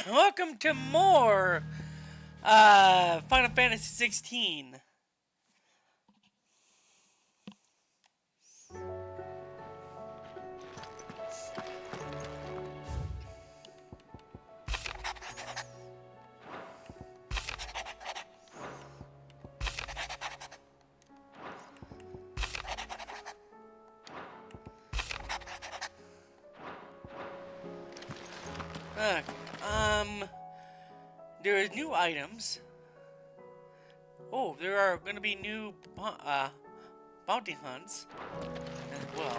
Welcome to more Final Fantasy 16. Okay, there is new items. Oh, there are going to be new bounty hunts as well.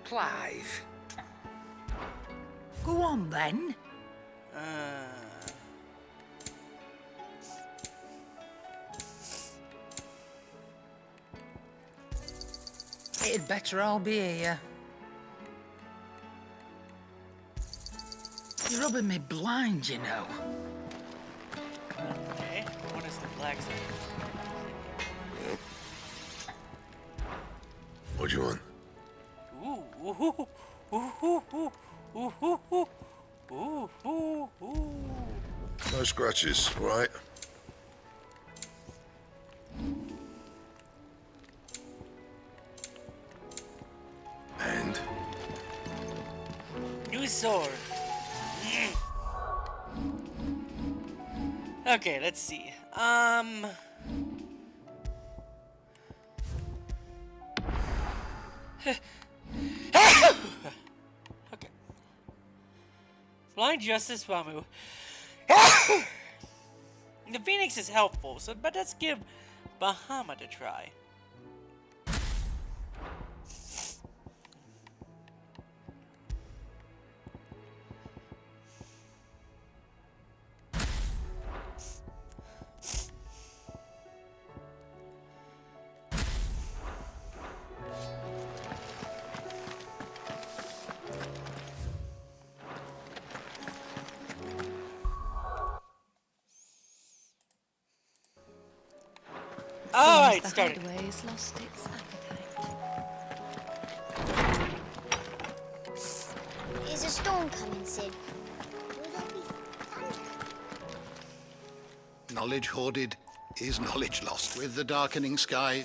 Clive. Go on then. It'd better all be here. You're rubbing me blind, you know. Okay, what is the black zone? What do you want? No scratches, all right? And? New sword. Okay, let's see. Okay. Blind Justice Wamu. The Phoenix is helpful, but let's give Bahamut a try. Alright, start it. Hideaway's lost its appetite. Is a storm coming, Sid? Will there be thunder? Knowledge hoarded is knowledge lost with the darkening sky.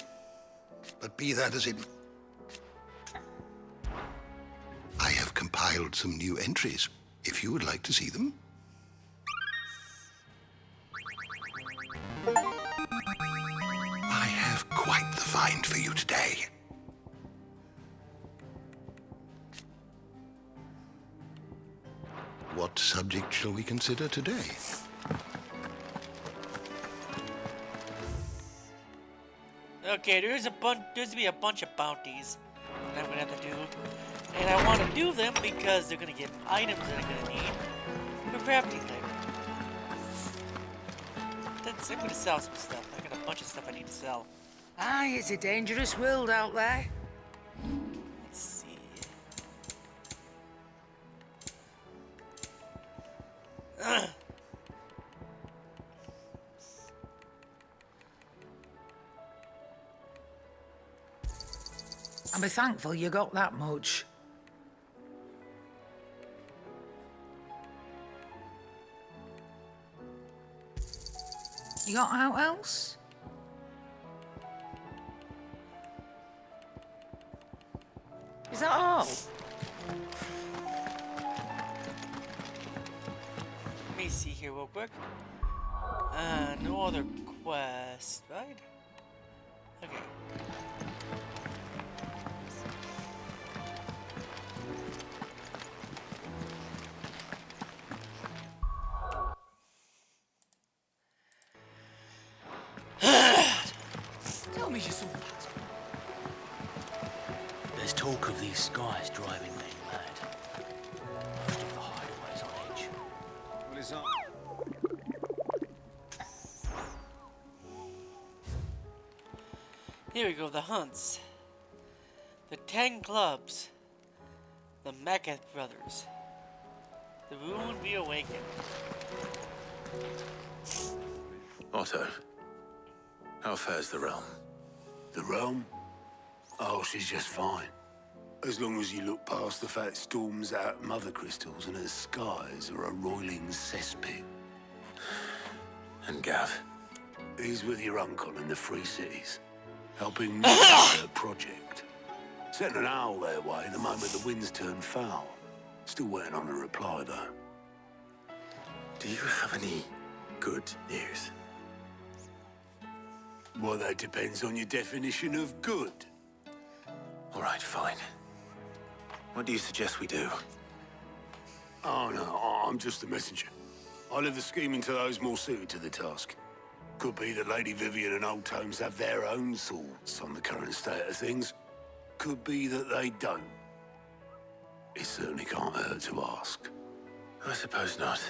But be that as it... I have compiled some new entries, if you would like to see them. I have quite the find for you today. What subject shall we consider today? Okay, there's to be a bunch of bounties that I'm gonna have to do, and I want to do them because they're gonna get items that I'm gonna need for crafting later. I'm gonna sell some stuff. I got a bunch of stuff I need to sell. Aye, it's a dangerous world out there. Let's see. I'll be thankful you got that much. You got out else? Is that all? Let me see here real quick. No other quest, right? Okay. Tell me you saw that. There's talk of these skies driving men mad. Most of the hideaways on edge. What is up? Here we go, the hunts. The 10 clubs. The Mecca brothers. The ruin reawakened. Otto, how fares the realm? The realm? Oh, she's just fine. As long as you look past the fact storms out mother crystals and her skies are a roiling cesspit. And Gav? He's with your uncle in the Free Cities, helping me with her project. Sent an owl their way the moment the winds turned foul. Still waiting on a reply, though. Do you have any good news? Well, that depends on your definition of good. All right, fine. What do you suggest we do? Oh, no, I'm just the messenger. I leave the scheming to those more suited to the task. Could be that Lady Vivian and Old Tomes have their own thoughts on the current state of things. Could be that they don't. It certainly can't hurt to ask. I suppose not.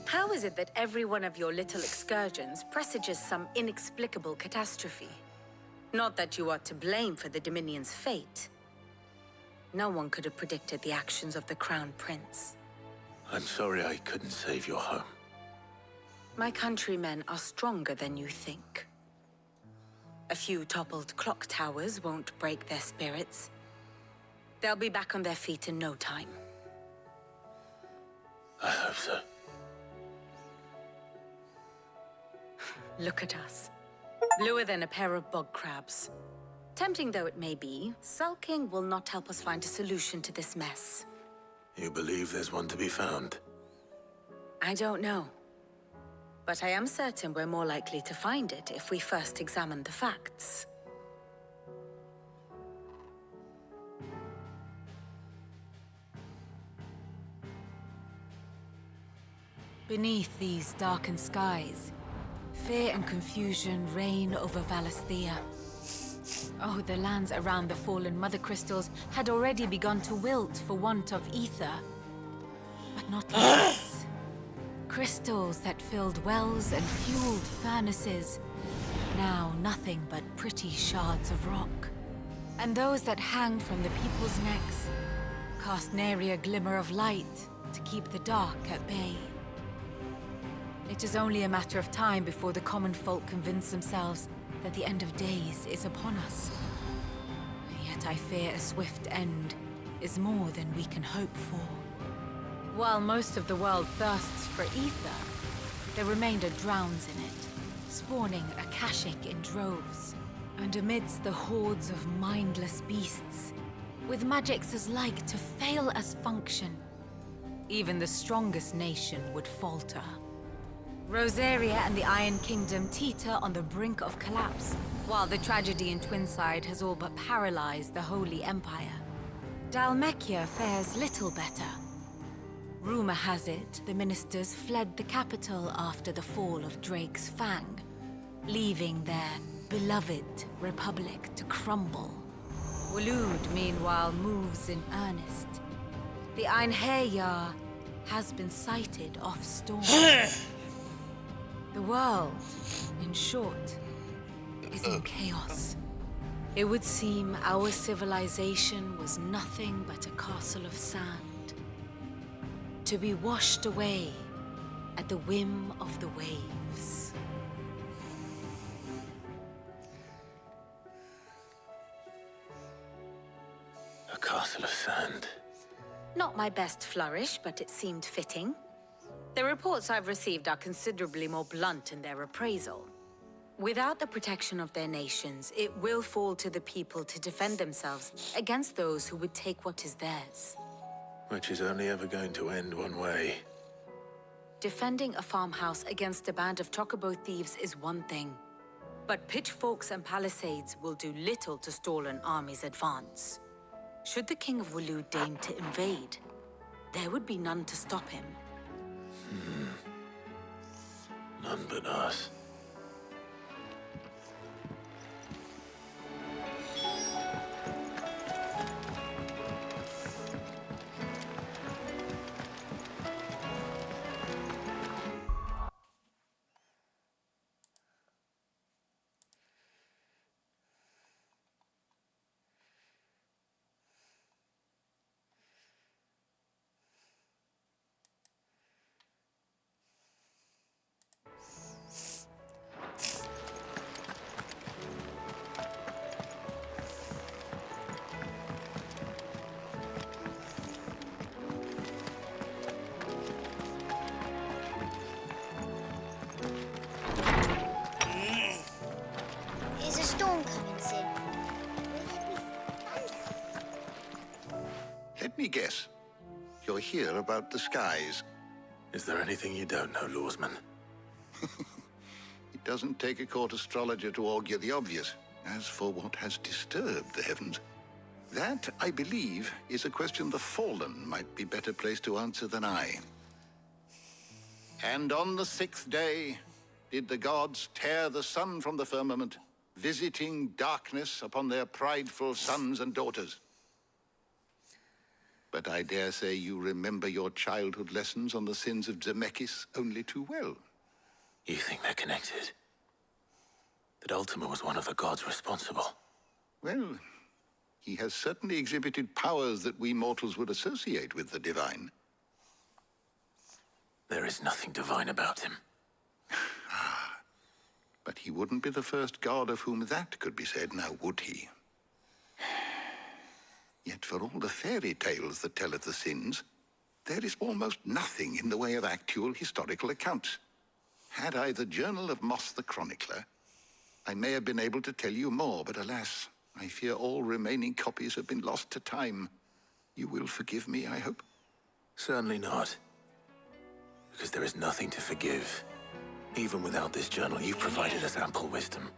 How is it that every one of your little excursions presages some inexplicable catastrophe? Not that you are to blame for the Dominion's fate. No one could have predicted the actions of the Crown Prince. I'm sorry I couldn't save your home. My countrymen are stronger than you think. A few toppled clock towers won't break their spirits. They'll be back on their feet in no time. I hope so. Look at us. Bluer than a pair of bog crabs. Tempting though it may be, sulking will not help us find a solution to this mess. You believe there's one to be found? I don't know. But I am certain we're more likely to find it if we first examine the facts. Beneath these darkened skies, fear and confusion reign over Valisthea. Oh, the lands around the fallen mother crystals had already begun to wilt for want of ether. But not like this. Crystals that filled wells and fueled furnaces. Now nothing but pretty shards of rock. And those that hang from the people's necks cast nary a glimmer of light to keep the dark at bay. It is only a matter of time before the common folk convince themselves that the end of days is upon us. Yet I fear a swift end is more than we can hope for. While most of the world thirsts for ether, the remainder drowns in it, spawning Akashic in droves. And amidst the hordes of mindless beasts, with magics as like to fail as function, even the strongest nation would falter. Rosaria and the Iron Kingdom teeter on the brink of collapse, while the tragedy in Twinside has all but paralyzed the Holy Empire. Dalmekia fares little better. Rumor has it the ministers fled the capital after the fall of Drake's Fang, leaving their beloved republic to crumble. Waloed, meanwhile, moves in earnest. The Einherjar has been sighted off storm. The world, in short, is in chaos. It would seem our civilization was nothing but a castle of sand, to be washed away at the whim of the waves. A castle of sand. Not my best flourish, but it seemed fitting. The reports I've received are considerably more blunt in their appraisal. Without the protection of their nations, it will fall to the people to defend themselves against those who would take what is theirs. Which is only ever going to end one way. Defending a farmhouse against a band of chocobo thieves is one thing, but pitchforks and palisades will do little to stall an army's advance. Should the King of Waloed deign to invade, there would be none to stop him. None but us. Let me guess. You're here about the skies. Is there anything you don't know, Lawsman? It doesn't take a court astrologer to augur the obvious. As for what has disturbed the heavens, that, I believe, is a question the Fallen might be better placed to answer than I. And on the 6th day did the gods tear the sun from the firmament, visiting darkness upon their prideful sons and daughters. But I dare say you remember your childhood lessons on the sins of Zemeckis only too well. You think they're connected? That Ultima was one of the gods responsible? Well, he has certainly exhibited powers that we mortals would associate with the divine. There is nothing divine about him. But he wouldn't be the first god of whom that could be said, now would he? Yet for all the fairy tales that tell of the sins, there is almost nothing in the way of actual historical accounts. Had I the Journal of Moss the Chronicler, I may have been able to tell you more, but alas, I fear all remaining copies have been lost to time. You will forgive me, I hope? Certainly not. Because there is nothing to forgive. Even without this journal, you've provided us ample wisdom.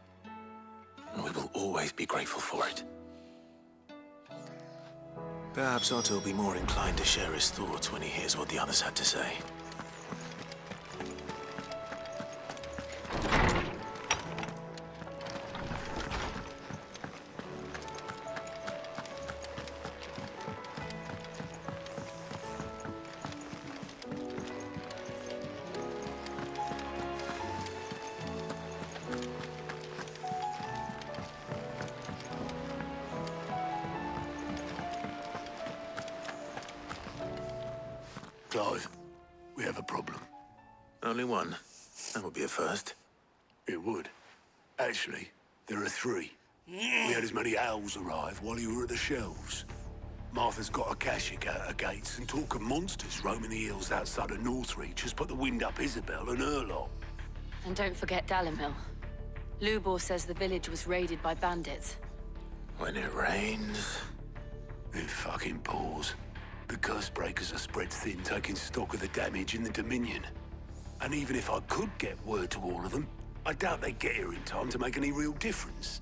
And we will always be grateful for it. Perhaps Otto will be more inclined to share his thoughts when he hears what the others had to say. Clive, we have a problem. Only one. That would be a first. It would. Actually, there are 3. We had as many owls arrive while you were at the shelves. Martha's got a Akashic at her gates, and talk of monsters roaming the hills outside of Northreach has put the wind up Isabel and her lot. And don't forget Dalimil. Lubor says the village was raided by bandits. When it rains... It fucking pours. The curse breakers are spread thin, taking stock of the damage in the Dominion. And even if I could get word to all of them, I doubt they'd get here in time to make any real difference.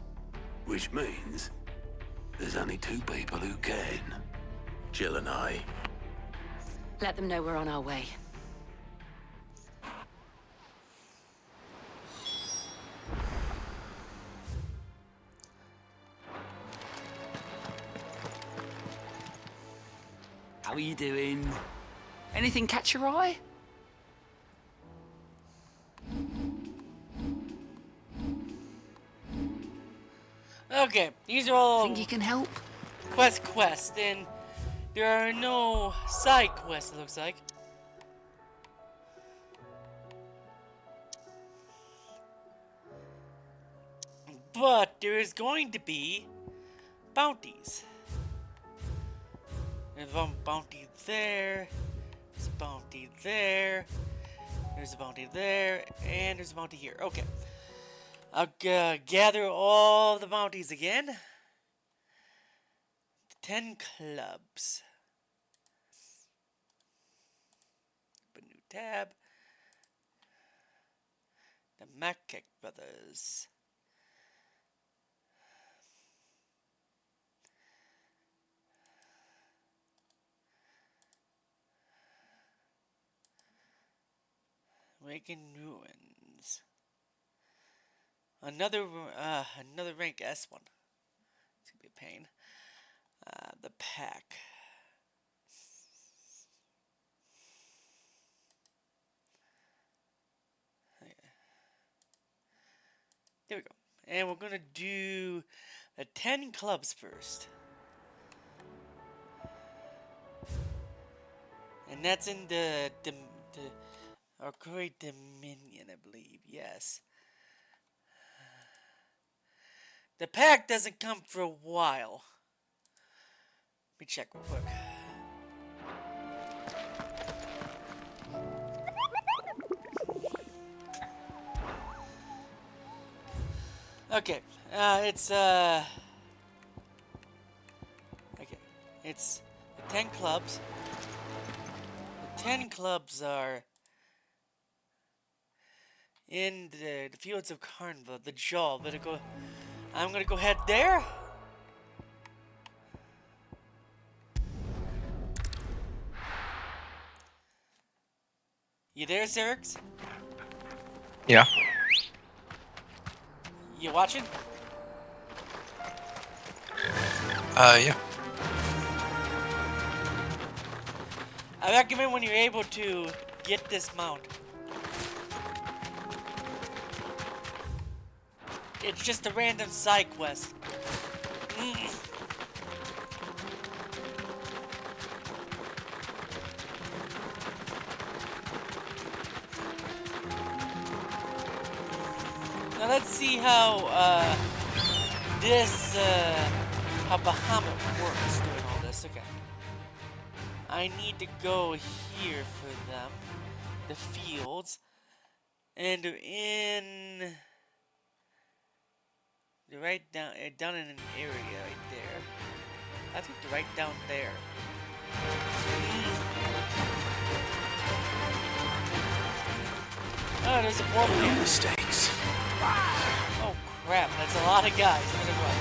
Which means there's only 2 people who can. Jill and I. Let them know we're on our way. How are you doing? Anything catch your eye? Okay, these are all Think you can help? quests, and there are no side quests, it looks like. But there is going to be bounties. There's a bounty there, there's a bounty there, there's a bounty there, and there's a bounty here. Okay. I'll gather all the bounties again. 10 clubs. Open new tab. The Mackek brothers. Waking ruins. Another ranked S1. It's gonna be a pain. The pack. There we go. And we're gonna do the 10 clubs first. And that's in the Great Dominion, I believe. Yes. The pack doesn't come for a while. Let me check real quick. Okay, it's The 10 clubs. The 10 clubs are in the fields of Carnva, the jaw. I'm gonna go head there. You there, Zerx? Yeah. You watching? Yeah. I recommend when you're able to get this mount. It's just a random side quest. Now let's see how how Bahamut works doing all this. Okay. I need to go here for them. The fields. And in they're right down in an area right there. I think they're right down there. Oh, there's a portal here. Mistakes. Oh crap, that's a lot of guys. I'm gonna run.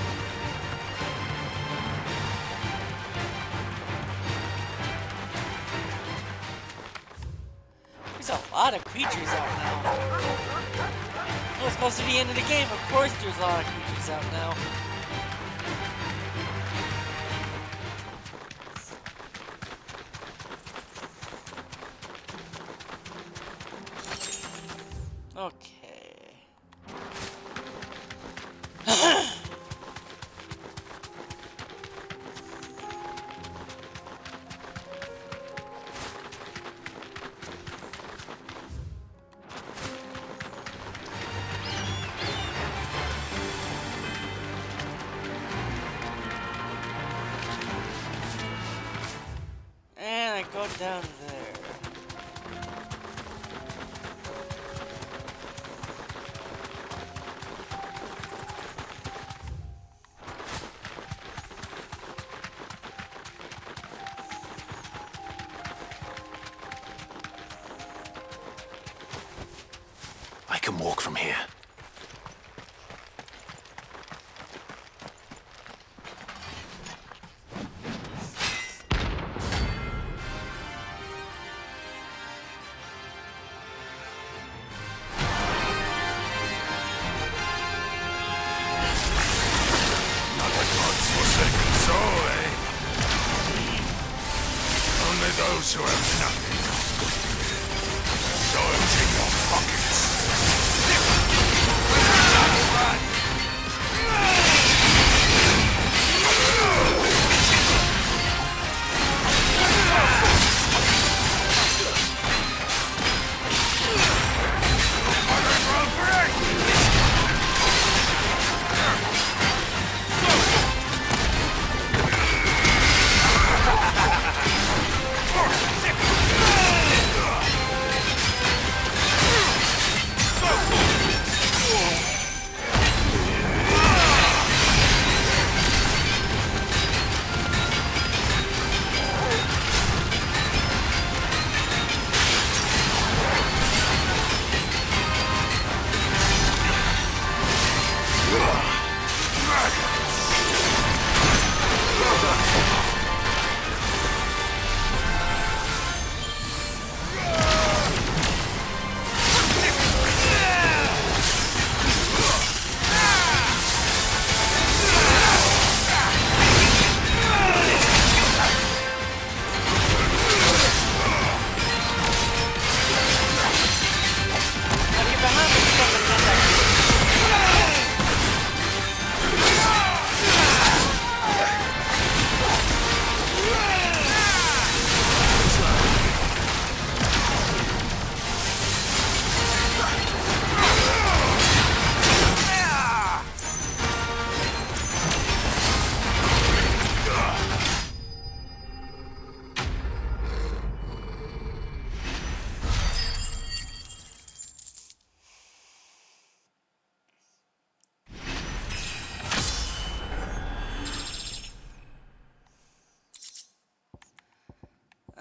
There's a lot of creatures out now. Well, it's close to the end of the game. Of course there's a lot of creatures out now. Okay. And I go down there. I can walk from here. Those who have nothing. Surge in your pockets.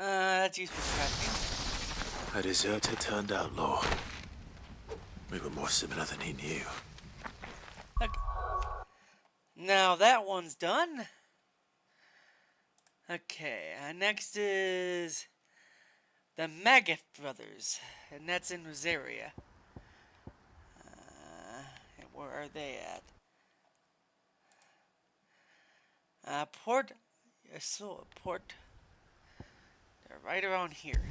That's useful scrapping. A deserter turned outlaw. We were more similar than he knew. Okay. Now that one's done. Okay, next is the Maggot brothers, and that's in Rosaria. And where are they at? Port. Port. They're right around here.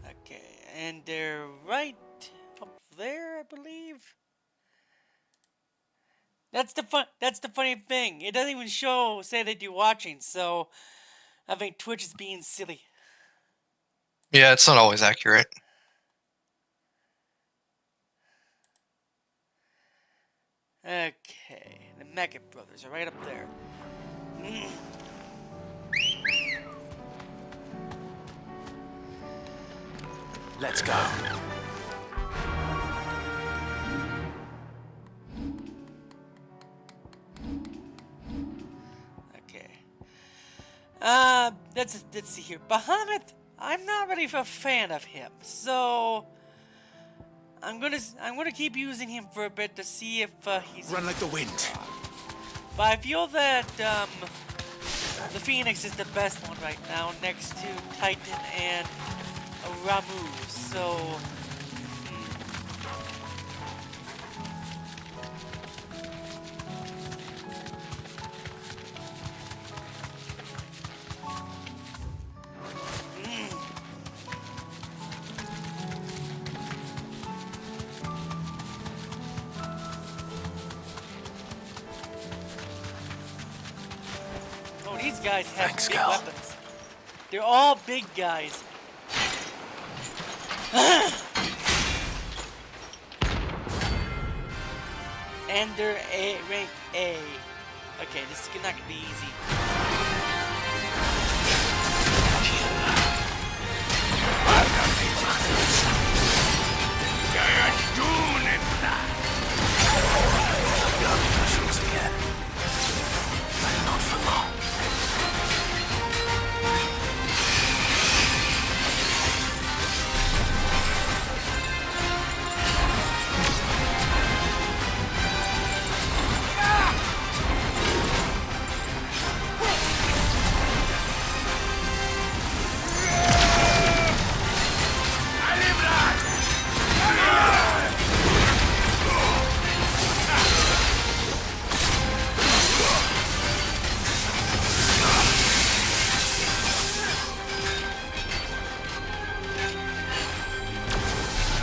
Okay, and they're right up there, I believe. That's the funny thing. It doesn't even say that you're watching, so I think Twitch is being silly. Yeah, it's not always accurate. Okay, the Maggot brothers are right up there. Let's go. Okay. Let's see here. Bahamut, I'm not really a fan of him, so I'm gonna keep using him for a bit to see if he's Run like the wind. But I feel that the Phoenix is the best one right now, next to Titan and Ramu. So. Oh, these guys have Thanks, big Cal. weapons. They're all big guys. And they're rank A. Okay, this is not gonna be easy.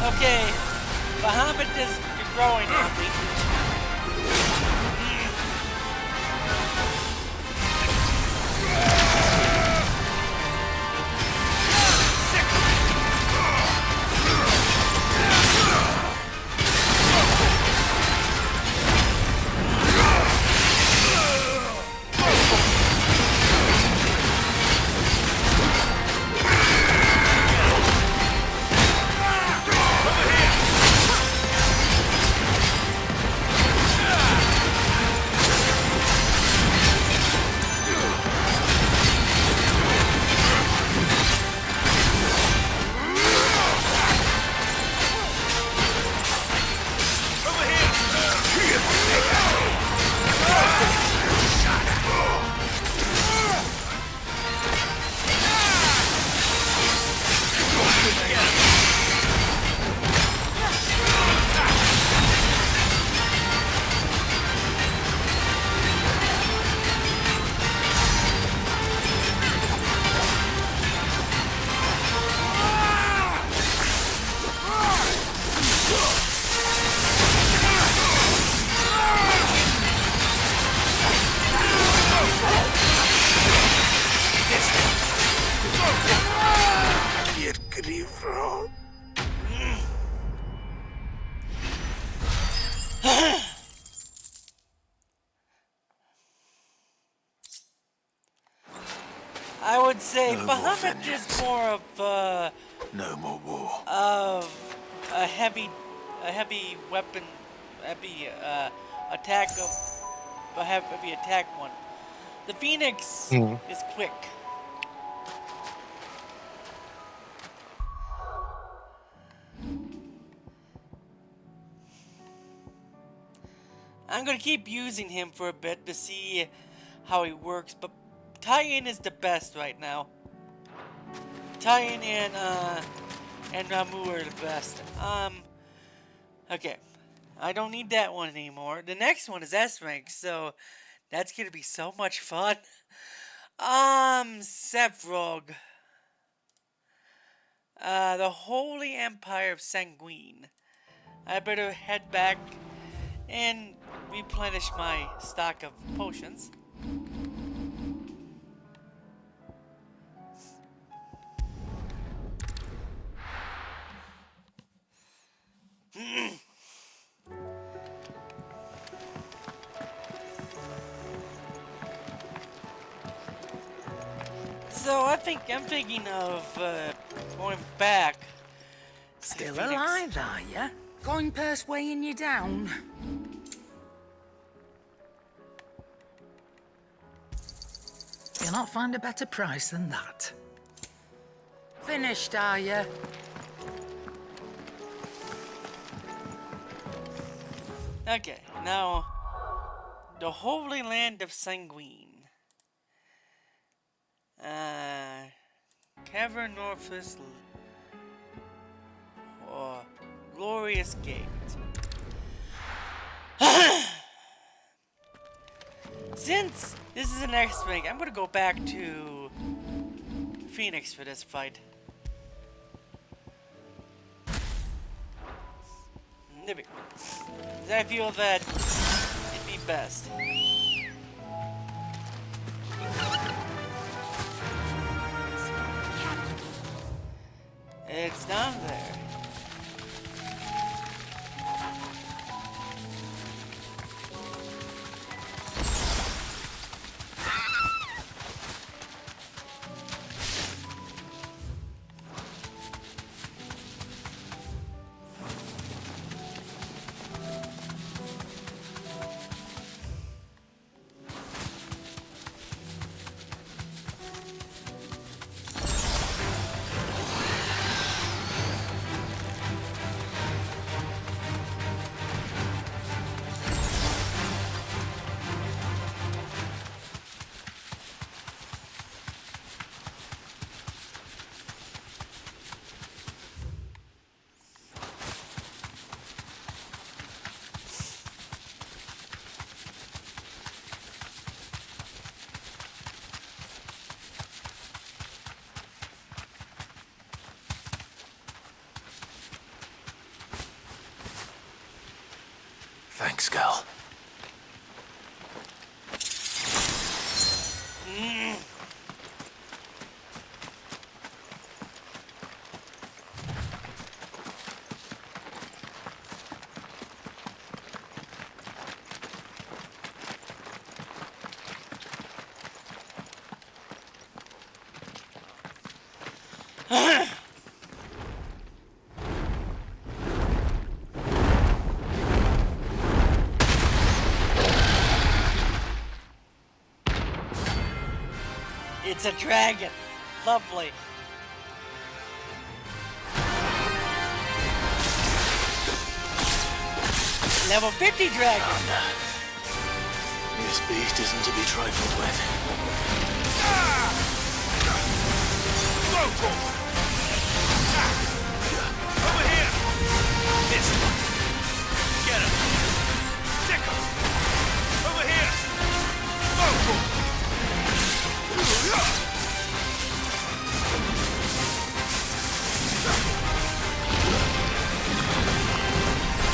Okay, Bahamut is growing on me. I would say No more Bahamut is vengeance. more of No more war. a heavy weapon That'd be attack of. Have it be attack 1. The Phoenix is quick. I'm gonna keep using him for a bit to see how he works, but Tie-In is the best right now. Tie-In and Ramu are the best. Okay. I don't need that one anymore. The next one is S rank, so that's gonna be so much fun. Sevrog. The Holy Empire of Sanguine. I better head back and replenish my stock of potions. So I'm thinking of going back. Still alive, are ya? Going purse weighing you down? You'll not find a better price than that. Finished, are ya? Okay, now the Holy Land of Sanguine. Cavern Northwest. Oh, Glorious Gate. Since this is an X rank, I'm gonna go back to Phoenix for this fight. There we go. 'Cause I feel that it'd be best. It's down there. Thanks, Gal. It's a dragon. Lovely. Level 50 dragon. This beast isn't to be trifled with. Over here! This one. Get him! Tickle! Over here! Vocal!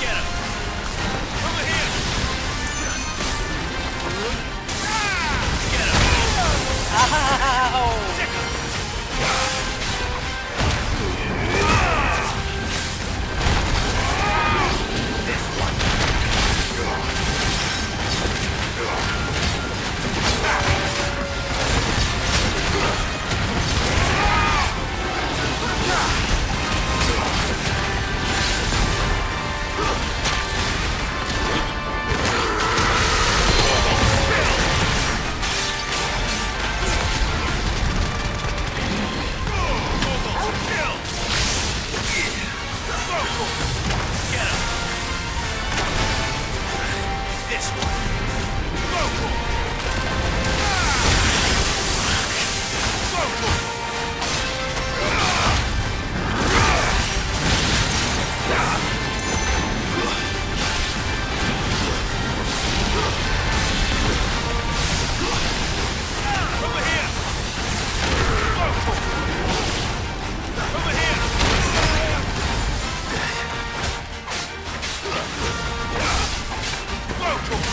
Get him! Over here! Get him! Ow! Tickle! This one. Go for it. Go for it. Over here. Go for it. Over here. Go for it.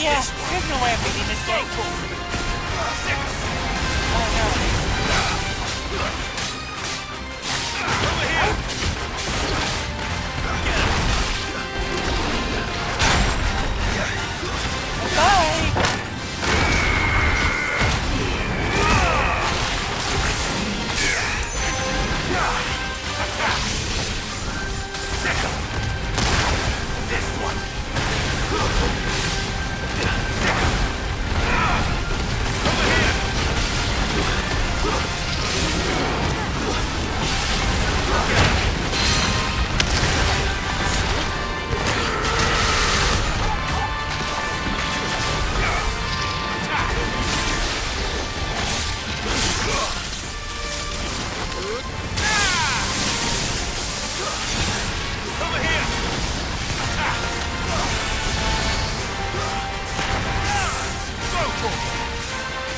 Yeah, there's no way I'm beating this game. Oh no. Over here. Bye!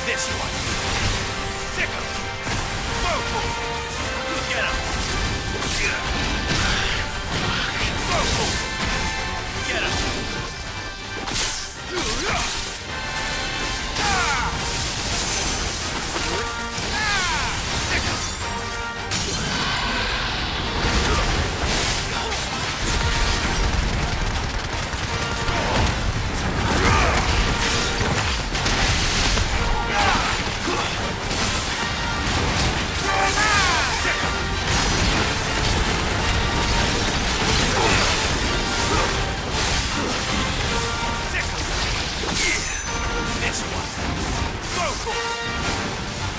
This one. Sick him. Go for it. Get him. Go for it. Get him. Sick him.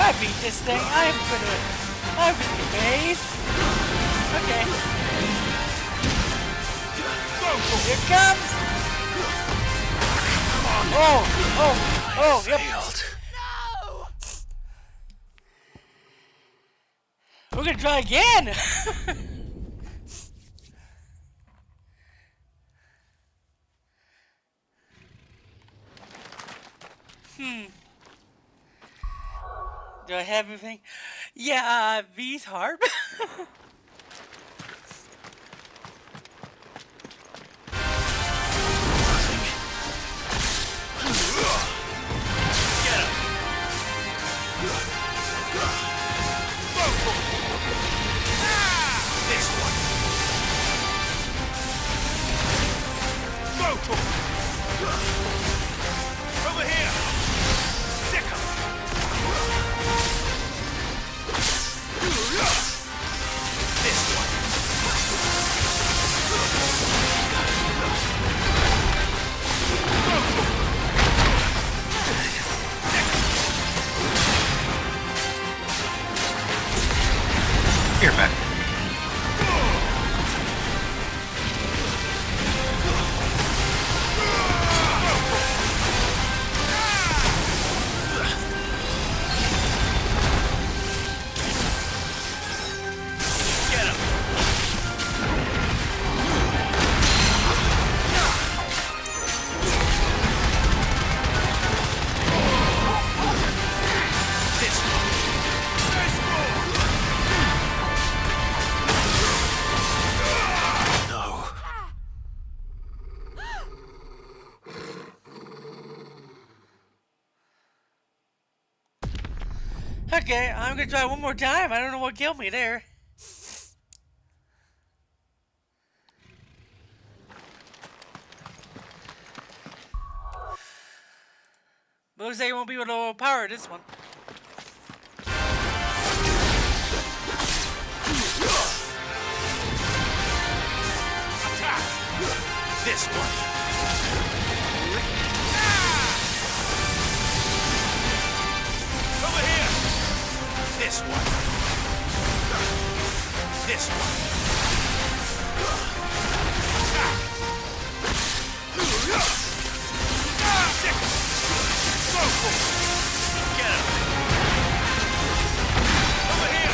I beat this thing. I'm gonna get paid. Okay. Here it comes. Oh, yep. We're gonna try again. Do I have everything? Yeah, V's hard. Over here! Sick him! Okay, I'm gonna try one more time. I don't know what killed me there. But looks like you won't be able to overpower this one. Attack! This one. Over here! This one. This one. Get him! Over here!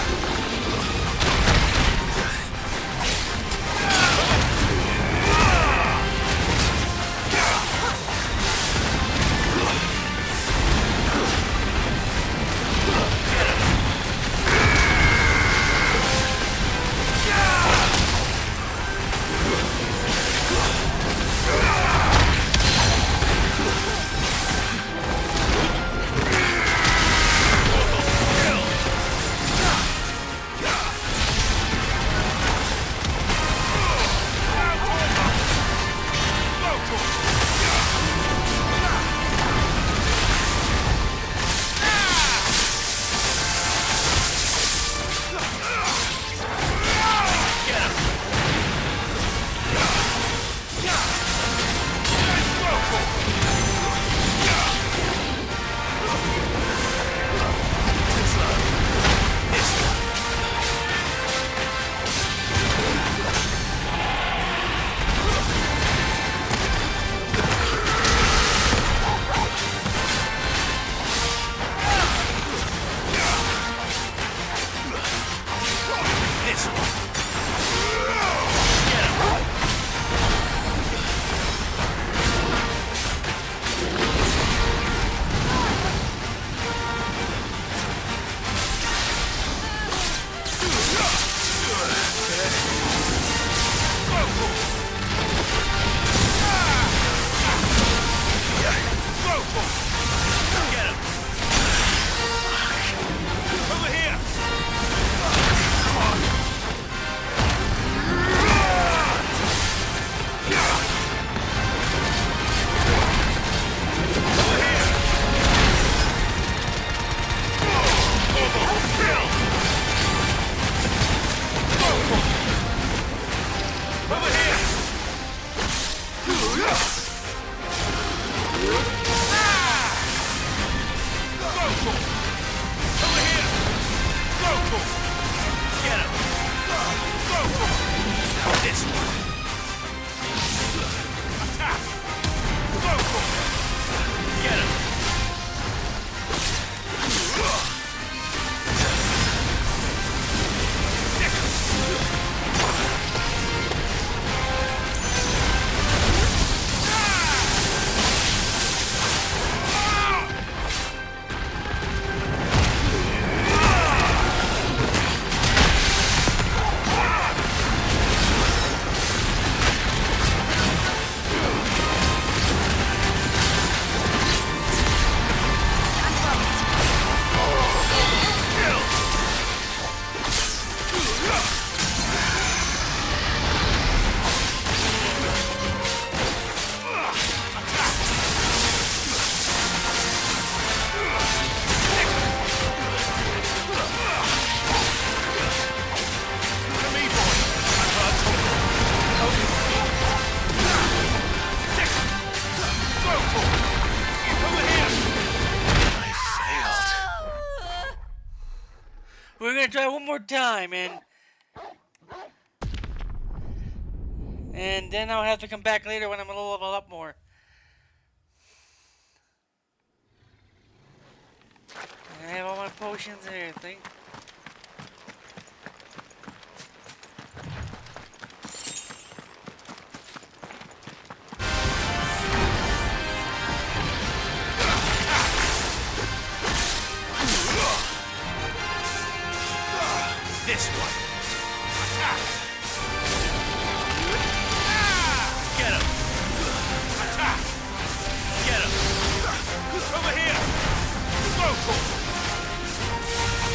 We're gonna try one more time, and then I'll have to come back later when I'm a little level up more. I have all my potions and everything. This one. Attack! Get him! Attack! Get him! Over here! Go for it!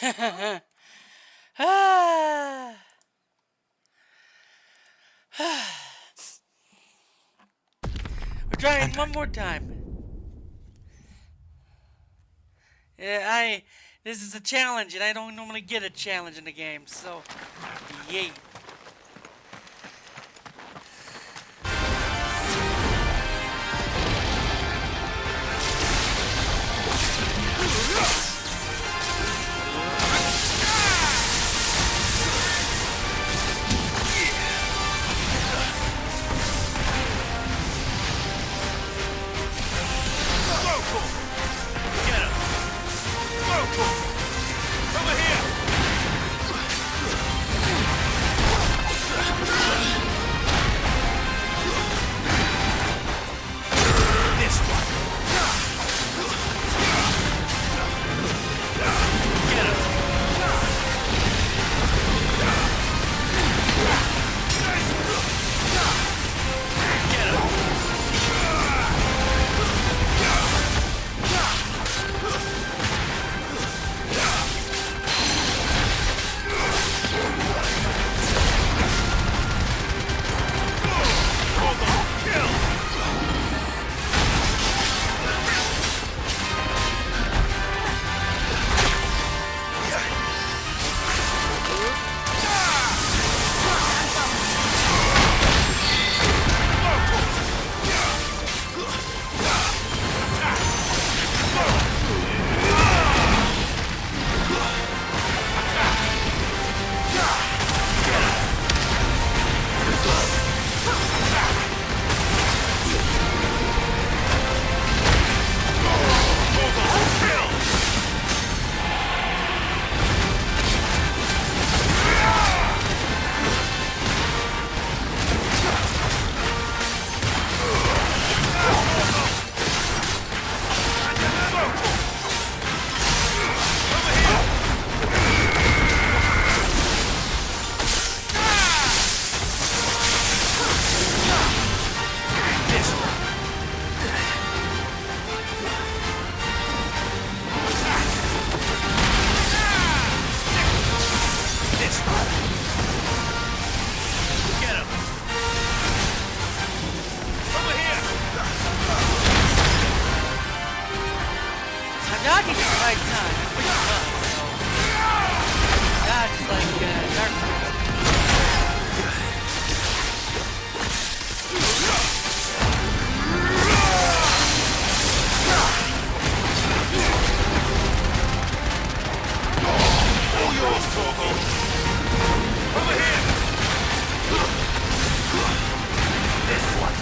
Ah. We're trying one more time. Yeah, this is a challenge, and I don't normally get a challenge in the game, so yay. Not even the right time. Which is fun, so. Not just like Dark Souls. All yours, Torgo. Over here. This one.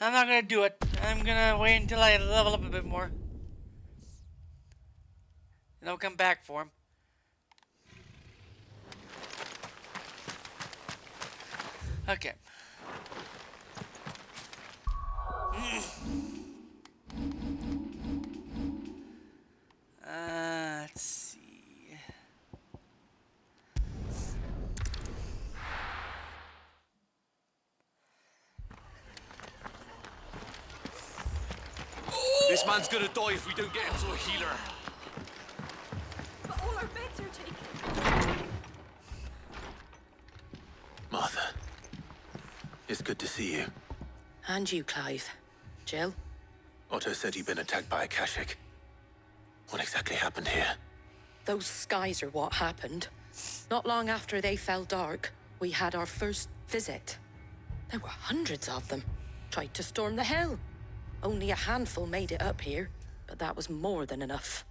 I'm not gonna do it. I'm gonna wait until I level up a bit more. And I'll come back for him. Okay. Let's see. This man's gonna die if we don't get him to a healer. But all our beds are taken. Martha, it's good to see you. And you, Clive. Jill? Otto said you'd been attacked by a Kashik. What exactly happened here? Those skies are what happened. Not long after they fell dark, we had our first visit. There were hundreds of them. Tried to storm the hill. Only a handful made it up here, but that was more than enough.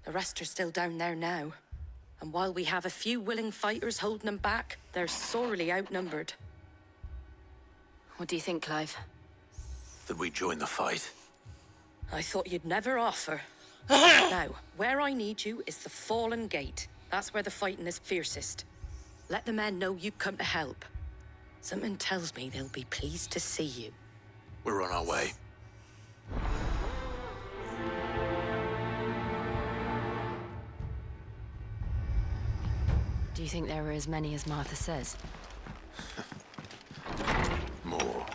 The rest are still down there now. And while we have a few willing fighters holding them back, they're sorely outnumbered. What do you think, Clive? That we join the fight? I thought you'd never offer. Now, where I need you is the Fallen Gate. That's where the fighting is fiercest. Let the men know you come to help. Something tells me they'll be pleased to see you. We're on our way. Do you think there are as many as Martha says? More.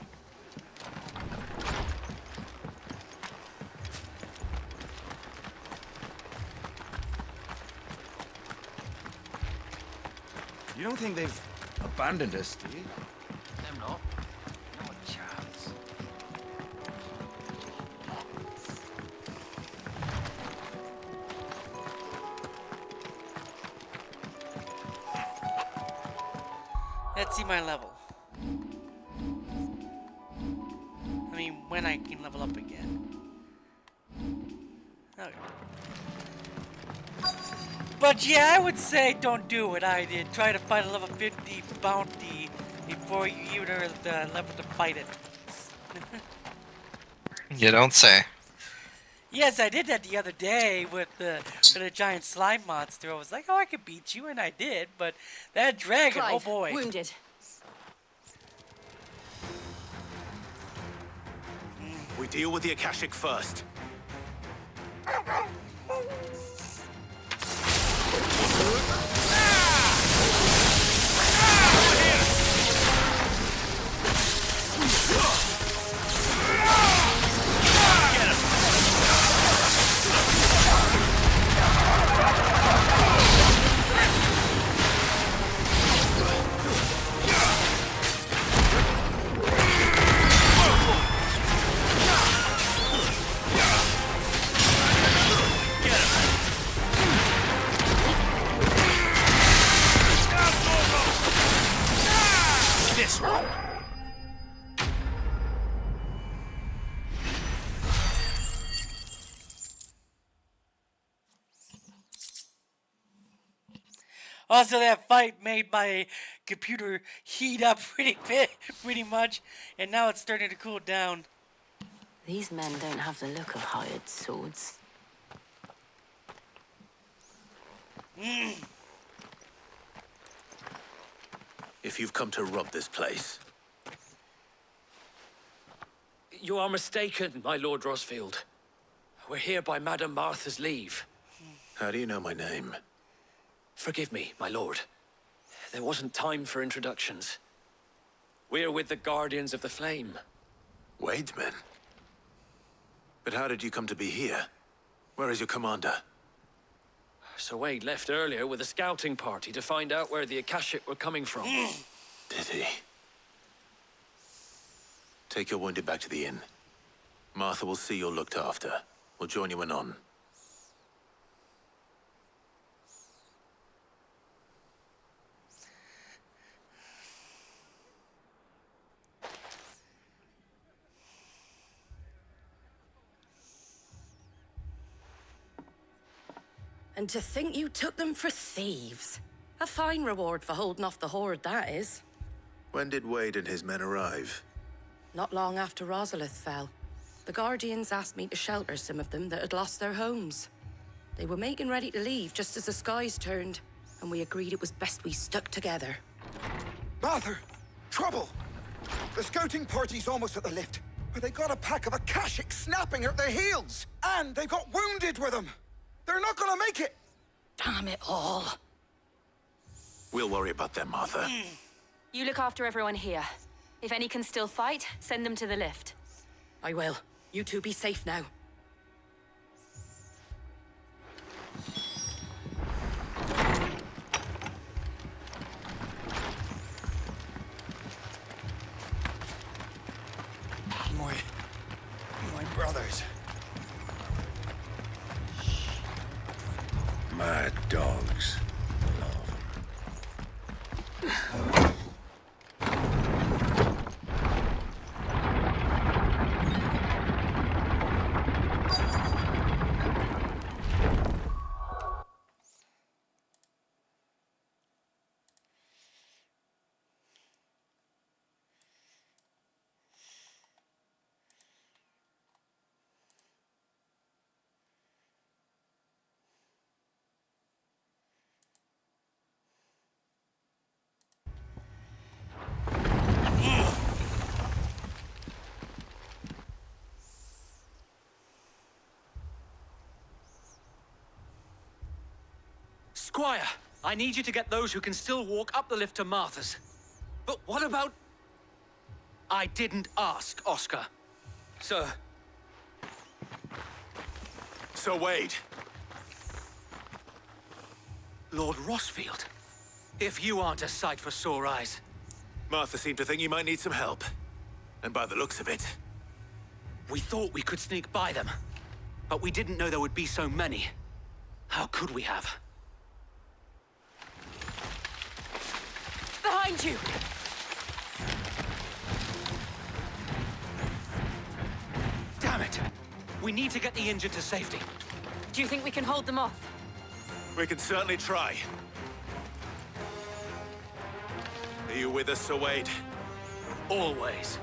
You don't think they've abandoned us, do you? Them not. Not a chance. Let's see my level. I mean, when I can level up again. Okay. But yeah, I would say don't do what I did. Try to fight a level 50 bounty before you even are the level to fight it. You don't say. Yes, I did that the other day with the giant slime monster. I was like, oh, I could beat you, and I did. But that dragon, Clive, oh boy. wounded. We deal with the Akashic first. This one. Also, that fight made my computer heat up pretty much, and now it's starting to cool down. These men don't have the look of hired swords. If you've come to rob this place, You are mistaken, my Lord Rosfield. We're here by Madame Martha's leave. how do you know my name? Forgive me, my lord. There wasn't time for introductions. We're with the Guardians of the Flame. Wade's men? But how did you come to be here? Where is your commander? Sir Wade left earlier with a scouting party to find out where the Akashic were coming from. Did he? Take your wounded back to the inn. Martha will see you're looked after. We'll join you anon. And to think you took them for thieves. A fine reward for holding off the horde, that is. When did Wade and his men arrive? Not long after Rosalith fell. The Guardians asked me to shelter some of them that had lost their homes. They were making ready to leave just as the skies turned, and we agreed it was best we stuck together. Martha! Trouble! The scouting party's almost at the lift, but they got a pack of Akashic snapping at their heels! And they got wounded with them! They're not gonna make it! Damn it all. We'll worry about them, Martha. You look after everyone here. If any can still fight, send them to the lift. I will. You two be safe now. Squire, I need you to get those who can still walk up the lift to Martha's. But what about... I didn't ask, Oscar. Sir. Sir Wade. Lord Rossfield. If you aren't a sight for sore eyes. Martha seemed to think you might need some help. And by the looks of it... We thought we could sneak by them. But we didn't know there would be so many. How could we have? Behind you! Damn it! We need to get the injured to safety. Do you think we can hold them off? We can certainly try. Are you with us, Sir Wade? Always.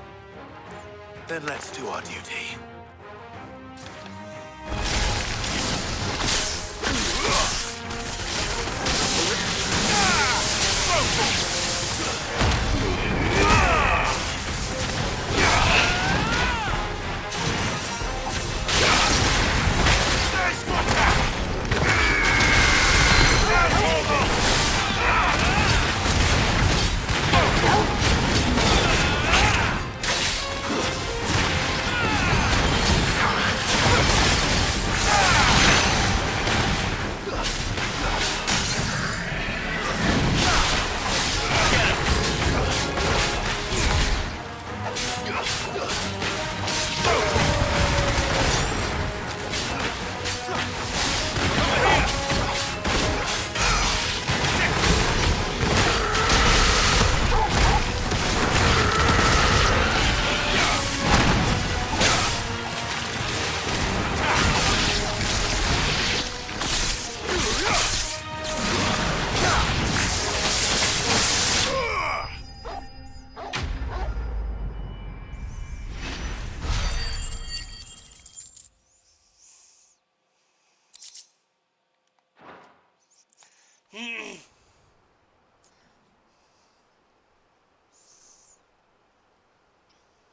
Then let's do our duty.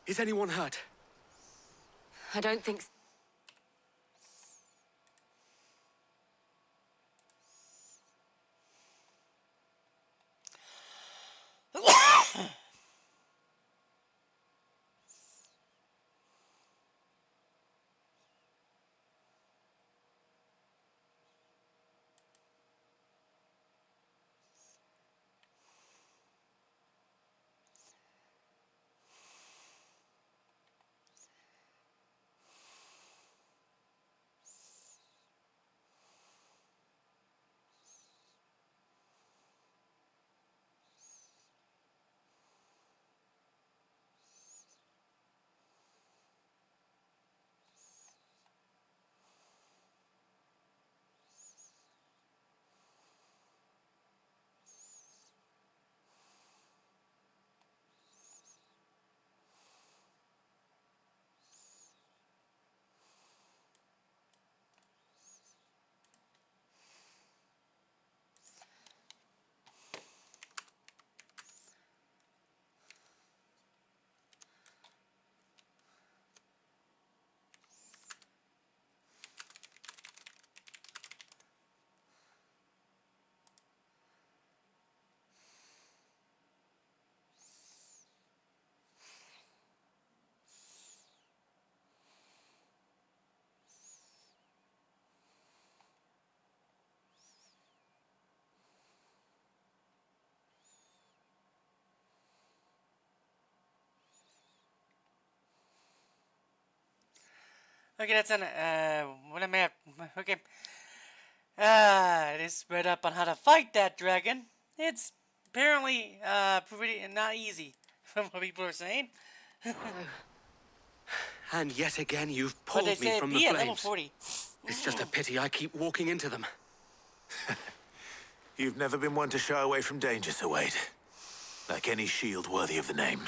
Is anyone hurt? I don't think... Okay, that's an, what am I, okay. It is read up on how to fight that dragon. It's Apparently, pretty not easy, from what people are saying. And yet again, you've But pulled they me said from the be at level flames. 40. It's just a pity I keep walking into them. You've never been one to shy away from danger, Sir Wade. Like any shield worthy of the name.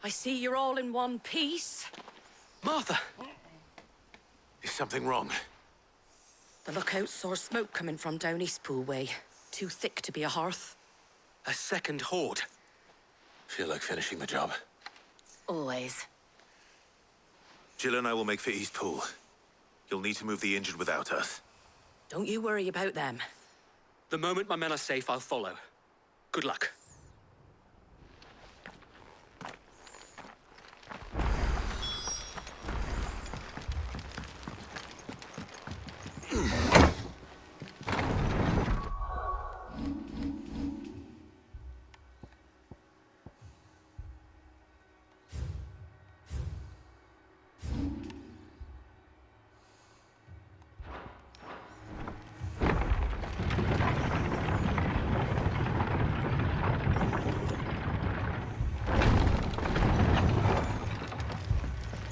I see you're all in one piece. Martha! Is something wrong? The lookout saw smoke coming from down Eastpool way. Too thick to be a hearth. A second horde. Feel like finishing the job. Always. Jill and I will make for East Pool. You'll need to move the injured without us. Don't you worry about them. The moment my men are safe, I'll follow. Good luck.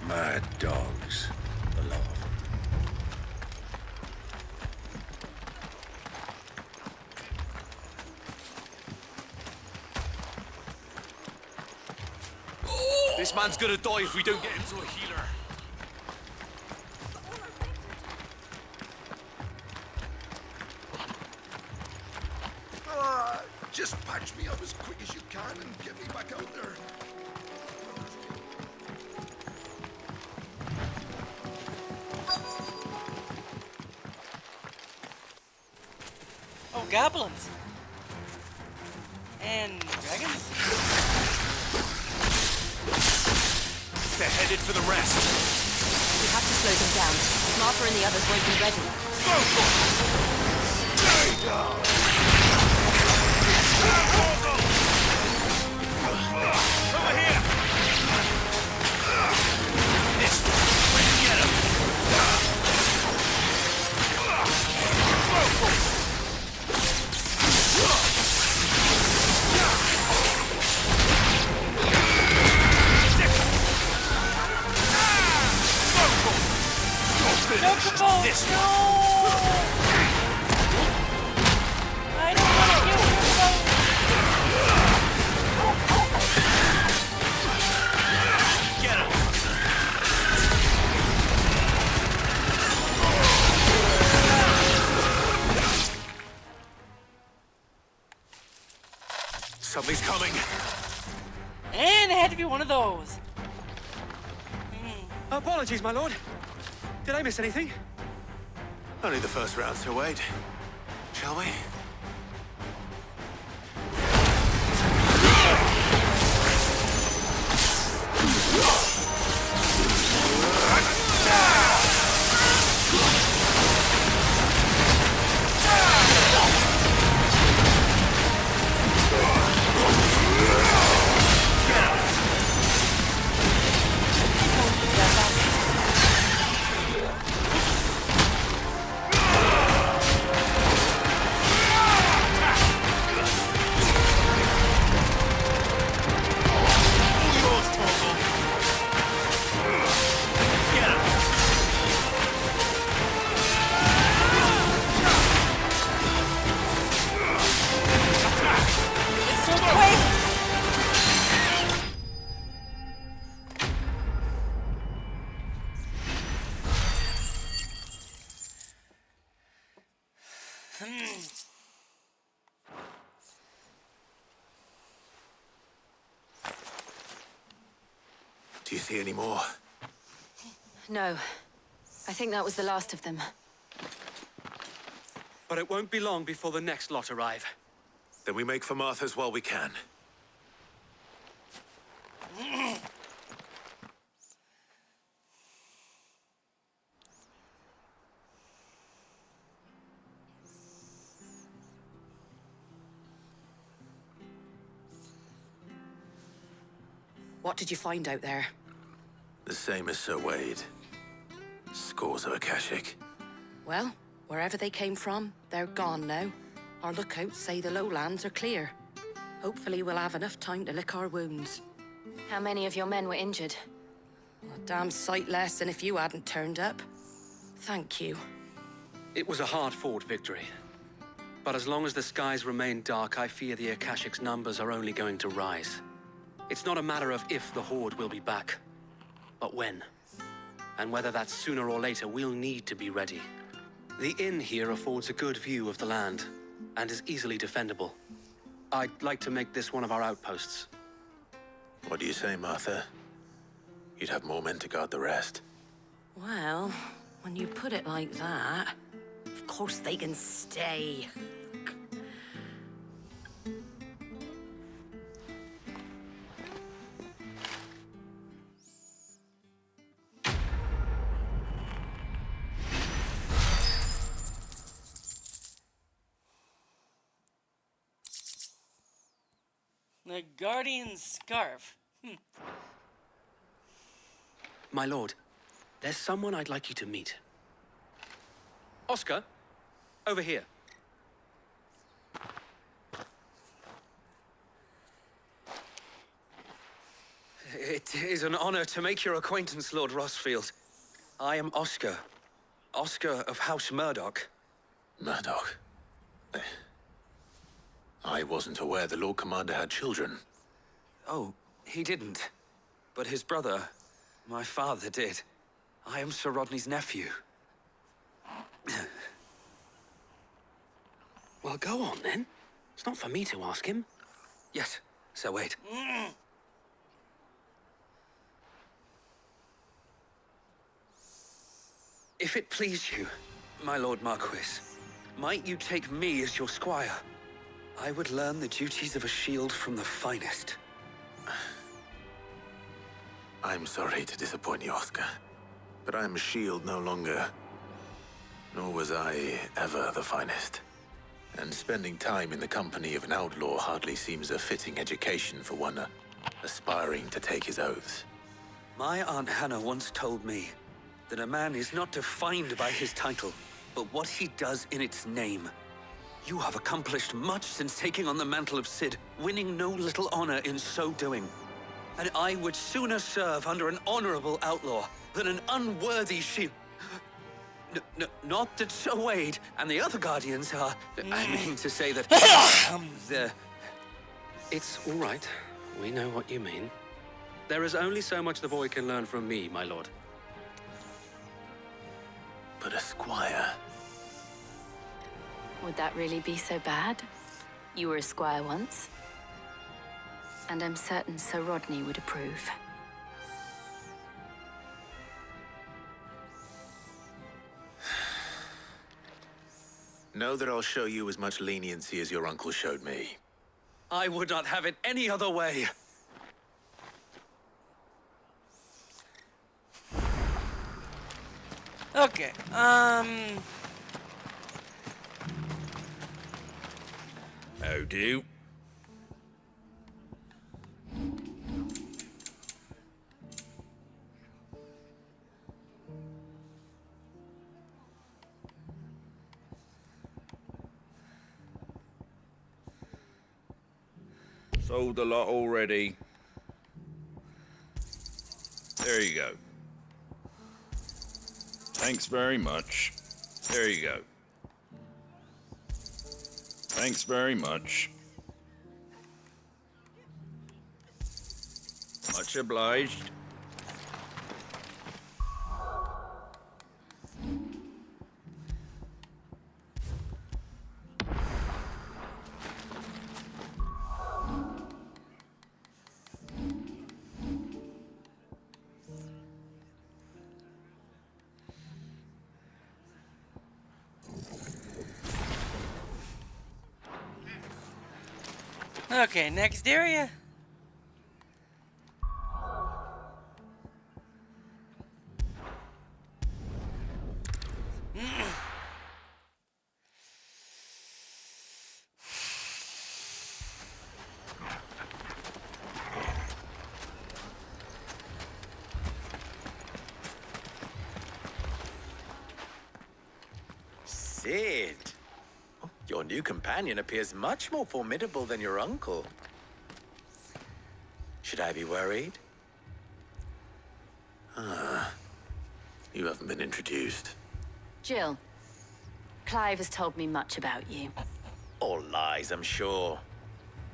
Mad dogs. A lot of them. This man's gonna die if we don't get him to a healer. Just patch me up as quick as you can and get me back out there. Oh, goblins. And dragons? They're headed for the rest. We have to slow them down. Martha and the others won't be ready. Stay down! Over here! This way to get him! This No! I don't want to kill yourself! Get him! Something's coming. And it had to be one of those. Apologies, my lord. Did I miss anything? Only the first round, Sir Wade. Shall we? Do you see any more? No. I think that was the last of them. But it won't be long before the next lot arrive. Then we make for Martha's while we can. What did you find out there? The same as Sir Wade. Scores of Akashic. Well, wherever they came from, they're gone now. Our lookouts say the lowlands are clear. Hopefully we'll have enough time to lick our wounds. How many of your men were injured? A damn sight less than if you hadn't turned up. Thank you. It was a hard-fought victory. But as long as the skies remain dark, I fear the Akashic's numbers are only going to rise. It's not a matter of if the Horde will be back, but when. And whether that's sooner or later, we'll need to be ready. The inn here affords a good view of the land, and is easily defendable. I'd like to make this one of our outposts. What do you say, Martha? You'd have more men to guard the rest. Well, when you put it like that, of course they can stay. The Guardian's Scarf. My lord, there's someone I'd like you to meet. Oscar, over here. It is an honor to make your acquaintance, Lord Rossfield. I am Oscar. Oscar of House Murdoch. Murdoch? I wasn't aware the Lord Commander had children. Oh, he didn't. But his brother, my father, did. I am Sir Rodney's nephew. Well, go on, then. It's not for me to ask him. Yes, so wait. If it please you, my Lord Marquis, might you take me as your squire? I would learn the duties of a shield from the finest. I'm sorry to disappoint you, Oscar, but I'm a shield no longer. Nor was I ever the finest. And spending time in the company of an outlaw hardly seems a fitting education for one aspiring to take his oaths. My Aunt Hannah once told me that a man is not defined by his title, but what he does in its name. You have accomplished much since taking on the mantle of Cid, winning no little honor in so doing. And I would sooner serve under an honorable outlaw than an unworthy shield. Not that Sir Wade and the other Guardians are... I mean to say that... It's all right. We know what you mean. There is only so much the boy can learn from me, my lord. But a squire... Would that really be so bad? You were a squire once. And I'm certain Sir Rodney would approve. Know that I'll show you as much leniency as your uncle showed me. I would not have it any other way. Okay, How do? Sold a lot already. There you go. Thanks very much. There you go. Thanks very much. Much obliged. okay, next area. Cid! You're Your new companion appears much more formidable than your uncle. Should I be worried? You haven't been introduced. Jill, Clive has told me much about you. All lies, I'm sure.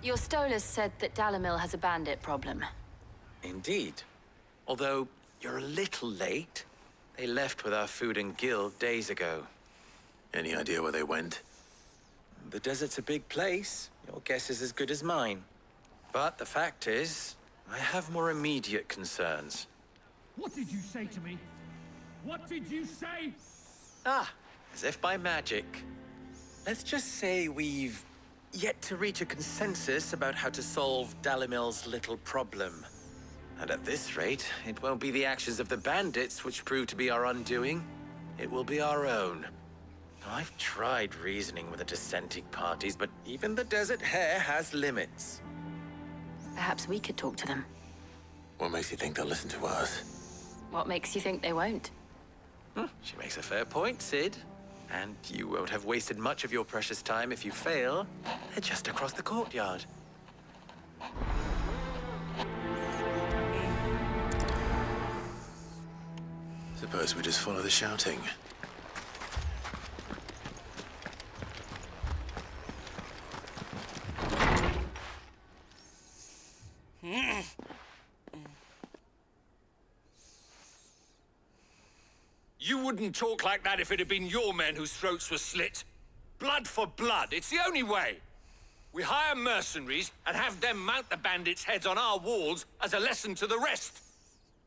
Your Stolas said that Dalamil has a bandit problem. Indeed. Although, you're a little late. They left with our food and guild days ago. Any idea where they went? The desert's a big place. Your guess is as good as mine. But the fact is, I have more immediate concerns. What did you say to me? What did you say? Ah, as if by magic. Let's just say we've yet to reach a consensus about how to solve Dalimil's little problem. And at this rate, it won't be the actions of the bandits which prove to be our undoing. It will be our own. I've tried reasoning with the dissenting parties, but even the Desert Hare has limits. Perhaps we could talk to them. What makes you think they'll listen to us? What makes you think they won't? She makes a fair point, Sid. And you won't have wasted much of your precious time if you fail. They're just across the courtyard. Suppose we just follow the shouting. You wouldn't talk like that if it had been your men whose throats were slit. Blood for blood, it's the only way. We hire mercenaries and have them mount the bandits' heads on our walls as a lesson to the rest.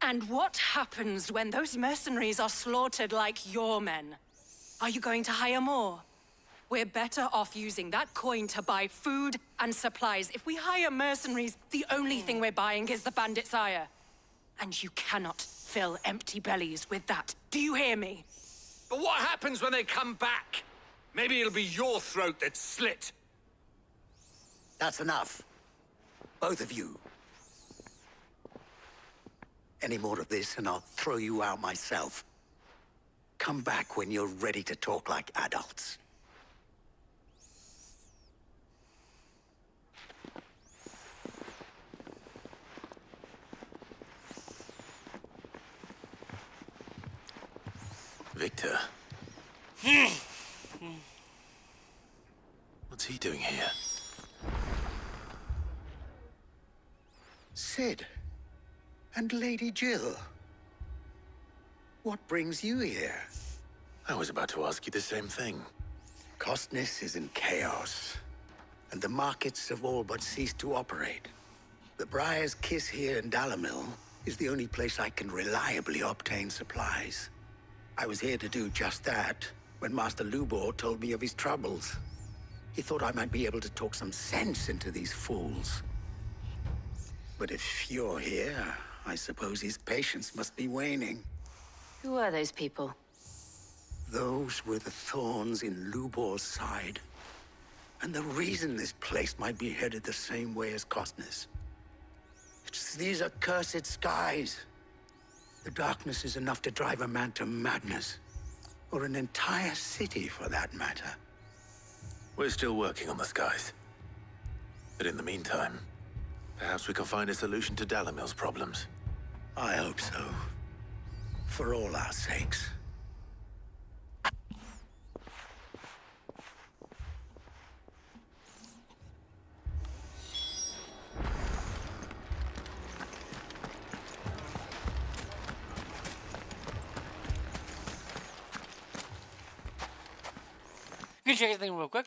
And what happens when those mercenaries are slaughtered like your men? Are you going to hire more? We're better off using that coin to buy food and supplies. If we hire mercenaries, the only thing we're buying is the bandits' ire. And you cannot fill empty bellies with that. Do you hear me? But what happens when they come back? Maybe it'll be your throat that's slit. That's enough. Both of you. Any more of this and I'll throw you out myself. Come back when you're ready to talk like adults. Victor? What's he doing here? Sid. And Lady Jill. What brings you here? I was about to ask you the same thing. Costness is in chaos, and the markets have all but ceased to operate. The Briar's Kiss here in Dalamil is the only place I can reliably obtain supplies. I was here to do just that when Master Lubor told me of his troubles. He thought I might be able to talk some sense into these fools. But if you're here, I suppose his patience must be waning. Who are those people? Those were the thorns in Lubor's side. And the reason this place might be headed the same way as Costness. It's these accursed skies. The darkness is enough to drive a man to madness. Or an entire city, for that matter. We're still working on the skies. But in the meantime, perhaps we can find a solution to Dalamil's problems. I hope so. For all our sakes. Can you check everything real quick?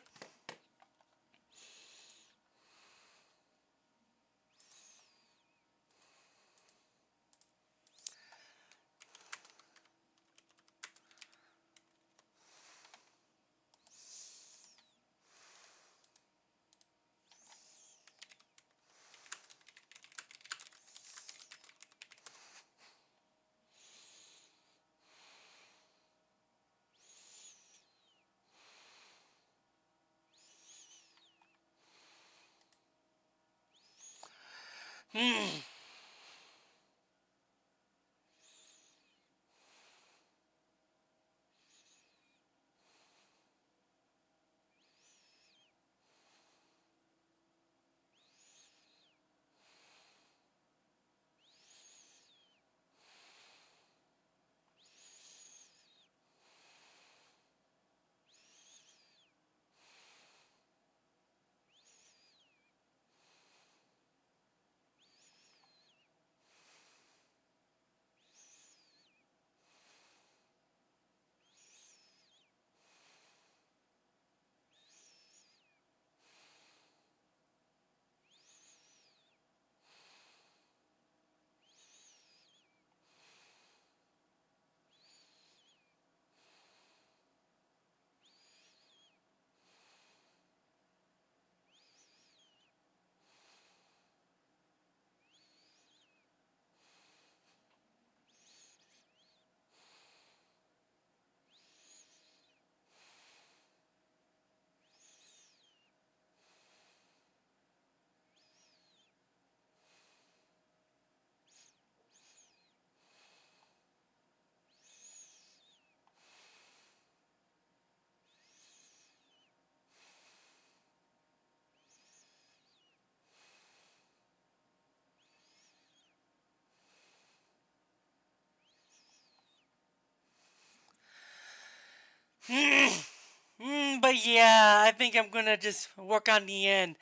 But yeah, I think I'm gonna just work on the end.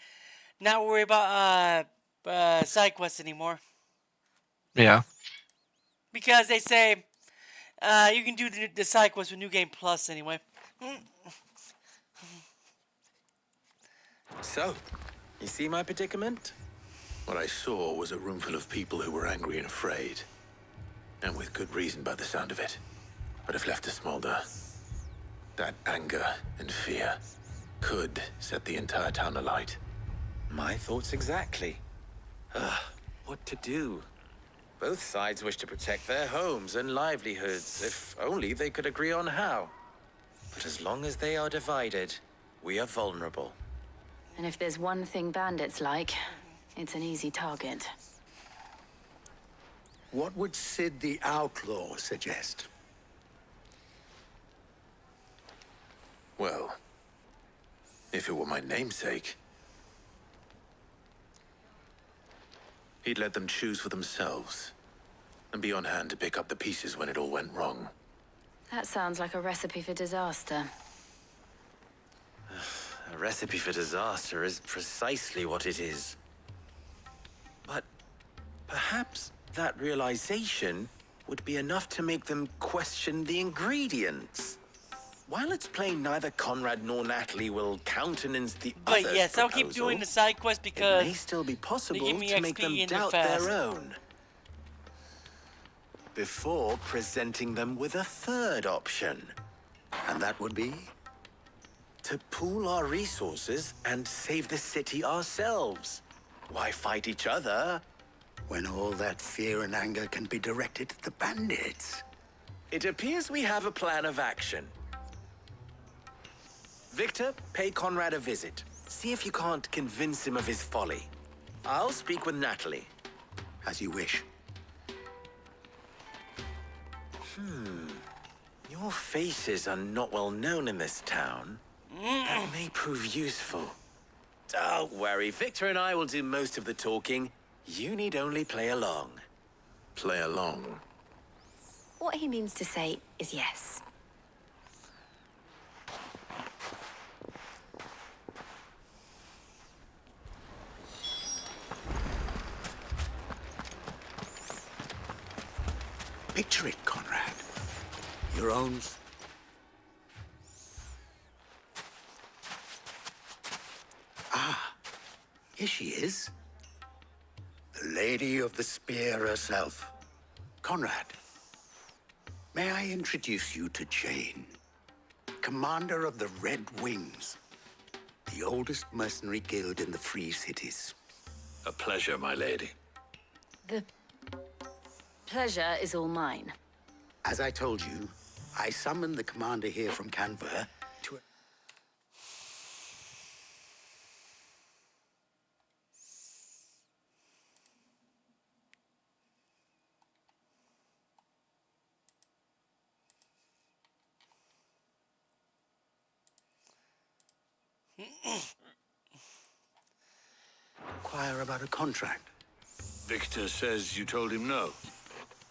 Not worry about side quests anymore. Yeah. Because they say you can do the side quests with New Game Plus anyway. So, you see my predicament? What I saw was a room full of people who were angry and afraid. And with good reason by the sound of it. But if left to smolder, that anger and fear could set the entire town alight. My thoughts exactly. What to do? Both sides wish to protect their homes and livelihoods, if only they could agree on how. But as long as they are divided, we are vulnerable. And if there's one thing bandits like, it's an easy target. What would Sid the Outlaw suggest? Well, if it were my namesake, he'd let them choose for themselves and be on hand to pick up the pieces when it all went wrong. That sounds like a recipe for disaster. A recipe for disaster is precisely what it is. But perhaps that realization would be enough to make them question the ingredients. While it's plain neither Conrad nor Natalie will countenance the other's But yes, I'll keep proposal, doing the side quests because it may still be possible they give me to make XP them and they're doubt fast. their own. Before presenting them with a third option. And that would be? To pool our resources and save the city ourselves. Why fight each other? When all that fear and anger can be directed at the bandits. It appears we have a plan of action. Victor, pay Conrad a visit. See if you can't convince him of his folly. I'll speak with Natalie. As you wish. Your faces are not well known in this town. That may prove useful. Don't worry, Victor and I will do most of the talking. You need only play along. Play along? What he means to say is yes. Picture it, Conrad. Your own... Ah, here she is. The Lady of the Spear herself. Conrad, may I introduce you to Jane, commander of the Red Wings, the oldest mercenary guild in the Free Cities. A pleasure, my lady. The pleasure is all mine. As I told you, I summoned the commander here from Canberra to... inquire about a contract. Victor says you told him no.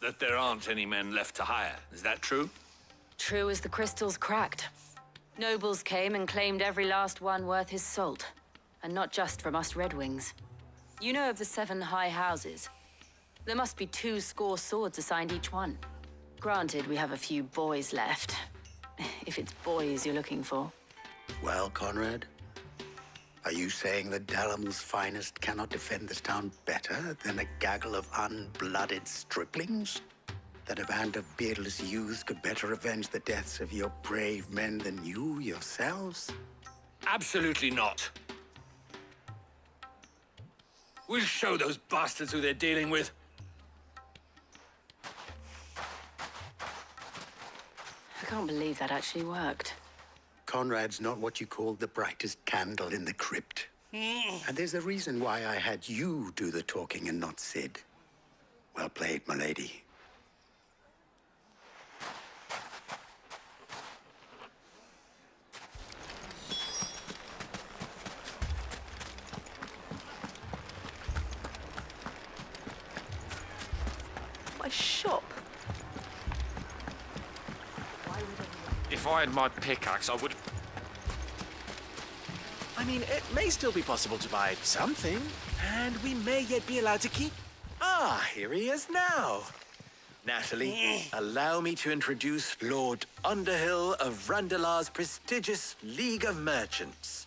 That there aren't any men left to hire. Is that true? True as the crystals cracked. Nobles came and claimed every last one worth his salt. And not just from us Red Wings. You know of the 7 high houses. There must be 2 swords assigned each one. Granted, we have a few boys left. If it's boys you're looking for. Well, Conrad, are you saying that Dalamil's finest cannot defend this town better than a gaggle of unblooded striplings? That a band of beardless youths could better avenge the deaths of your brave men than you yourselves? Absolutely not. We'll show those bastards who they're dealing with. I can't believe that actually worked. Conrad's not what you call the brightest candle in the crypt. And there's a reason why I had you do the talking and not Sid. Well played, my lady. My shop. If If I had my pickaxe, I would... I mean, it may still be possible to buy something, and we may yet be allowed to keep... Ah, here he is now. Natalie, allow me to introduce Lord Underhill of Randalar's prestigious League of Merchants.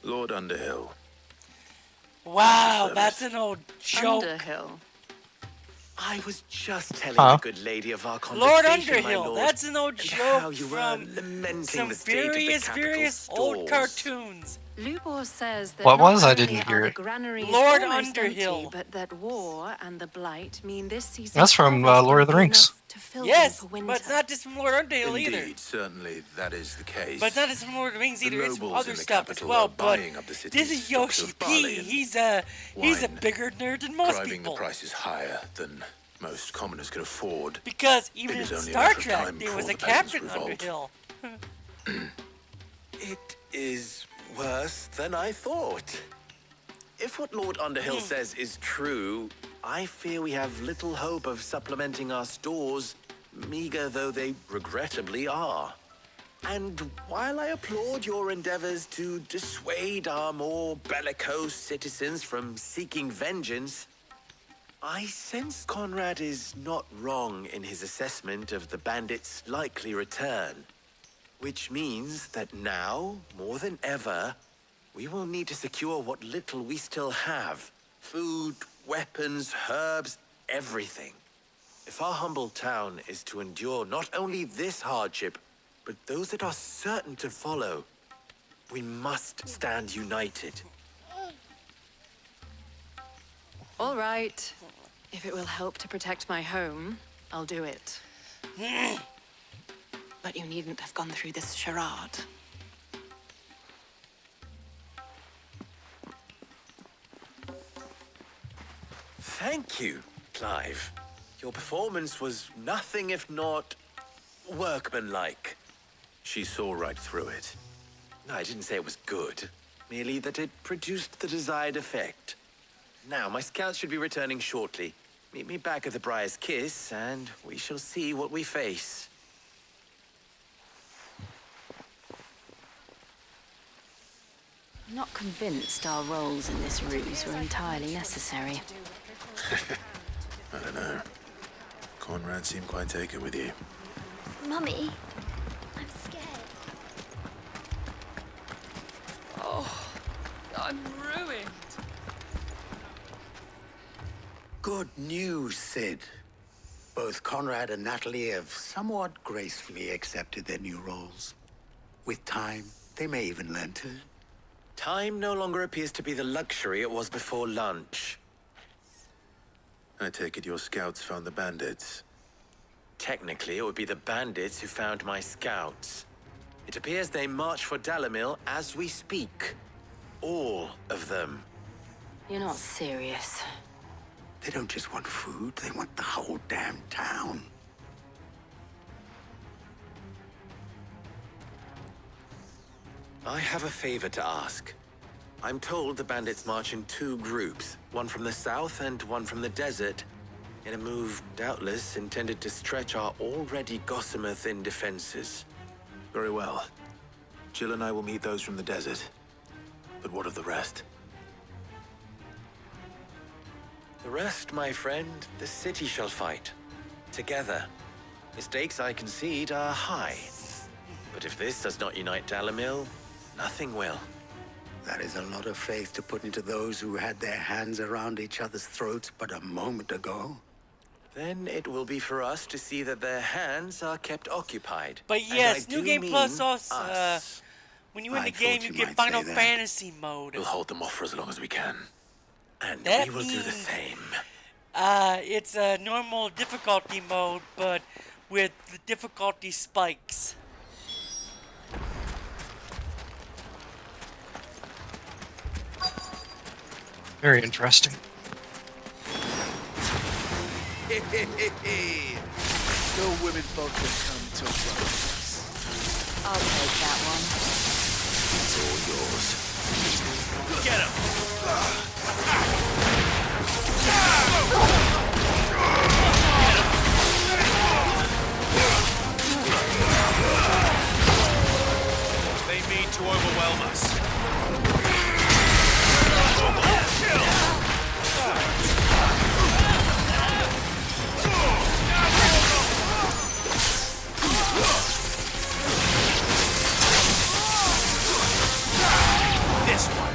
Lord Underhill. Wow, that's an old joke. Underhill. I was just telling Huh? the good lady of our Lord conversation, my Underhill, lord, that's an old and joke how you were from lamenting some the state of the various capital's old stores. cartoons. Lubor says that What not was? I only didn't are hear the it. granaries Lord almost Underhill. empty, but that war and the blight mean this season That's from Lord of the Rings. to fill Yes, them for winter. but it's not just from Lord Underhill either. Indeed, certainly that is the case. But it's not just from Lord of the Rings The either. It's from nobles other in the stuff as capital well. are But buying up the this city's is stocks Yoshi of barley P. and He's a wine, bigger nerd than most driving people. the prices higher than most commoners can afford. Because even It in is only a Star matter of Trek, time there was before a the peasants Captain revolt. Underhill. It is worse than I thought. If what Lord Underhill says is true, I fear we have little hope of supplementing our stores, meager though they regrettably are. And while I applaud your endeavors to dissuade our more bellicose citizens from seeking vengeance, I sense Conrad is not wrong in his assessment of the bandits' likely return. Which means that now, more than ever, we will need to secure what little we still have. Food, weapons, herbs, everything. If our humble town is to endure not only this hardship, but those that are certain to follow, we must stand united. All right. If it will help to protect my home, I'll do it. But you needn't have gone through this charade. Thank you, Clive. Your performance was nothing if not workmanlike. She saw right through it. No, I didn't say it was good. Merely that it produced the desired effect. Now, my scouts should be returning shortly. Meet me back at the Briar's Kiss, and we shall see what we face. I'm not convinced our roles in this ruse were entirely necessary. I don't know. Conrad seemed quite taken with you. Mummy, I'm scared. Oh, I'm ruined. Good news, Sid. Both Conrad and Natalie have somewhat gracefully accepted their new roles. With time, they may even learn to... Time no longer appears to be the luxury it was before lunch. I take it your scouts found the bandits. Technically, it would be the bandits who found my scouts. It appears they march for Dalamil as we speak. All of them. You're not serious. They don't just want food, they want the whole damn town. I have a favor to ask. I'm told the bandits march in two groups, one from the south and one from the desert, in a move doubtless intended to stretch our already gossamer-thin defenses. Very well. Jill and I will meet those from the desert. But what of the rest? The rest, my friend, the city shall fight. Together. The stakes, I concede, are high. But if this does not unite Dalamil, nothing will. That is a lot of faith to put into those who had their hands around each other's throats but a moment ago. Then it will be for us to see that their hands are kept occupied. But And yes, I New do Game mean Plus also, us. when you win the I game, thought you you get might Final say that. Fantasy mode. We'll hold them off for as long as we can. And That we will do the means- same. It's a normal difficulty mode, but with the difficulty spikes. Very interesting. No women folk can come to us. I'll take that one. It's all yours. Get him! to overwhelm us. This one.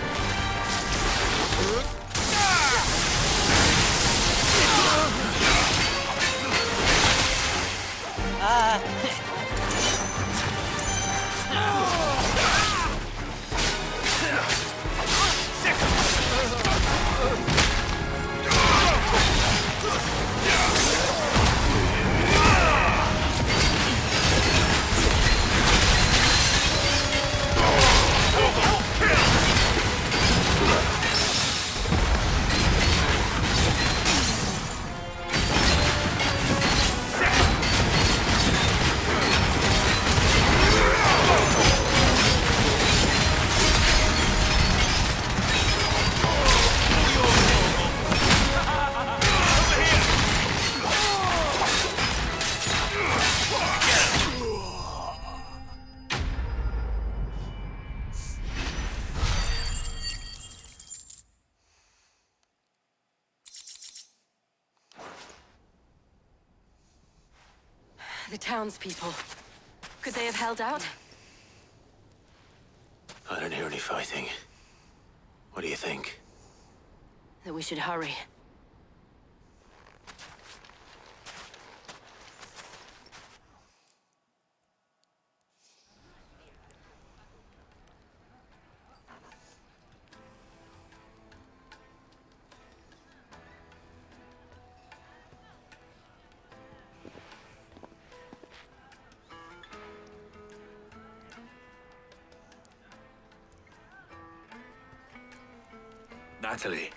The townspeople. Could they have held out? I don't hear any fighting. What do you think? That we should hurry. Natalie,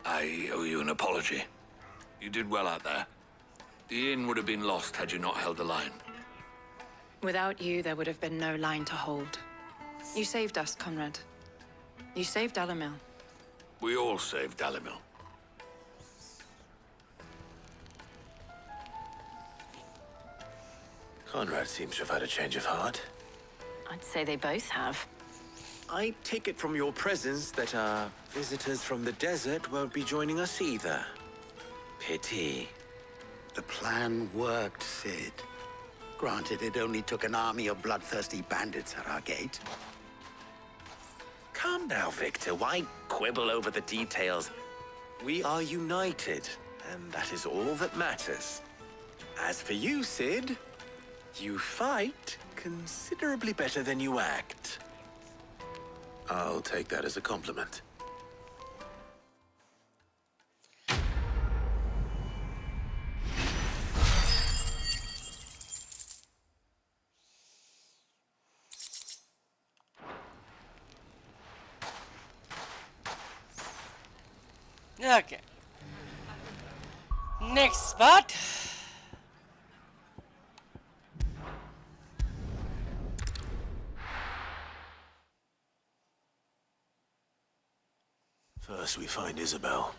I owe you an apology. You did well out there. The inn would have been lost had you not held the line. Without you, there would have been no line to hold. You saved us, Conrad. You saved Dalamil. We all saved Dalamil. Conrad seems to have had a change of heart. I'd say they both have. I take it from your presence that our visitors from the desert won't be joining us either. Pity. The plan worked, Sid. Granted, it only took an army of bloodthirsty bandits at our gate. Calm now, Victor. Why quibble over the details? We are united, and that is all that matters. As for you, Sid, you fight considerably better than you act. I'll take that as a compliment. Okay. Next spot. First we find Isabel.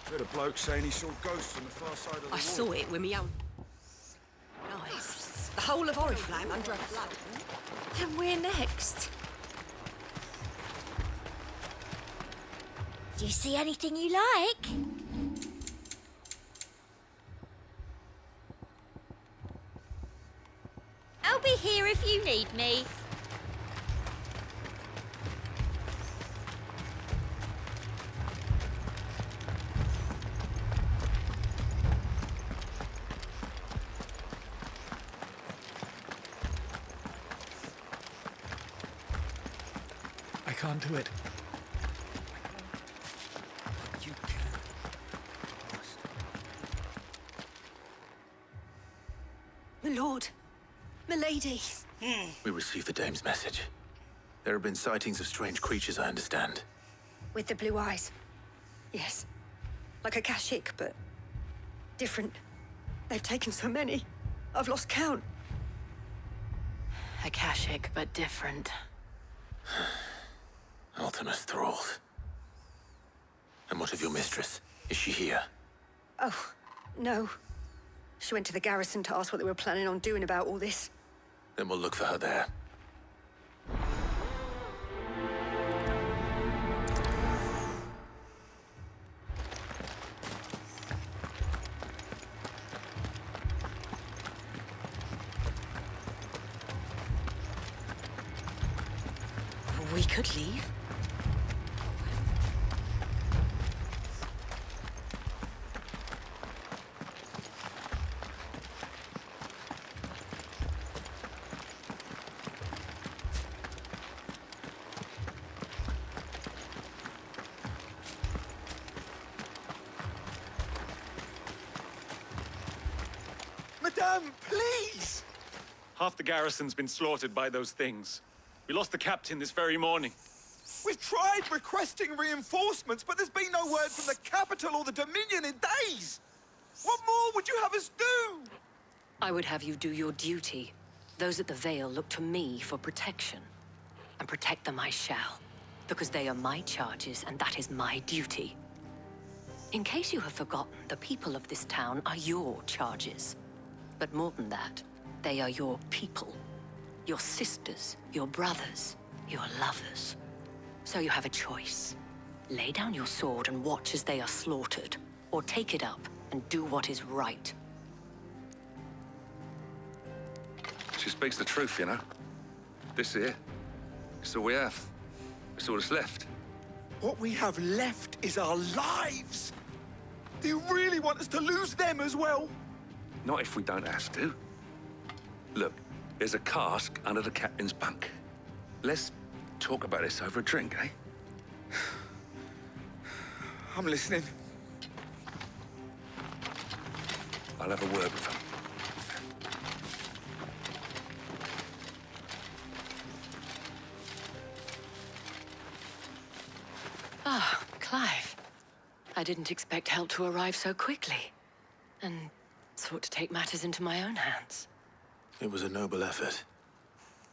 Heard a bloke saying he saw ghosts on the far side of the I wall. saw it with me own. Nice. The whole of Oriflamme under a flood. And we're next. Do you see anything you like? I'll be here if you need me. I can't do it. You can. My lord. Milady. We received the dame's message. There have been sightings of strange creatures, I understand. With the blue eyes. Yes. Like a Kashik, but different. They've taken so many. I've lost count. Akashic, but different. Ultimus thralls. And what of your mistress? Is she here? Oh, no. She went to the garrison to ask what they were planning on doing about all this. Then we'll look for her there. could leave. Madame, please! Half the garrison's been slaughtered by those things. We lost the captain this very morning. We've tried requesting reinforcements, but there's been no word from the capital or the Dominion in days! What more would you have us do? I would have you do your duty. Those at the Vale look to me for protection. And protect them I shall. Because they are my charges, and that is my duty. In case you have forgotten, the people of this town are your charges. But more than that, they are your people. Your sisters, your brothers, your lovers. So you have a choice. Lay down your sword and watch as they are slaughtered, or take it up and do what is right. She speaks the truth, you know. This here, it's all we have. It's all that's left. What we have left is our lives! Do you really want us to lose them as well? Not if we don't have to. Look, there's a cask under the captain's bunk. Let's talk about this over a drink, eh? I'm listening. I'll have a word with him. Ah, Clive. I didn't expect help to arrive so quickly. And sought to take matters into my own hands. It was a noble effort,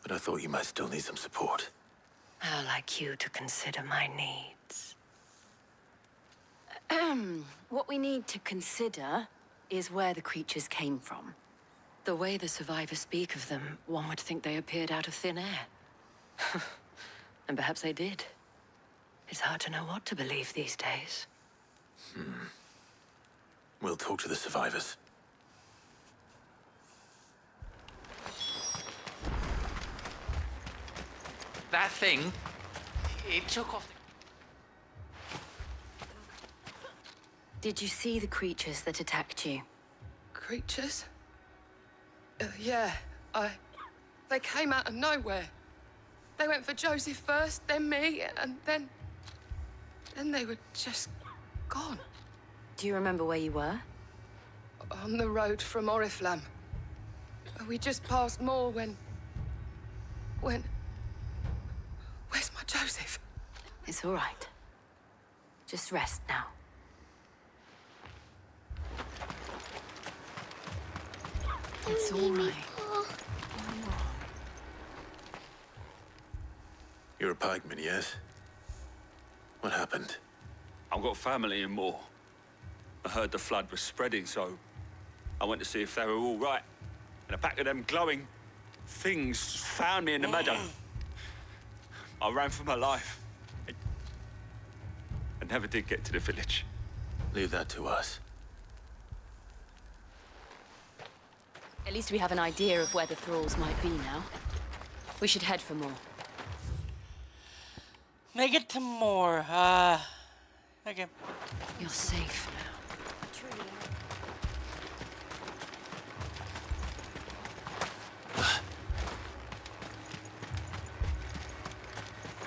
but I thought you might still need some support. I'd like you to consider my needs. What we need to consider is where the creatures came from. The way the survivors speak of them, one would think they appeared out of thin air. And perhaps they did. It's hard to know what to believe these days. We'll talk to the survivors. That thing, it took off. Did you see the creatures that attacked you? Creatures? Yeah, they came out of nowhere. They went for Joseph first, then me, and then they were just gone. Do you remember where you were? On the road from Oriflamme. We just passed Moor when... Where's my Joseph? It's all right. Just rest now. It's all right. You're a pikeman, yes? What happened? I've got family in Moor. I heard the flood was spreading, so I went to see if they were all right. And a pack of them glowing things found me in the meadow. I ran for my life. I never did get to the village. Leave that to us. At least we have an idea of where the thralls might be now. We should head for more. Make it to more. Okay. You're safe now.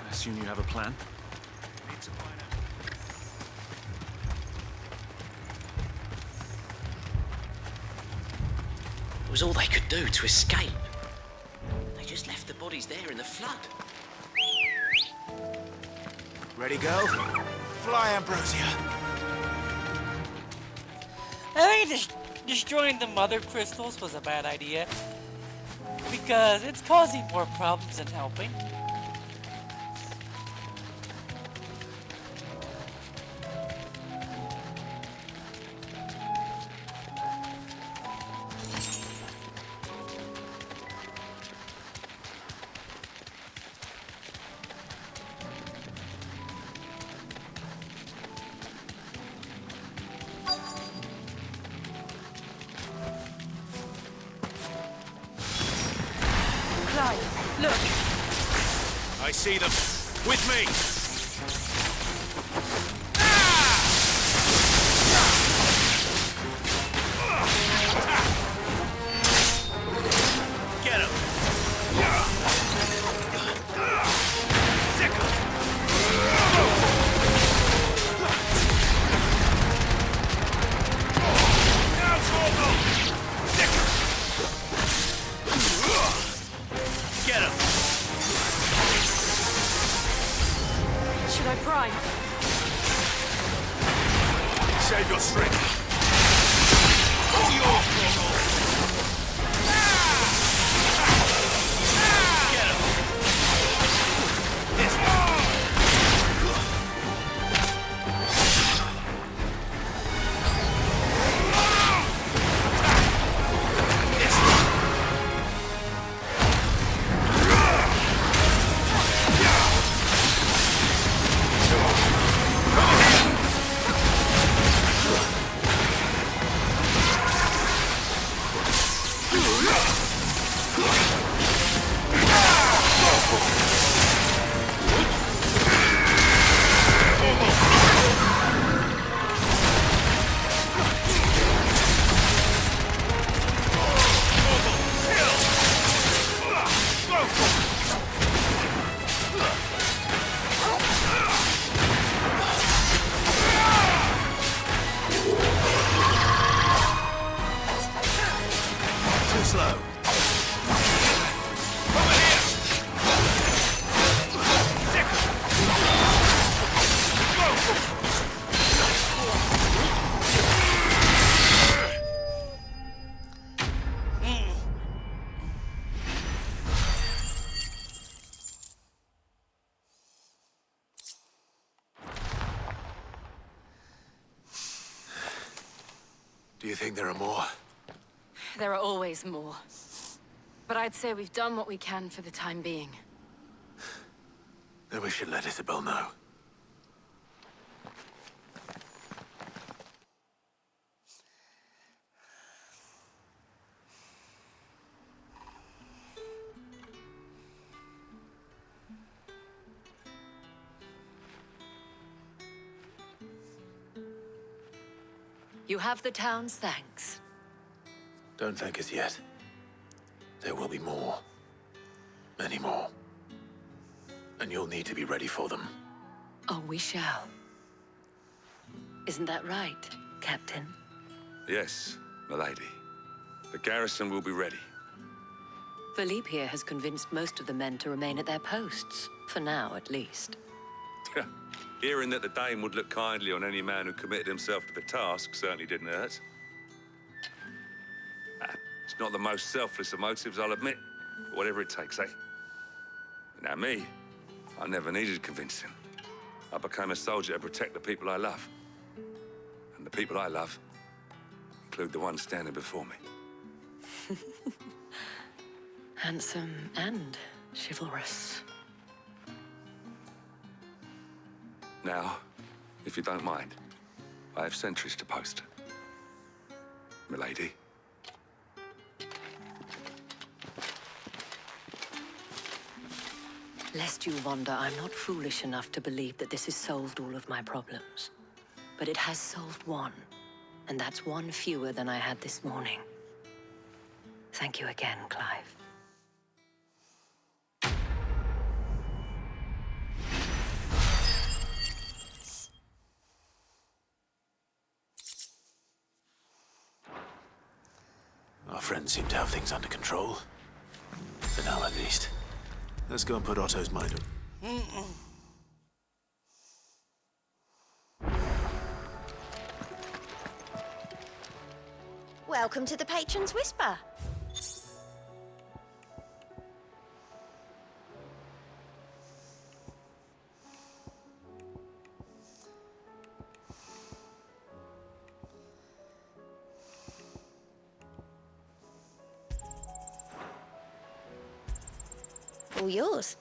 I assume you have a plan? It was all they could do to escape. They just left the bodies there in the flood. Ready, go? Fly, Ambrosia. I think destroying the mother crystals was a bad idea. Because it's causing more problems than helping. Look! I see them. With me! Get him! Sick him! Now, Corporal! Sick him! Get him! Should I prime? Save your strength. All yours, Corporal. Get him. This way. Too slow. Over here! Sick! Go! Do you think there are more? There are always more. But I'd say we've done what we can for the time being. Then we should let Isabel know. You have the town's thanks. Don't thank us yet. There will be more. Many more. And you'll need to be ready for them. Oh, we shall. Isn't that right, Captain? Yes, milady. The garrison will be ready. Philippe here has convinced most of the men to remain at their posts. For now, at least. Hearing that the Dane would look kindly on any man who committed himself to the task certainly didn't hurt. It's not the most selfless of motives, I'll admit. But whatever it takes, eh? Now me, I never needed convincing. I became a soldier to protect the people I love. And the people I love include the ones standing before me. Handsome and chivalrous. Now, if you don't mind, I have sentries to post. Milady. Lest you wonder, I'm not foolish enough to believe that this has solved all of my problems. But it has solved one, and that's one fewer than I had this morning. Thank you again, Clive. Our friends seem to have things under control. For now, at least. Let's go and put Otto's mind at... Welcome to the Patron's Whisper. All yours.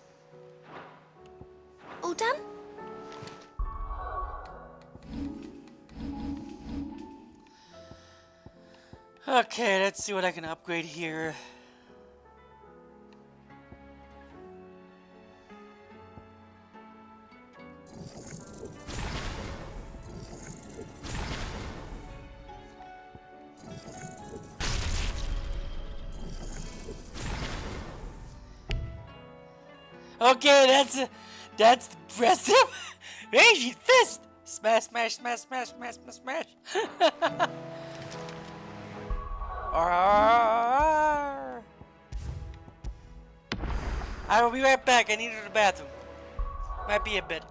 All done? Okay, let's see what I can upgrade here. Okay, that's impressive. Raging fist. Smash, smash, smash, smash, smash, smash, smash. Arr. I will be right back. I need to go to the bathroom. Might be a bit.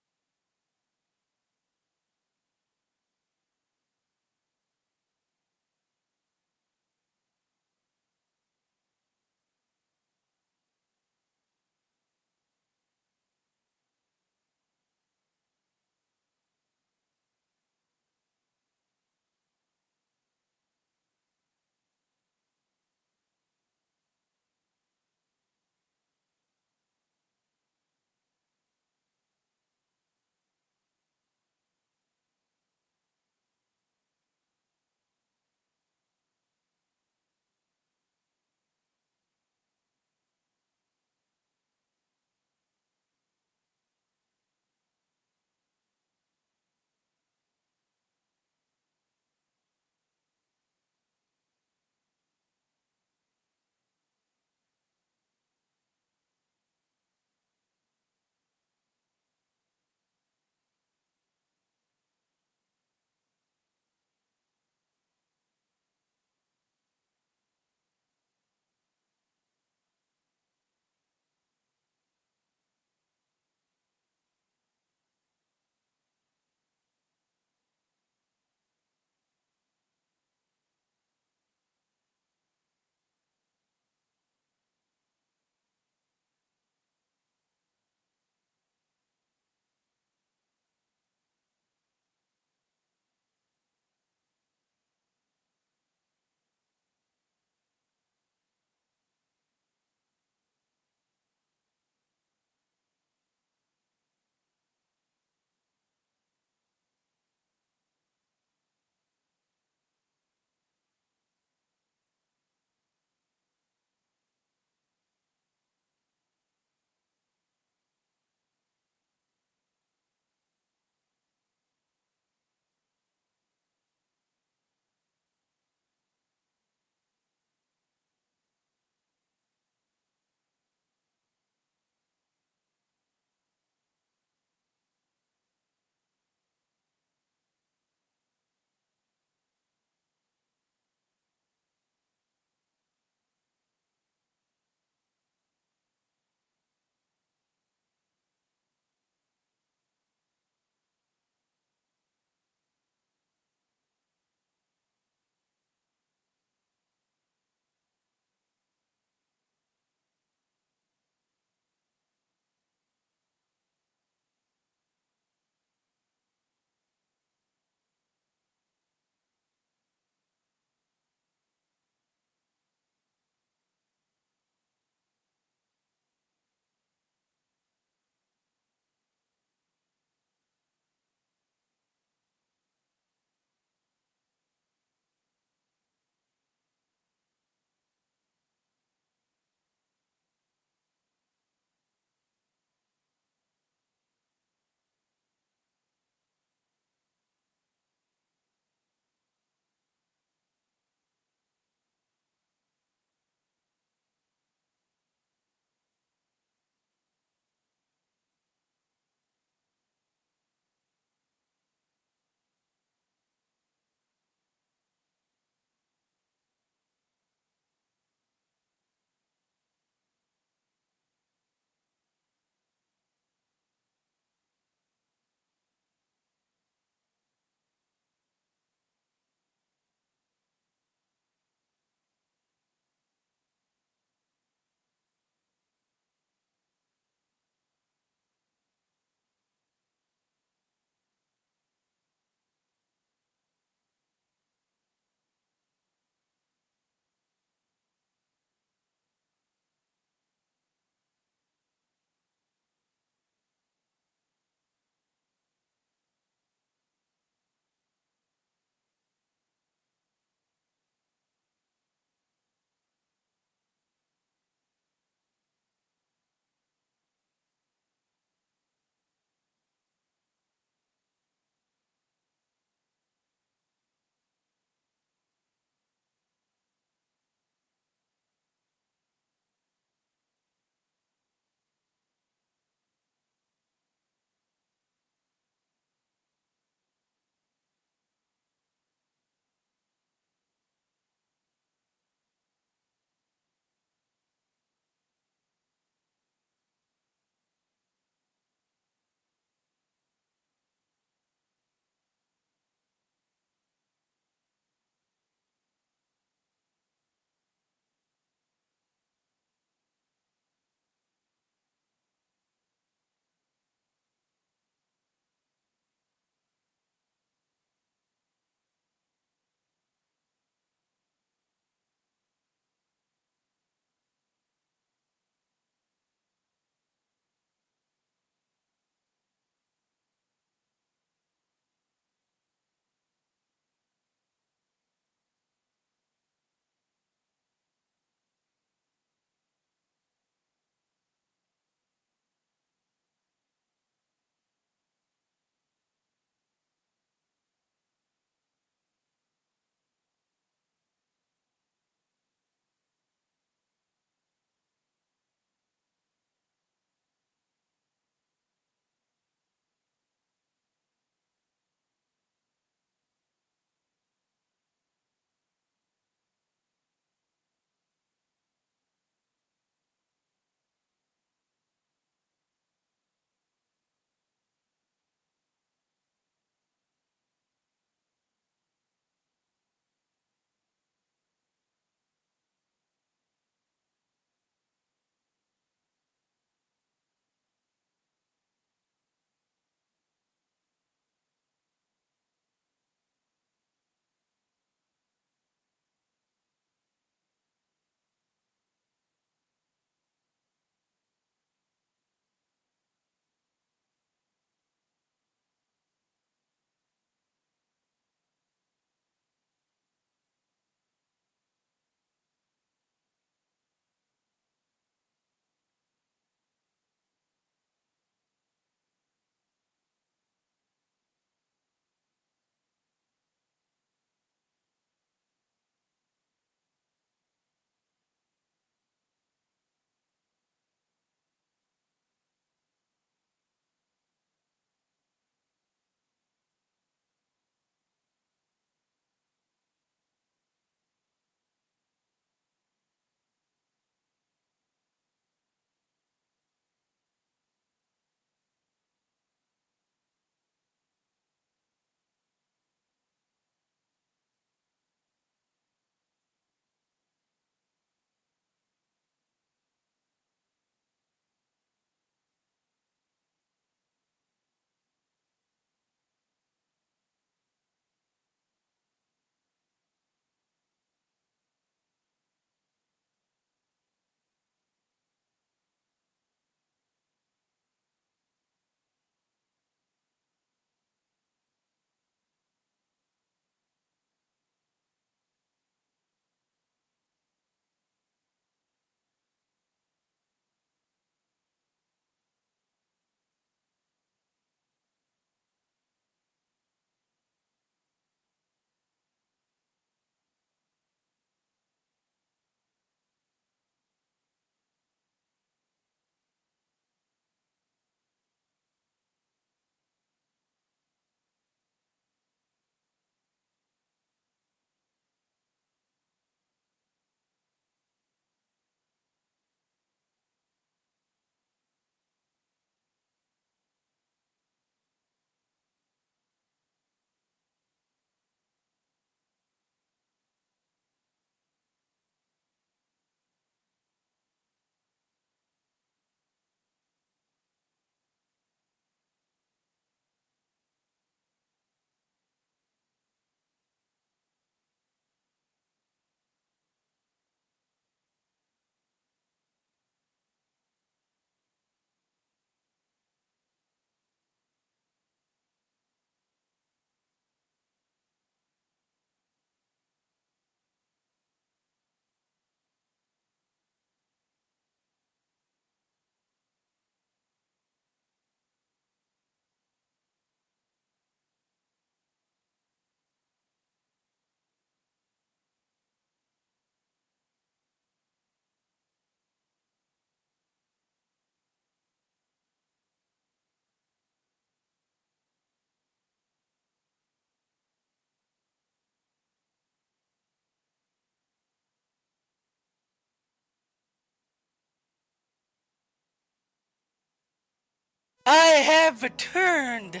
I have returned.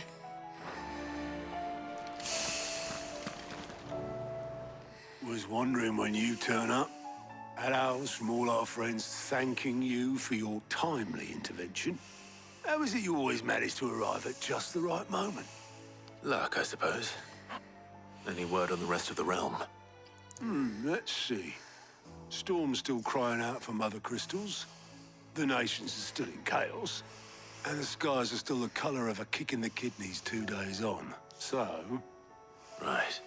Was wondering when you turn up. Had owls from all our friends thanking you for your timely intervention. How is it you always manage to arrive at just the right moment? Luck, I suppose. Any word on the rest of the realm? Let's see. Storm's still crying out for mother crystals. The nations are still in chaos. And the skies are still the color of a kick in the kidneys 2 days on. So... Right.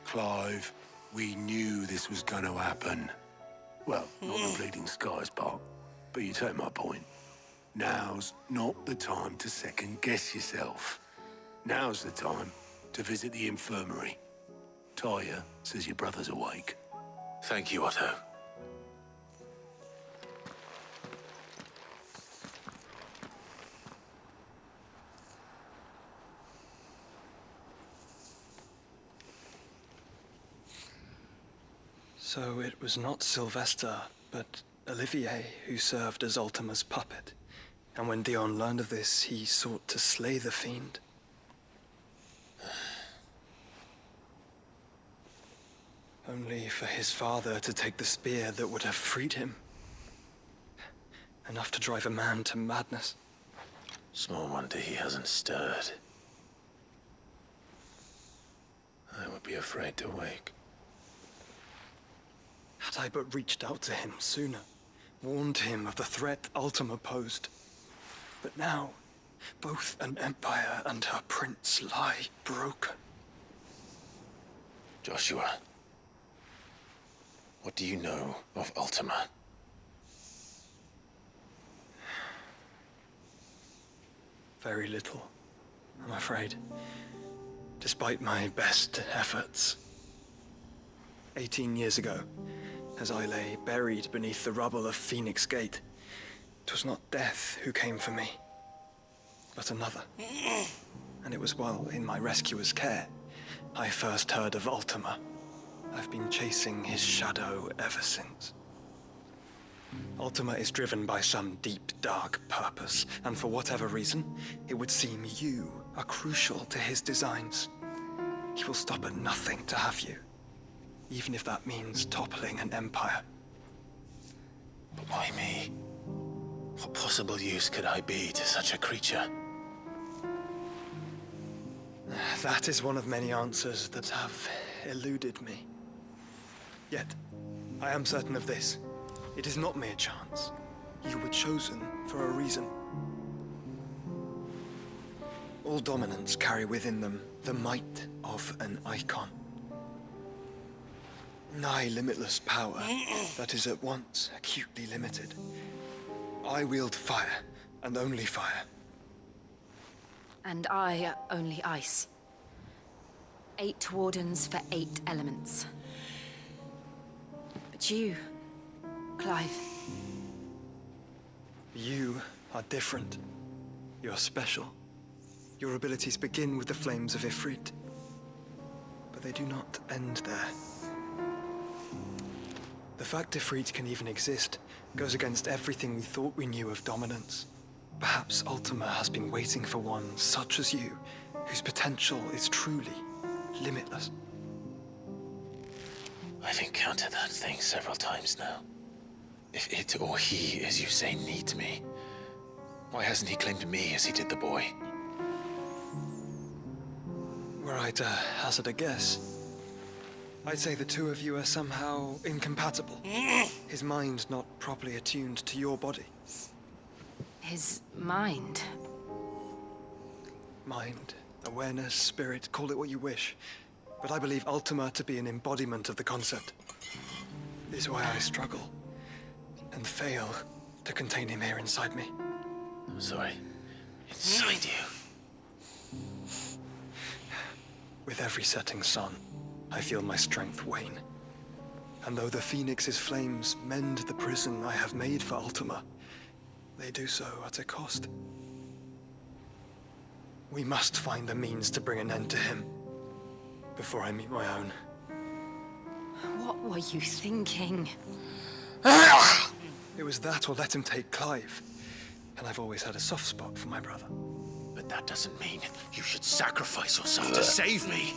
Clive, we knew this was going to happen. Well, not the bleeding skies part, but you take my point. Now's not the time to second-guess yourself. Now's the time to visit the infirmary. Talia says your brother's awake. Thank you, Otto. So it was not Sylvester, but Olivier who served as Ultima's puppet. And when Dion learned of this, he sought to slay the fiend. Only for his father to take the spear that would have freed him. Enough to drive a man to madness. Small wonder he hasn't stirred. I would be afraid to wake. Had I but reached out to him sooner, warned him of the threat Ultima posed. But now, both an empire and her prince lie broken. Joshua, what do you know of Ultima? Very little, I'm afraid. Despite my best efforts. 18 years ago, as I lay buried beneath the rubble of Phoenix Gate, 'twas not death who came for me, but another. And it was while in my rescuer's care I first heard of Ultima. I've been chasing his shadow ever since. Ultima is driven by some deep, dark purpose, and for whatever reason, it would seem you are crucial to his designs. He will stop at nothing to have you, even if that means toppling an empire. But why me? What possible use could I be to such a creature? That is one of many answers that have eluded me. Yet, I am certain of this. It is not mere chance. You were chosen for a reason. All dominants carry within them the might of an icon. Nigh limitless power that is at once acutely limited. I wield fire, and only fire. And I only ice. 8 wardens for 8 elements. But you, Clive. You are different. You're special. Your abilities begin with the flames of Ifrit. But they do not end there. The fact Ifrit can even exist goes against everything we thought we knew of dominance. Perhaps Ultima has been waiting for one such as you, whose potential is truly limitless. I've encountered that thing several times now. If it or he, as you say, needs me, why hasn't he claimed me as he did the boy? Were I to hazard a guess, I'd say the two of you are somehow incompatible. His mind not properly attuned to your body. His mind? Mind, awareness, spirit, call it what you wish. But I believe Ultima to be an embodiment of the concept. This is why I struggle and fail to contain him here inside me. I'm sorry. Inside you? With every setting sun, I feel my strength wane. And though the Phoenix's flames mend the prison I have made for Ultima, they do so at a cost. We must find a means to bring an end to him before I meet my own. What were you thinking? It was that or let him take Clive. and I've always had a soft spot for my brother. But that doesn't mean you should sacrifice yourself to save me.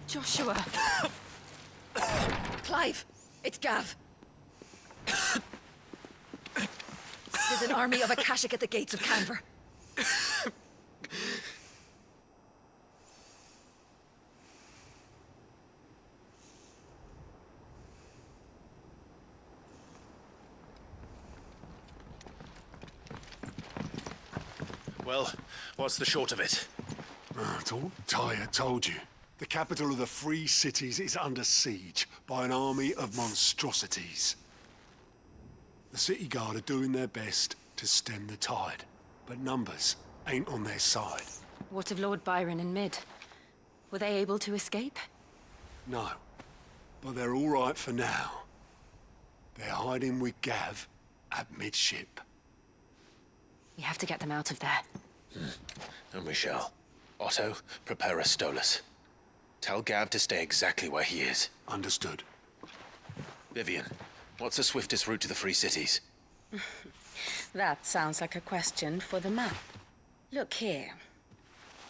Joshua. Clive, it's Gav. There's an army of Akashic at the gates of Canver. Well, what's the short of it? I thought Ty had told you. The capital of the Free Cities is under siege by an army of monstrosities. The City Guard are doing their best to stem the tide, but numbers ain't on their side. What of Lord Byron and Mid? Were they able to escape? No, but they're all right for now. They're hiding with Gav at midship. We have to get them out of there. And we shall. Otto, prepare a Stolas. Tell Gav to stay exactly where he is. Understood. Vivian, what's the swiftest route to the Free Cities? That sounds like a question for the map. Look here.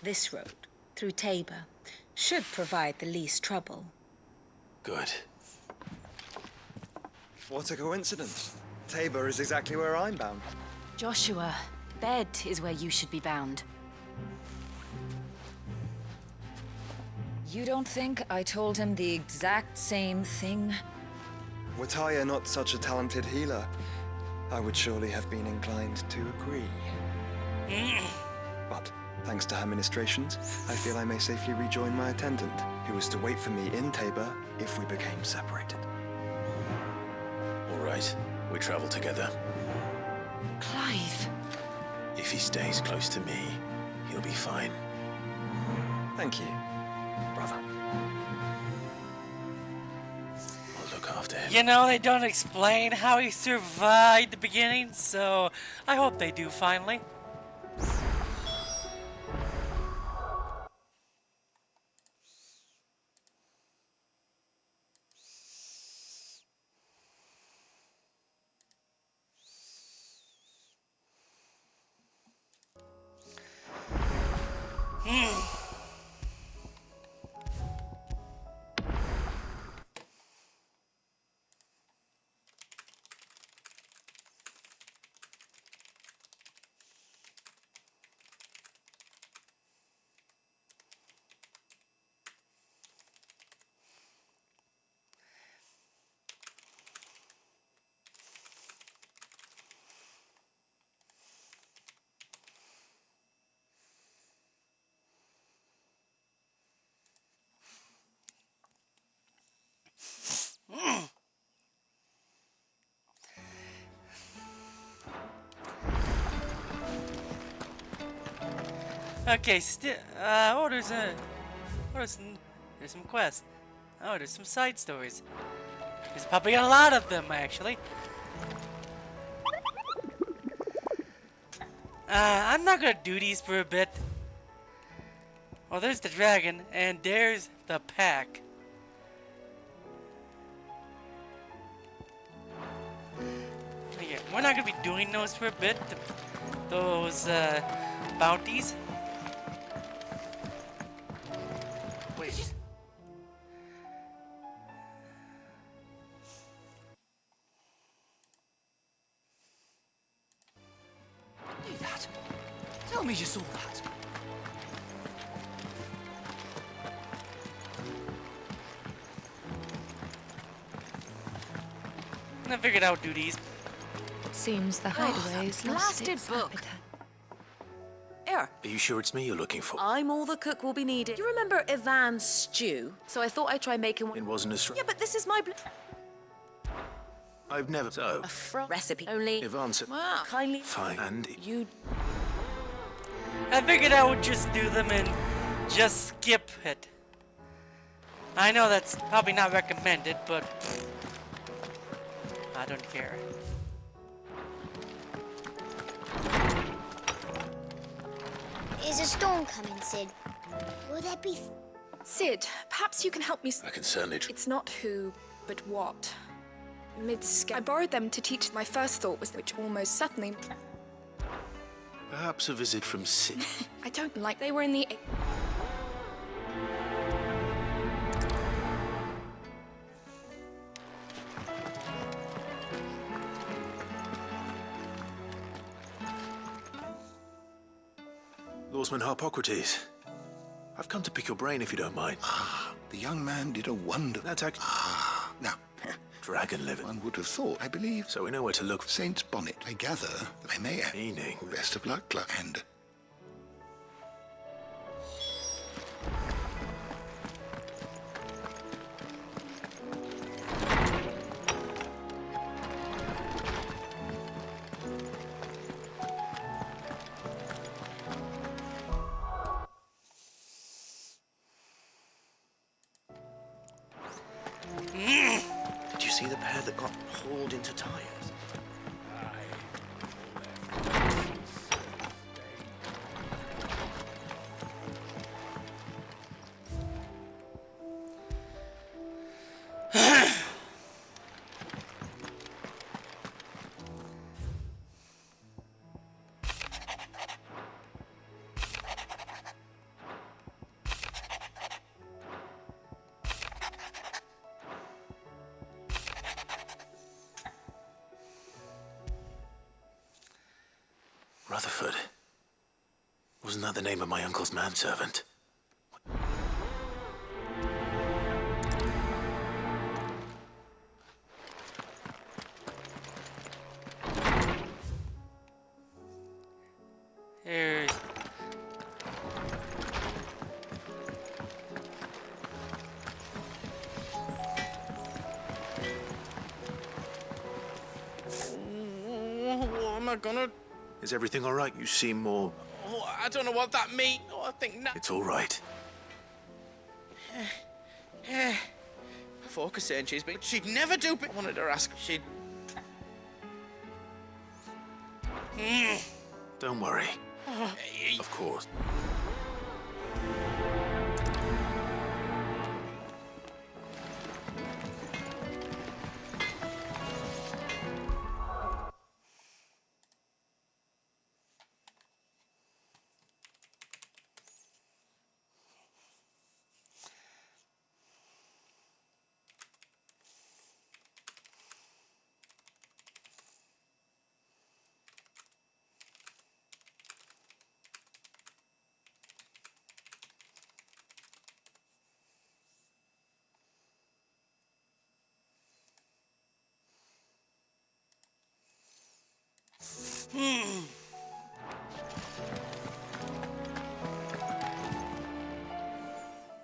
This road, through Tabor, should provide the least trouble. Good. What a coincidence. Tabor is exactly where I'm bound. Joshua, bed is where you should be bound. You don't think I told him the exact same thing? Were Tyre not such a talented healer, I would surely have been inclined to agree. But, thanks to her ministrations, I feel I may safely rejoin my attendant, who was to wait for me in Tabor if we became separated. All right, we travel together. Clive. If he stays close to me, he'll be fine. Thank you, brother. I'll look after him. You know, they don't explain how he survived the beginning, so I hope they do finally. Okay, there's some quests. Oh, there's some side stories. There's probably a lot of them, actually. I'm not gonna do these for a bit. Well, there's the dragon, and there's the pack. Yeah, we're not gonna be doing those for a bit. Those, bounties. Wait. Do that. Tell me you saw that. I figured out duties. Seems the hideaway's lost its habitat. Here. Are you sure it's me you're looking for? I'm all the cook will be needed. You remember Ivan's stew? So I thought I'd try making one. It wasn't as... Yeah, but this is my... I've never... So... recipe. Only... Ivan said... Wow. Kindly... Fine, and... You... I figured I would just do them and just skip it. I know that's probably not recommended, but... I don't care. Is a storm coming, Sid? Will there be... Sid, perhaps you can help me. I can certainly It's not who, but what. I borrowed them to teach. My first thought was which almost certainly. Perhaps a visit from Sid. I don't like. They were in the. Lawsman Harpocrates. I've come to pick your brain if you don't mind. The young man did a wonder. That's actually... Now, dragon liver. one would have thought, I believe. So we know where to look. Saint's Bonnet. I gather that I may have. Meaning? Best of luck, Cluck. And... Did you see the pair that got hauled into tires? Rutherford. Wasn't that the name of my uncle's manservant? There's... What am I gonna... Is everything all right? You seem more... Oh, I don't know what that means. Oh, I think no. It's all right. Focus saying she'd never do it. I wanted her to ask. She'd... Don't worry. Of course.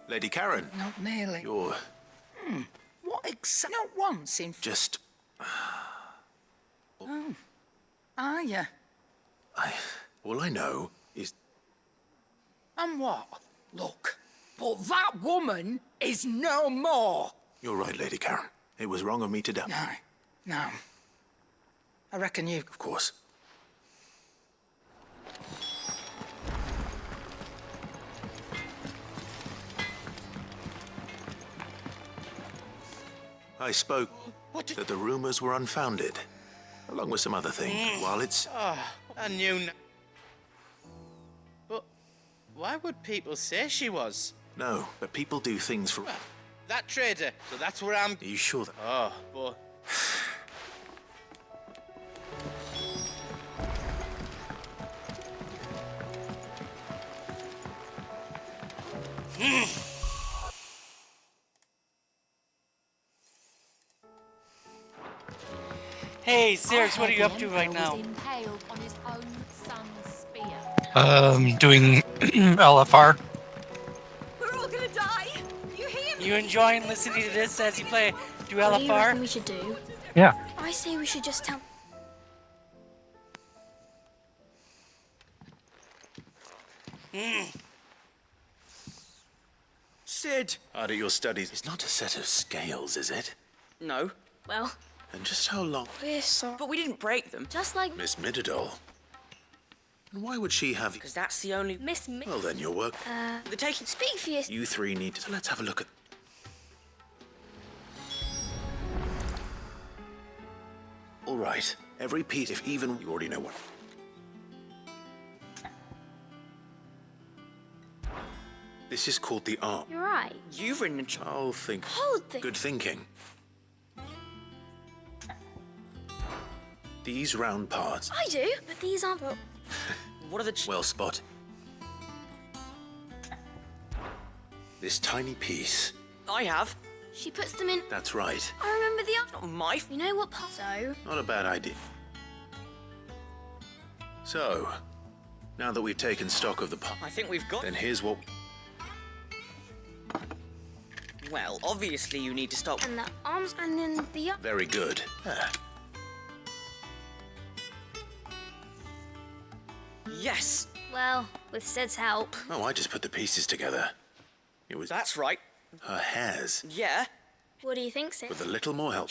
Lady Karen. Not nearly. You're What exactly? Not once in... just... Oh. Are you? All I know is... And what? Look, but that woman is no more. You're right, Lady Karen. It was wrong of me to doubt. No. I reckon you... Of course. I spoke that the rumors were unfounded, along with some other things. While it's... Oh, I knew... But why would people say she was? No, but people do things for... That trader, so that's where I'm... Are you sure that... Oh, but... Hey, Sirix, what are you up to right now? Doing LFR. We're all gonna die. You hear me? You enjoying listening to this as you play do What do you reckon LFR? we should do? Yeah. I say we should just tell. Sid! Out of your studies, it's not a set of scales, is it? No. Well, And just how long... we're sorry. But we didn't break them. Just like Miss Midadol. And why would she have you? Because that's the only... Miss me. Well, then your work. The taking... Speak for you. You three need to... So let's have a look at... All right. Every piece, if even... You already know what. This is called the arm. You're right. You've written a... I'll think. Hold things. Good thinking. These round parts. I do, but these aren't. What are the... Well spotted. This tiny piece. I have. She puts them in. That's right. I remember the other. Not my... You know what part? So. Not a bad idea. So, now that we've taken stock of the part, I think we've got... then here's what... Well, obviously you need to stop... And the arms and then the other. Very good. Yes. Well, with Sid's help. Oh, I just put the pieces together. It was... That's right. Her hairs. Yeah. What do you think, Sid? With a little more help.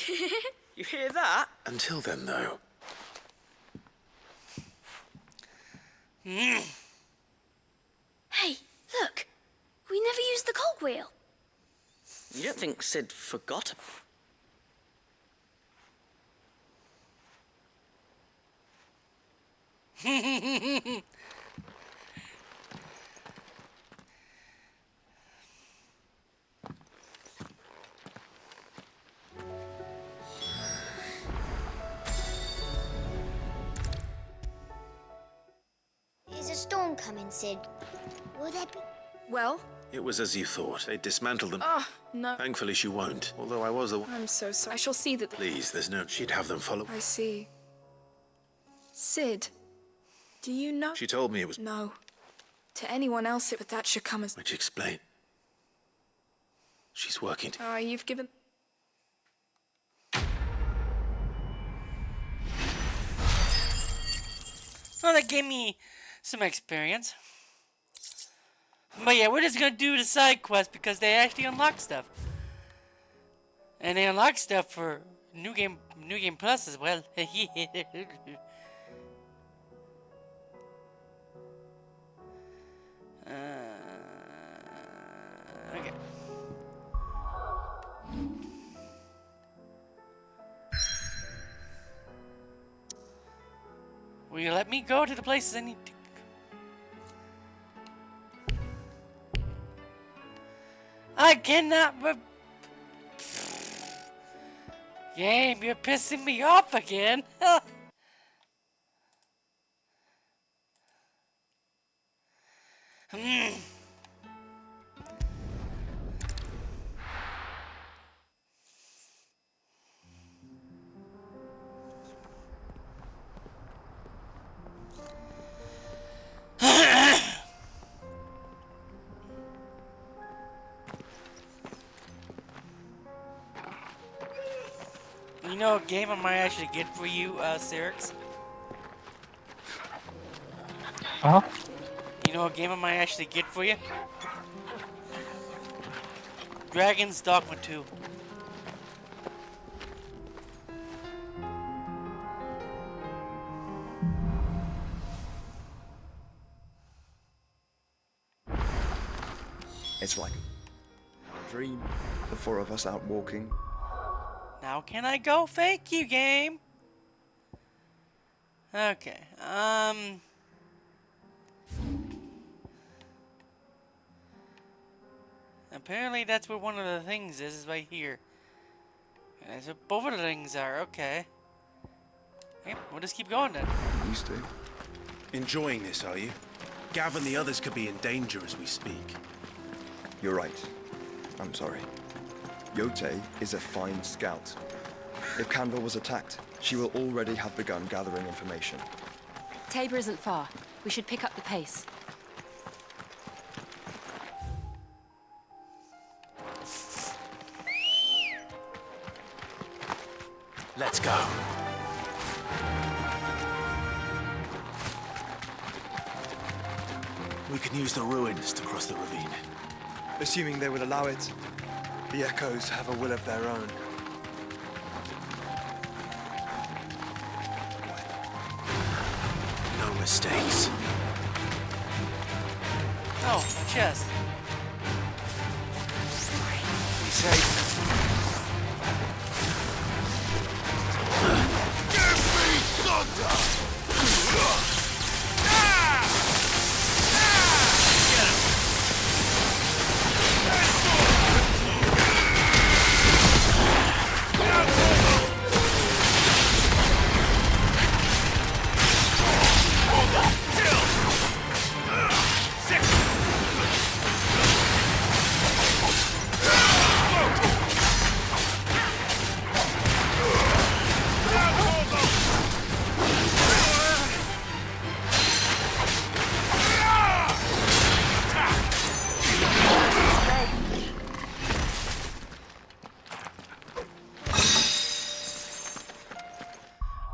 You hear that? Until then, though. Hey, look. We never used the cogwheel. You don't think Sid forgot? Is a storm coming, Sid? Will there be? Well? It was as you thought. They dismantled them. Oh, no. Thankfully, she won't. Although I was the... I'm so sorry. I shall see that... Please, there's no... She'd have them follow... I see. Sid, do you know... She told me it was... No. To anyone else, but that should come as... Which explain. She's working... Ah, you've given... Well, that gave me some experience. But yeah, we're just gonna do the side quest because they actually unlock stuff. And they unlock stuff for New Game Plus as well. Okay. Will you let me go to the places I need to? I cannot. Game, you're pissing me off again. You know a game I might actually get for you, Cyrix? Huh? You know a game I might actually get for you? Dragon's Dogma 2. It's like a dream. The four of us out walking. Now can I go fake you, game? Okay, apparently that's where one of the things is right here. And that's where both of the things are, okay. Okay, we'll just keep going then. Used to. Enjoying this, are you? Gav and the others could be in danger as we speak. You're right. I'm sorry. Yote is a fine scout. If Canva was attacked, she will already have begun gathering information. Tabor isn't far. We should pick up the pace. Let's go. We can use the ruins to cross the ravine. Assuming they would allow it, the Echoes have a will of their own. No mistakes. Oh, a chest. Be safe.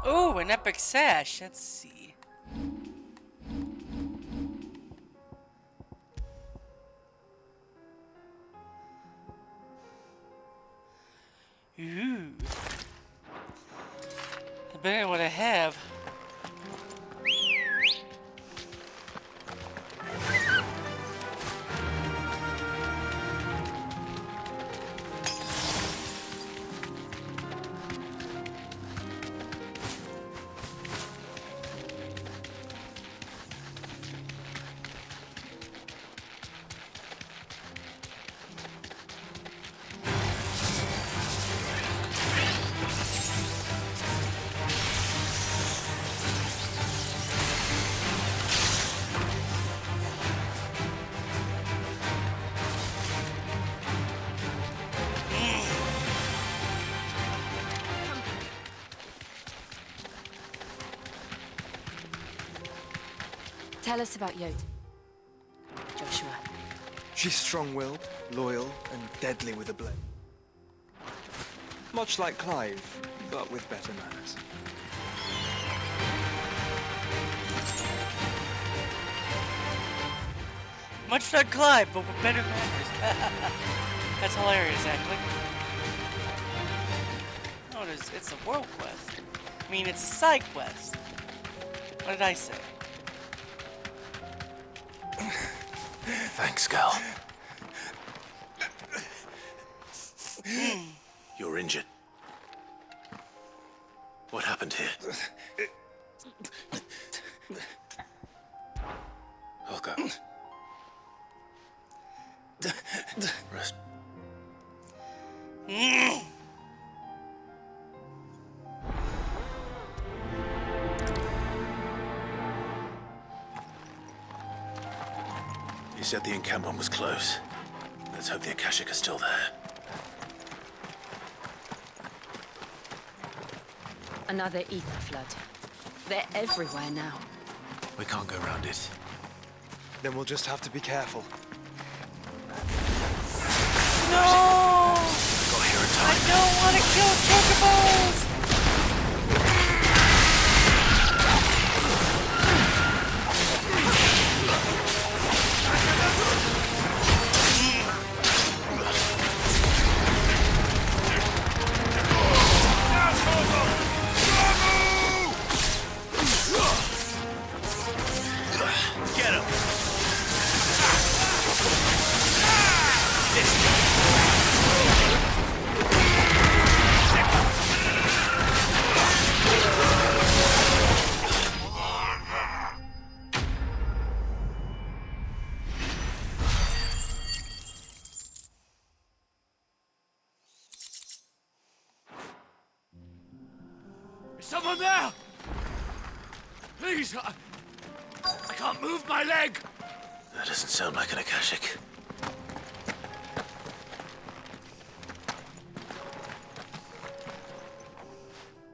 Ooh, an epic sash. Let's see. Ooh. Better than what I have. Tell us about Yod. Joshua. She's strong-willed, loyal, and deadly with a blade. Much like Clive, but with better manners. Much like Clive, but with better manners. That's hilarious, actually. Oh, it's a world quest. I mean, it's a side quest. What did I say? Thanks, Gal. You're injured. What happened here? I'll go. Rest. You said the encampment was close. Let's hope the Akashic are still there. Another ether flood. They're everywhere now. We can't go around it. Then we'll just have to be careful. No! Got here in time. I don't want to kill chocobos! Get him! Is someone there? Please, I can't move my leg. That doesn't sound like an Akashic.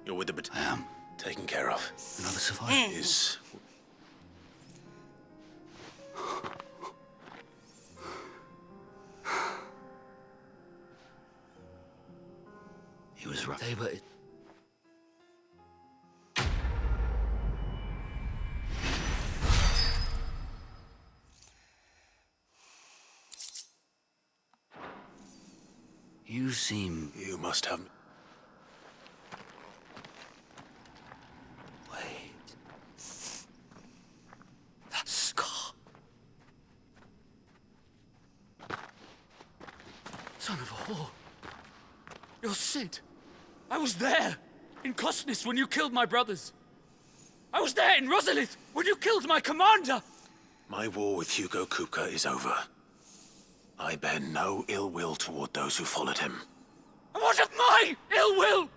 You're with the I am. Taken care of. Another survivor is... He was right. They were... You seem... You must have... Wait... That scar... You're Sid. I was there, in Costness, when you killed my brothers. I was there in Rosalith, when you killed my commander! My war with Hugo Kupka is over. I bear no ill will toward those who followed him. And what of my ill will?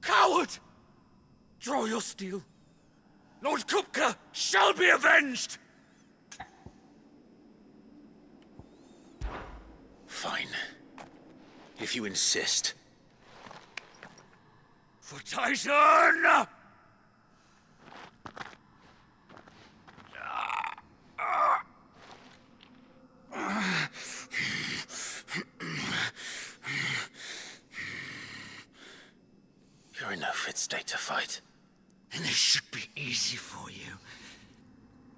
Coward! Draw your steel. Lord Kupka shall be avenged! Fine. If you insist. For Titan! You're in no fit state to fight. And this should be easy for you.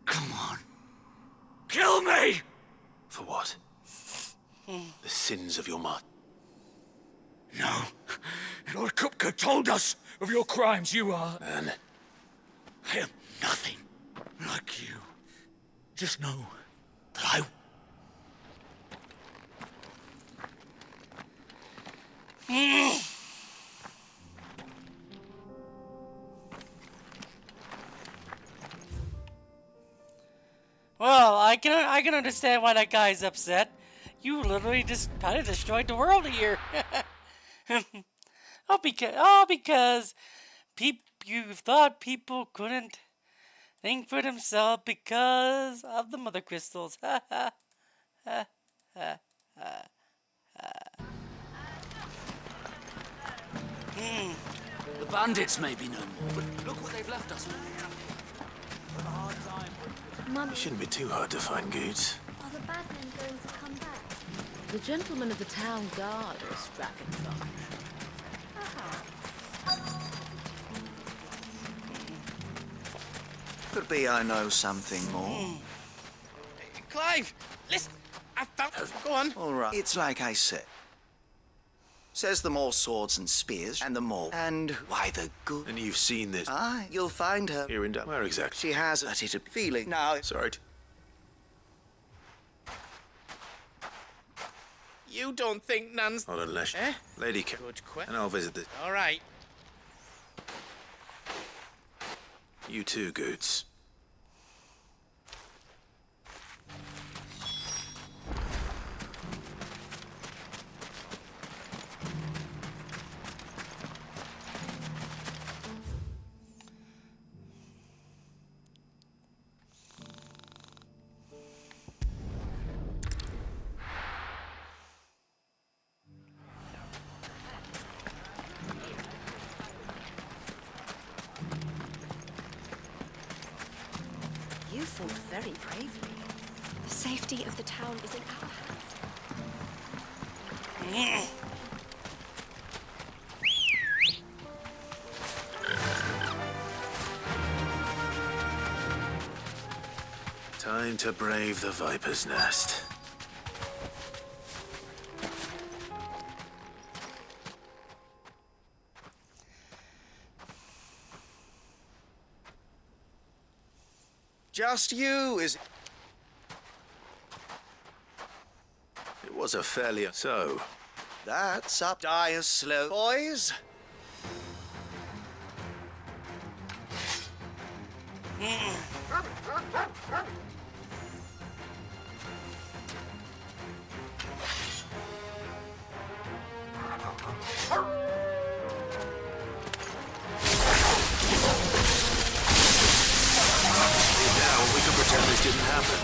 Come on. Kill me! For what? The sins of your mother. No. Lord Kupka told us of your crimes. You are... And? I am nothing like you. Just know that I... Well, I can understand why that guy's upset. You literally just kind of destroyed the world here. because you thought people couldn't think for themselves because of the mother crystals. The bandits may be no more, but look what they've left us with. It shouldn't be too hard to find goods. Are the bad men going to come back? The gentlemen of the town guard are strapping bunch. Could be I know something more. Clive, listen, I found... Go on. All right. It's like I said. Says the more swords and spears, and the more. And why the good? And you've seen this? Aye, you'll find her. Here in Dun. Where exactly? She has a feeling. Now, Sorry. You don't think Nan's... Not unless... Eh? Lady K. Good question. And I'll visit the... All right. You too, Goots. You fought very bravely. The safety of the town is in our hands. Time to brave the Viper's Nest. just you, is... It was a failure. So... That's up dire slow, boys. Now we can pretend this didn't happen.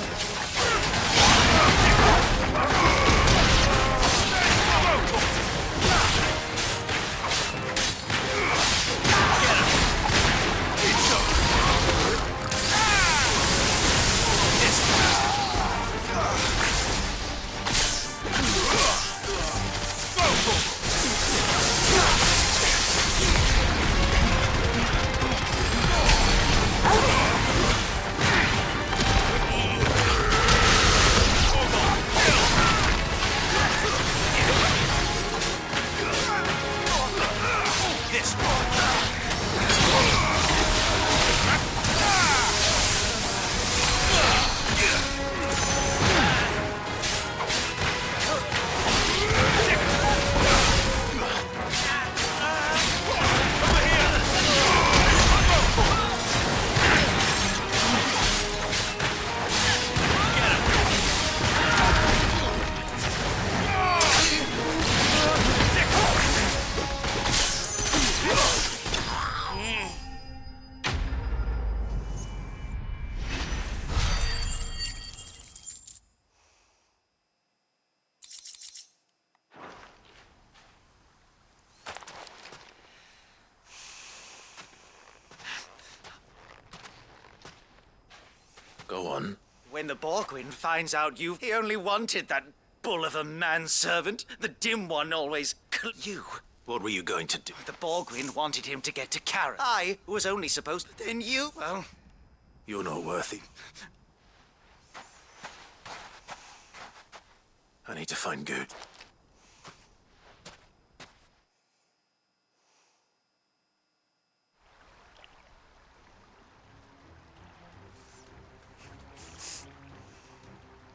Go on. When the Borgwyn finds out he only wanted that bull of a manservant, the dim one always you. What were you going to do? The Borgwyn wanted him to get to Karen. I was only supposed to. Then you, well... You're not worthy. I need to find Good.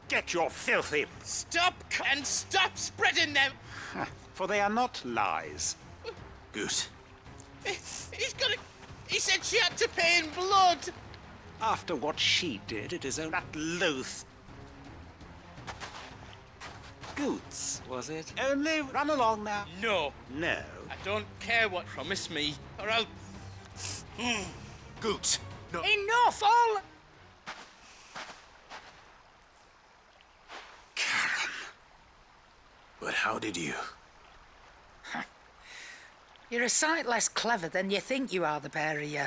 Get your filthy... Stop and stop spreading them! For they are not lies. Goose. He's gonna... He said she had to pay in blood! After what she did, it is only that loath. Goots, was it? Only run along now. No. No. I don't care what promise me, or I'll... Goots. No. Enough, all... But how did you? You're a sight less clever than you think you are, the pair of you.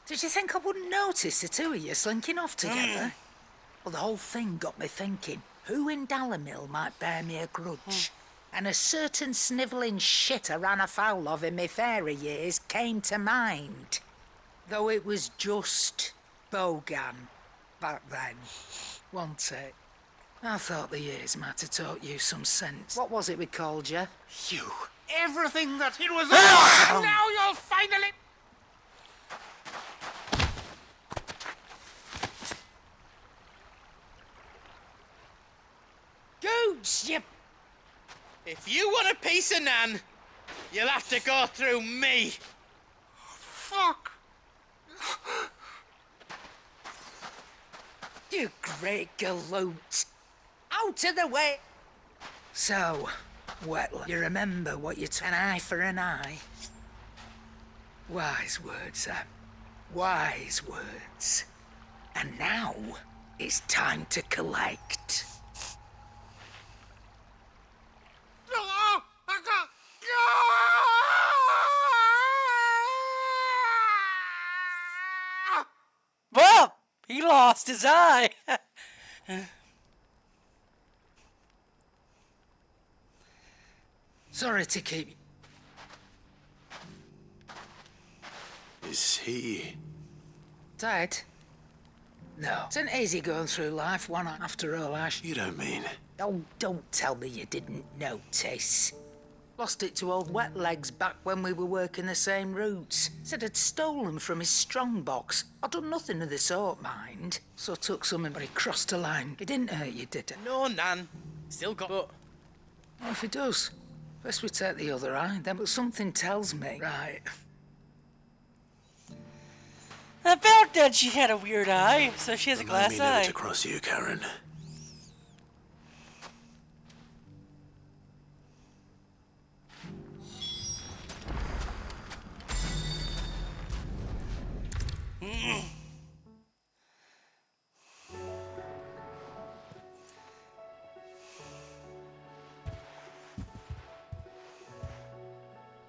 Did you think I wouldn't notice the two of you slinking off together? Well, the whole thing got me thinking, who in Dalamil might bear me a grudge? And a certain snivelling shit I ran afoul of in my fairy years came to mind. Though it was just Bogan back then, wasn't it? I thought the years might have taught you some sense. What was it we called you? You. Everything that... It was all... Now you'll finally... Gooch, you... If you want a piece of Nan, you'll have to go through me. Fuck! You great galoot! Out of the way! So, Wetland, you remember what you took? An eye for an eye? Wise words, Sam. Wise words. And now, it's time to collect. Well, he lost his eye. Sorry to keep... Is he... Dead? No. It's an easy going through life, one after all, Ash. You don't mean... Oh, don't tell me you didn't notice. Lost it to old Wet Legs back when we were working the same routes. Said I'd stolen from his strongbox. I'd done nothing of the sort, mind. So I took something, but he crossed a line. It didn't hurt you, did it? No, Nan. Still got... But... Well, if it does, first we take the other eye, then... But something tells me... Right. I felt that she had a weird eye, so she has a Remind glass me never eye. to cross you, Karen.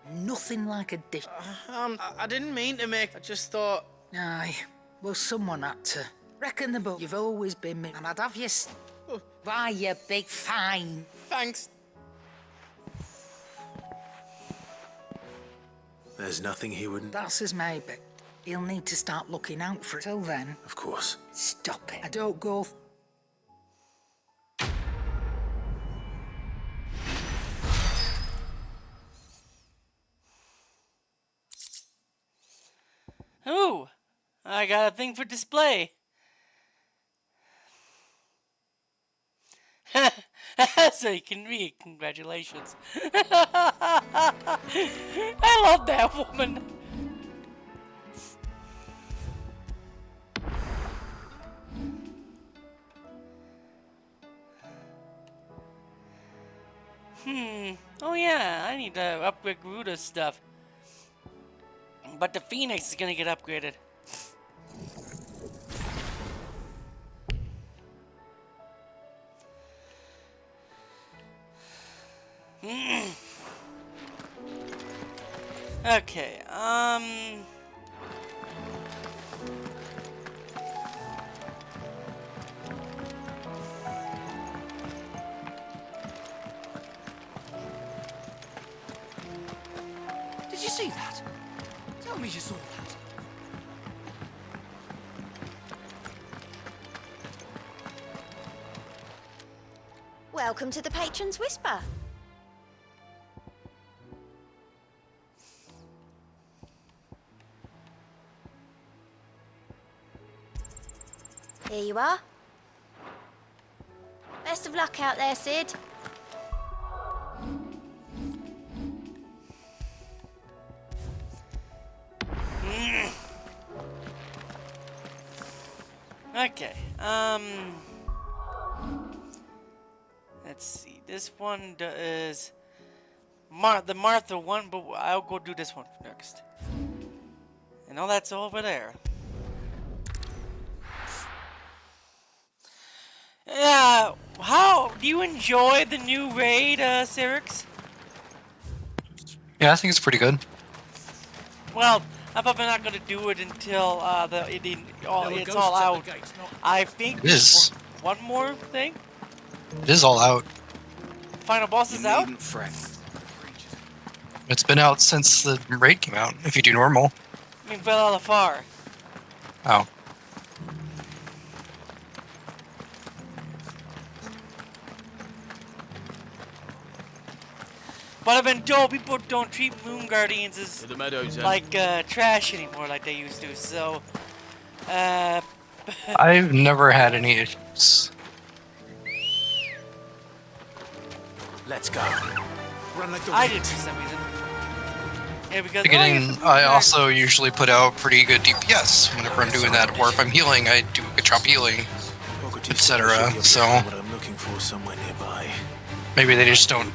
Nothing like a dish. I didn't mean to make... I just thought... Aye. Well, someone had to. Reckon the book. You've always been me. And I'd have you... Why, you big fine. Thanks. There's nothing he wouldn't... That's his maybe. He'll need to start looking out for it. Till then... Of course. Stop it. I don't go... Ooh, I got a thing for display. So you can read. Congratulations. I love that woman. Oh yeah, I need to upgrade Garuda's stuff. But the Phoenix is gonna get upgraded. Okay, see that? Tell me you saw that. Welcome to the Patron's Whisper. Here you are. Best of luck out there, Sid. Okay. Let's see. This one is the Martha one, but I'll go do this one next. And all that's over there. How do you enjoy the new raid, Cyrix? Yeah, I think it's pretty good. Well, I'm probably not gonna do it until it's all out. I think It is. one more thing. It is all out. Final boss is out. It's been out since the raid came out. If you do normal. I mean, Valafar. Oh. But I've been told people don't treat Moon Guardians as To the meadows, like trash anymore, like they used to. So, I've never had any issues. Let's go. Run like the I did for some reason. Yeah, because Beginning, I also usually put out pretty good DPS whenever I'm doing that, or if I'm healing, I do a good job healing, etc. So What I'm looking for somewhere nearby. maybe they just don't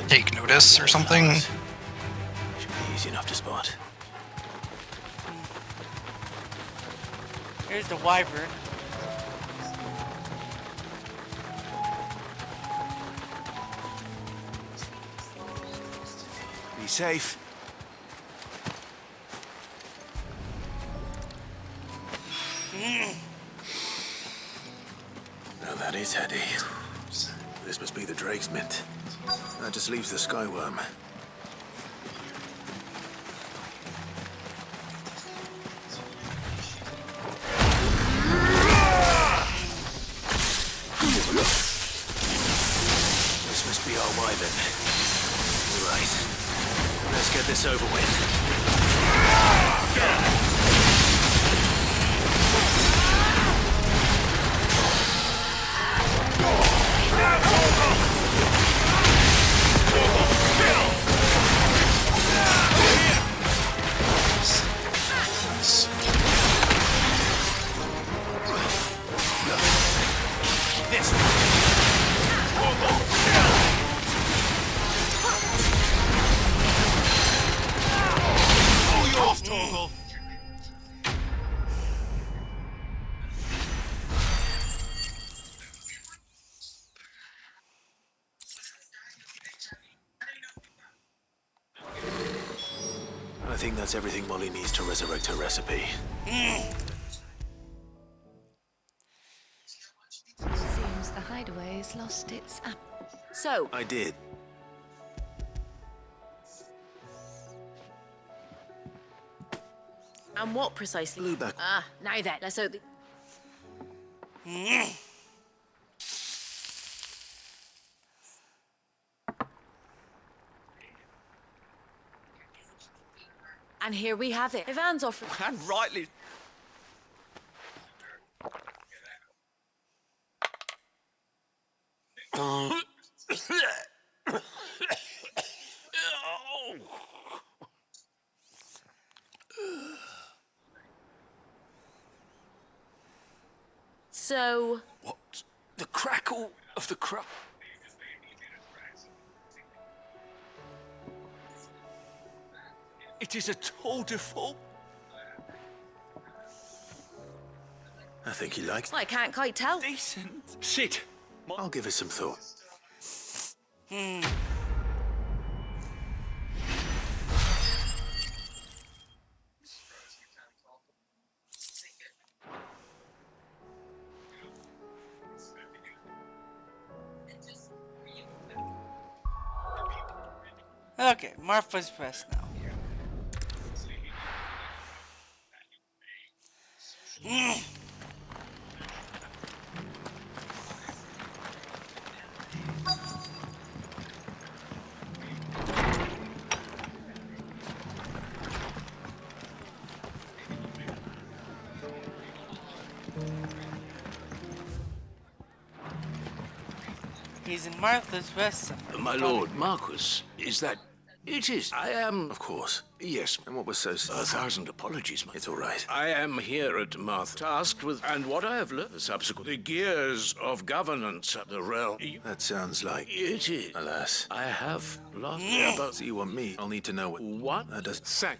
take notice or something. Should be easy enough to spot. Here's the wyvern. Be safe. Now that is heady. This must be the Drake's Mint. That just leaves the Skyworm. This must be our wyvern. Right. Let's get this over with. I think that's everything Molly needs to resurrect her recipe. Seems the hideaway's lost its app. So, I did. And what precisely? Blueback. Ah, now then, let's hope. And here we have it. Ivan's offering. And rightly. So. What? The crackle of the crop. It is a tour de force. I think he likes. I can't quite tell. Decent. Sit. I'll give it some thought. Okay, Martha's pressed now. He's in Martha's rest. My lord, Marquis, is that... It is. I am... Of course. Yes. And what was so... 1,000 apologies, my... It's all right. I am here at Martha, tasked with... And what I have learned subsequent... The gears of governance of the realm... That sounds like... It is. Alas. I have lost... About... So you want me? I'll need to know what... What? That does... Sack.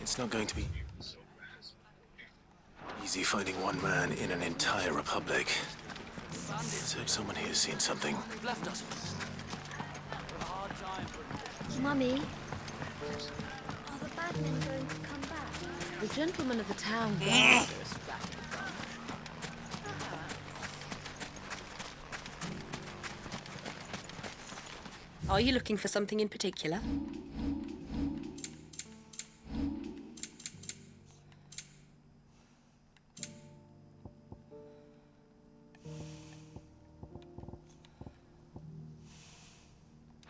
It's not going to be easy finding one man in an entire republic. So if someone here has seen something. Left us. Mummy, are the bad men going to come back? The gentlemen of the town Are you looking for something in particular?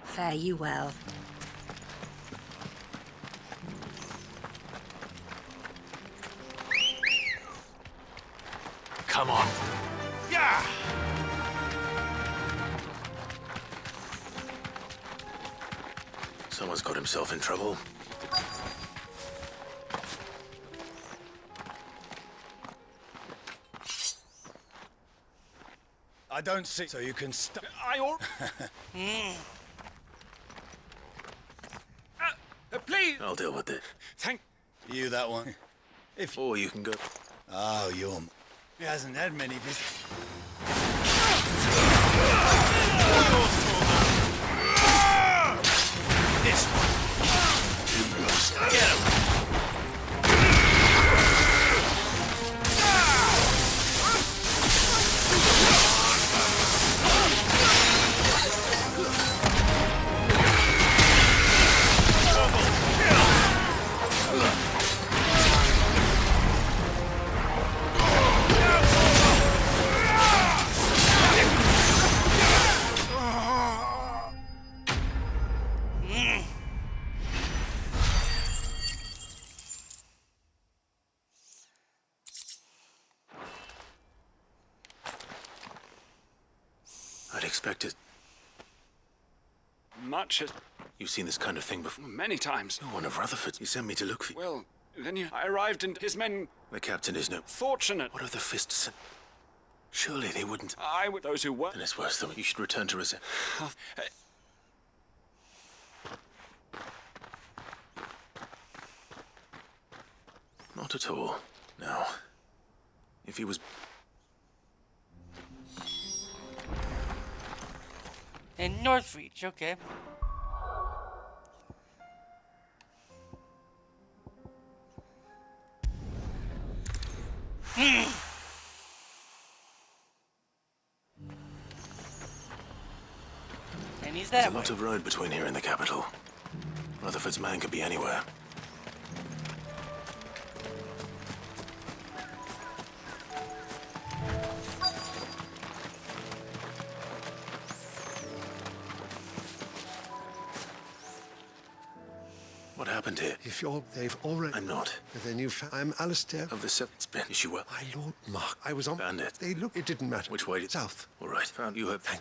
Fare you well. Come on. Yeah! Someone's got himself in trouble. I don't see. So you can stop. Please! I'll deal with it. Thank you, that one. If Or you can go. Oh, you're... He hasn't had many visits. this one. Get him! I'd expect it. Much as... You've seen this kind of thing before? Many times. You're one of Rutherford's. You sent me to look for you. Well, then I arrived and his men... The captain is no... Fortunate. What of the fists? Surely they wouldn't... I would... Those who were... Then it's worse than... You should return to resist. Not at all. Now, if he was... In Northreach, okay. And he's that There's a lot of road between here and the capital. Rutherford's man could be anywhere. What happened here? If they've already... I'm not. Then I'm Alistair. Of the Seventh Ben. Is you well? My Lord Mark. I was on... Bandit. It didn't matter. Which way? South. All right. Found you have...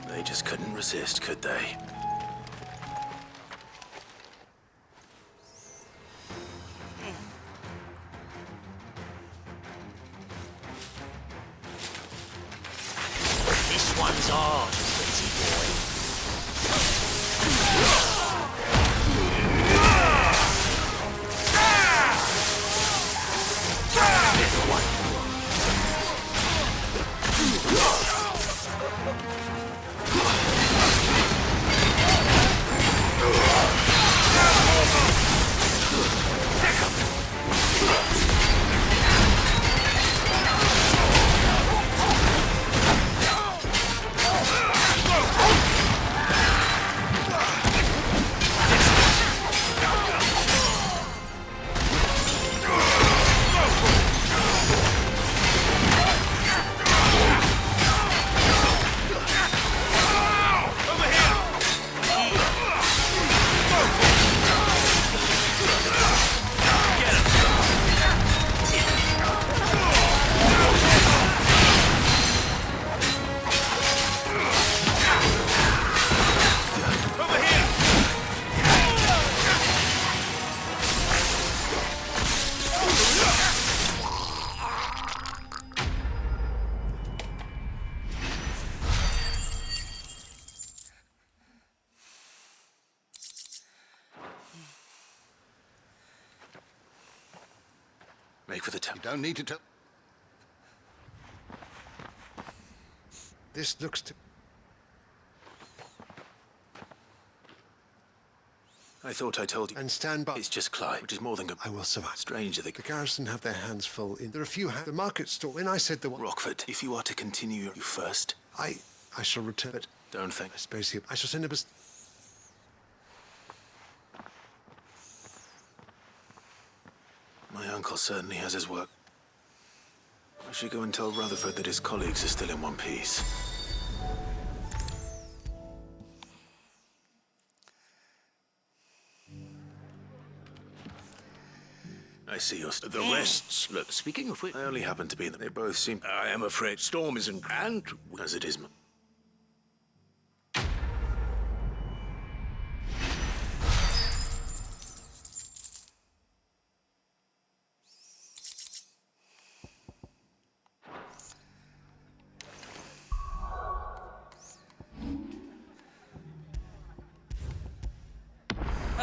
They just couldn't resist, could they? This one's ours, pretty boy. Little one. Make for the temple. Don't need to tell. This looks to... I thought I told you. And stand by. It's just Clyde, which is more than good. I will survive. Stranger The garrison have their hands full in... There are a few... The market store. When I said the one... Rockford, if you are to continue you first... I shall return, but... Don't think. I suppose he... I shall send him a... My uncle certainly has his work. I should go and tell Rutherford that his colleagues are still in one piece. I see your... The rests. Look, speaking of which... I only happen to be in them. They both seem... I am afraid Storm isn't... And... As it is...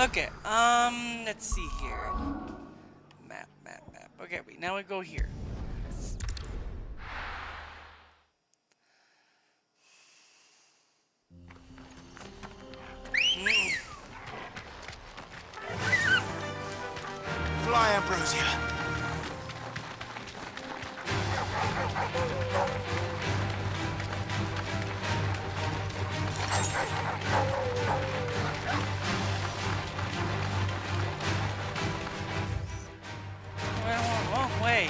Okay, let's see here. Map. Okay, wait, now we go here. Fly, Ambrosia. Wrong way.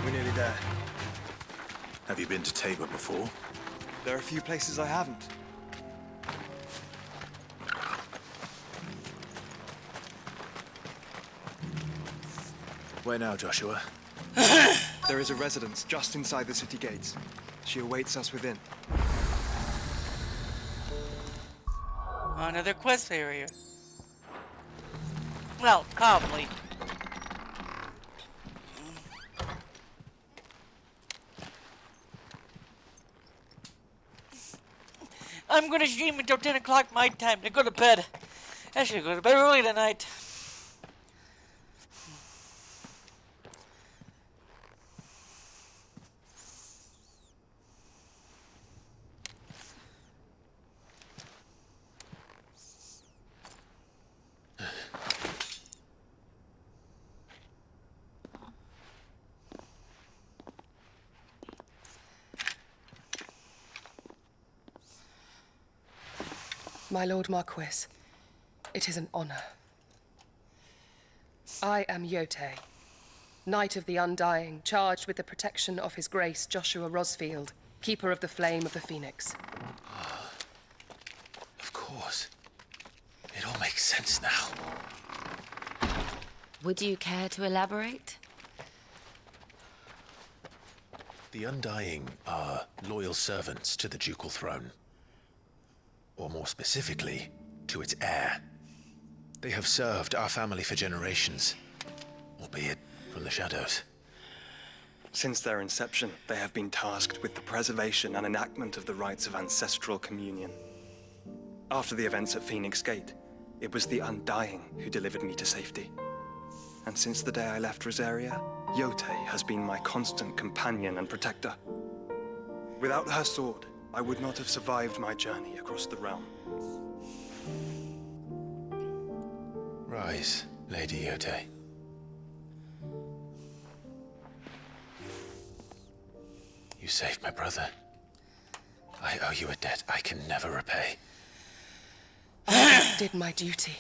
We're nearly there. Have you been to Tabor before? There are a few places I haven't. Where now, Joshua? There is a residence just inside the city gates. She awaits us within. Another quest area. Well, probably. I'm gonna stream until 10 o'clock my time to go to bed. I should go to bed early tonight. My Lord Marquis, it is an honor. I am Yote, Knight of the Undying, charged with the protection of His Grace Joshua Rosfield, Keeper of the Flame of the Phoenix. Of course. It all makes sense now. Would you care to elaborate? The Undying are loyal servants to the ducal throne. Or more specifically, to its heir. They have served our family for generations, albeit from the shadows. Since their inception, they have been tasked with the preservation and enactment of the rites of ancestral communion. After the events at Phoenix Gate, it was the Undying who delivered me to safety. And since the day I left Rosaria, Yote has been my constant companion and protector. Without her sword, I would not have survived my journey across the realm. Rise, Lady Yote. You saved my brother. I owe you a debt I can never repay. I did my duty.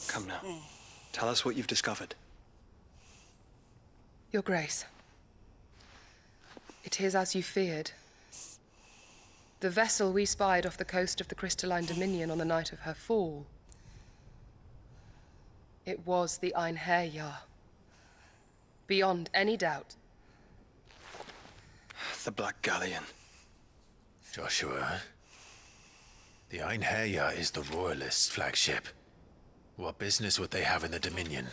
Come now. Tell us what you've discovered. Your Grace. It is as you feared. The vessel we spied off the coast of the Crystalline Dominion on the night of her fall. It was the Einherjar. Beyond any doubt. The Black Galleon. Joshua, the Einherjar is the Royalists' flagship. What business would they have in the Dominion?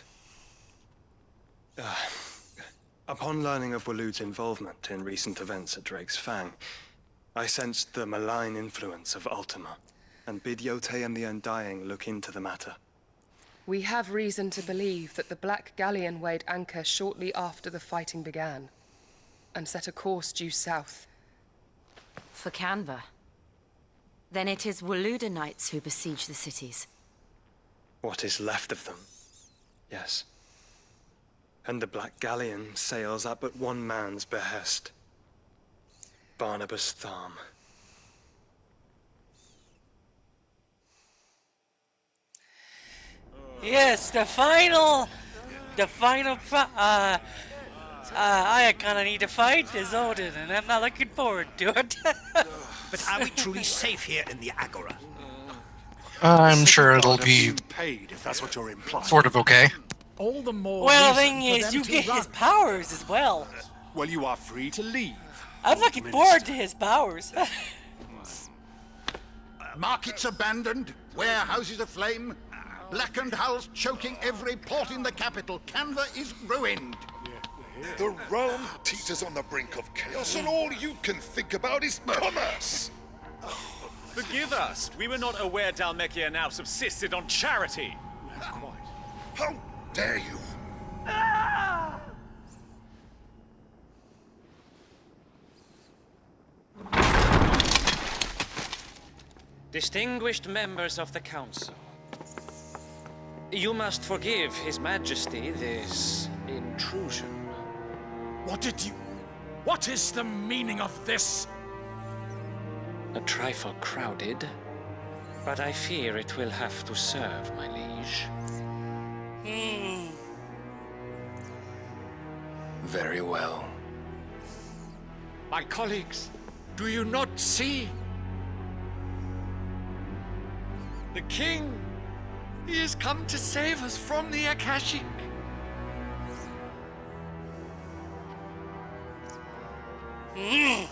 Upon learning of Waloed's involvement in recent events at Drake's Fang, I sensed the malign influence of Ultima, and bid Yote and the Undying look into the matter. We have reason to believe that the Black Galleon weighed anchor shortly after the fighting began, and set a course due south. For Canva. Then it is Waloeda knights who besiege the cities. What is left of them? Yes. And the Black Galleon sails at but one man's behest. Barnabas Tharm. Yes, the final icon I need to fight is Odin, and I'm not looking forward to it. But are we truly safe here in the Agora? I'm sure it'll be Paid, if that's what you're implying. sort of okay. All the more Well, the reason thing for is, them you to get run. his powers as well. Well, you are free to leave. I'm looking forward to his powers. Markets abandoned, warehouses aflame, blackened hulls choking every port in the capital. Canva is ruined. The realm teeters on the brink of chaos, and all you can think about is commerce. Forgive us. We were not aware Dhalmekia now subsisted on charity. How dare you? Distinguished members of the Council, you must forgive His Majesty this intrusion. What is the meaning of this? A trifle crowded, but I fear it will have to serve, my liege. Very well. My colleagues, do you not see? The King! He has come to save us from the Akashic! He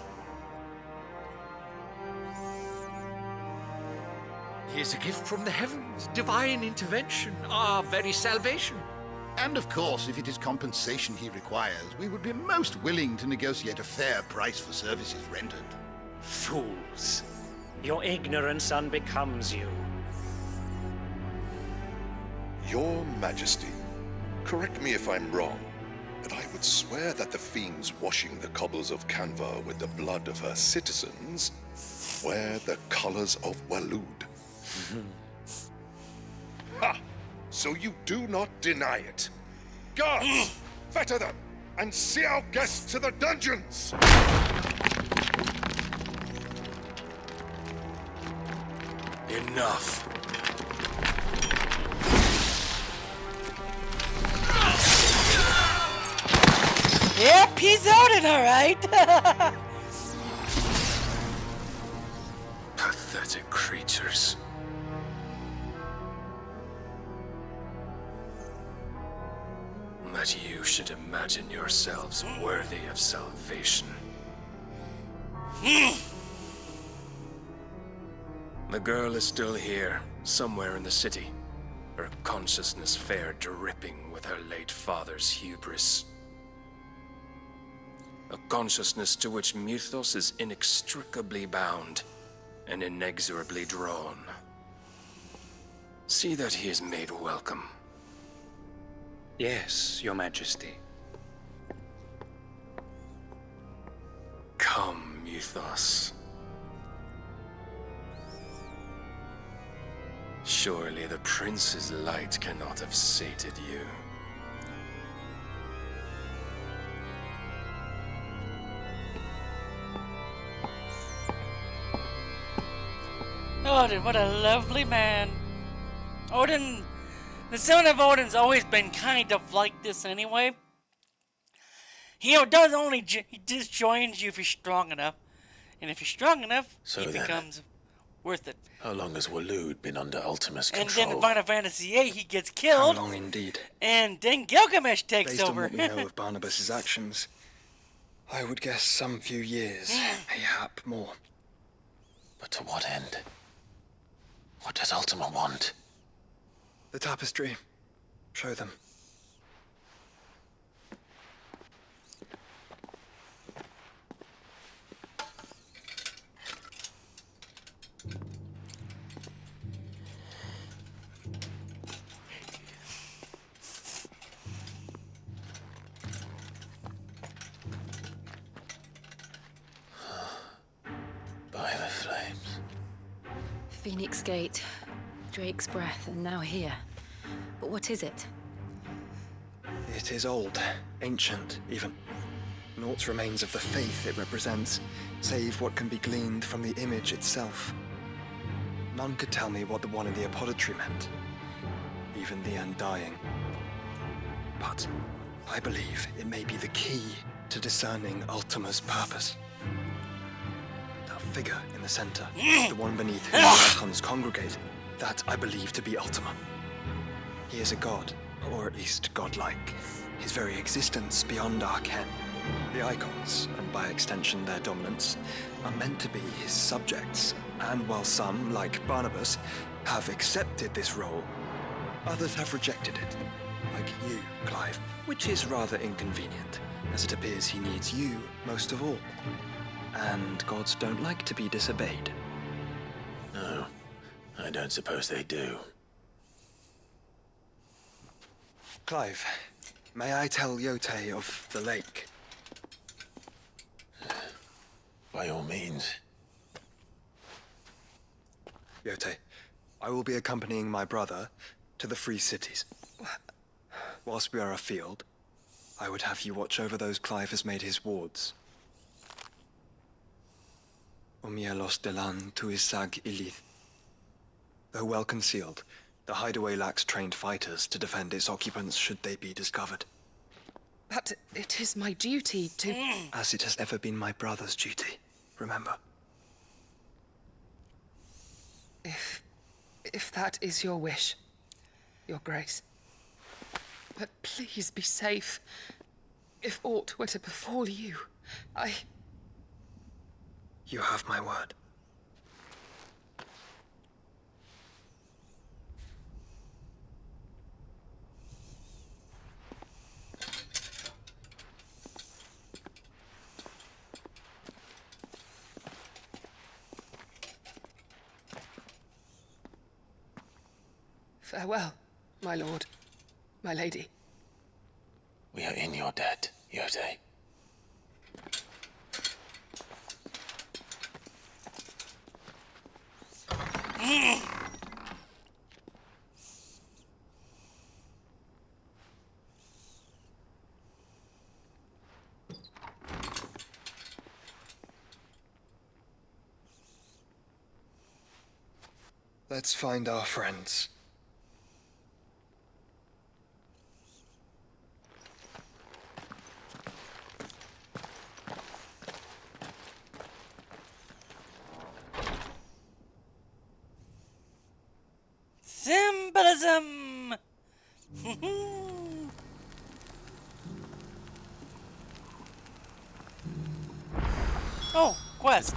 is a gift from the heavens, divine intervention, our very salvation. And of course, if it is compensation he requires, we would be most willing to negotiate a fair price for services rendered. Fools! Your ignorance unbecomes you. Your Majesty, correct me if I'm wrong, but I would swear that the fiends washing the cobbles of Canva with the blood of her citizens wear the colors of Waloed. Ha! So you do not deny it. Guards, fetter them, and see our guests to the dungeons! Enough. Yep, he's out in alright. Pathetic creatures. that you should imagine yourselves worthy of salvation. The girl is still here, somewhere in the city. Her consciousness fair dripping with her late father's hubris. A consciousness to which Mythos is inextricably bound and inexorably drawn. See that he is made welcome. Yes, Your Majesty. Come, Mythos. Surely the prince's light cannot have sated you. Odin, what a lovely man. Odin, the son of Odin's always been kind of like this anyway. He does only, he just joins you if you're strong enough. And if you're strong enough, So he then, becomes worth it. How long has Waloed been under Ultima's And control? then in Final Fantasy VIII, he gets killed. How long indeed? And then Gilgamesh takes Based over. on what we know of Barnabas's actions, I would guess some few years, mayhap more. But to what end? What does Ultima want? The tapestry. Show them. By the flames. Phoenix Gate, Drake's Breath, and now here. But what is it? It is old, ancient, even. Naught remains of the faith it represents, save what can be gleaned from the image itself. None could tell me what the one in the apothecary meant, even the Undying. But I believe it may be the key to discerning Ultima's purpose. That figure in the center, the one beneath whom the icons congregate, that I believe to be Ultima. He is a god, or at least godlike. His very existence beyond our ken. The icons, and by extension their dominance, are meant to be his subjects, and while some, like Barnabas, have accepted this role, others have rejected it, like you, Clive, which is rather inconvenient, as it appears he needs you most of all. And gods don't like to be disobeyed. No, I don't suppose they do. Clive, may I tell Yote of the lake? By all means. Yote, I will be accompanying my brother to the Free Cities. Whilst we are afield, I would have you watch over those Clive has made his wards. Omielos delan tuisag ilith. Though well concealed, the hideaway lacks trained fighters to defend its occupants should they be discovered. But it is my duty to... As it has ever been my brother's duty, remember. If that is your wish, Your Grace. But please be safe. If aught were to befall you, You have my word. Farewell, my lord, my lady. We are in your debt, Yote. Let's find our friends. Symbolism! Oh, quest.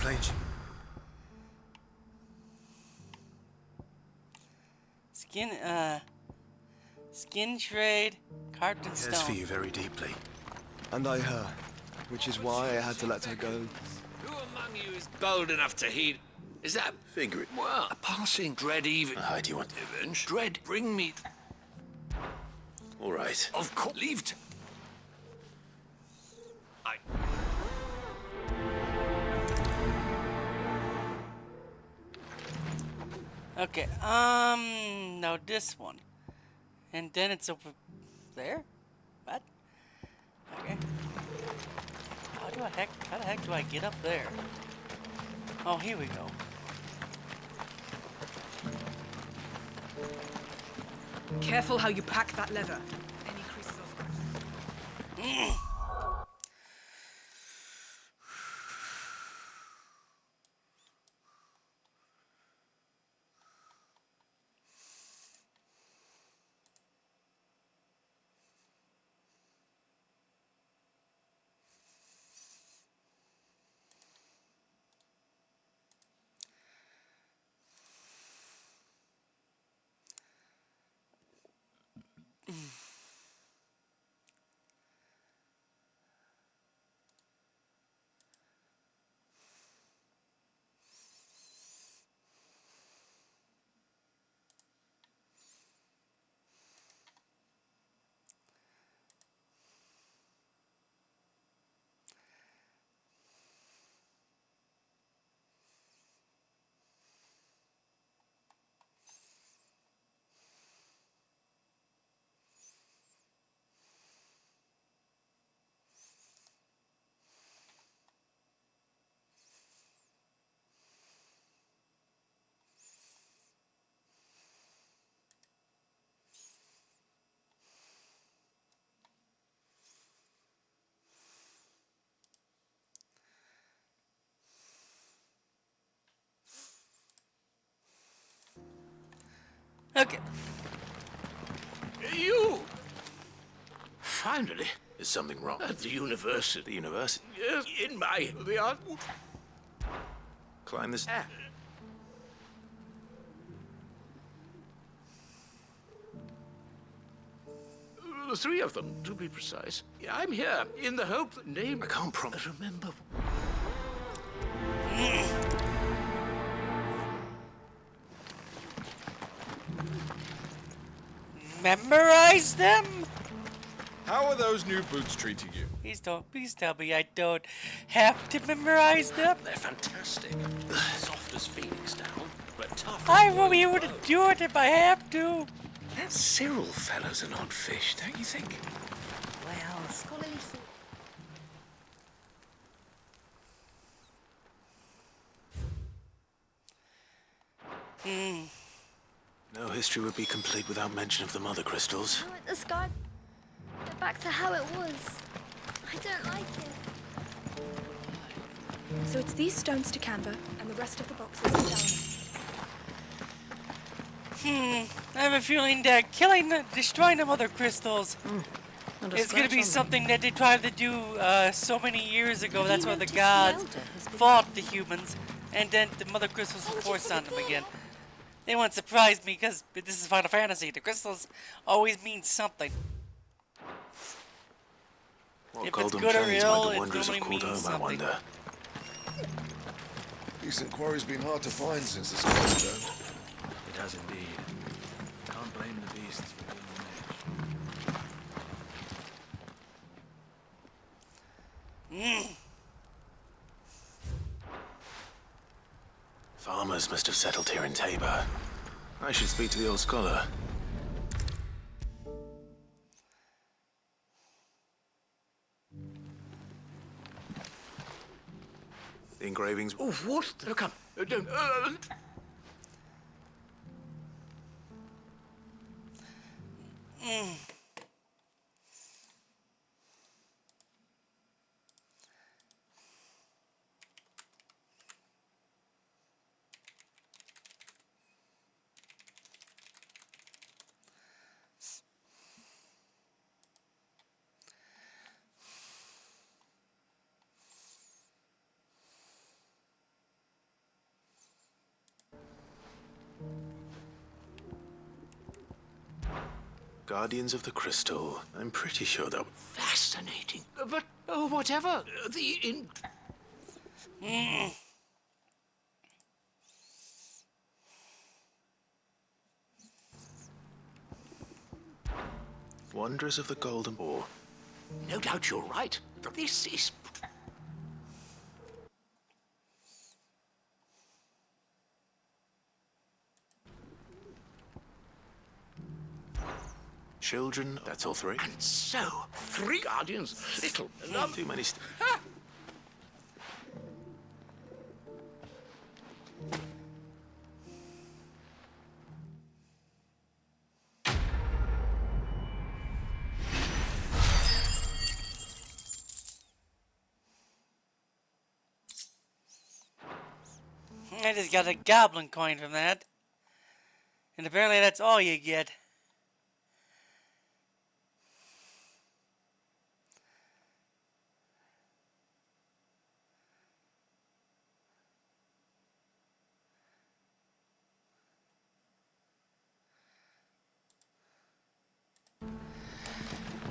Skin trade, carved in Cares for stone. you very deeply. And I her, which is why I had to let her go. Who among you is bold enough to heed? Is that Figure it. well a passing dread even? Do you want revenge? Dread, bring me. All right. Of course, leave. I. Okay, no, this one. And then it's over there? What? Okay. How the heck do I get up there? Oh, here we go. Careful how you pack that leather. Any creases or scratches. Okay. You! Finally. Is something wrong? At the university. The university? Yes, in my... The art... Climb this. The three of them, to be precise. I'm here in the hope that name... I can't promise. Remember... Memorize them? How are those new boots treating you? Please tell me I don't have to memorize them. They're fantastic. Soft as phoenix down, but tough. I will be able to do it if I have to. That Cyril fellow's an odd fish, don't you think? Well, scholarly thought. No history would be complete without mention of the mother crystals. I want the sky back to how it was. I don't like it. So it's these stones to Canva, and the rest of the boxes are down. I have a feeling that destroying the mother crystals is going to be something that they tried to do so many years ago. That's why the gods fought the humans, and then the mother crystals were forced on them again. They won't surprise me because this is Final Fantasy. The crystals always mean something. What If it's golden good or plains ill, might the it wanderers have normally called means home, I something. wonder? Decent quarry's been hard to find since the sun turned. It has indeed. Can't blame the beasts for being on edge. Farmers must have settled here in Tabor. I should speak to the old scholar. The engravings. Oh, what? Come. Don't. Guardians of the Crystal. I'm pretty sure that... Fascinating. But whatever the Wanderers of the Golden Boar. No doubt you're right. This is... Children, that's all three. And so, 3 guardians. Little. Not too many. I just got a goblin coin from that. And apparently that's all you get.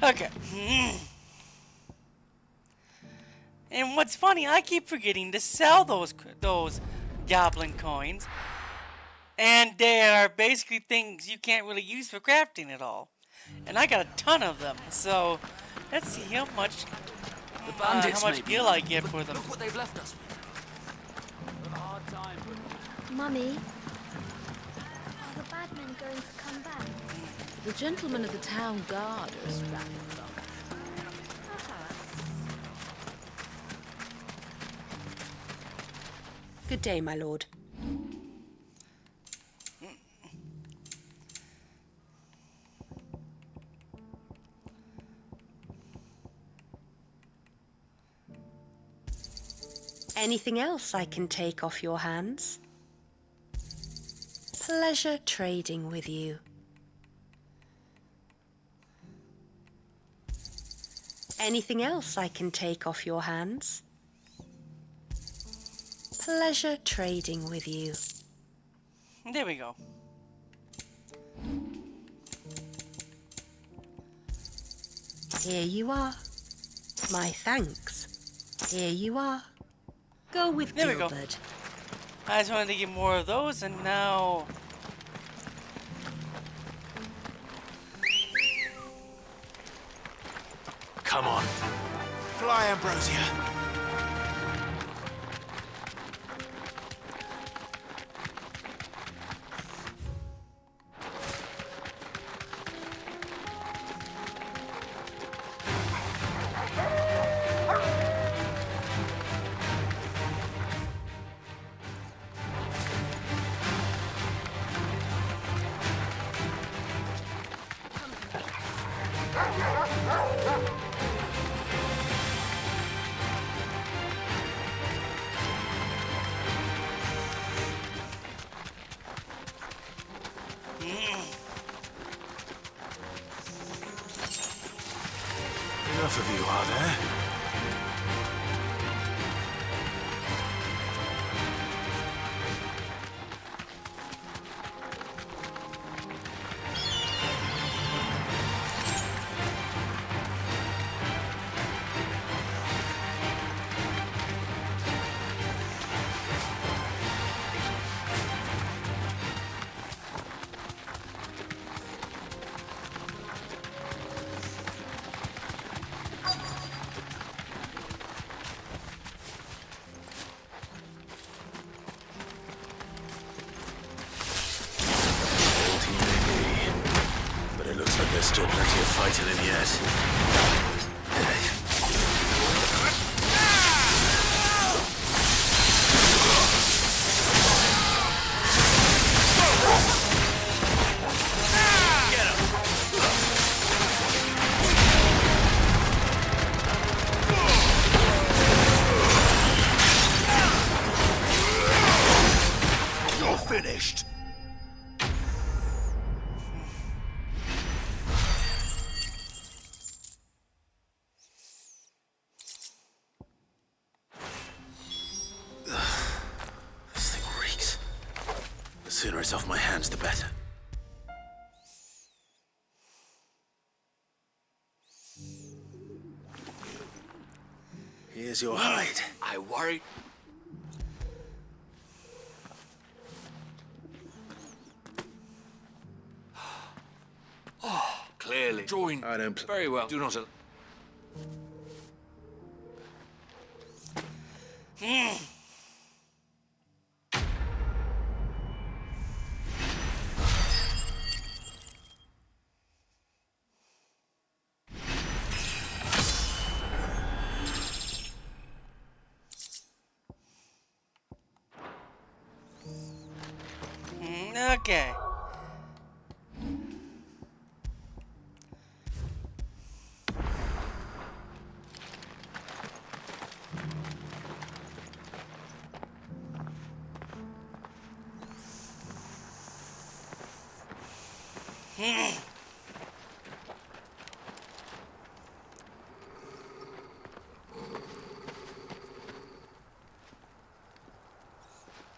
Okay. And what's funny, I keep forgetting to sell those goblin coins. And they are basically things you can't really use for crafting at all. And I got a ton of them, so let's see how much gil I get for them. Look what they've left us with. A hard time, but... Mummy, are the bad men going to come back? The gentlemen of the town guard are strapping them. Good day, my lord. Anything else I can take off your hands? Pleasure trading with you. Anything else I can take off your hands? Pleasure trading with you. There we go. Here you are. My thanks. Here you are. Go with There we go. Gilbert. I just wanted to get more of those, and now... Come on. Fly, Ambrosia. Enough of you, are there? There's still plenty of fighting in yet. You're finished. This thing reeks. The sooner it's off my hands, the better. Here's your hide. I worry. Oh, clearly. Drawing. I don't. Very well. Do not. Okay.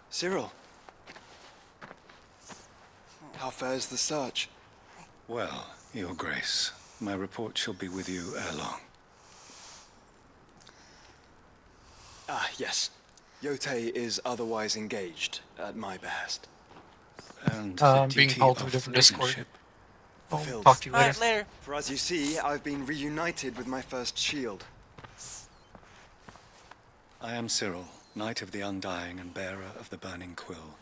Cyril. How fares the search? Well, Your Grace, my report shall be with you ere long. Ah, yes. Yotei is otherwise engaged at my behest. And the being duty held to a of different Discord. relationship. Fulfilled. Talk to you later. Alright, later. For as you see, I've been reunited with my first shield. I am Cyril, Knight of the Undying and bearer of the Burning Quill,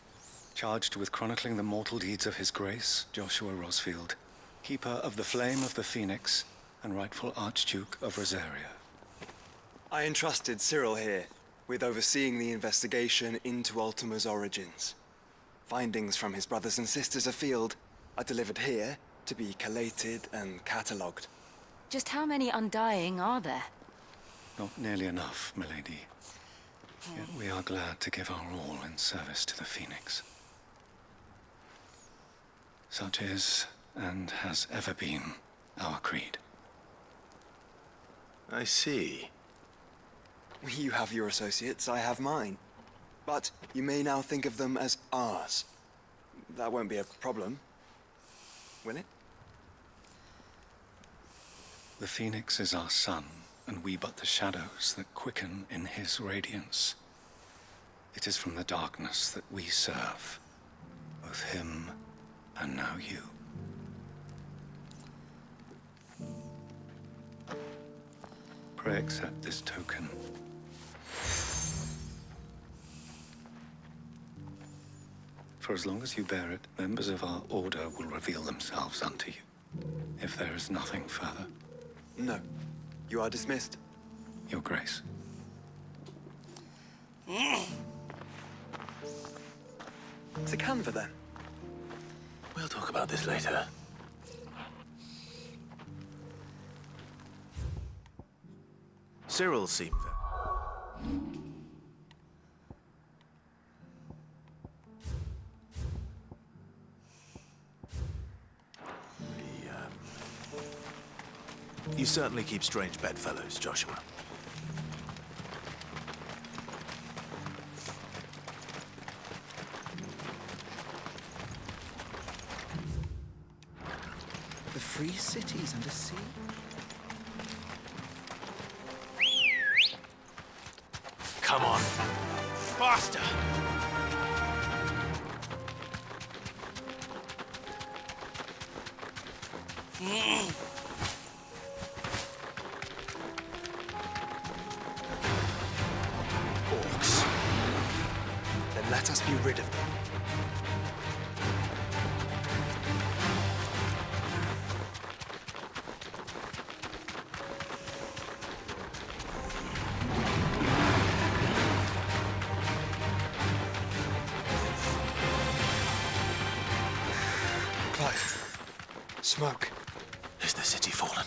charged with chronicling the mortal deeds of His Grace, Joshua Rosfield, keeper of the Flame of the Phoenix and rightful Archduke of Rosaria. I entrusted Cyril here with overseeing the investigation into Ultima's origins. Findings from his brothers and sisters afield are delivered here to be collated and catalogued. Just how many Undying are there? Not nearly enough, milady. Yet we are glad to give our all in service to the Phoenix. Such is, and has ever been, our creed. I see. You have your associates, I have mine. But you may now think of them as ours. That won't be a problem, will it? The Phoenix is our sun, and we but the shadows that quicken in his radiance. It is from the darkness that we serve, both him and now you. Pray accept this token. For as long as you bear it, members of our order will reveal themselves unto you. If there is nothing further. No. You are dismissed. Your Grace. To Canva, then. We'll talk about this later. Cyril seemed... You certainly keep strange bedfellows, Joshua. The free cities under sea? Come on. Faster! Orcs. Then let us be rid of them. Clive. Smoke. Is the city fallen?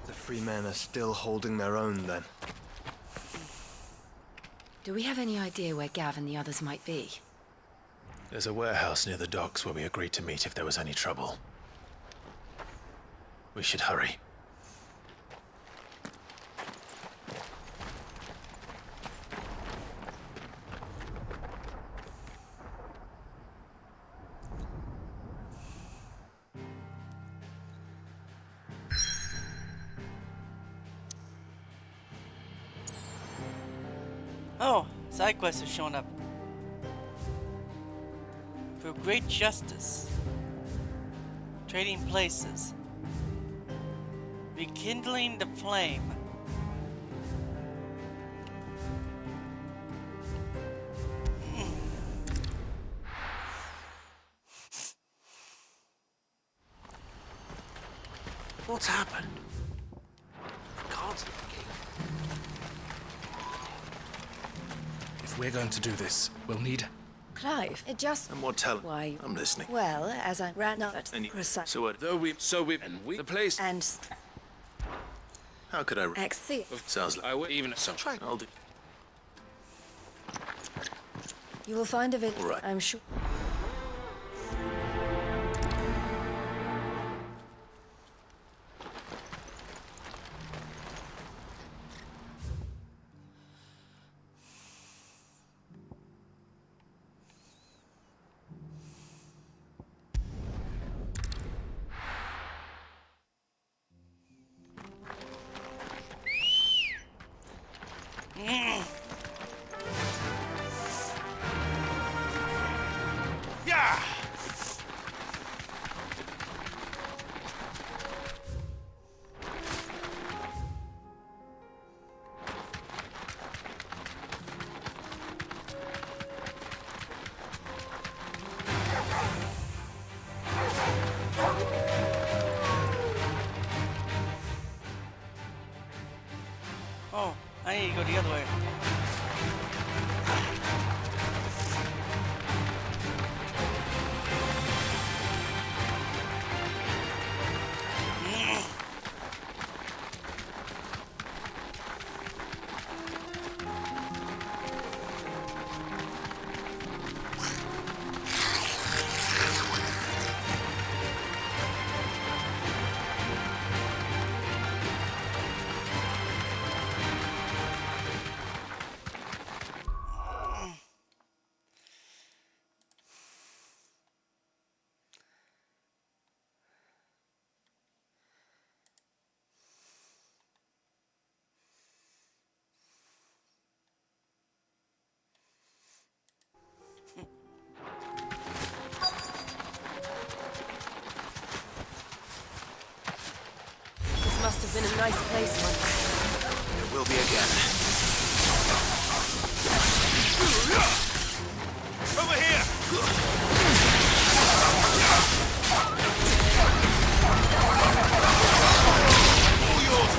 The free men are still holding their own, then. Do we have any idea where Gav and the others might be? There's a warehouse near the docks where we agreed to meet if there was any trouble. We should hurry. Oh, side quests have shown up. For great justice. Trading places. Rekindling the flame. What's happened? Can't. If we're going to do this, we'll need... Clive, it just... And what talent? Why... I'm listening. Well, as I ran up at And you- precise... So what? And we... The place... And... How could I... Ex-Thea. Sounds like... I will even... So... I'll do... You will find a village, All right. I'm sure. Yeah! Oh, I need to go the other way. This must have been a nice place once. It will be again. Over here! All yours,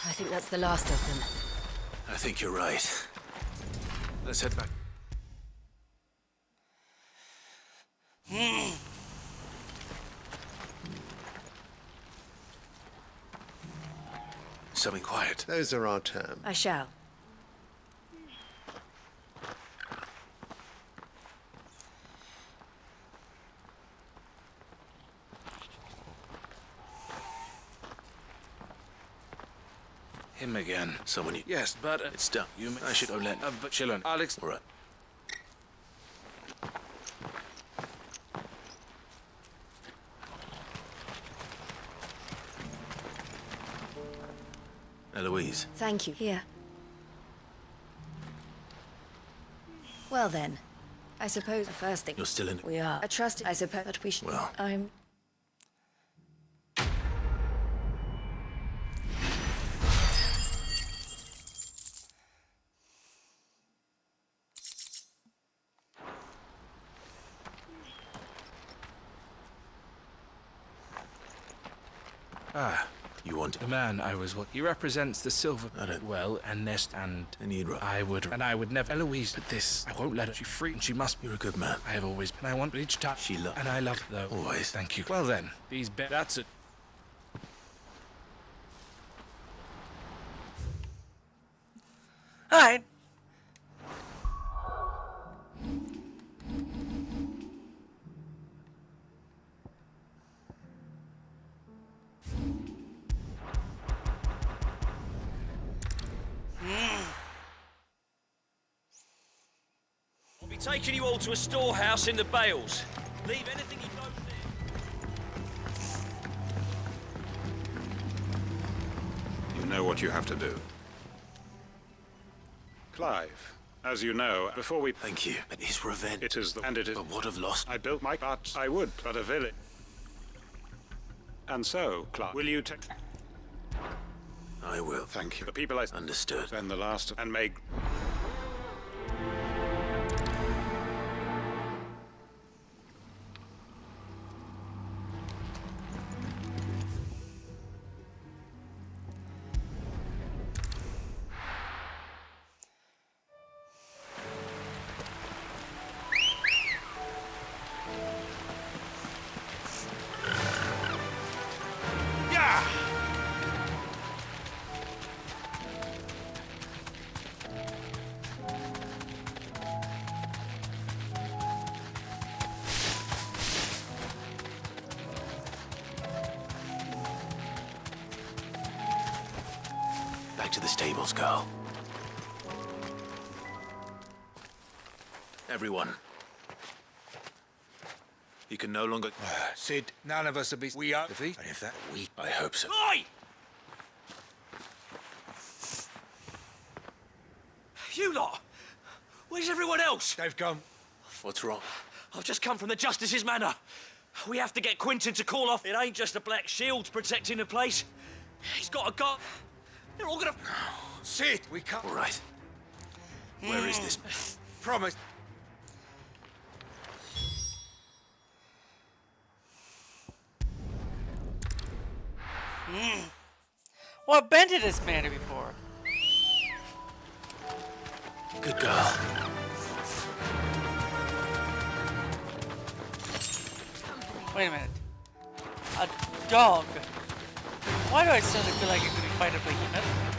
I think that's the last of them. I think you're right. Let's head back. Something quiet. Those are our terms. I shall. Him again. Someone you... Yes, but It's done. I should go let... but chillin'. Alex... All right. Eloise. Thank you. Here. Well then, I suppose the first thing... You're still in it. We are. I trust, I suppose, that we should... Well... I'm... Ah, you want the man I was what? He represents the silver. I don't... Well, and nest and... I would never... Eloise, but this... I won't let her. She's free and she must... You're a good man. I have always... And I want each time... She loves... And I love it, though. Always. Thank you. Well then, these that's it. Alright. I'll be taking you all to a storehouse in the Bales. Leave anything you don't need. You know what you have to do. Clive, as you know, before we... Thank you. But his revenge... It is the... And it is... But what of loss? I built my... But I would, but a village... And so, Clive, will you take... I will. Thank you. The people I... Understood. And the last... And make... Back to the stables, girl. Everyone. You can no longer... Sid, none of us will be... We are... And if that... We... I hope so. Oi! You lot! Where's everyone else? They've gone. What's wrong? I've just come from the Justice's manor. We have to get Quentin to call off. It ain't just the Black Shields protecting the place. He's got a gun. They're all gonna... Sid, we can't... All right. Where is this? Promise. Well, I've been to this manor before. Good girl. Wait a minute. A dog. Why do I suddenly feel like it could be fight a behemoth?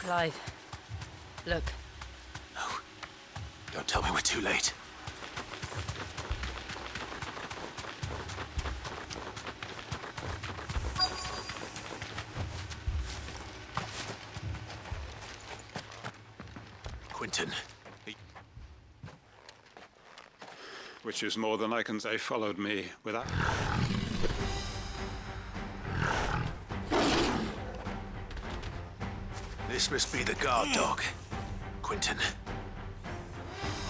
Clive, look. No. Don't tell me we're too late. Quentin. Which is more than I can say followed me without... This must be the guard dog. Quentin.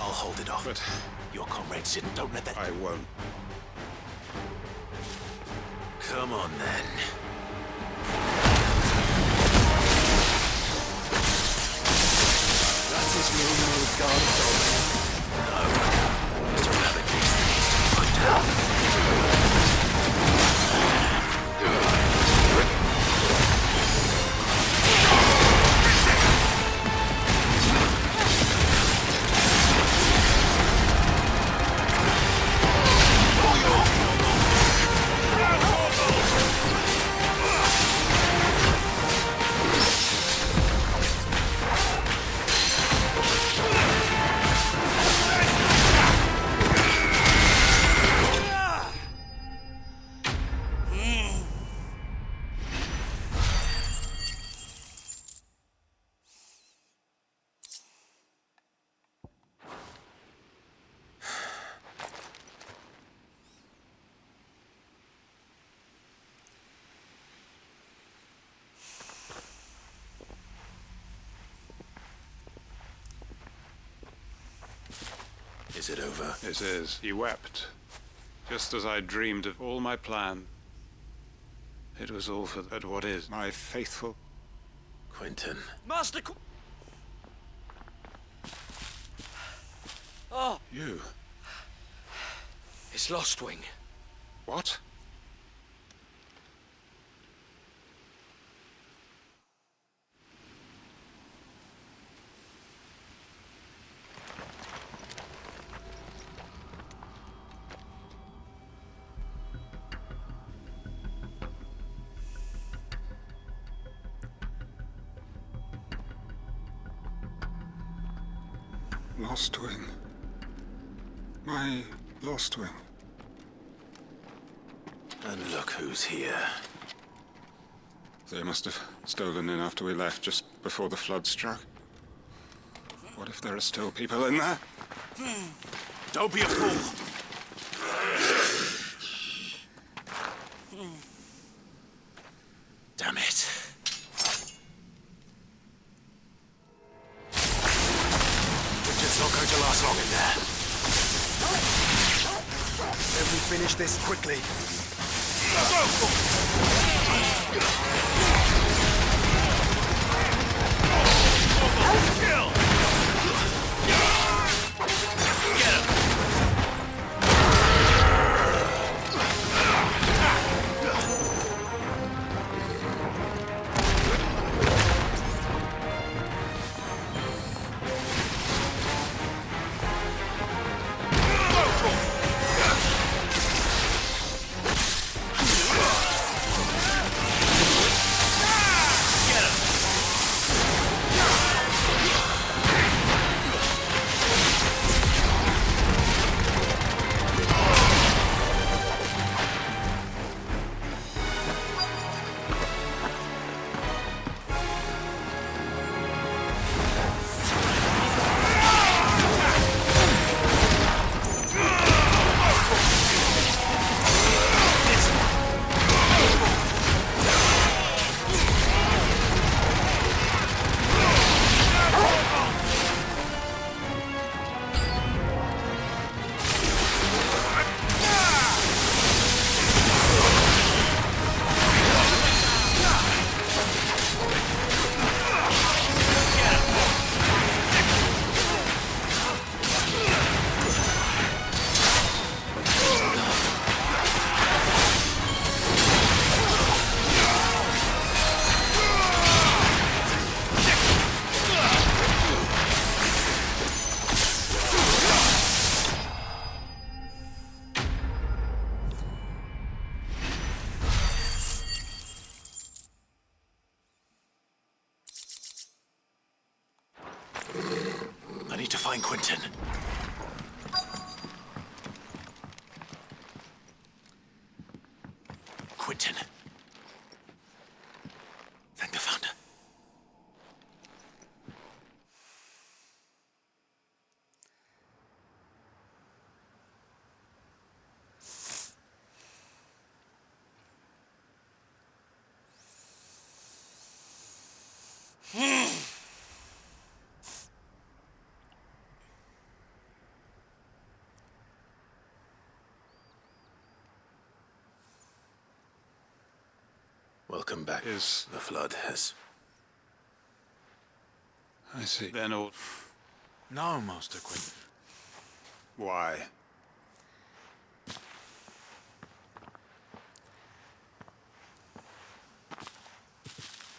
I'll hold it off. But your comrades didn't. Don't let that... I won't. Come on, then. That is no guard dog. No. Just a rabbit beast that needs to be put down. Is it over? It is. He wept. Just as I dreamed of all my plan. It was all for what is my faithful... Quentin. Master Oh! You? It's Lost Wing. What? Lost Wing. My Lost Wing. And look who's here. They must have stolen in after we left, just before the flood struck. What if there are still people in there? Don't be a fool! Damn it. It's not going to last long in there. Then we finish this quickly. I need to find Quentin. Quentin. Thank the Founder. Welcome back. The flood has... I see. Then all... No, Master Quentin. Why?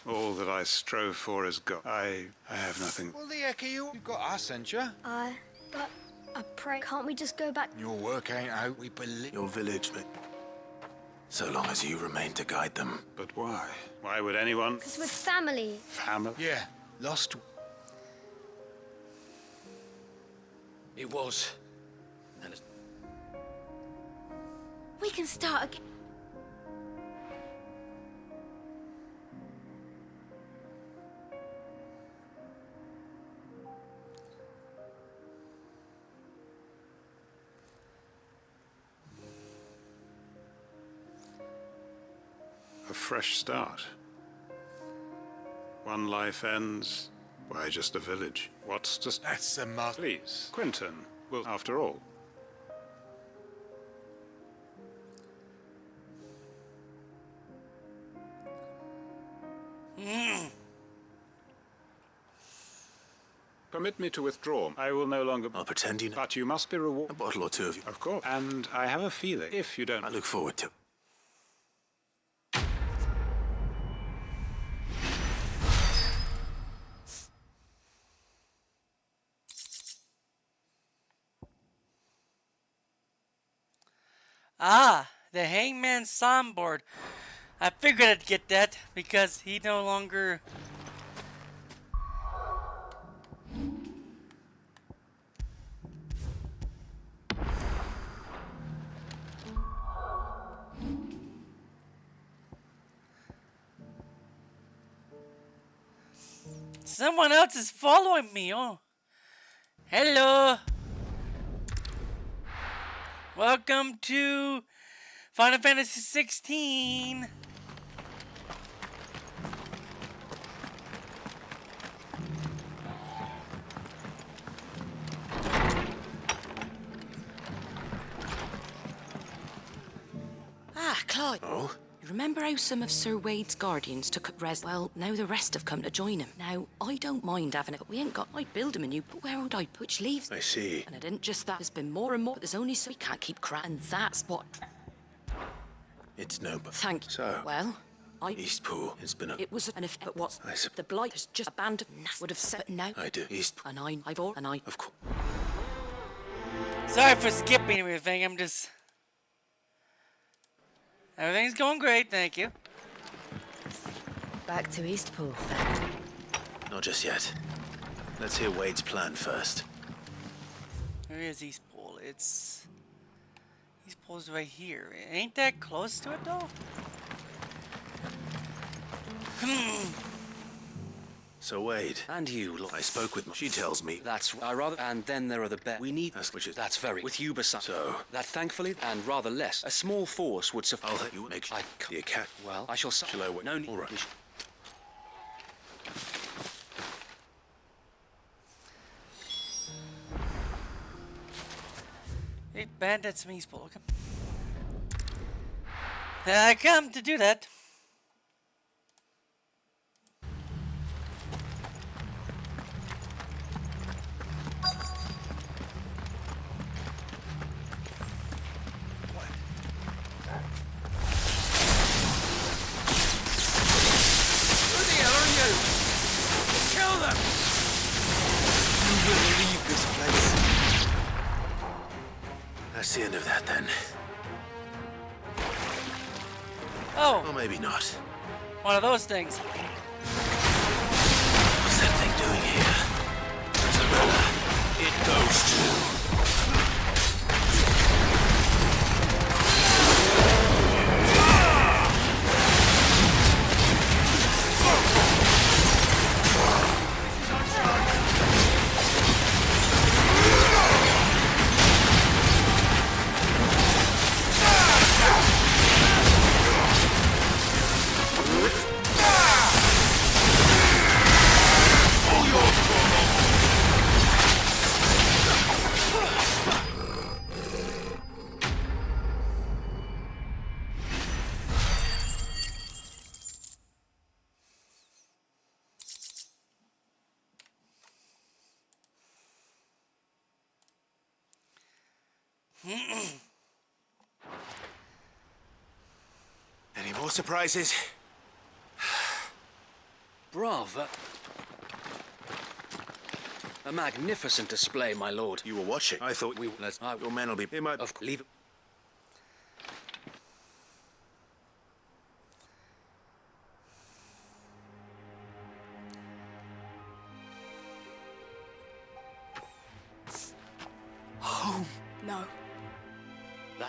All that I strove for is gone. I have nothing. Well, the heck are you? You've got us, ain't you? But I pray, can't we just go back? Your work ain't out, we believe. Your village, mate. So long as you remain to guide them. But why? Why would anyone... Because we're family. Family? Yeah, lost. It was. And it's... We can start again. A fresh start. One life ends. Why, just a village. What's to... That's the mark. Please, Quentin. Well, after all. Permit me to withdraw. I will no longer... I'll pretend you know. But you must be rewarded. A bottle or two of you. Of course. And I have a feeling, if you don't... I look forward to... Ah, the Hangman's Soundboard. I figured I'd get that because he no longer... Someone else is following me. Oh, hello. Welcome to Final Fantasy XVI. Ah, Clive. Oh? You remember how some of Sir Wade's guardians took up res? Well, now the rest have come to join him. Now, I don't mind having it, but we ain't got... I'd build him a new, but where would I put? Which leaves... I see. And it isn't just that. There's been more and more, but there's only so we can't keep crap. And that's what... It's no... Thank you. So... Well, Eastpool has been a... It was an effect, but what's... I The blight is just a band of... Would have said, but now... I do. And I've all... And I... Of course. Sorry for skipping everything. I'm just... Everything's going great, thank you. Back to Eastpool, then. Not just yet. Let's hear Wade's plan first. Where is Eastpool? Eastpool's right here. Ain't that close to it, though? So Wade. And you, look. I spoke with... She tells me... That's... I rather... And then there are the bear. We need... Which is... That's very... With you beside... So... That thankfully, and rather less, a small force would suffice... I'll let you make... The cat... Well, I shall... Shall I wait? No need... All right. Hey, bandits from Eastpool, okay. I come to do that. That's the end of that, then. Oh. Or maybe not. One of those things. What's that thing doing here? Isabella, it goes to... more surprises. Bravo. A magnificent display, my lord. You were watching. I thought we... Your men will be... They might... Leave it. Home. No.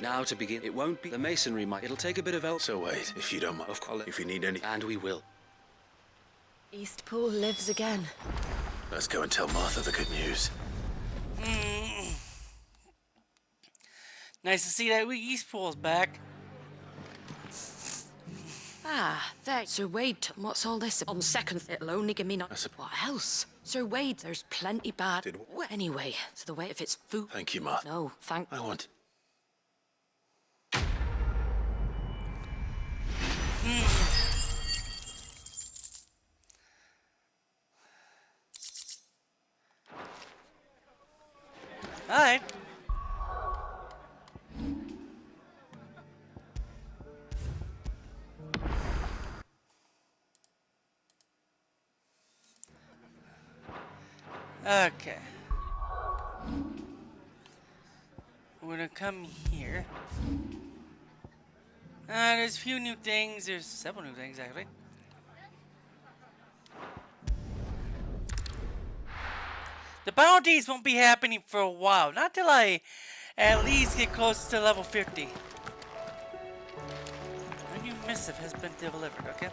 Now to begin, it won't be the masonry, it'll take a bit of help. So wait, if you don't mind. Of course, if you need any... And we will. Eastpool lives again. Let's go and tell Martha the good news. Nice to see that Eastpool's back. Ah, there. Sir Wade, what's all this? On second, it'll only give me not... What else? Sir Wade, there's plenty bad... Anyway, so the way if it's food... Thank you, Martha. No, thank... I want... Alright. Okay. We're gonna come here. There's a few new things. There's several new things, actually. The bounties won't be happening for a while. Not till I at least get close to level 50. A new missive has been delivered, okay?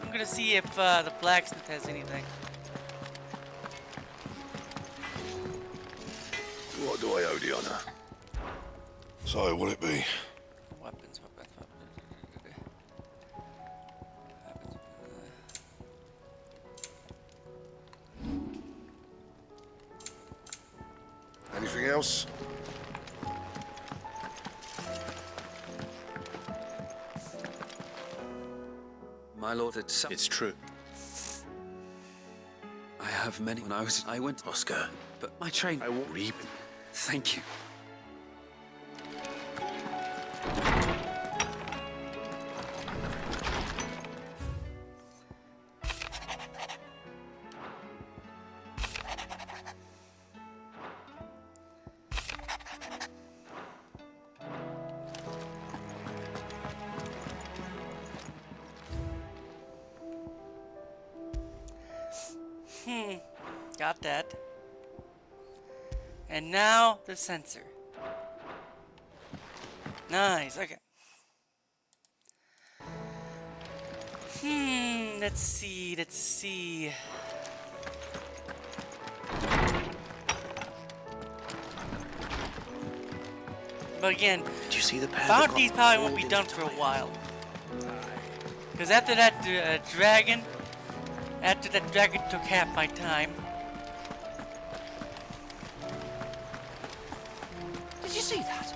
I'm gonna see if the blacksmith has anything. What do I owe the honor? So, will it be? Weapons. Anything else? My lord, it's true. I have many. When I went... Oscar. But my train... I won't reap. Thank you. Got that. And now the sensor. Nice, okay. Let's see. But again, did you see the bounties probably won't be done for a while. Because after that dragon took half my time. Did you see that?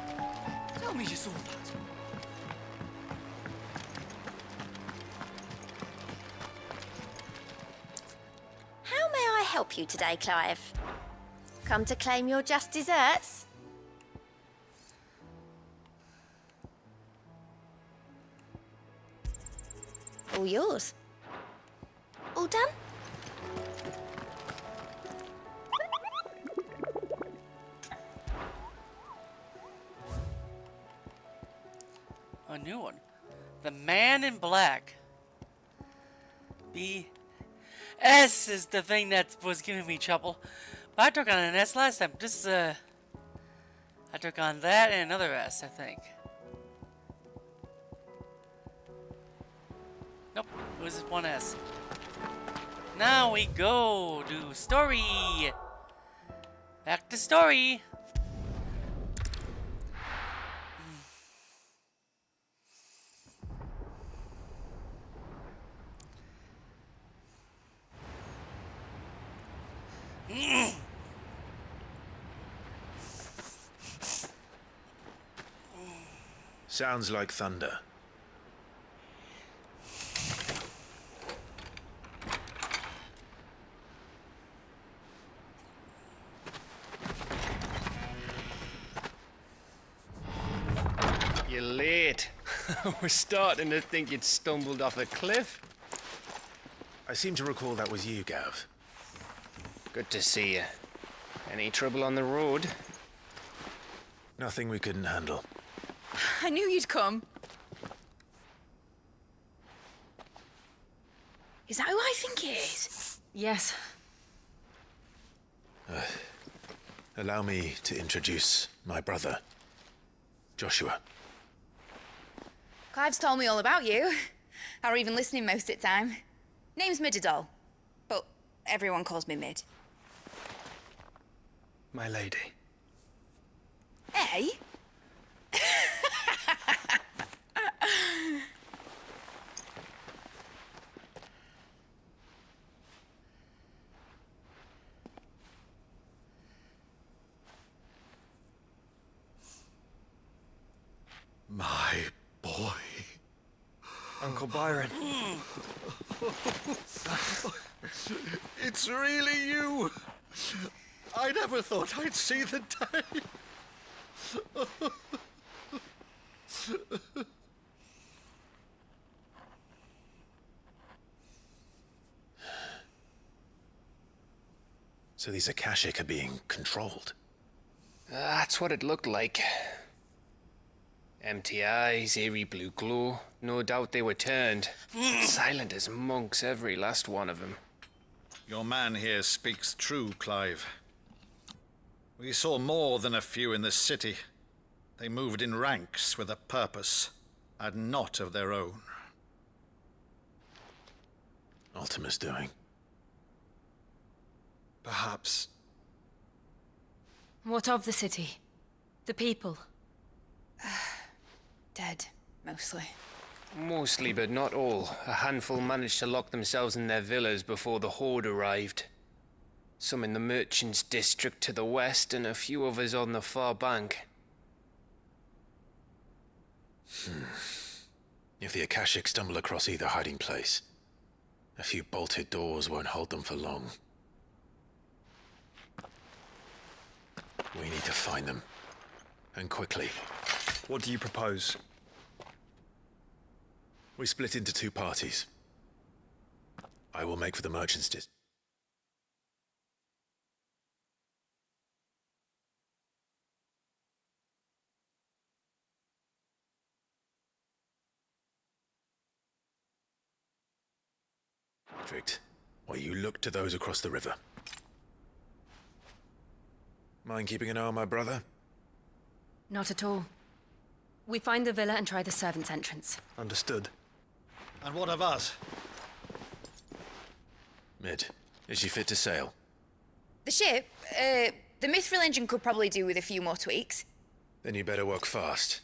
Tell me you saw that. How may I help you today, Clive? Come to claim your just desserts? All yours. All done? A new one. The Man in Black. S is the thing that was giving me trouble. But I took on an S last time. I took on that and another S, I think. Nope, it was just one S. Now we go to story. Back to story. Sounds like thunder. You're late. We're starting to think you'd stumbled off a cliff. I seem to recall that was you, Gav. Good to see you. Any trouble on the road? Nothing we couldn't handle. I knew you'd come. Is that who I think it is? Yes. Allow me to introduce my brother, Joshua. Clive's told me all about you. Or even listening most of the time. Name's Midadol, but everyone calls me Mid. My lady. Hey? My boy. Uncle Byron. It's really you. I never thought I'd see the day. So these Akashic are being controlled. That's what it looked like. Empty eyes, eerie blue glow. No doubt they were turned. Silent as monks, every last one of them. Your man here speaks true, Clive. We saw more than a few in this city. They moved in ranks with a purpose, and not of their own. Ultima's doing. Perhaps. What of the city? The people? Dead, mostly. Mostly, but not all. A handful managed to lock themselves in their villas before the Horde arrived. Some in the Merchants' District to the west, and a few others on the far bank. If the Akashic stumble across either hiding place, a few bolted doors won't hold them for long. We need to find them. And quickly. What do you propose? We split into two parties. I will make for the Merchants' District. While you look to those across the river. Mind keeping an eye on my brother? Not at all. We find the villa and try the servants' entrance. Understood. And what of us? Mid, is she fit to sail? The ship, the Mithril engine could probably do with a few more tweaks. Then you better work fast.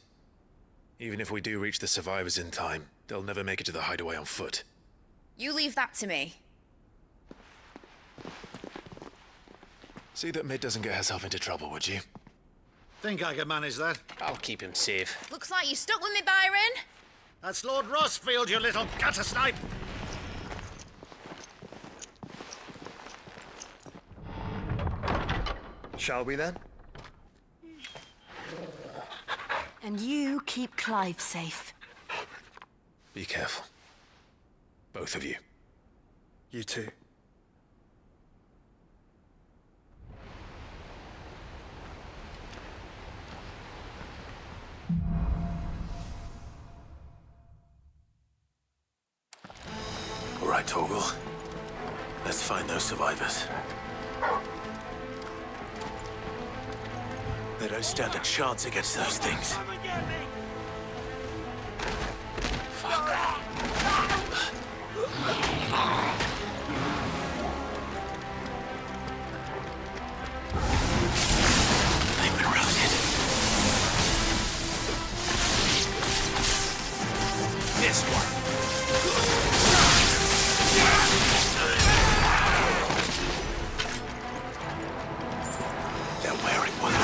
Even if we do reach the survivors in time, they'll never make it to the hideaway on foot. You leave that to me. See that Mid doesn't get herself into trouble, would you? Think I can manage that? I'll keep him safe. Looks like you stuck with me, Byron. That's Lord Rossfield, you little gutter snipe! Shall we then? And you keep Clive safe. Be careful. Both of you. You too. All right, Torgal. Let's find those survivors. They don't stand a chance against those things. They've been routed. This one. They're wearing one.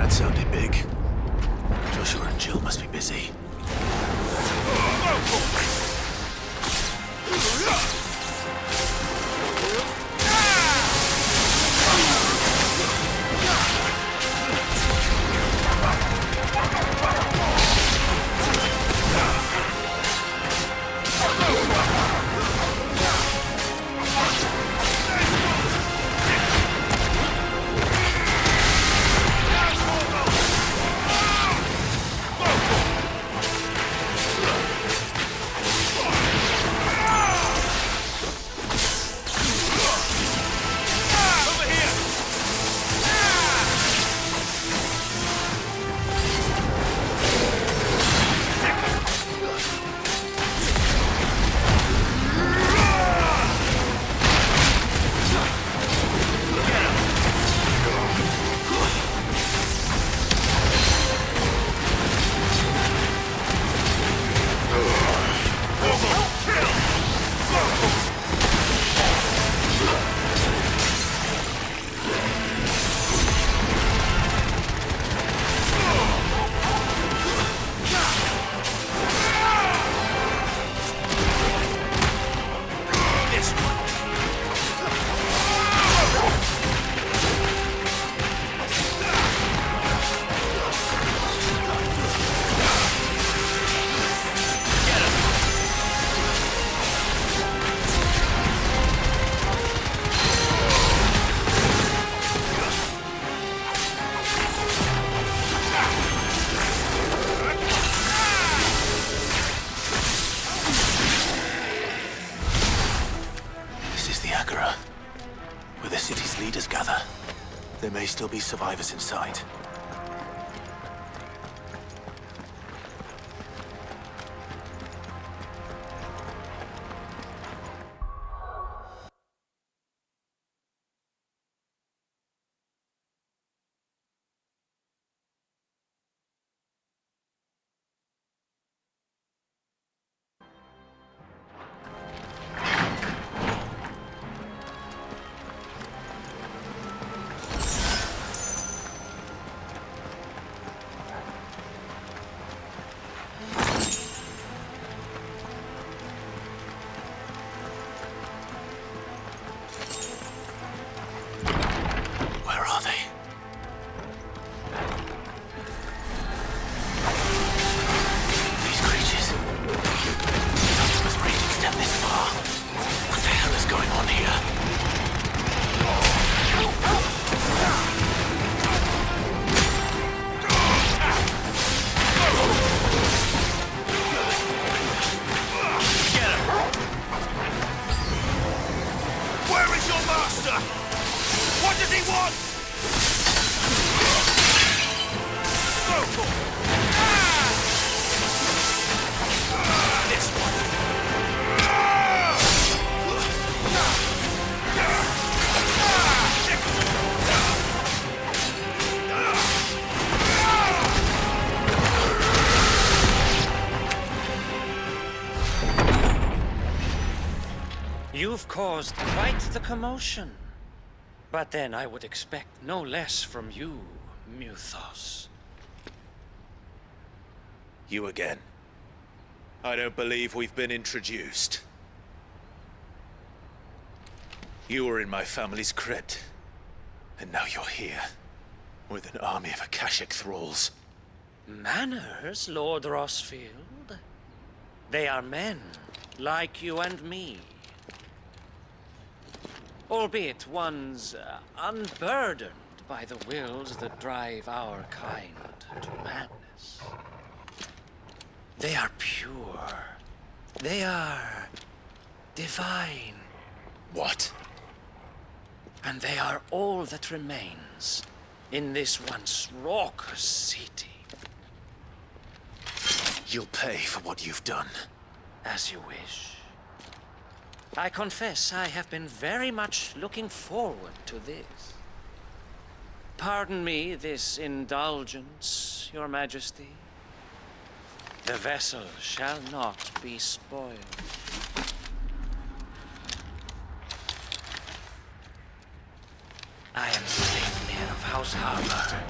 That sounded big. Joshua and Jill must be busy. Where the city's leaders gather. There may still be survivors inside. caused quite the commotion. But then I would expect no less from you, Muthos. You again. I don't believe we've been introduced. You were in my family's crypt, and now you're here, with an army of Akashic thralls. Manners, Lord Rossfield? They are men, like you and me. Albeit ones unburdened by the wills that drive our kind to madness. They are pure. They are divine. What? And they are all that remains in this once raucous city. You'll pay for what you've done. As you wish. I confess I have been very much looking forward to this. Pardon me this indulgence, Your Majesty. The vessel shall not be spoiled. I am Sleipnir of House Harvard,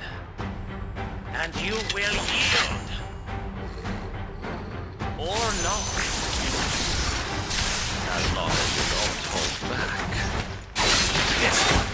and you will yield, or not, as long as you don't hold back. This one.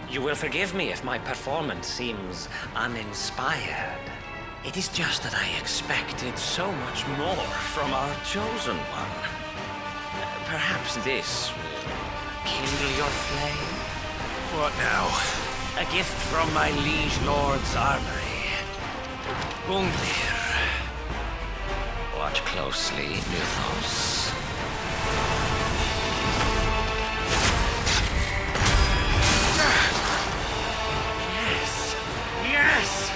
You will forgive me if my performance seems uninspired. It is just that I expected so much more from our chosen one. Perhaps this will kindle your flame? What now? A gift from my liege lord's armory. Gungnir. Watch closely, Muthos. Yes!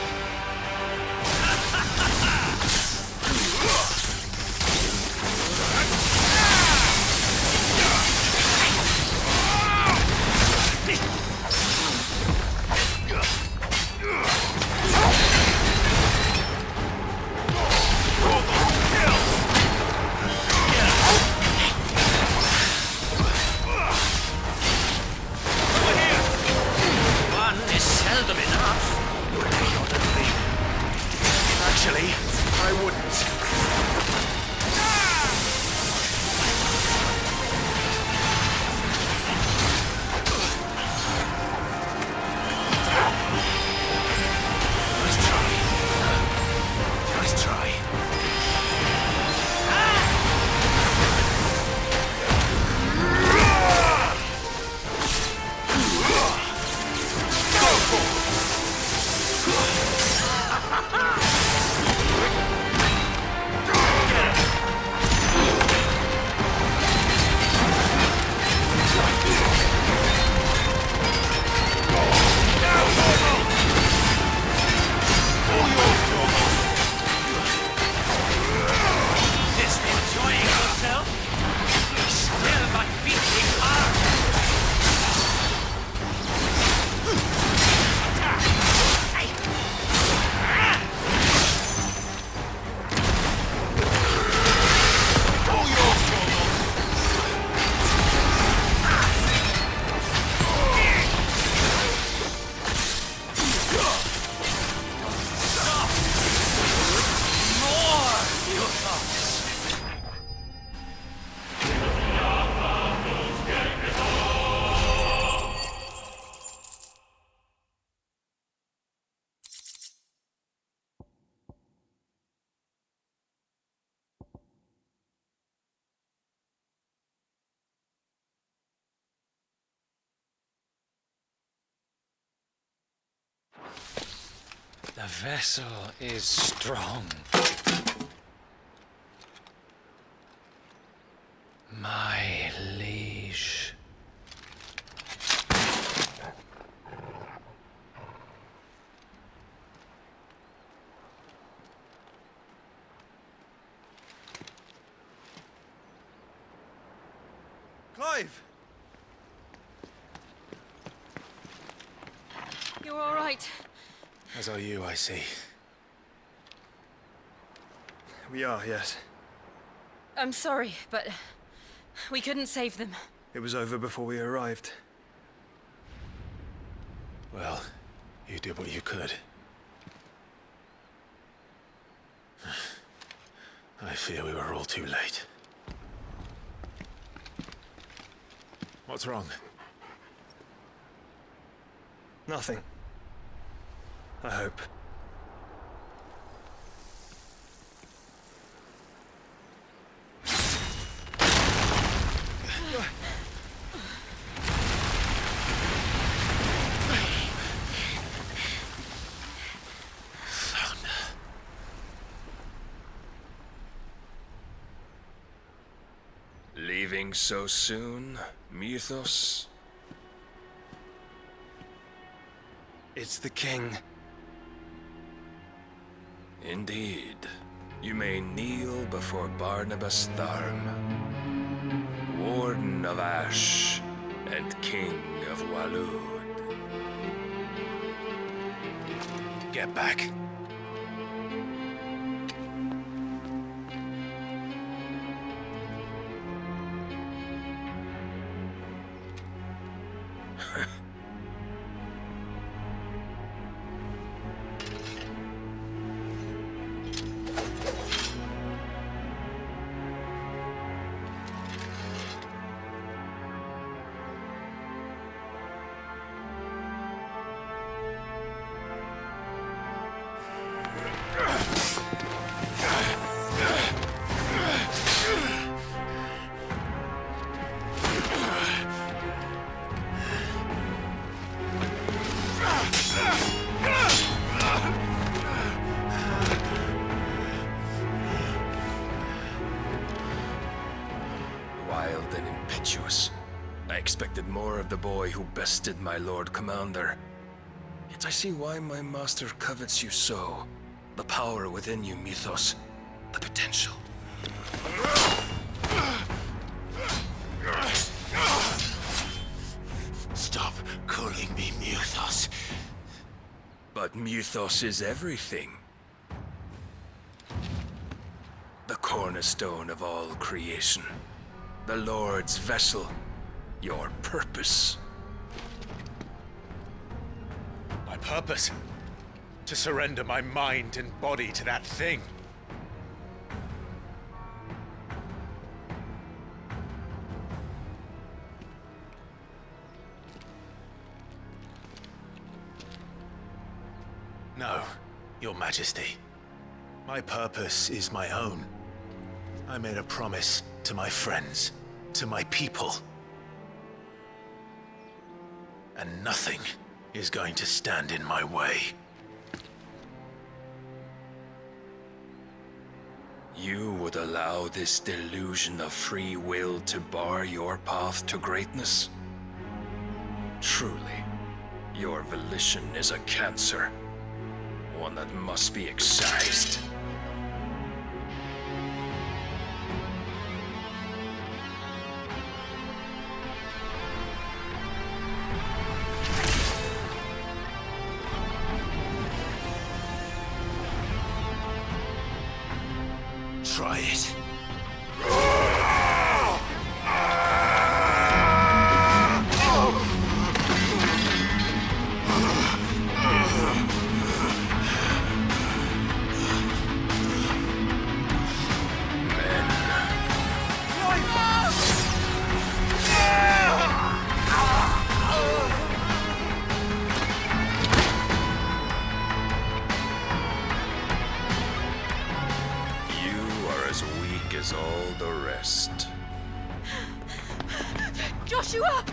The vessel is strong. My liege. Clive! You're all right. As are you, I see. We are, yes. I'm sorry, but we couldn't save them. It was over before we arrived. Well, you did what you could. I fear we were all too late. What's wrong? Nothing. I hope. Leaving so soon, Mythos? It's the king. Indeed. You may kneel before Barnabas Tharm, Warden of Ash and King of Walud. Get back. Wild and impetuous. I expected more of the boy who bested my Lord Commander. Yet I see why my master covets you so. The power within you, Mythos. The potential. Stop calling me Mythos. But Mythos is everything. The cornerstone of all creation. The Lord's vessel. Your purpose. My purpose? To surrender my mind and body to that thing. No, Your Majesty. My purpose is my own. I made a promise to my friends, to my people. And nothing is going to stand in my way. You would allow this delusion of free will to bar your path to greatness? Truly, your volition is a cancer. One that must be excised. Try it. As all the rest. Joshua!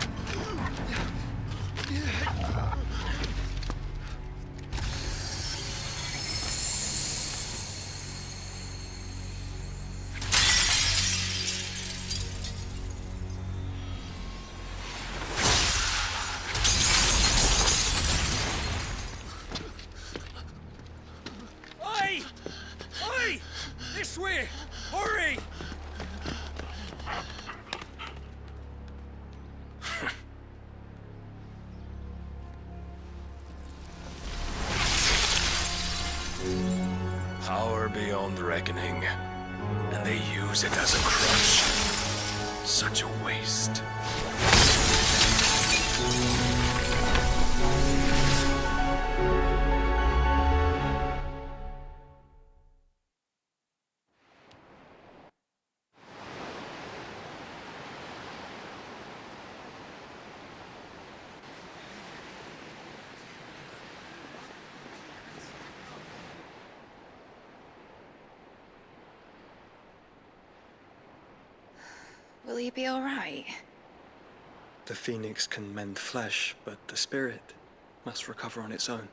far beyond reckoning, and they use it as a crutch. Such a waste. Will he be all right? The phoenix can mend flesh, but the spirit must recover on its own.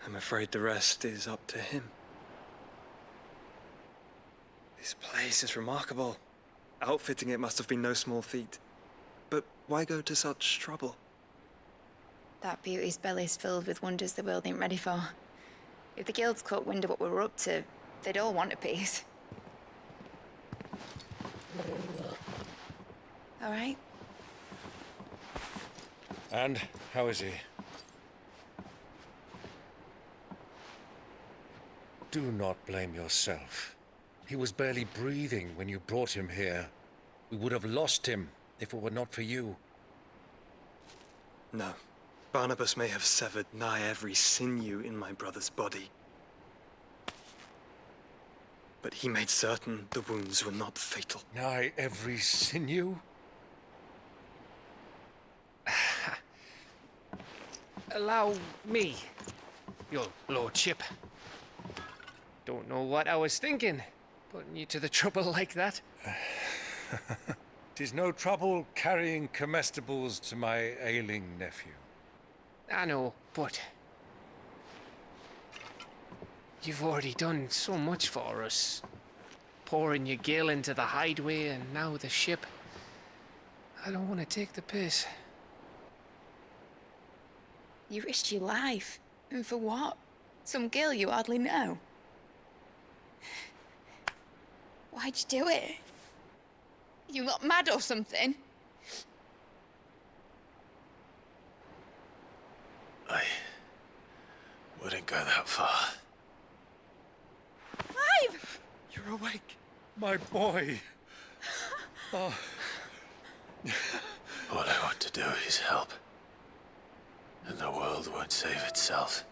I'm afraid the rest is up to him. This place is remarkable. Outfitting it must have been no small feat. But why go to such trouble? That beauty's belly's filled with wonders the world ain't ready for. If the guilds caught wind of what we were up to, they'd all want a piece. All right? And how is he? Do not blame yourself. He was barely breathing when you brought him here. We would have lost him if it were not for you. No. Barnabas may have severed nigh every sinew in my brother's body. But he made certain the wounds were not fatal. Nigh every sinew? Allow me, your lordship. Don't know what I was thinking, putting you to the trouble like that. 'Tis no trouble carrying comestibles to my ailing nephew. I know, but you've already done so much for us. Pouring your gil into the hideaway and now the ship. I don't want to take the piss. You risked your life. And for what? Some girl you hardly know. Why'd you do it? You not mad or something? I wouldn't go that far. Clive! You're awake, my boy. Oh. All I want to do is help. And the world won't save itself.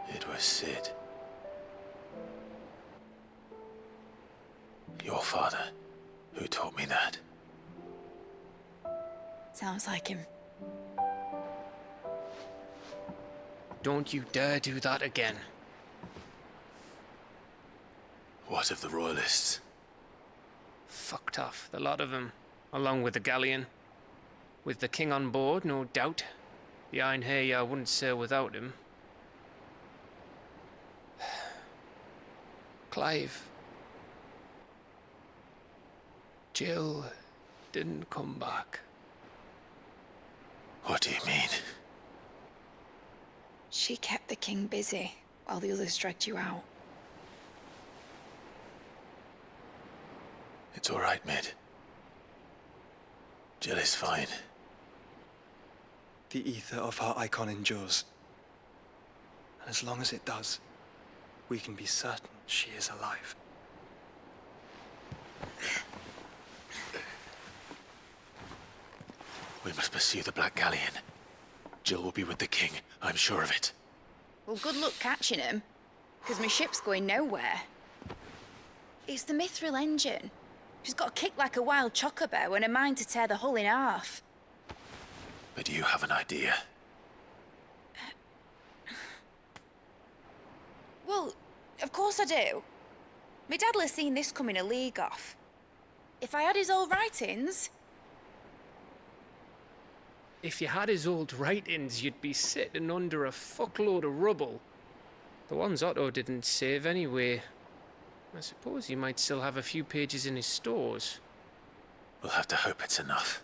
It was Sid. Your father, who taught me that. Sounds like him. Don't you dare do that again. What of the royalists? Fucked off, the lot of them, along with the galleon. With the king on board, no doubt. The Iron Hair wouldn't sail without him. Clive. Jill didn't come back. What do you mean? She kept the king busy while the others dragged you out. It's all right, Mid. Jill is fine. The ether of her icon endures. And as long as it does, we can be certain she is alive. We must pursue the Black Galleon. Jill will be with the king, I'm sure of it. Well, good luck catching him, because my ship's going nowhere. It's the Mithril engine. She's got a kick like a wild chocobo and a mind to tear the hull in half. But you have an idea. Well, of course I do. My dad'll have seen this coming a league off. If I had his old writings... If you had his old writings, you'd be sitting under a fuckload of rubble. The ones Otto didn't save anyway. I suppose he might still have a few pages in his stores. We'll have to hope it's enough.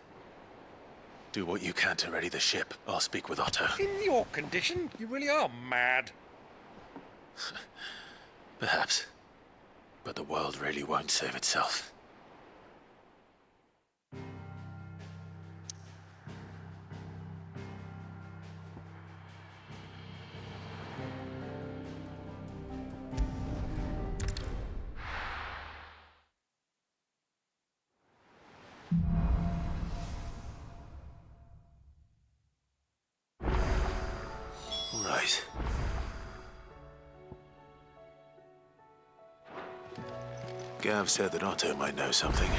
Do what you can to ready the ship. I'll speak with Otto. In your condition, you really are mad. Perhaps. But the world really won't save itself. Gav said that Otto might know something.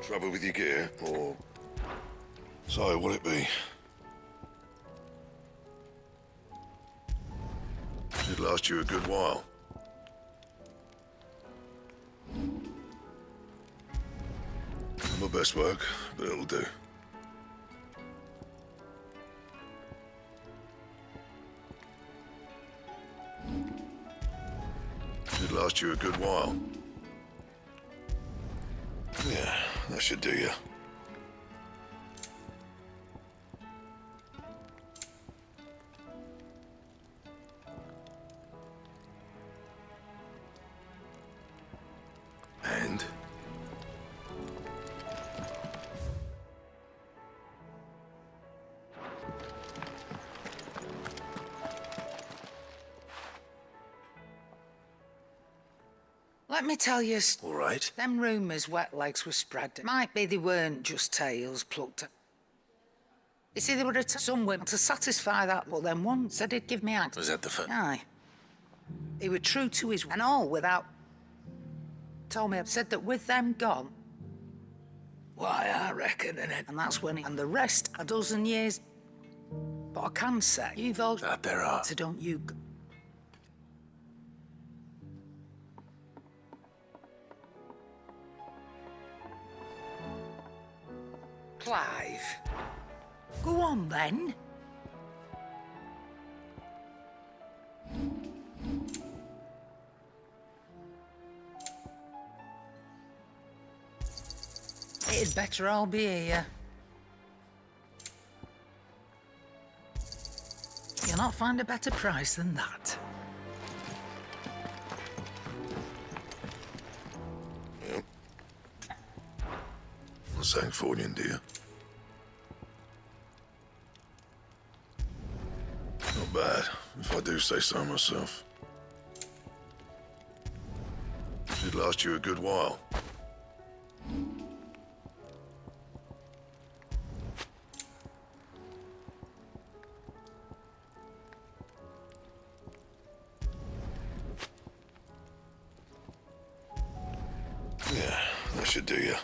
Trouble with your gear, or... So, what'll it be? Should last you a good while. Not my best work, but it'll do. Should last you a good while. Yeah, that should do you. And? Let me tell you, All right. them rumours wet legs were spread. It might be they weren't just tales plucked. You see, they were some women to satisfy that, but then one said he'd give me out. Was that the first? Aye. He were true to his and all without... Told me, said that with them gone, why, I reckon, innit? And that's when and the rest, a dozen years. But I can say, you've all... That there are. So don't you... Clive. Go on, then. It'd better all be here. You'll not find a better price than that. Yep. Sancfordian, do you? Not bad, if I do say so myself. Should last you a good while. Yeah, that should do you.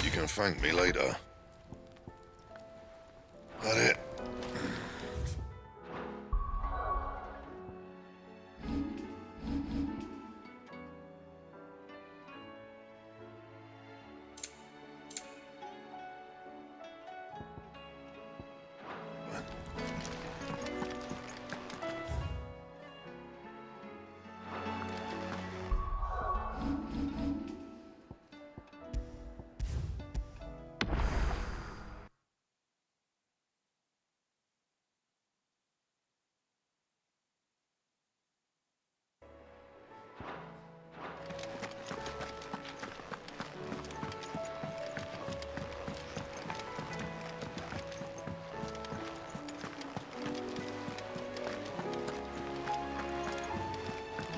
You can thank me later. That it?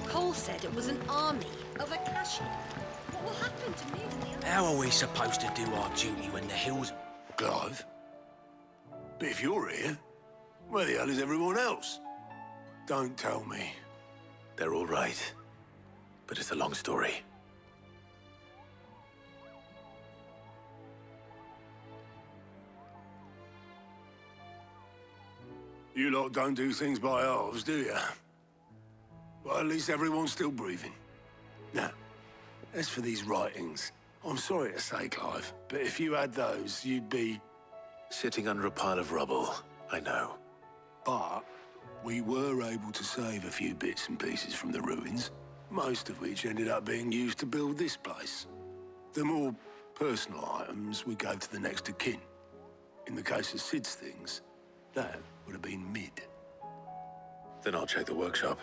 Cole said it was an army of Akashi. What will happen to me and the others? How are we supposed to do our duty when the hills... Clive? But if you're here, where the hell is everyone else? Don't tell me. They're all right. But it's a long story. You lot don't do things by halves, do you? Well, at least everyone's still breathing. Now, as for these writings, I'm sorry to say, Clive, but if you had those, you'd be... Sitting under a pile of rubble, I know. But we were able to save a few bits and pieces from the ruins, most of which ended up being used to build this place. The more personal items we gave to the next of kin. In the case of Sid's things, that would have been mid. Then I'll check the workshop.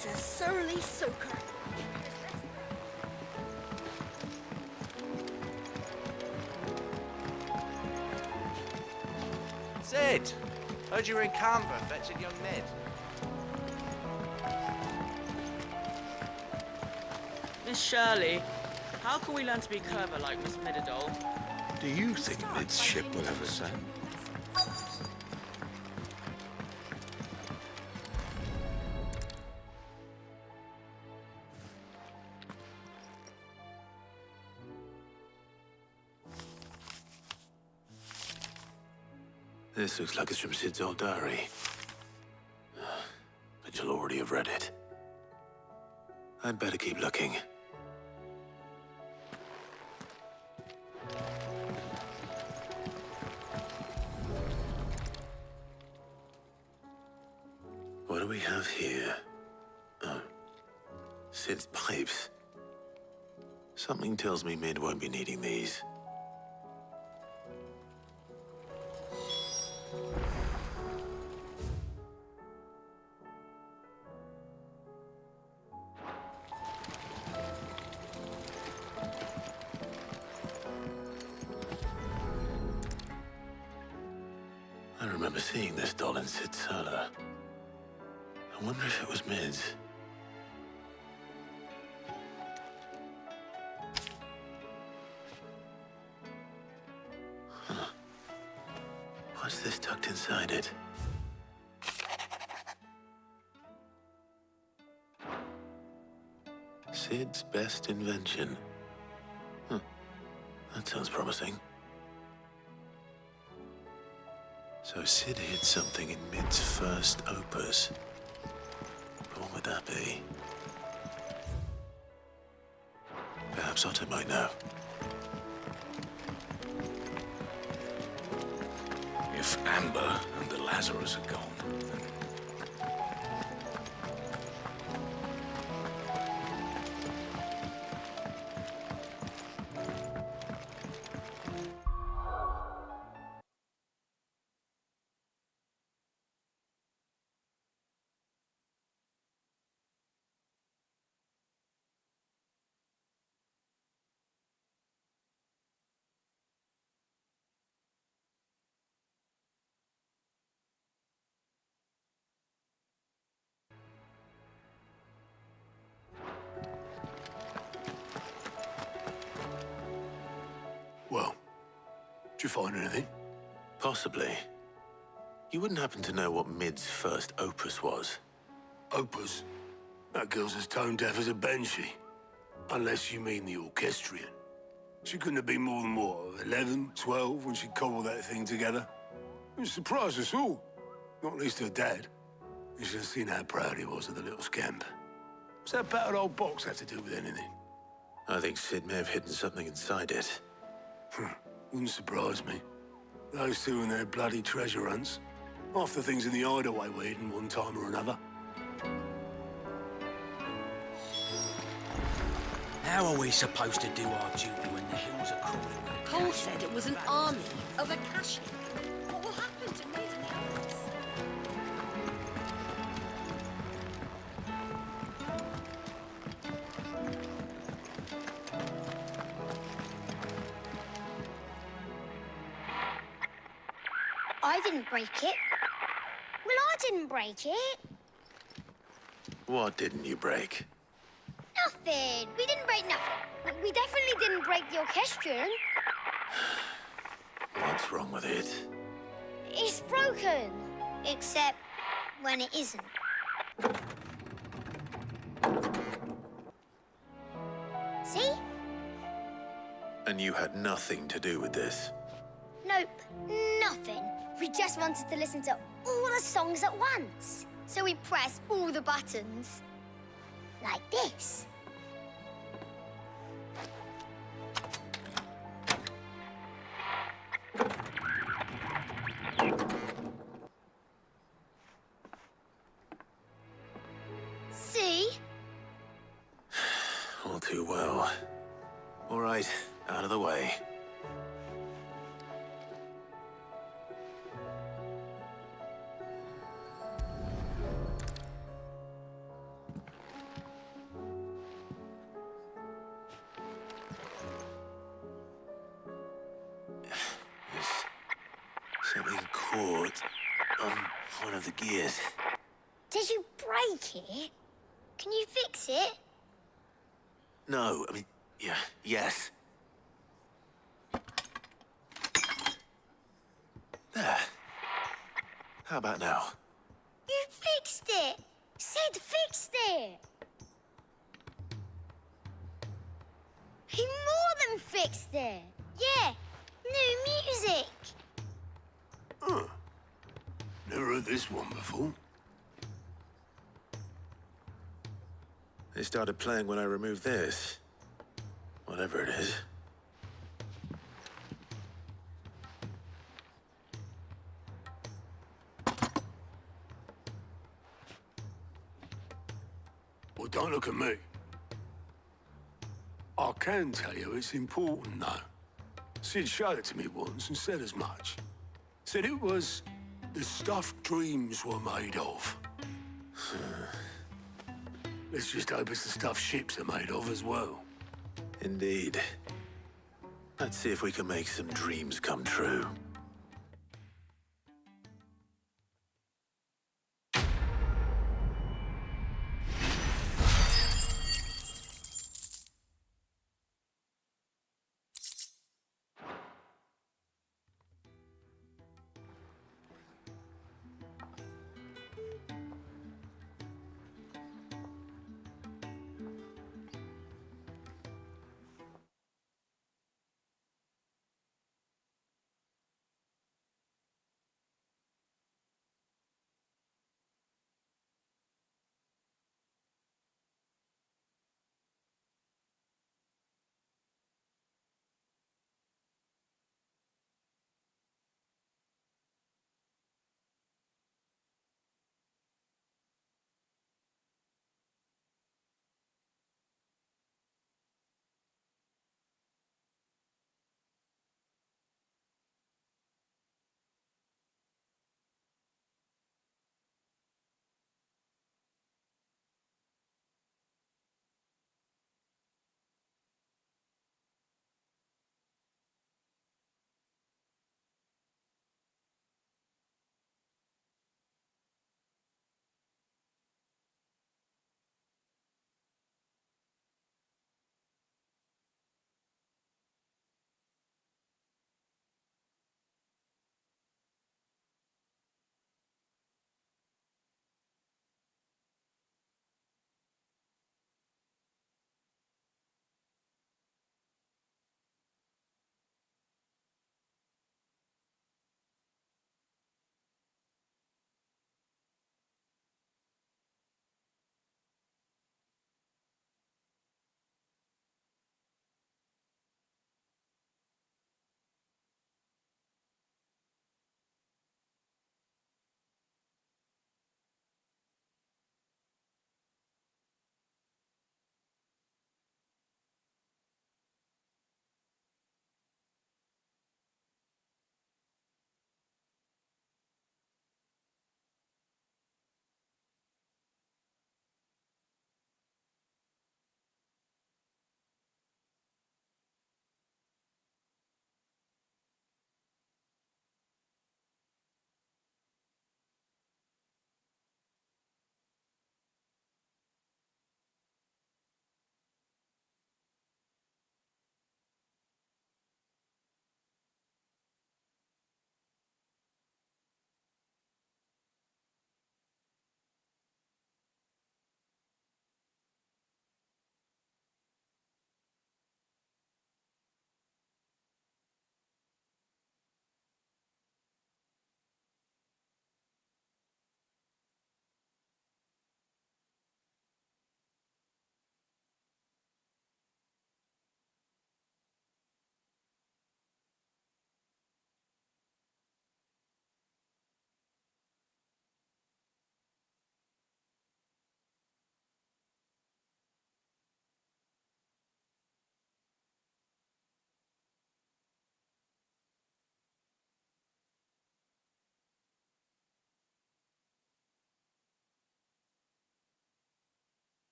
is a surly soaker. Sid! Heard you were in Canberra fetching young Ned. Miss Shirley, how can we learn to be clever like Miss Midadole? Do you think Mid's ship will ever sail? This looks like it's from Sid's old diary. But you'll already have read it. I'd better keep looking. What do we have here? Oh, Sid's pipes. Something tells me Mid won't be needing these. I remember seeing this doll in Sid's cellar. I wonder if it was Mid's. Huh. What's this tucked inside it? Sid's best invention. Huh. That sounds promising. So Sid hid something in Mid's first opus. What would that be? Perhaps Otto might know. If Amber and the Lazarus are gone, then... Well, did you find anything? Possibly. You wouldn't happen to know what Mid's first opus was? Opus? That girl's as tone deaf as a banshee. Unless you mean the orchestrion. She couldn't have been more than, what, 11, 12 when she cobbled that thing together? It surprised us all. Not least her dad. You should have seen how proud he was of the little scamp. What's that battered old box have to do with anything? I think Sid may have hidden something inside it. Wouldn't surprise me. Those two and their bloody treasure hunts. Half the things in the hideaway were hidden one time or another. How are we supposed to do our duty when the hills are crawling with a Cole said it was an army of Akashic. What will happen to Mid and Alex? I didn't break it. Well, I didn't break it. What didn't you break? Nothing. We didn't break nothing. We definitely didn't break the orchestrion. What's wrong with it? It's broken. Except when it isn't. See? And you had nothing to do with this? Nope, nothing. We just wanted to listen to all the songs at once. So we pressed all the buttons. Like this. See? All too well. All right, out of the way. Something caught on one of the gears. Did you break it? Can you fix it? No, I mean, yeah, yes. There. How about now? You fixed it! Sid fixed it! He more than fixed it! Yeah, new music! Huh. Never heard this one before. They started playing when I removed this. Whatever it is. Well, don't look at me. I can tell you it's important, though. Sid showed it to me once and said as much. Said it was the stuff dreams were made of. Let's just hope it's the stuff ships are made of as well. Indeed. Let's see if we can make some dreams come true.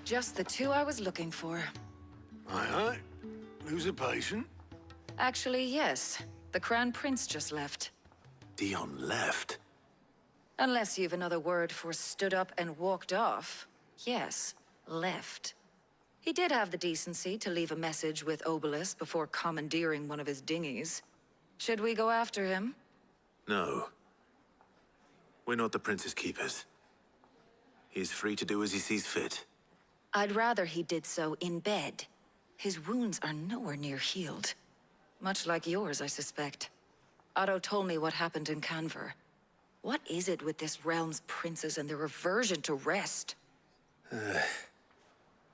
Just the two I was looking for. Aye, aye. Who's a patient? Actually, yes. The Crown Prince just left. Dion left? Unless you've another word for stood up and walked off. Yes, left. He did have the decency to leave a message with Obelisk before commandeering one of his dinghies. Should we go after him? No. We're not the Prince's keepers. He's free to do as he sees fit. I'd rather he did so in bed. His wounds are nowhere near healed. Much like yours, I suspect. Otto told me what happened in Canver. What is it with this realm's princes and their aversion to rest?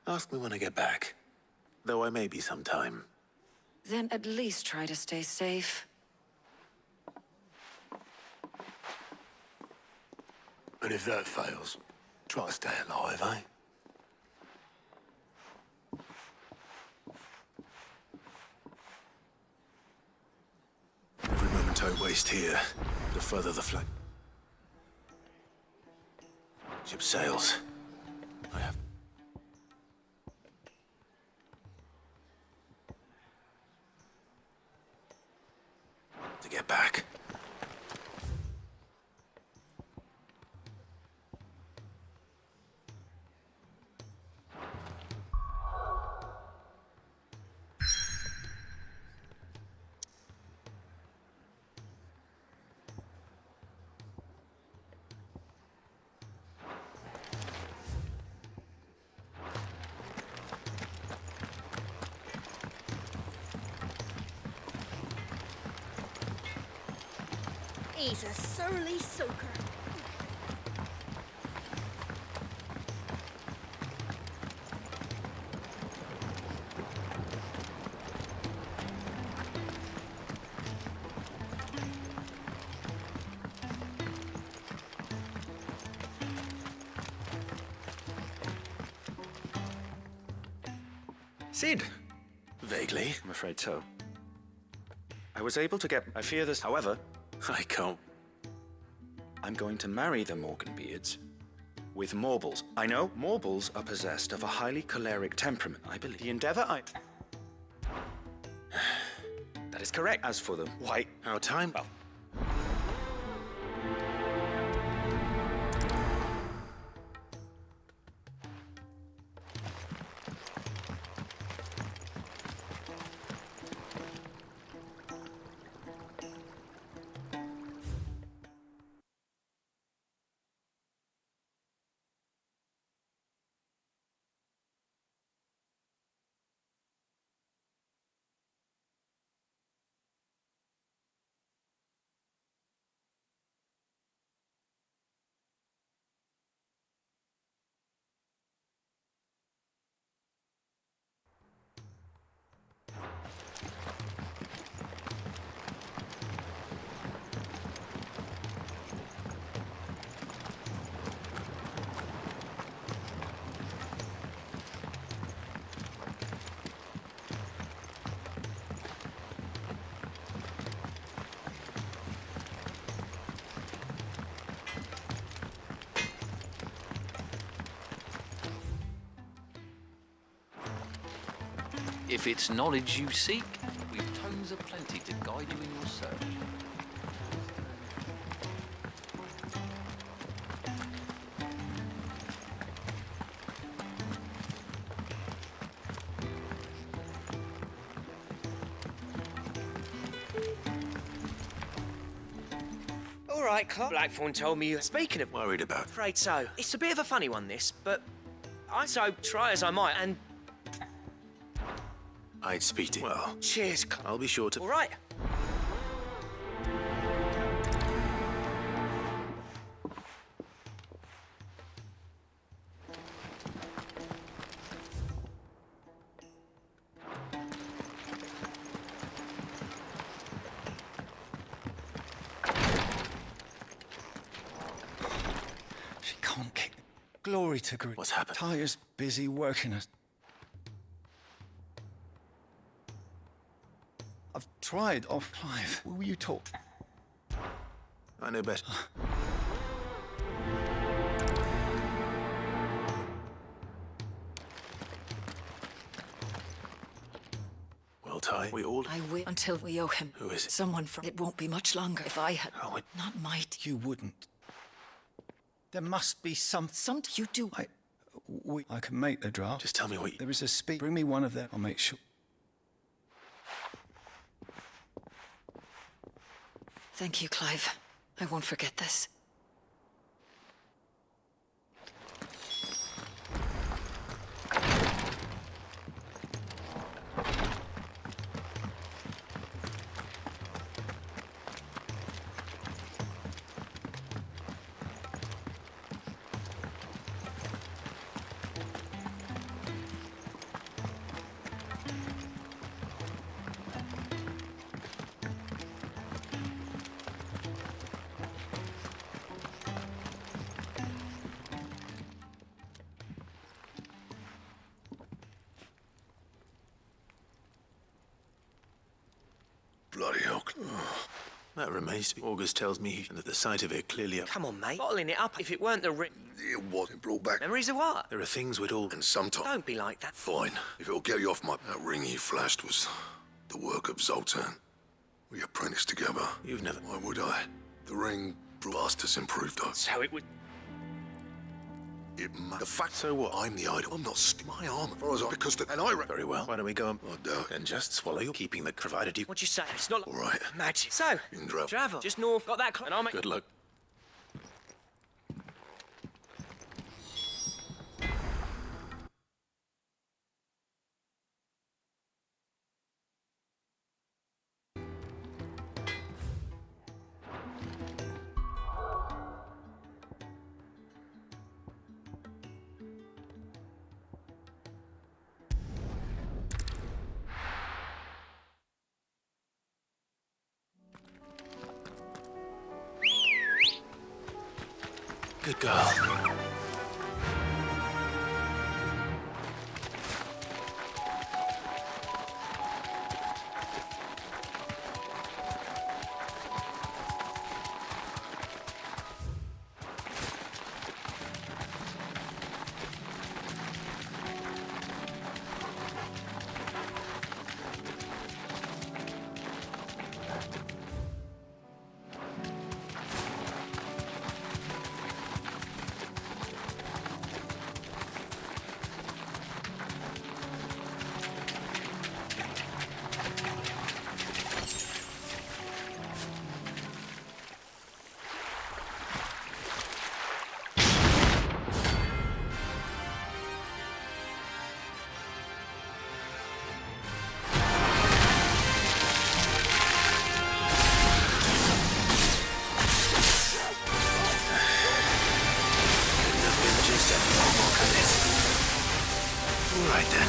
Ask me when I get back. Though I may be sometime. Then at least try to stay safe. And if that fails, try to stay alive, eh? Every moment I waste here, the further the flight. Ship sails. I have... to get back. He's a surly soaker. Sid! Vaguely. I'm afraid so. I was able to get... I fear this, however... I can't... I'm going to marry the Morganbeards with Morbles. I know Morbles are possessed of a highly choleric temperament, I believe. The endeavor I... That is correct. As for the white... Our time? Well... If it's knowledge you seek, we've tomes aplenty to guide you in your search. All right, Clark. Blackthorn told me you were speaking of... Worried about? Afraid so. It's a bit of a funny one, this, but... So try as I might, and... I'd speed it. Well, cheers, Clark. I'll be sure to... All right. She can't kick. Glory to Greek. What's happened? Tyre's busy working us. I've tried off Clive. Will you talk? I know better. tie. We all... I will until we owe him. Who is it? Someone from... It won't be much longer if I had... Oh, Not might. You wouldn't. There must be some... Something you do. I can make the draft. Just tell me what you... There is a speak. Bring me one of them. I'll make sure. Thank you, Clive. I won't forget this. Bloody hell. That remains to be. August tells me that the sight of it clearly... Come on, mate. Bottling it up if it weren't the ring. It wasn't brought back. Memories of what? There are things we'd all... And sometimes... Don't be like that. Fine. If it'll get you off my... That ring he flashed was the work of Zoltan. We apprenticed together. You've never... Why would I? The ring brought us improved us. So it would... The fact... So what? I'm the idol. I'm not my arm. As far as I... Because the... And I... Very well. Why don't we go and... I doubt. And just swallow you, keeping the... Provided you... What'd you say? It's not... All right. Magic. So... You can travel. Travel. Just north. Got that close. And I'll make... Good luck. Good girl. All right, then.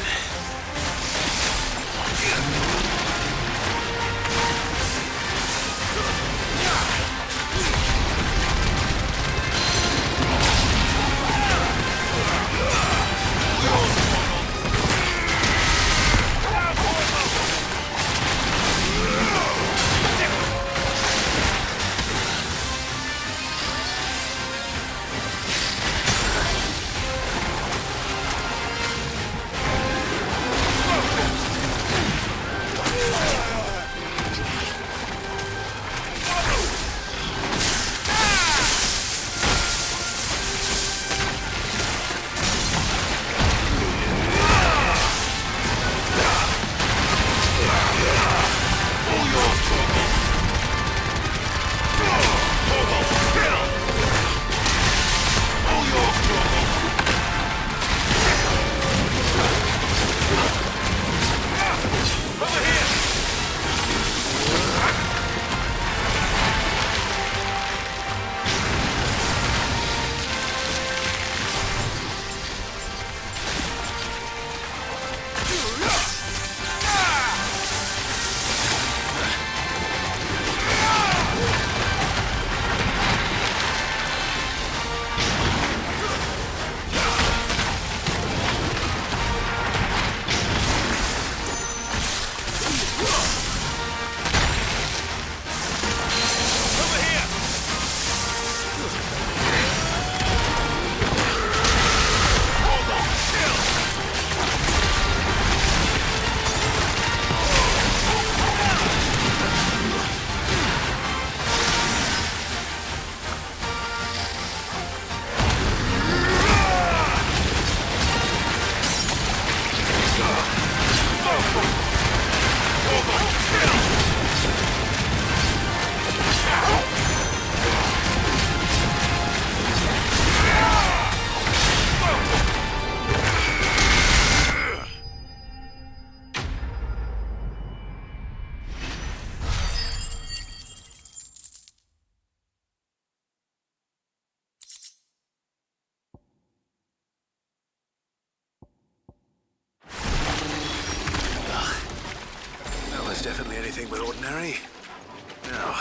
definitely anything but ordinary. Now,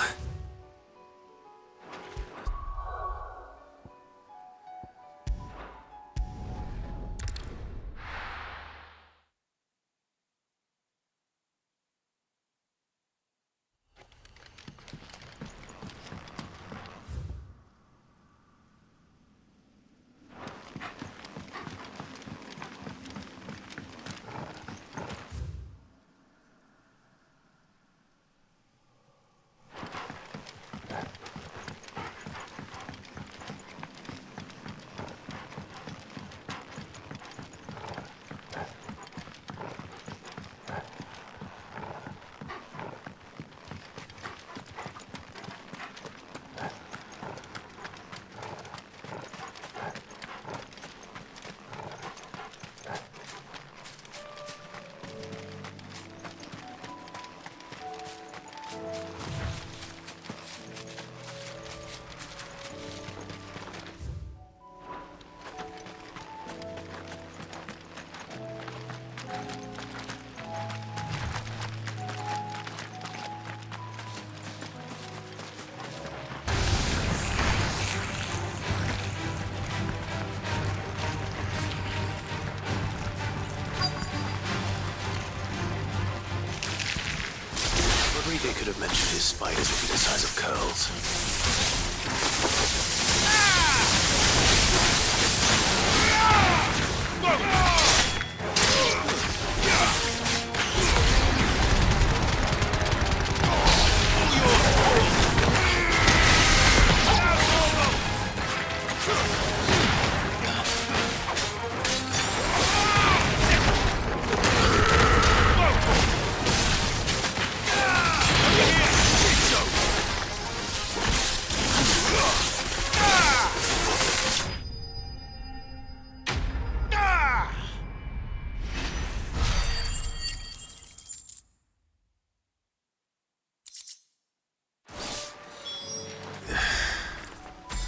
Rodriguez could have mentioned his spiders would be the size of curls.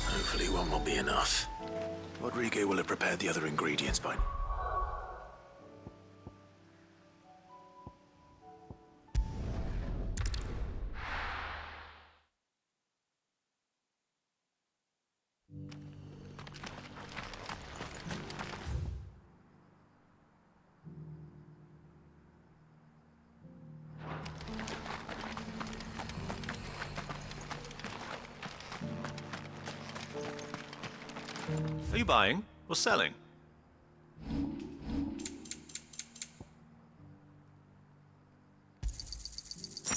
Hopefully one will be enough. Rodriguez will have prepared the other ingredients by now. Are you buying or selling?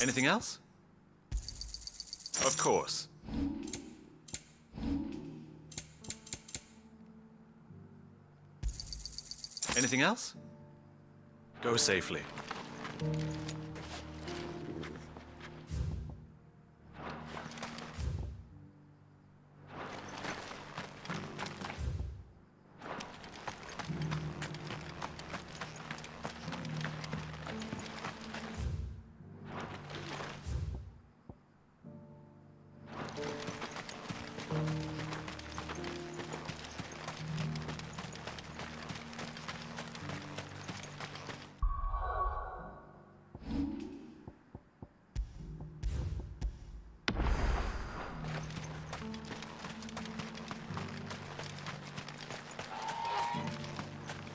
Anything else? Of course. Anything else? Go safely.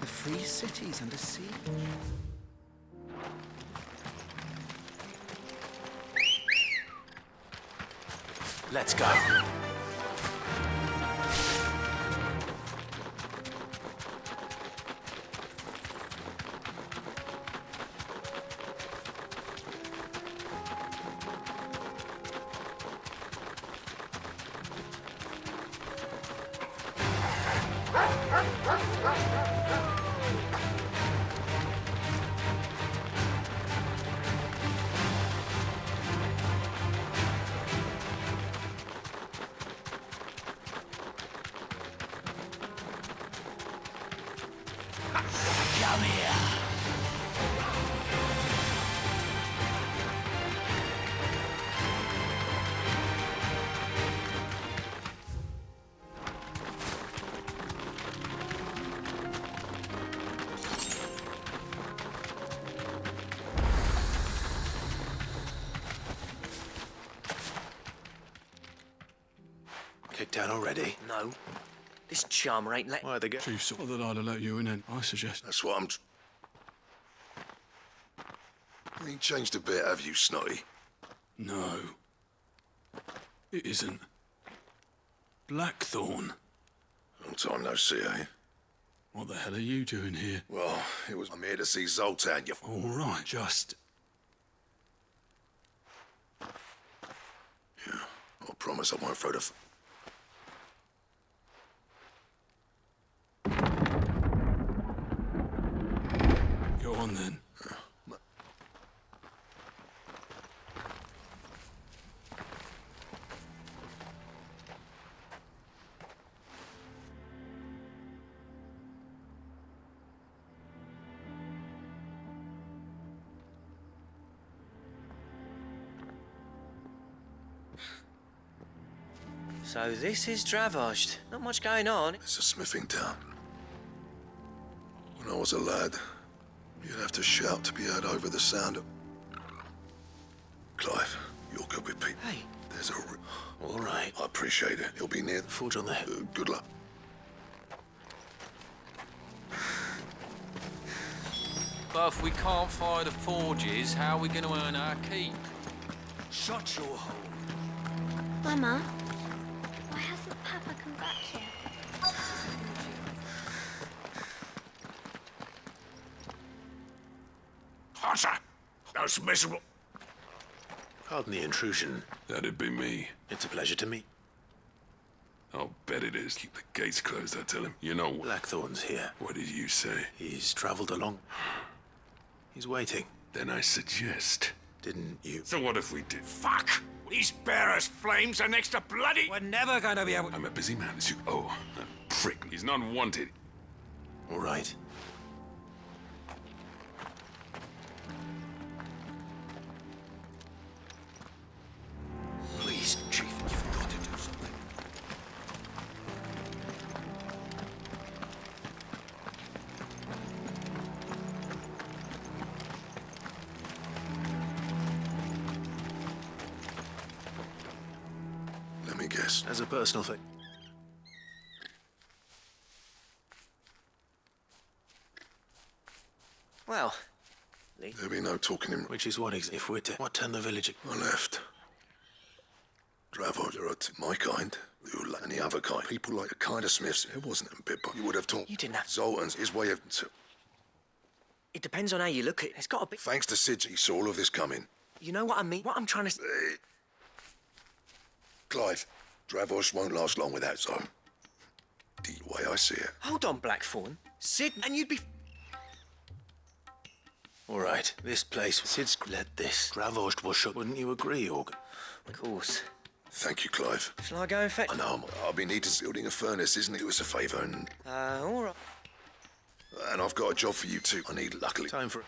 The free city's under siege. Let's go. Come here. down already? No. This charmer ain't let... Why they get... Chief thought that I'd have let you in, and I suggest... That's what I'm... You ain't changed a bit, have you, Snotty? No. It isn't. Blackthorn. Long time no see, eh? What the hell are you doing here? Well, I'm here to see Zoltan, you... All right, just... Yeah, I promise I won't throw the... Go on, then. So this is Dravosht. Not much going on. It's a smithing town. When I was a lad, you'd have to shout to be heard over the sound of... Clive, you're good with people. Hey. There's a... All right. I appreciate it. He'll be near the... Forge on the head. Good luck. But if we can't fire the forges, how are we going to earn our keep? Shut your hole. Mama, why hasn't Papa come back yet? Hunter! Those miserable... Pardon the intrusion. That'd be me. It's a pleasure to meet. I'll bet it is. Keep the gates closed, I tell him. You know what? Blackthorn's here. What did you say? He's travelled along. He's waiting. Then I suggest... Didn't you? So what if we did? Fuck! These bare as flames are next to bloody... We're never gonna be able... I'm a busy man, as you... Oh, that prick. He's not wanted. All right. Please, Chief, you've got to do something. Let me guess. As a personal thing. Well, There'll be no talking him. Which is what if we're to... What turned the village... I left. Dravos are my kind. You like any other kind. People like the kind of Smiths. It wasn't a bit, but you would have taught. You didn't have... Zoltan's his way of... It depends on how you look at it. It's got to be... Thanks to Sid, he saw all of this coming. You know what I mean? What I'm trying to... Clive, Dravos won't last long without Zoltan. The way I see it. Hold on, Blackthorn. Sid, and you'd be... All right, this place... Sid's led this. Dravosht was shut. Wouldn't you agree, Org? Of course. Thank you, Clive. Shall I go and fetch... I know, I'll be needing building a furnace, isn't it? Do us a favour and... all right. And I've got a job for you too. I need luckily... Time for...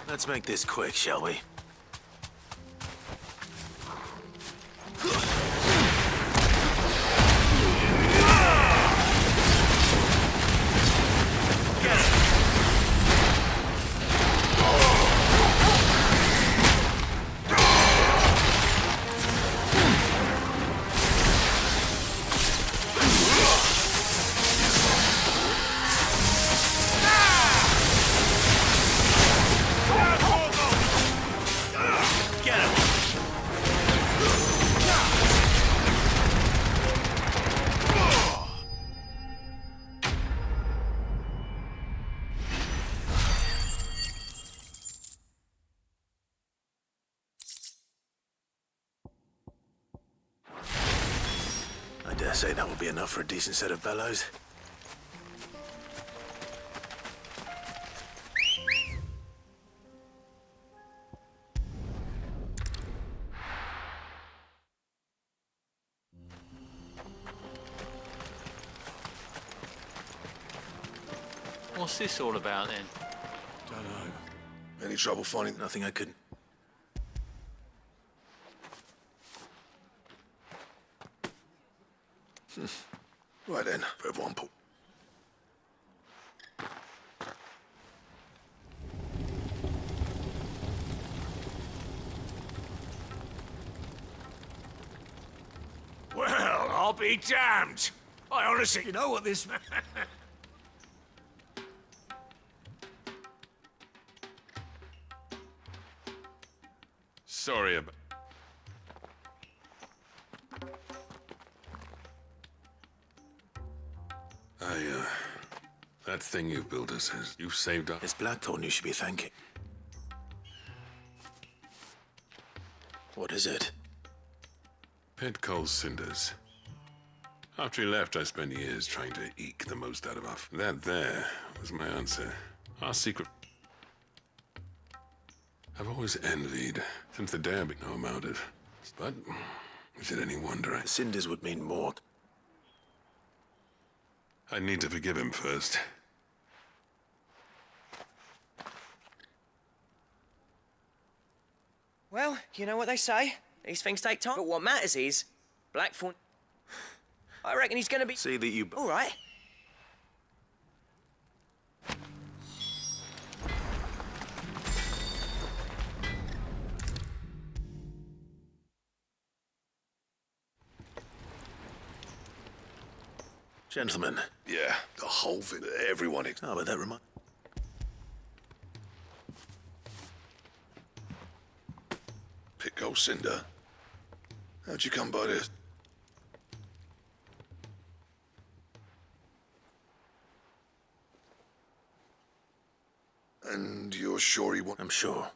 Let's make this quick, shall we? say that would be enough for a decent set of bellows. What's this all about then? Don't know. Any trouble finding? Nothing I couldn't. Right then, for everyone pull. Well, I'll be damned. I honestly, you know what this man... Sorry about... that thing you built us is... You saved us. It's Blackthorn you should be thanking. What is it? Pet Cole's cinders. After he left, I spent years trying to eke the most out of us. That there was my answer. Our secret... I've always envied, since the day I know about it. But, is it any wonder The cinders would mean more. I need to forgive him first. Well, you know what they say. These things take time. But what matters is, Blackthorn... I reckon he's gonna be... See that you... All right. Gentlemen. Yeah, the whole thing, everyone... Oh, but that reminds... Pet Cole's cinder. How'd you come by this? And you're sure he won't... I'm sure.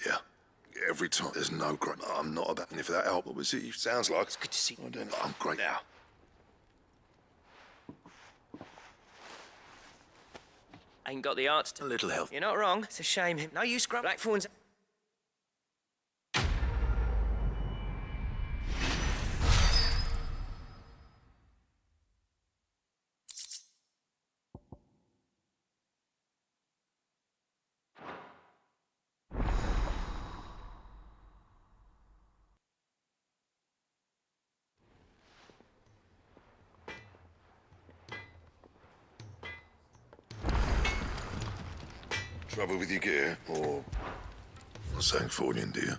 Yeah. Every time. There's no great... I'm not about... And if that help, what was it? Sounds like... It's good to see you. I don't know. I'm great now. Ain't got the answer to... A little help. You're not wrong. It's a shame. No use, Scrub. Blackthorn's... Trouble with your gear, or something for you, dear?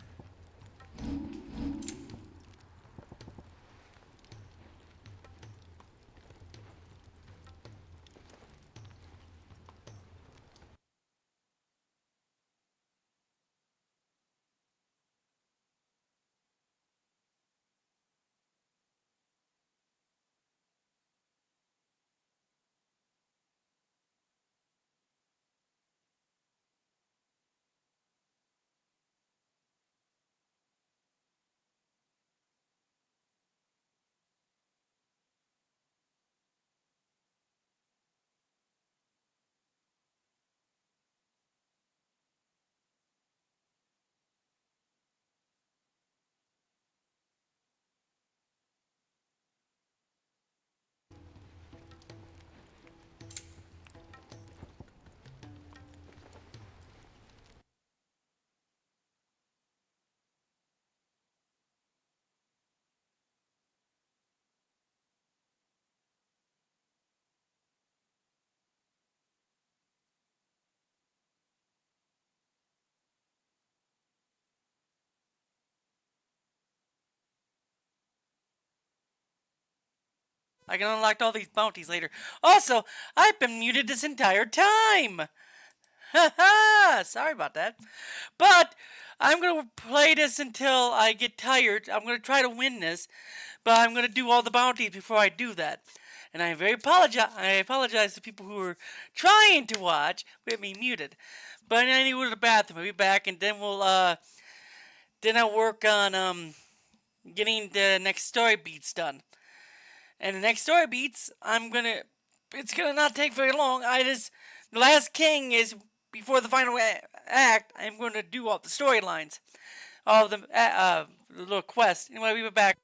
I can unlock all these bounties later. Also, I've been muted this entire time. Haha, sorry about that. But I'm going to play this until I get tired. I'm going to try to win this, but I'm going to do all the bounties before I do that. And I apologize to people who are trying to watch with me muted. But I need to go to the bathroom. I'll be back, and then we'll then I work on getting the next story beats done. And the next story beats, it's gonna not take very long. The last king is before the final act. I'm going to do all the storylines, all of the little quests. Anyway, we'll be back.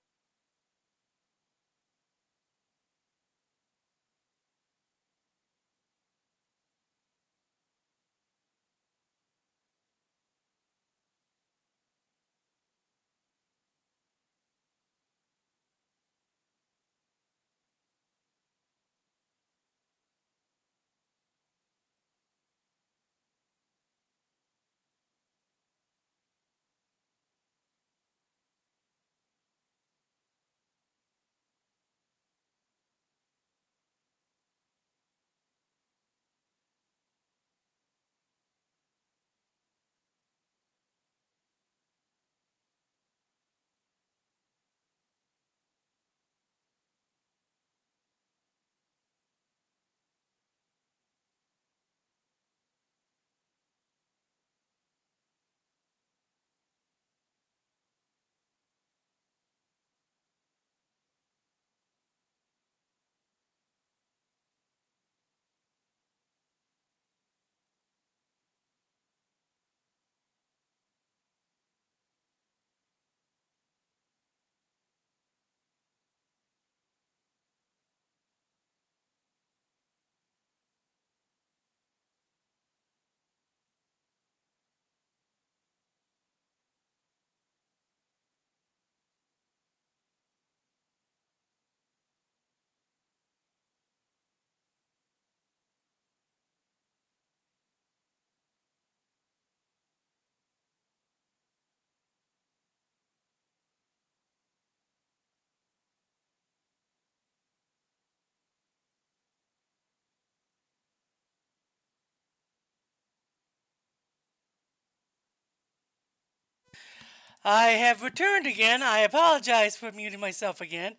I have returned again. I apologize for muting myself again.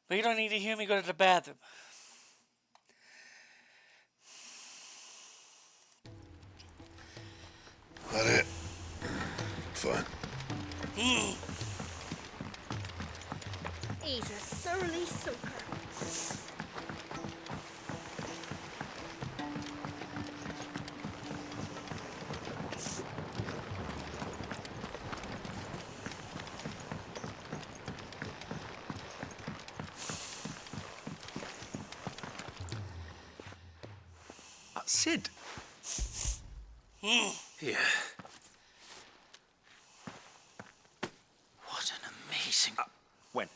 But you don't need to hear me go to the bathroom. That it? Fine. He's a surly soaker. Sid. Here. What an amazing... when?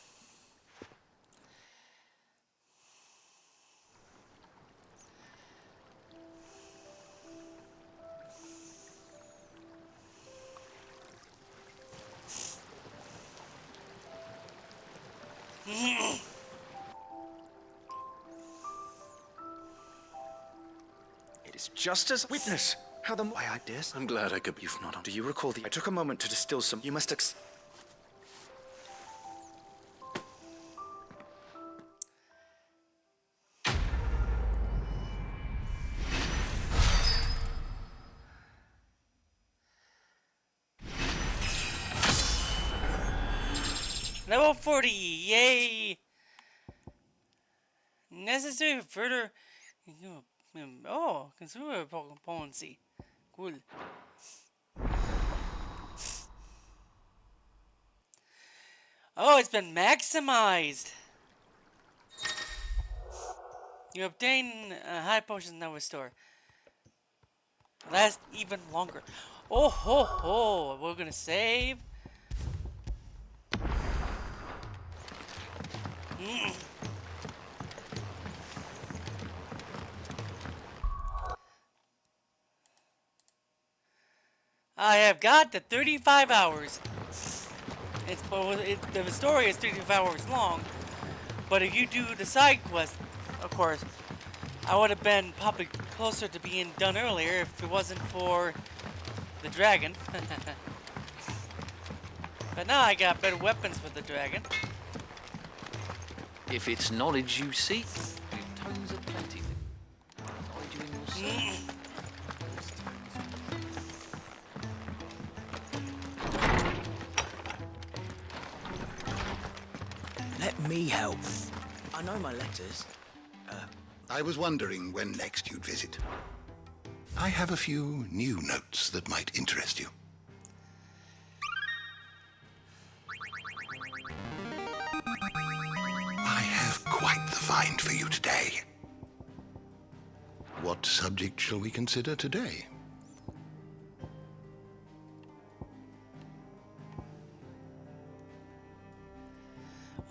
It is just as witness. How the... Why, I dare... I'm glad I could... You've not... Do you recall the... I took a moment to distill some... You must Level 40, yay! Necessary further... Oh, consumer potency. Cool. Oh, it's been maximized! You obtain high potions now restore. Last even longer. Oh ho ho! We're gonna save. I have got the 35 hours. The story is 35 hours long, but if you do the side quest, of course, I would have been probably closer to being done earlier if it wasn't for the dragon. But now I got better weapons for the dragon. If it's knowledge you seek, we've tons of plenty. Guide you in your search. me help. I know my letters. I was wondering when next you'd visit. I have a few new notes that might interest you. I have quite the find for you today. What subject shall we consider today?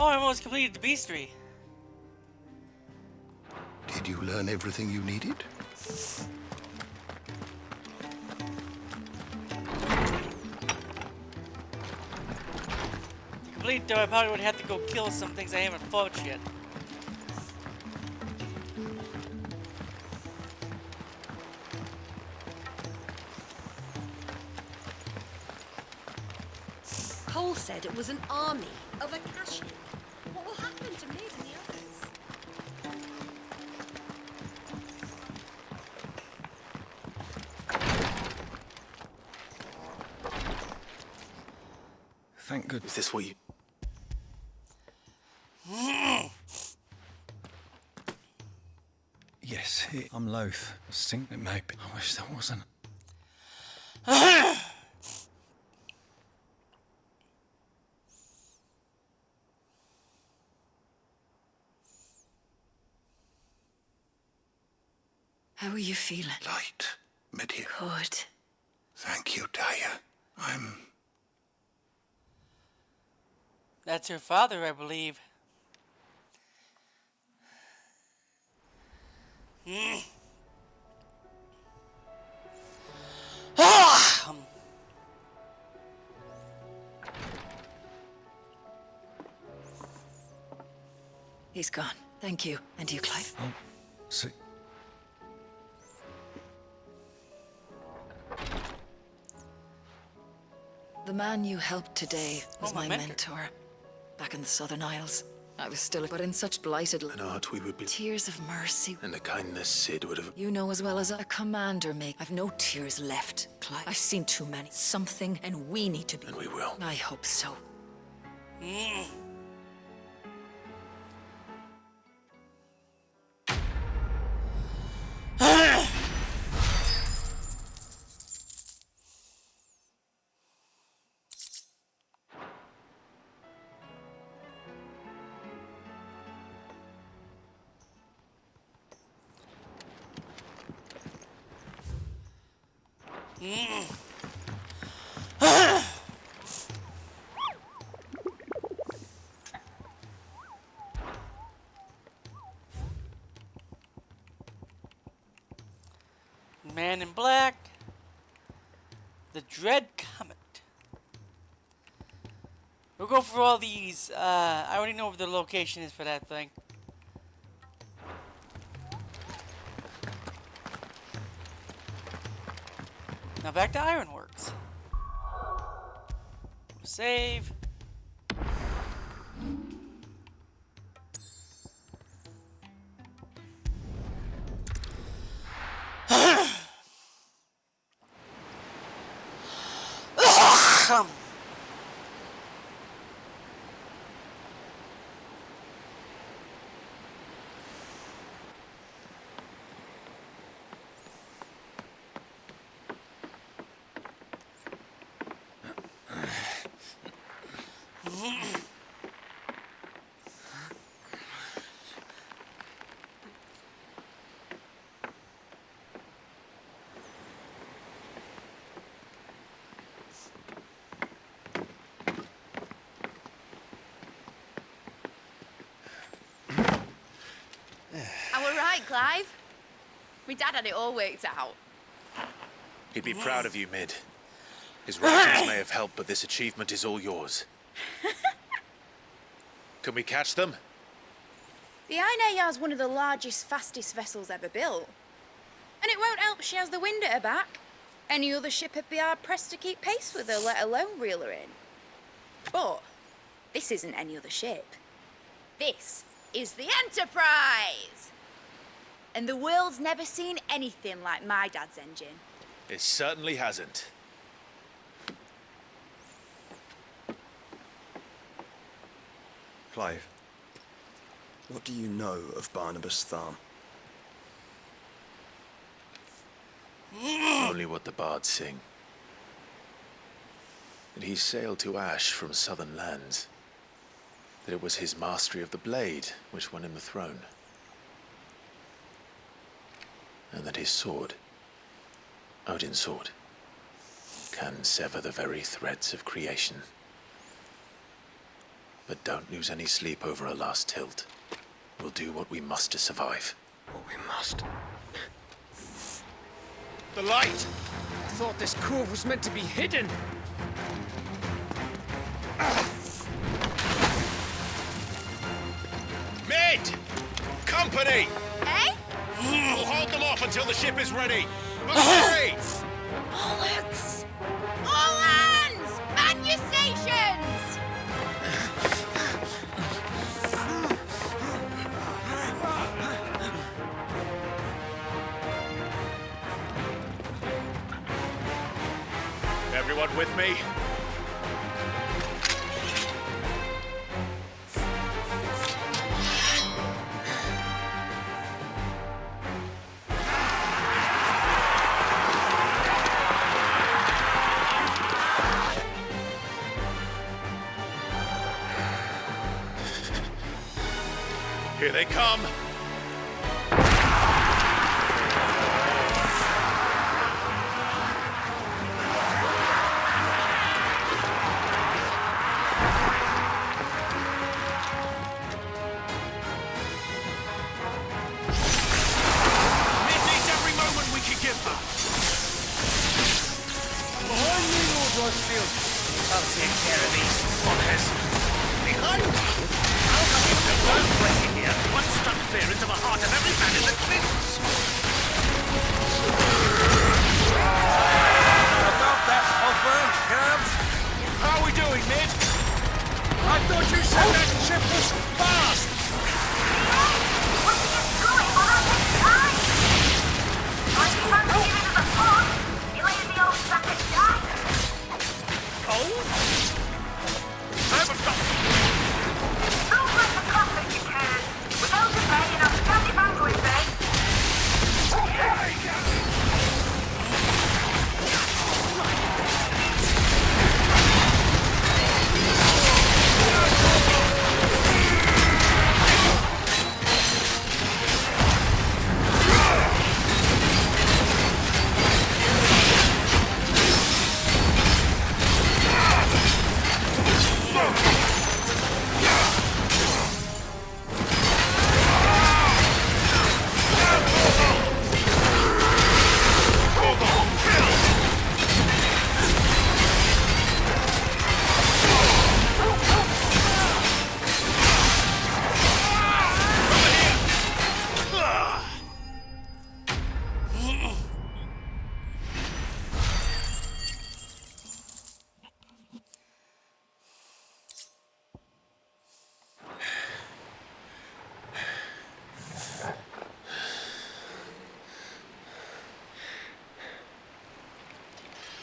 Oh, I almost completed the beastry. Did you learn everything you needed? To complete though, I probably would have to go kill some things I haven't fought yet. Cole said it was an army of Akashic. What will happen to me and the others? Thank goodness. Is this what you... Yes, I'm loath. I think it may be. I wish that wasn't. How are you feeling? Light, Medea. Good. Thank you, Daya. I'm... That's her father, I believe. He's gone. Thank you. And you, Clive? Oh, see. The man you helped today was my my mentor. Back in the Southern Isles. I was still, but in such blighted... An art we would be... Tears of mercy. And the kindness Sid would have... You know as well as a commander make. I've no tears left, Clive. I've seen too many. Something, and we need to be... And we will. I hope so. Man in Black. The Dread Comet. We'll go for all these. I already know where the location is for that thing. Now back to Ironworks. Save. I were right, Clive. My dad had it all worked out. He'd be proud of you, Mid. His writings may have helped, but this achievement is all yours. Can we catch them? The Ainayar's one of the largest, fastest vessels ever built. And it won't help she has the wind at her back. Any other ship would be hard-pressed to keep pace with her, let alone reel her in. But this isn't any other ship. This is the Enterprise! And the world's never seen anything like my dad's engine. It certainly hasn't. Clive, What do you know of Barnabas Tharm? Only what the bards sing. That he sailed to Ash from southern lands. That it was his mastery of the blade which won him the throne. And that his sword, Odin's sword, can sever the very threads of creation. But don't lose any sleep over a last tilt. We'll do what we must to survive. What we must. The light! I thought this cove was meant to be hidden. Mid! Company! Eh? We'll hold them off until the ship is ready. But hurry! Bollocks! All hands! Man your stations! Everyone with me? Here they come! I'll take care of these fuckers. Behind you! How come you don't learn breaking here? One struck fear into the heart of every man in the cliffs! About that offer, Cavs? How are we doing, Mid? I thought you said that ship was fast! What are you doing? Well, that takes time! I think I'm giving it a thought. You let the old sucker die. Oh? I haven't got... Don't let the comfort you can. Without a bag and I'll stand if I'm going back.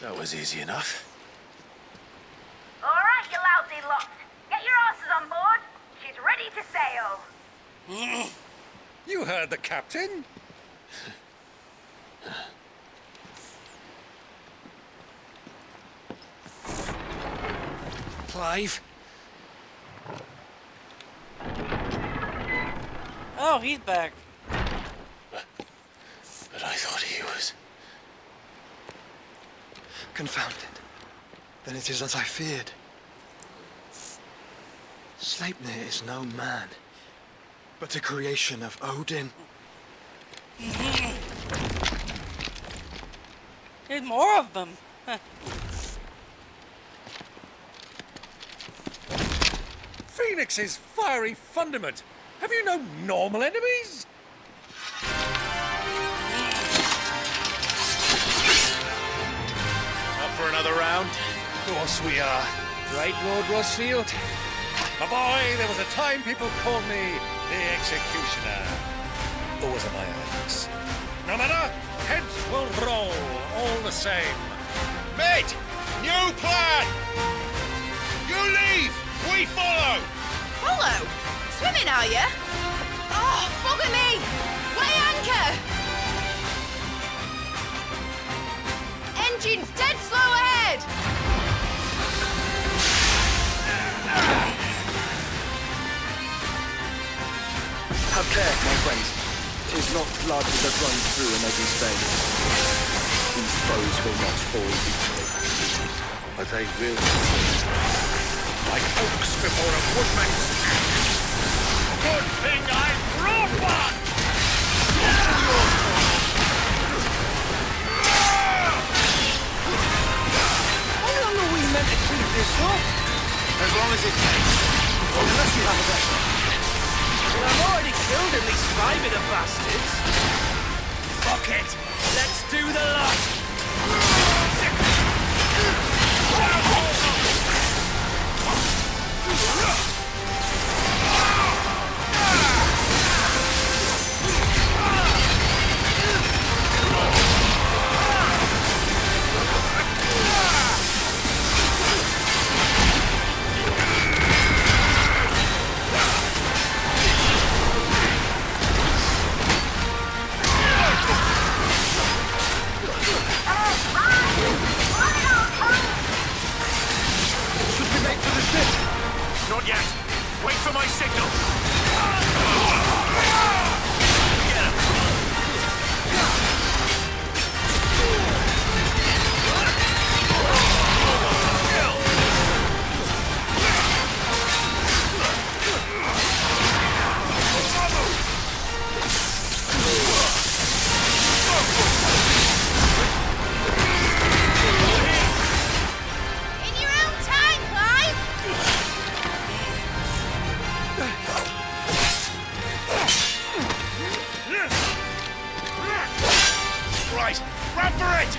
That was easy enough. All right, you lousy lot. Get your asses on board. She's ready to sail. You heard the captain? Clive? Oh, he's back. But I thought he was... Confounded. Then it is as I feared. Sleipnir is no man, but a creation of Odin. There's more of them. Phoenix's fiery fundament. Have you no normal enemies? Up for another round? Of course we are. Right, Lord Rosfield? My boy, there was a time people called me the Executioner. Always at my hands. No matter, heads will roll all the same. Mate! New plan! You leave! We follow! Follow? Swimming, are you? Oh, bugger me! Weigh anchor! Engine's dead slow ahead! Have care, my friends. 'Tis not blood that runs through an every vein. These foes will not fall easily. But they will. Like oaks before a woodman's axe. Good thing I brought one! How long are we meant to keep this up? As long as it takes. Unless you have a better. Well, I've already killed at least 5 of the bastards. Fuck it. Let's do the lot. Should we make for the ship? Not yet. Wait for my signal. In your own time, Clive! Right, run for it!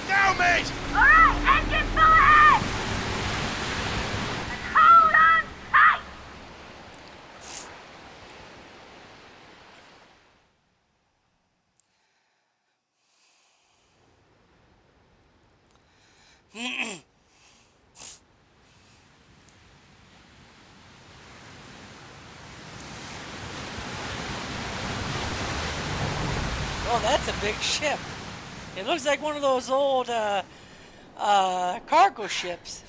Now, mate! Alright, engine full ahead! And hold on tight! Oh, that's a big ship. It looks like one of those old cargo ships.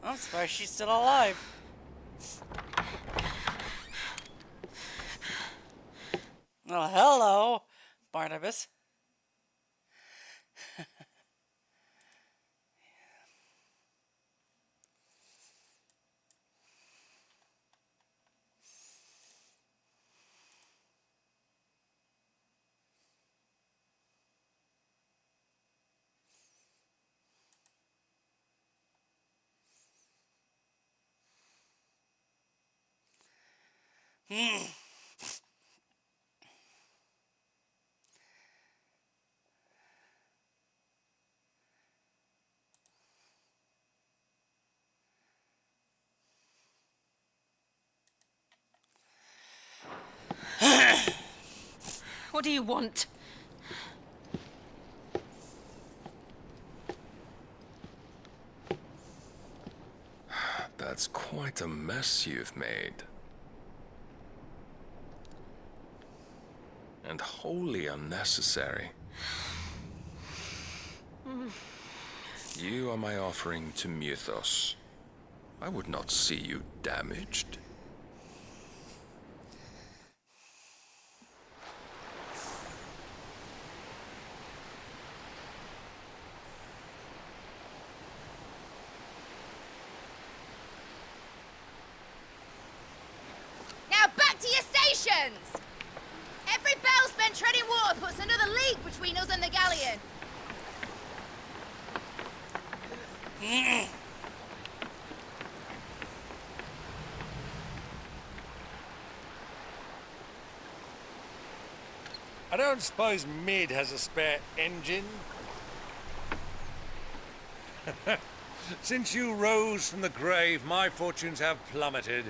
I'm surprised she's still alive. Oh, hello, Barnabas. What do you want? That's quite a mess you've made. and wholly unnecessary. You are my offering to Mythos. I would not see you damaged. Now back to your stations! Every bell spent treading water puts another league between us and the galleon. I don't suppose Mid has a spare engine? Since you rose from the grave, my fortunes have plummeted.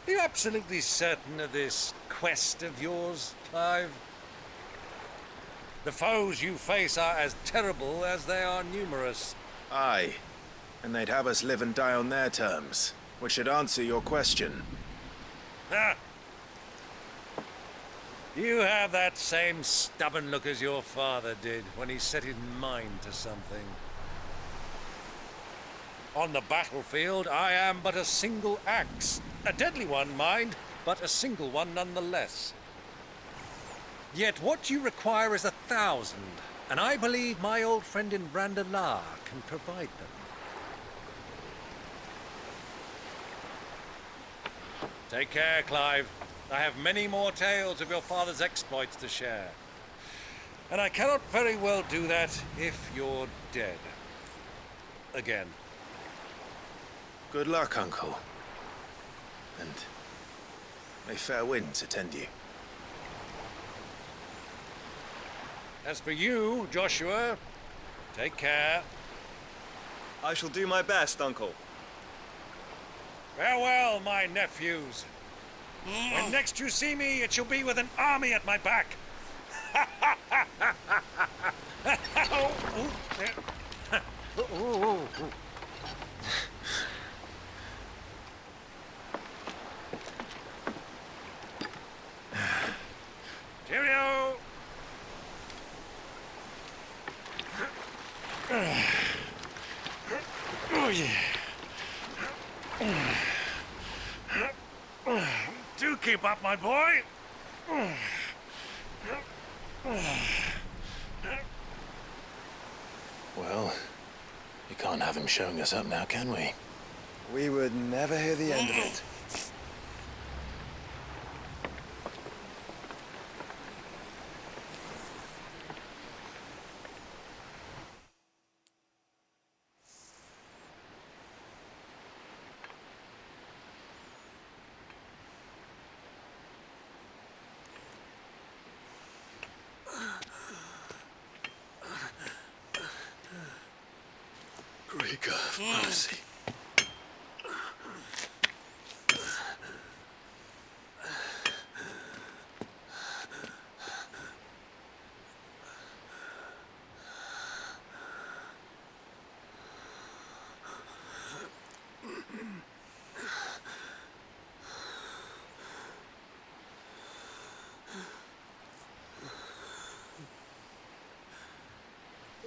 Are you absolutely certain of this quest of yours, Clive? The foes you face are as terrible as they are numerous. Aye. And they'd have us live and die on their terms, which should answer your question. Ah! You have that same stubborn look as your father did when he set his mind to something. On the battlefield, I am but a single axe. A deadly one, mind, but a single one nonetheless. Yet what you require is 1,000, and I believe my old friend in Brandalar can provide them. Take care, Clive. I have many more tales of your father's exploits to share. And I cannot very well do that if you're dead. Again. Good luck, Uncle. And may fair winds attend you. As for you, Joshua, take care. I shall do my best, Uncle. Farewell, my nephews. When next you see me, it shall be with an army at my back. Cheerio! Oh, yeah. Do keep up, my boy. Well, we can't have him showing us up now, can we? We would never hear the end of it. Greek of mercy.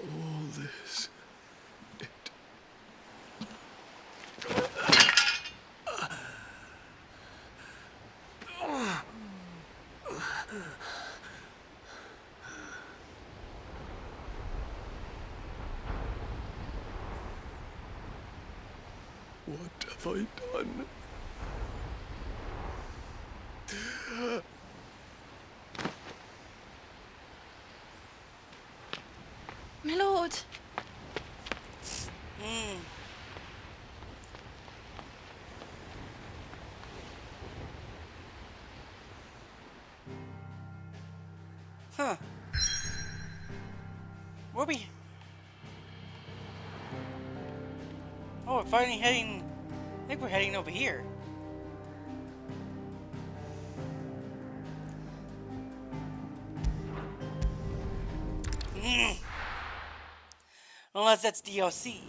All this. What have I done? My lord. Huh. Where we? Oh, we're finally heading. I think we're heading over here. Unless that's DLC.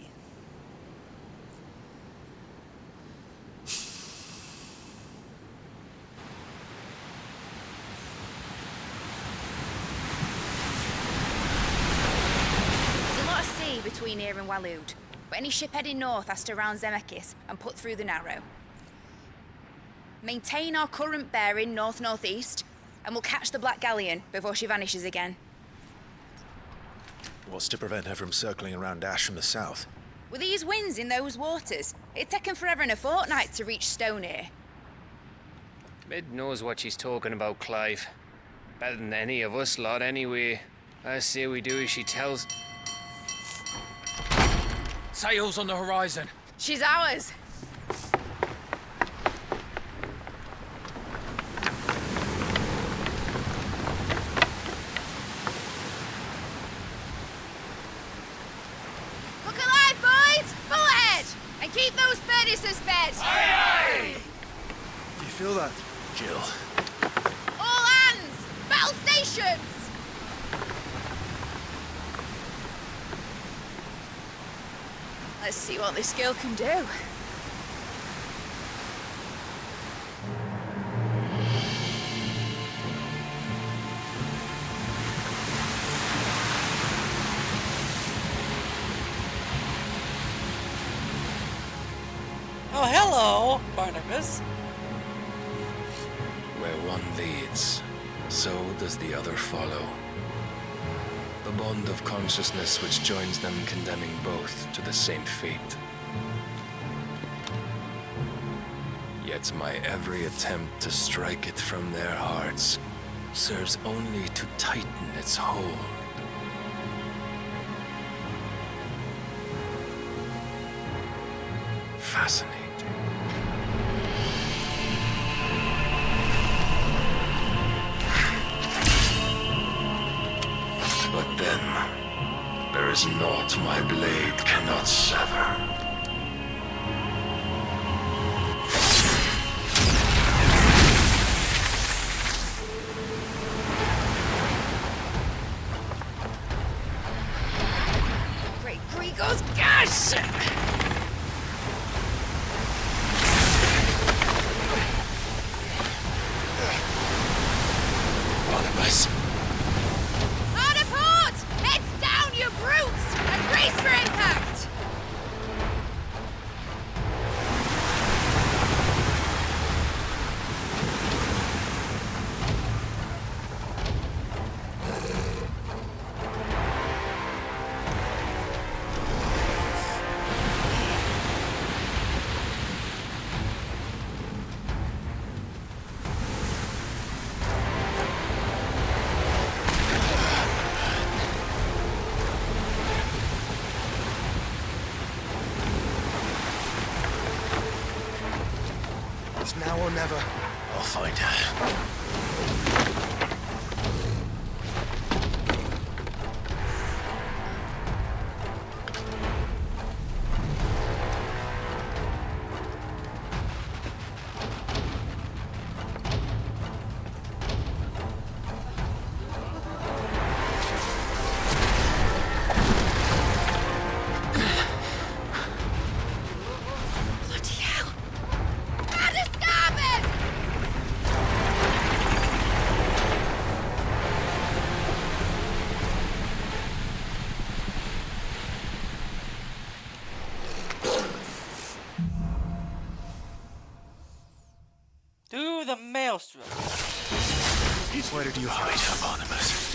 between here and Waloed, but any ship heading north has to round Zemeckis and put through the Narrow. Maintain our current bearing north-northeast, and we'll catch the Black Galleon before she vanishes again. What's to prevent her from circling around Ash from the south? With these winds in those waters, it'd taken forever and a fortnight to reach Stonehenge. Mid knows what she's talking about, Clive. Better than any of us lot, anyway. I say we do as she tells. Sails on the horizon. She's ours. Look alive, boys! Full ahead! And keep those furnaces fed! Aye, aye! Do you feel that, Jill? All hands! Battle stations! Let's see what this girl can do. Oh, hello, Barnabas. Where one leads, so does the other follow. The bond of consciousness which joins them condemning both to the same fate. Yet my every attempt to strike it from their hearts serves only to tighten its hold. Fascinating. But then, there is naught my blade cannot sever. Great Grigor's gas! Barnabas. Hard a port! Heads down, you brutes! And brace for impact! It's now or never. I'll find her. Bloody hell! Out of starboard! Do the maelstrom. Where did you hide her, Barnabas?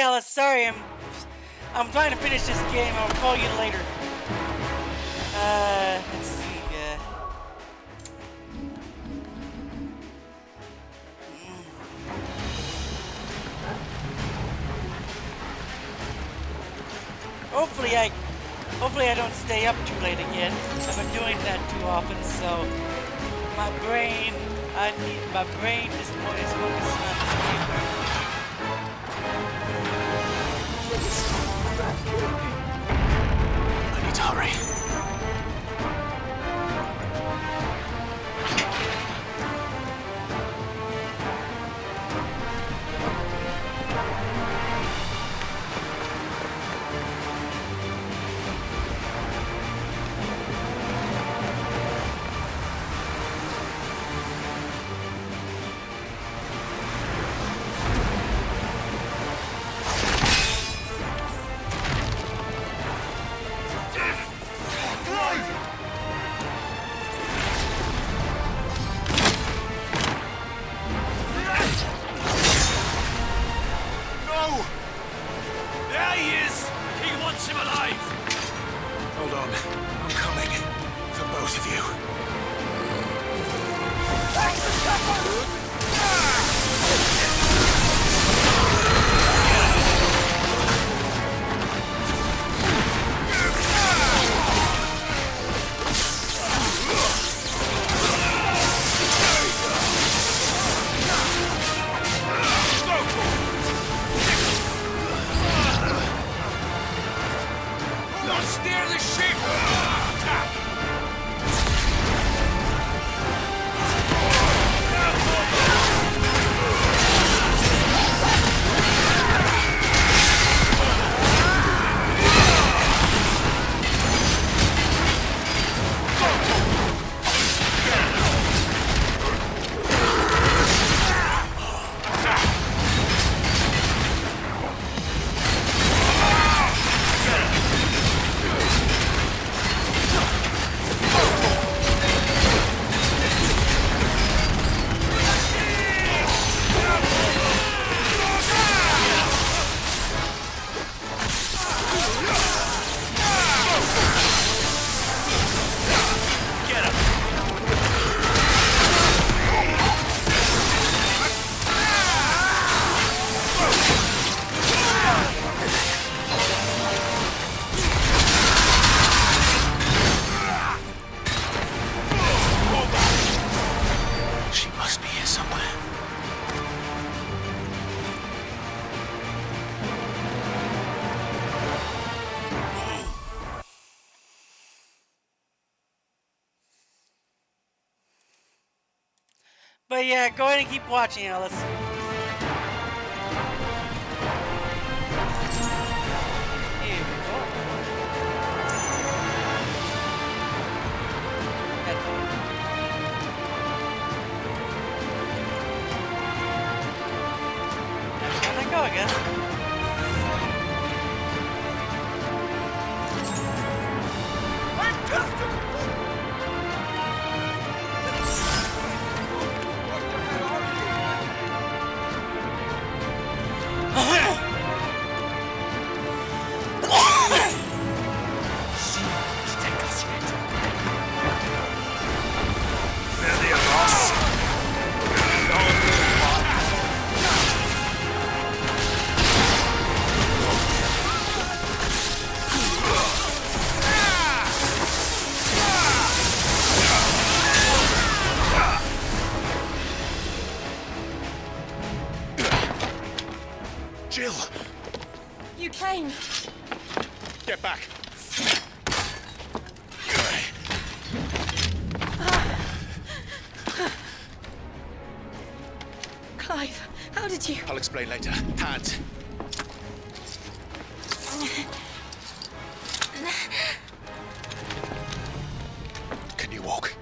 Alice. Sorry, I'm trying to finish this game. I'll call you later. Let's see. Hopefully I don't stay up too late again. I've been doing that too often, so my brain is focused on this game. I need to hurry. But yeah, go ahead and keep watching, Alice. Here we go. That's where they go, I guess. Jill! You came. Get back! Clive, how did you? I'll explain later. Hands. Can you walk?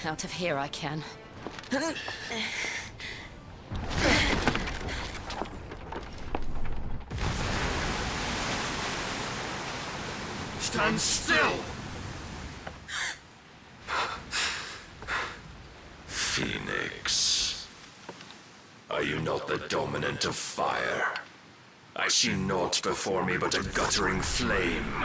Out of here I can. Stand still! Phoenix. Are you not the dominant of fire? I see naught before me but a guttering flame.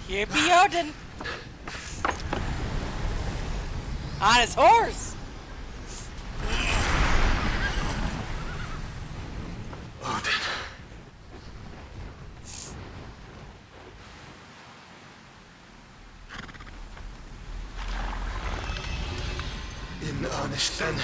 Here be Odin. On his horse. Odin. In earnest then.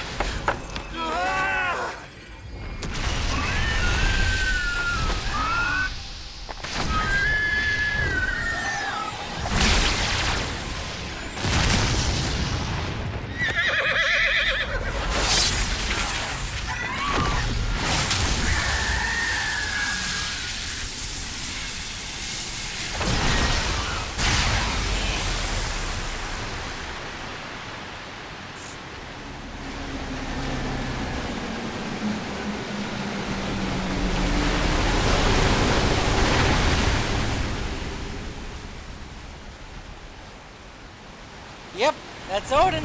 Yep, that's Odin.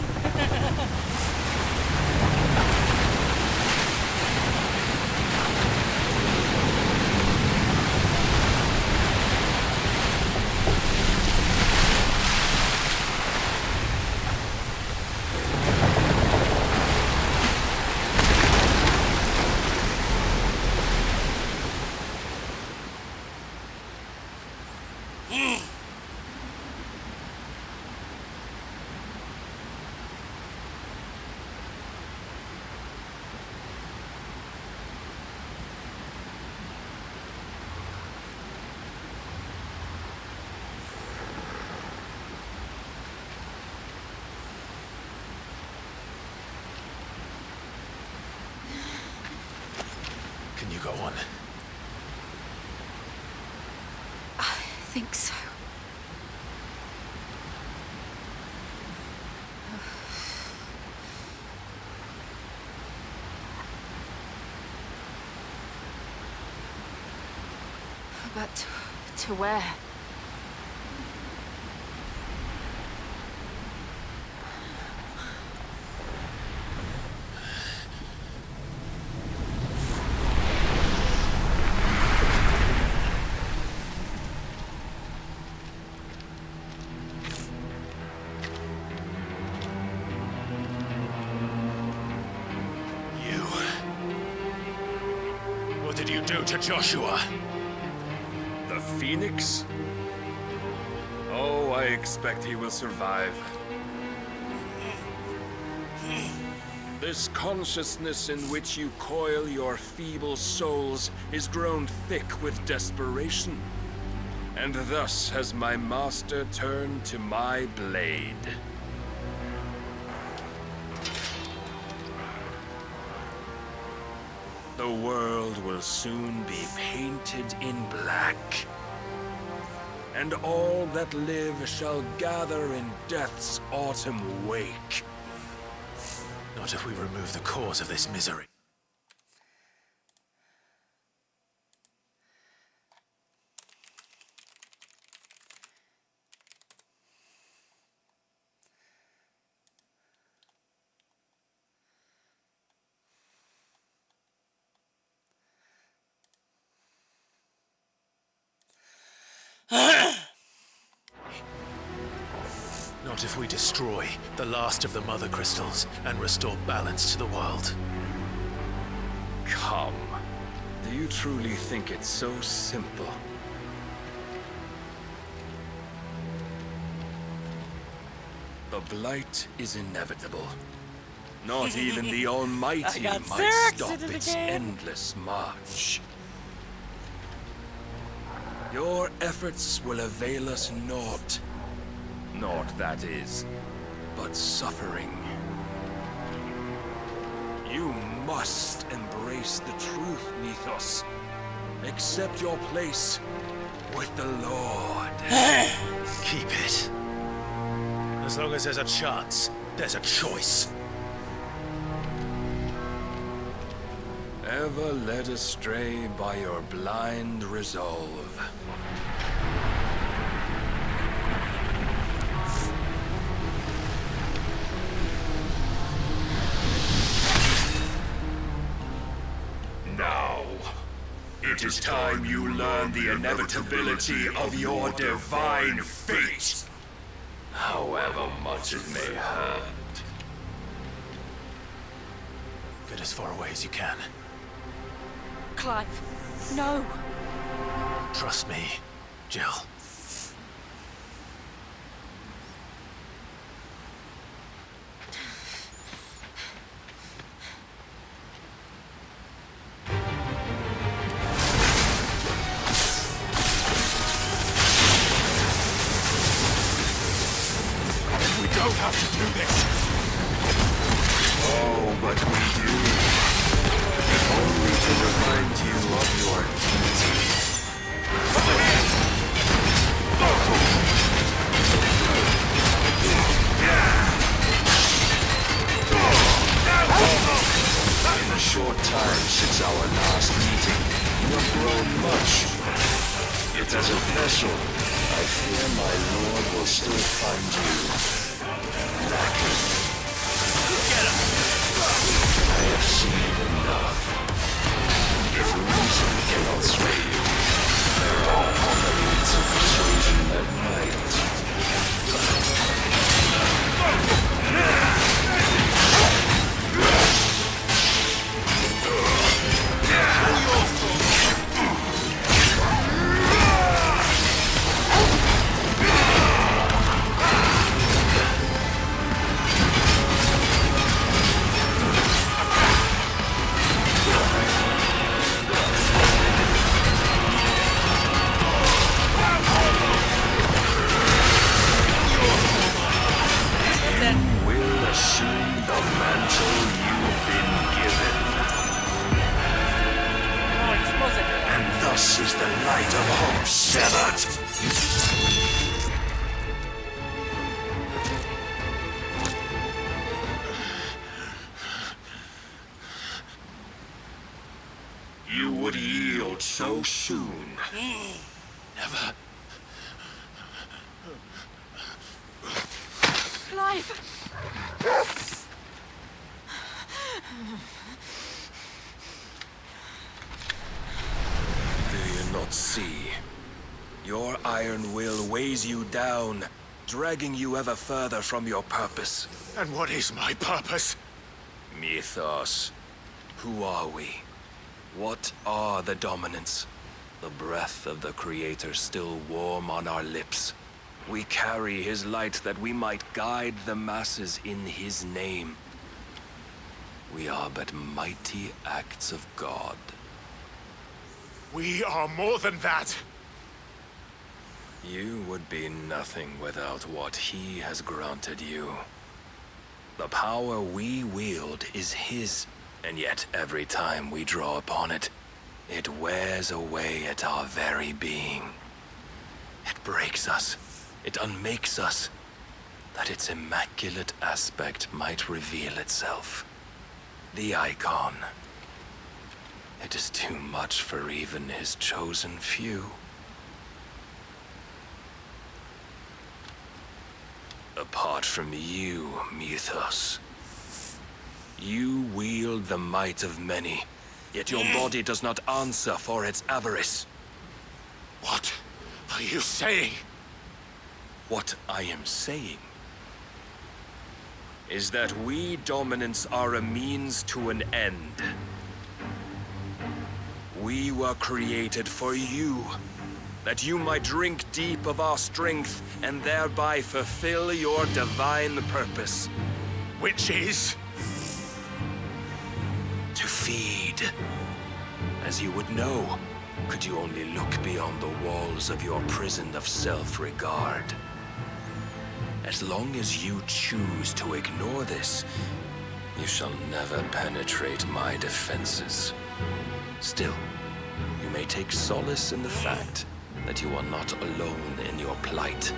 Can you go on? I think so. But to where? What did you do to Joshua? The Phoenix? Oh, I expect he will survive. This consciousness in which you coil your feeble souls is grown thick with desperation. And thus has my master turned to my blade. The world will soon be painted in black. And all that live shall gather in death's autumn wake. Not if we remove the cause of this misery. Not if we destroy the last of the Mother Crystals and restore balance to the world. Come. Do you truly think it's so simple? The Blight is inevitable. Not even the Almighty I got might Xerxes stop in it its again. endless march. Your efforts will avail us naught. Naught, that is, but suffering. You must embrace the truth, Mythos. Accept your place with the Lord. Keep it. As long as there's a chance, there's a choice. Ever led astray by your blind resolve. Now, it is time you learn the inevitability of your divine fate, however much it may hurt. Get as far away as you can. Clive, no. Trust me, Jill. We don't have to do this. Oh, but we do. Only to remind you of your duty. In the short time since our last meeting, you have grown much. Yet as a vessel, I fear my lord will still find you lacking. Get him! I have seen enough. If reason cannot sway you, there are other means of the chosen that might. You would yield so soon. Never. Clive! Do you not see? Your iron will weighs you down, dragging you ever further from your purpose. And what is my purpose? Mythos. Who are we? What are the dominants? The breath of the Creator still warm on our lips. We carry his light that we might guide the masses in his name. We are but mighty acts of God. We are more than that. You would be nothing without what he has granted you. The power we wield is his, and yet every time we draw upon it, it wears away at our very being. It breaks us, it unmakes us, that its immaculate aspect might reveal itself. The icon. It is too much for even his chosen few. Apart from you, Mythos, you wield the might of many, yet your body does not answer for its avarice. What are you saying? What I am saying is that we dominants are a means to an end. We were created for you, that you might drink deep of our strength and thereby fulfill your divine purpose. Which is? To feed. As you would know, could you only look beyond the walls of your prison of self-regard. As long as you choose to ignore this, you shall never penetrate my defenses. Still, you may take solace in the fact that you are not alone in your plight.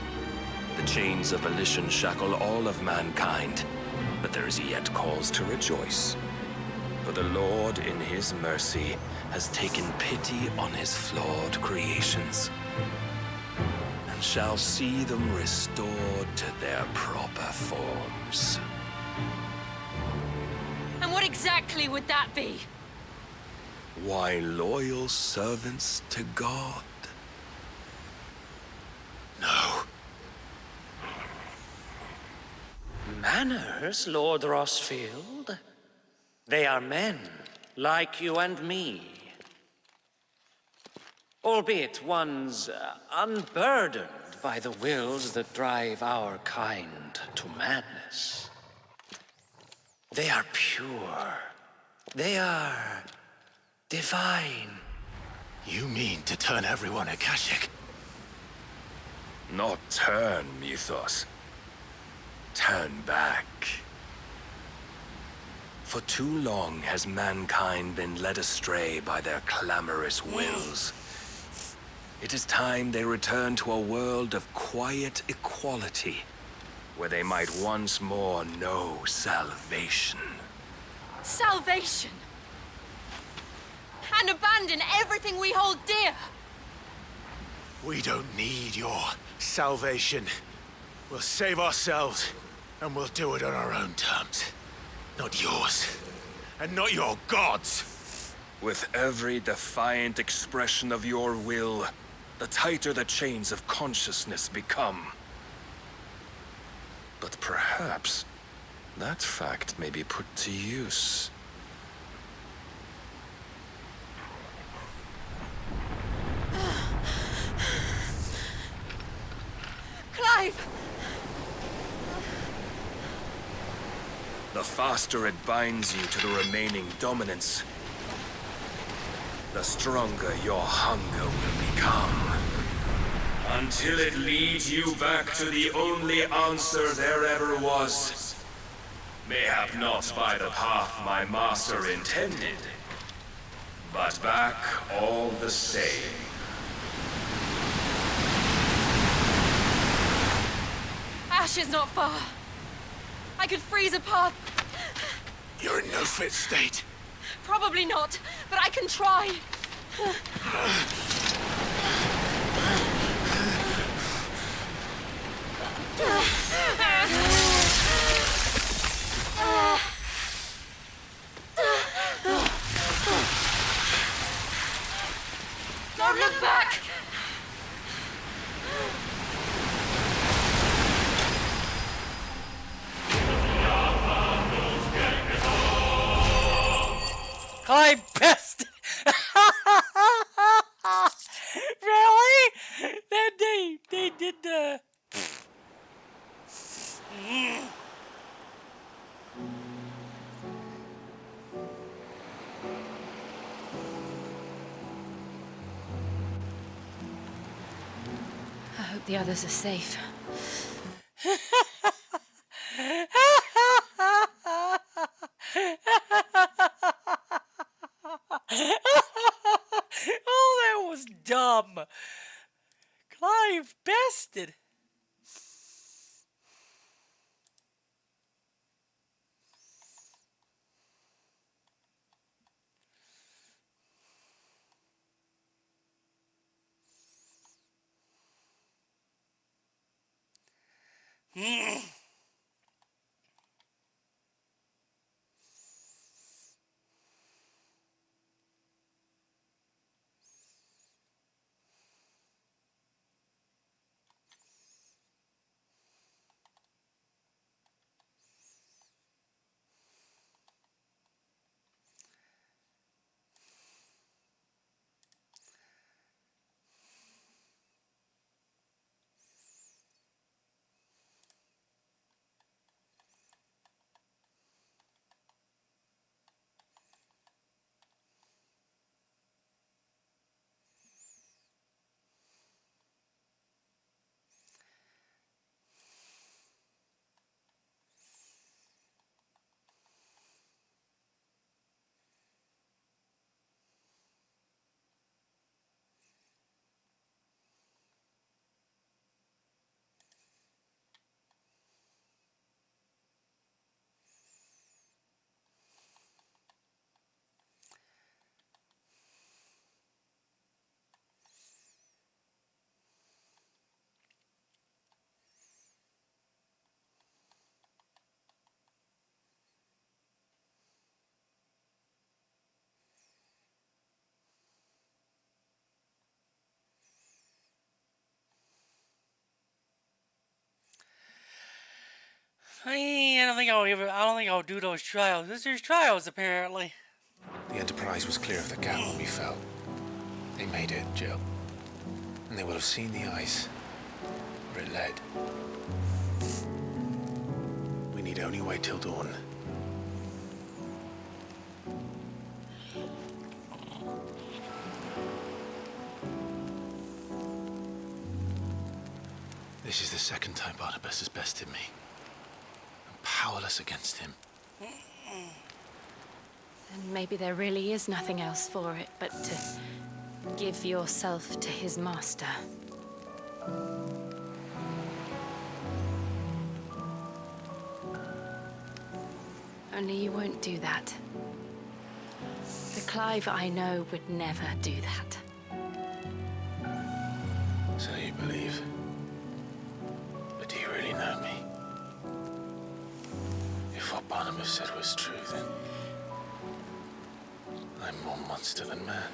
The chains of volition shackle all of mankind, but there is yet cause to rejoice. For the Lord, in his mercy, has taken pity on his flawed creations, and shall see them restored to their proper forms. And what exactly would that be? Why, loyal servants to God. No. Manners, Lord Rossfield? They are men, like you and me. Albeit ones unburdened by the wills that drive our kind to madness. They are pure. They are divine. You mean to turn everyone Akashic? Not turn, Mythos. Turn back. For too long has mankind been led astray by their clamorous wills. It is time they return to a world of quiet equality, where they might once more know salvation. Salvation! And abandon everything we hold dear! We don't need your salvation. We'll save ourselves, and we'll do it on our own terms. Not yours, and not your gods. With every defiant expression of your will, the tighter the chains of consciousness become. But perhaps that fact may be put to use. Clive! The faster it binds you to the remaining dominance, the stronger your hunger will become. Until it leads you back to the only answer there ever was. Mayhap not by the path my master intended, but back all the same. Ash is not far. I could freeze a path. You're in no fit state. Probably not, but I can try. Don't look back! Clive best. Really? They did the. I hope the others are safe. Oh, that was dumb. Clive bested. don't think I'll do those trials. There's trials apparently. The Enterprise was clear of the gap when we fell. They made it, Jill. And they will have seen the ice where it led. We need only wait till dawn. This is the second time Barnabas has bested me. I'm powerless against him. And maybe there really is nothing else for it but to give yourself to his master. Only you won't do that. The Clive I know would never do that. So you believe? But do you really know me? If what Barnabas said was true, then I'm more monster than man.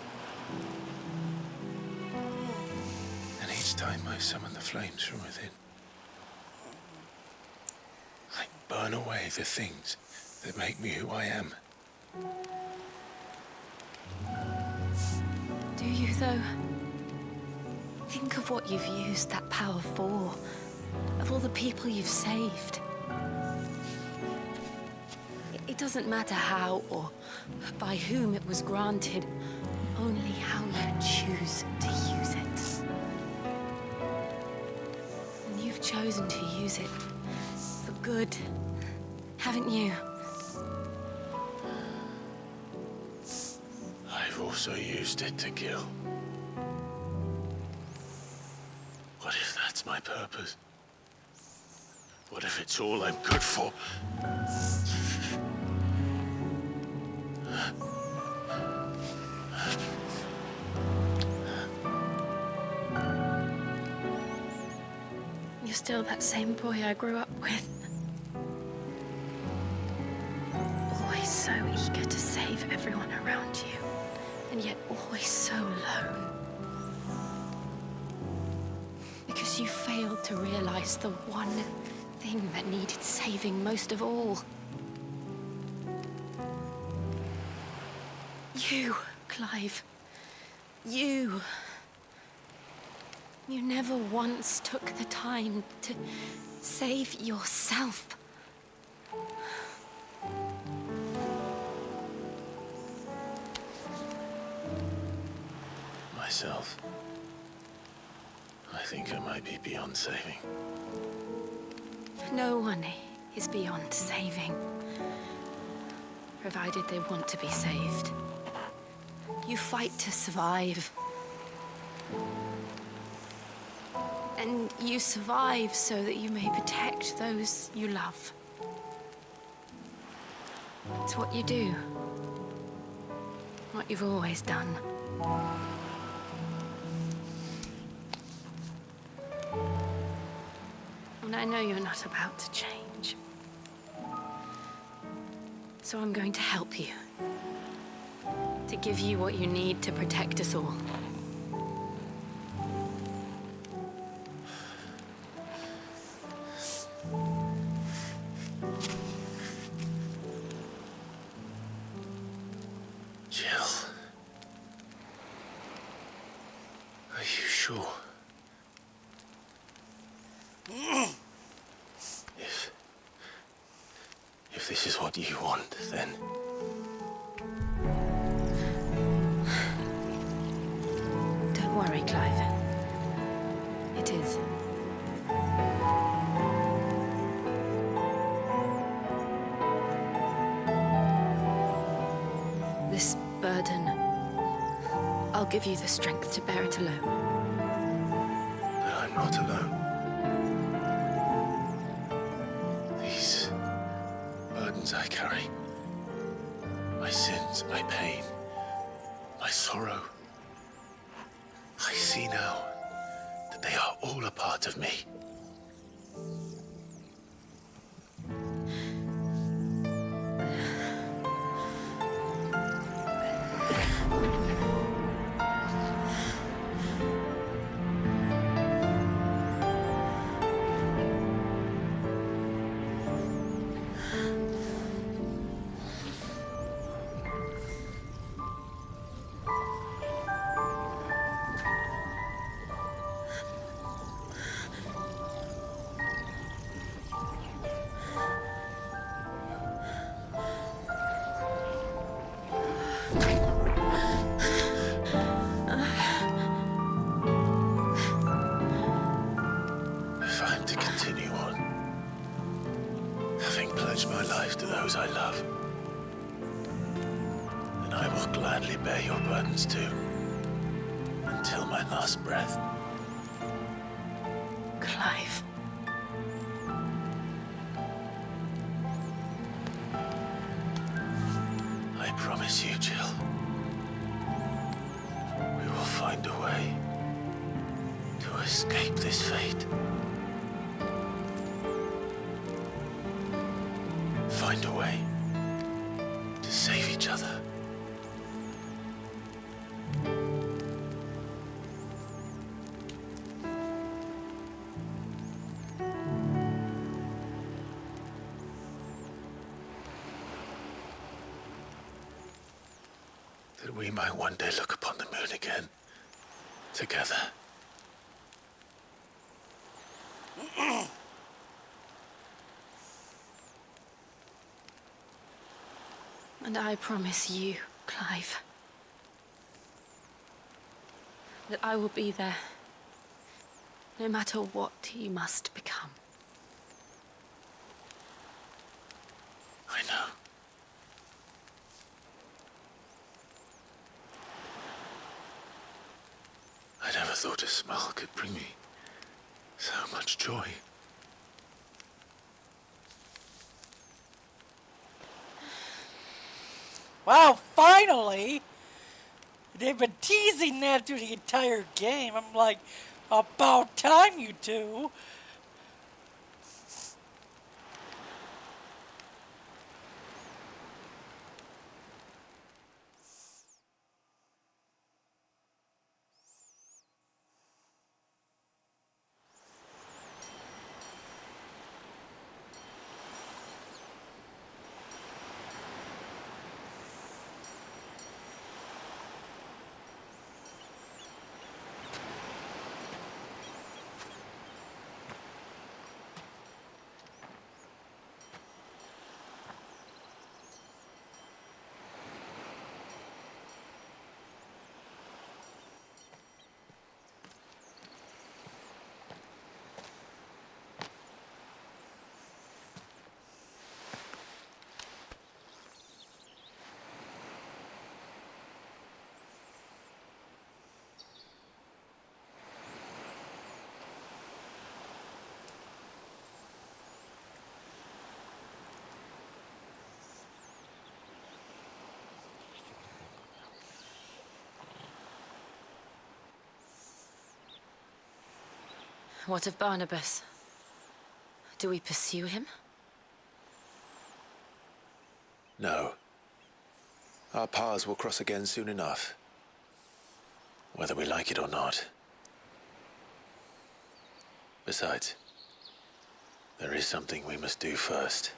And each time I summon the flames from within, I burn away the things that make me who I am. Do you, though? Think of what you've used that power for, of all the people you've saved. It doesn't matter how or by whom it was granted, only how you choose to use it. And you've chosen to use it for good, haven't you? I've also used it to kill. What if that's my purpose? What if it's all I'm good for? You're still that same boy I grew up with. Always so eager to save everyone around you, and yet always so lone. Because you failed to realize the one thing that needed saving most of all. You, Clive. You. You never once took the time to save yourself. Myself. I think I might be beyond saving. No one is beyond saving, provided they want to be saved. You fight to survive. And you survive so that you may protect those you love. It's what you do. What you've always done. And I know you're not about to change. So I'm going to help you. To give you what you need to protect us all. Jill. Are you sure? If this is what you want, then... Don't worry, Clive. It is. This burden, I'll give you the strength to bear it alone. But I'm not alone. These burdens I carry, my sins, my pain, my sorrow, I see now that they are all a part of me. pledge my life to those I love, then I will gladly bear your burdens too, until my last breath. Clive. I promise you, Jill, we will find a way to escape this fate. Find a way to save each other. That we might one day look upon the moon again, together. And I promise you, Clive, that I will be there, no matter what you must become. I know. I never thought a smile could bring me so much joy. Wow, finally! They've been teasing that through the entire game. I'm like, about time, you two. What of Barnabas? Do we pursue him? No. Our paths will cross again soon enough, whether we like it or not. Besides, there is something we must do first.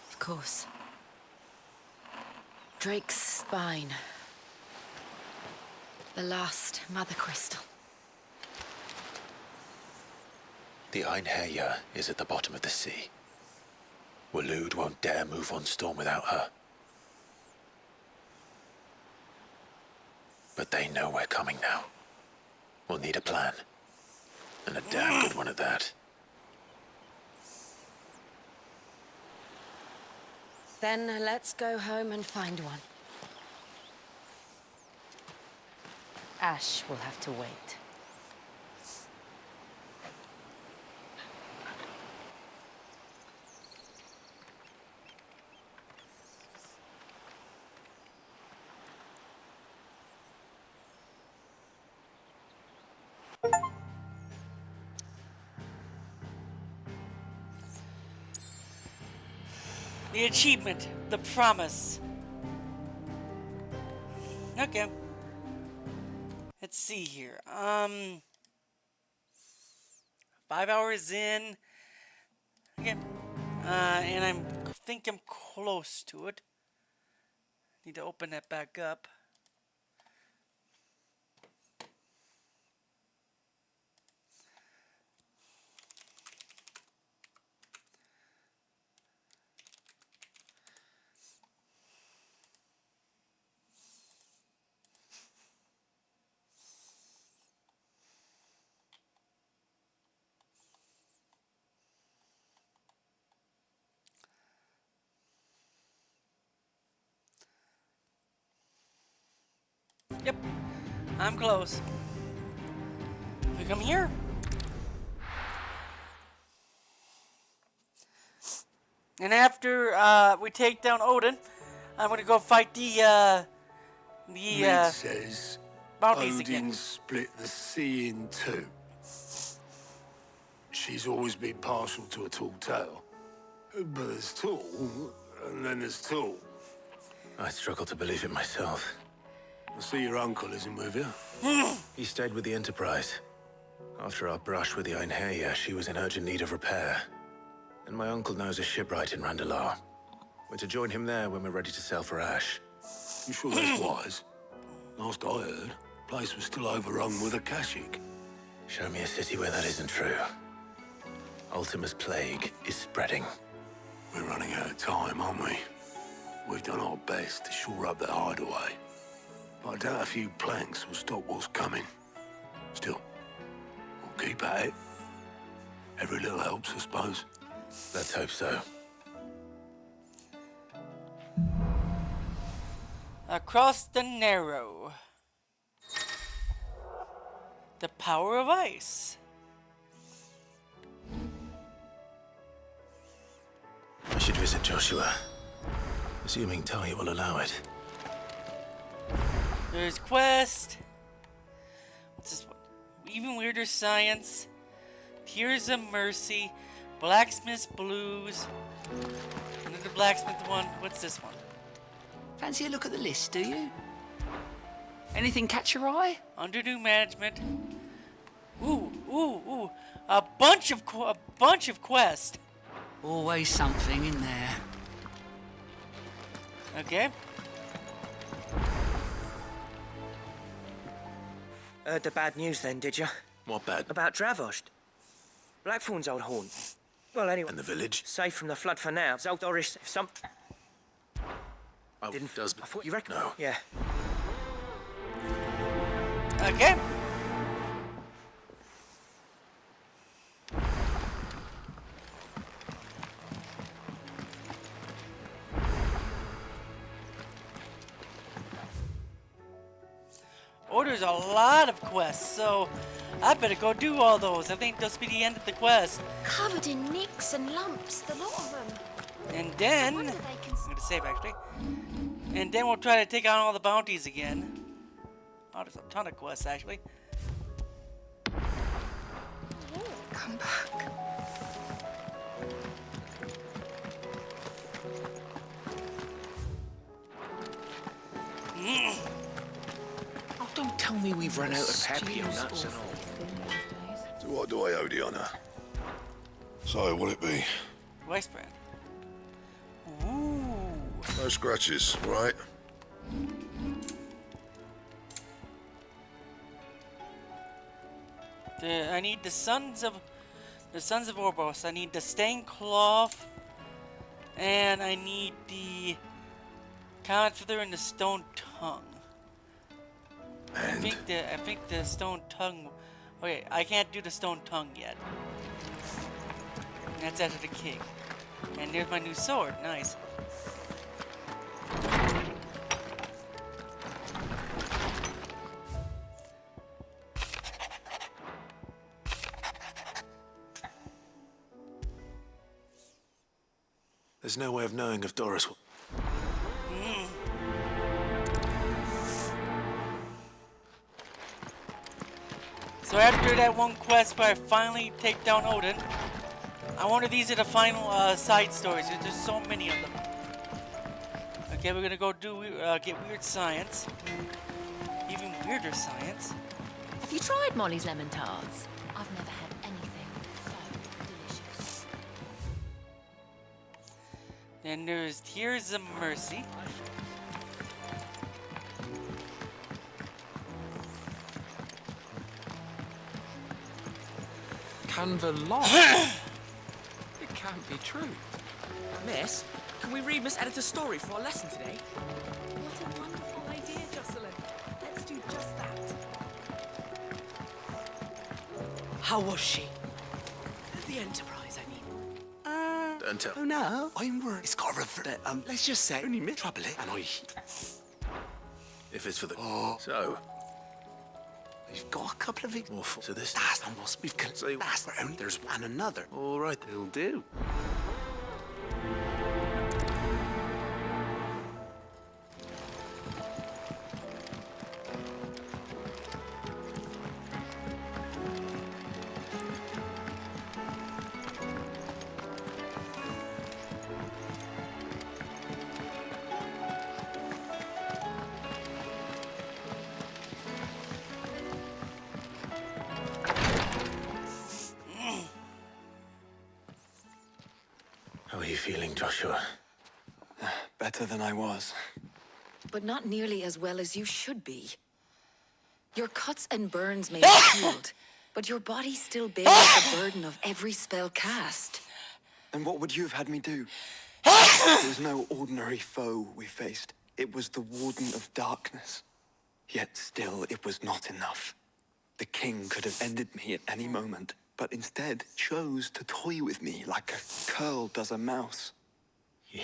Of course. Drake's spine. The last Mother Crystal. The Einherja is at the bottom of the sea. Waloed won't dare move on Storm without her. But they know we're coming now. We'll need a plan. And a damn good one at that. Then let's go home and find one. Ash will have to wait. The achievement, the promise. Okay. Let's see here. 5 hours in. Okay. And I think I'm close to it. Need to open that back up. Yep, I'm close. We come here. And after we take down Odin, I'm gonna go fight the Mid says bounties Odin again. split the sea in two. She's always been partial to a tall tale. But there's tall, and then there's tall. I struggle to believe it myself. I see your uncle isn't with you. He stayed with the Enterprise. After our brush with the Einherja, she was in urgent need of repair. And my uncle knows a shipwright in Randalar. We're to join him there when we're ready to sail for Ash. You sure that's wise? Last I heard, the place was still overrun with Akashic. Show me a city where that isn't true. Ultima's plague is spreading. We're running out of time, aren't we? We've done our best to shore up that hideaway. But I doubt a few planks will stop what's coming. Still, we'll keep at it. Every little helps, I suppose. Let's hope so. Across the Narrow. The power of ice. I should visit Joshua. Assuming Talia will allow it. There's Quest. What's this one? Even Weirder Science. Tears of Mercy. Blacksmith's Blues. Another Blacksmith one. What's this one? Fancy a look at the list, do you? Anything catch your eye? Under new management. Ooh. A bunch of quests. Always something in there. Okay. Heard the bad news then, did you? What bad? About Dravost. Blackthorn's old haunt. Well, anyway. And the village? Safe from the flood for now. Zaldoris, if some... Oh, Didn't... does... I thought you reckon... No. Yeah. Okay. Oh, there's a lot of quests, so I better go do all those. I think this will be the end of the quest. Covered in nicks and lumps, the lot of them. And then... I'm gonna save, actually. And then we'll try to take on all the bounties again. Oh, there's a ton of quests, actually. Come back. Oh, don't tell me we've run out of happy nuts and all. So what do I owe the honour? So, will it be? Rice brand. Ooh. No scratches, right? I need the Sons of Orbos. I need the stained cloth, and I need the Comet feather and the stone tongue. And I think the stone tongue. Okay, I can't do the stone tongue yet. That's after the king. And there's my new sword. Nice. there's no way of knowing if Doris will... So after that one quest where I finally take down Odin, I wonder if these are the final side stories. There's so many of them. Okay, we're gonna go do get weird science, even weirder science. Have you tried Molly's lemon tarts? I've never had anything so delicious. Then there's Tears of Mercy. Canva lost. It can't be true. Miss, can we read Miss Editor's story for our lesson today? What a wonderful idea, Jocelyn. Let's do just that. How was she? The Enterprise, I mean. Don't tell. Oh no, I'm worried. It's got a let's just say only me trouble it, and I. if it's for the... So... You've got a couple of Awful. So this... That's not what we've got. Say... That's only there's one another. All right, It'll do. How are you feeling, Joshua? Better than I was. But not nearly as well as you should be. Your cuts and burns may have healed, but your body still bears the burden of every spell cast. And what would you have had me do? It was no ordinary foe we faced. It was the Warden of Darkness. Yet still, it was not enough. The king could have ended me at any moment, but instead chose to toy with me like a curl does a mouse. Yeah.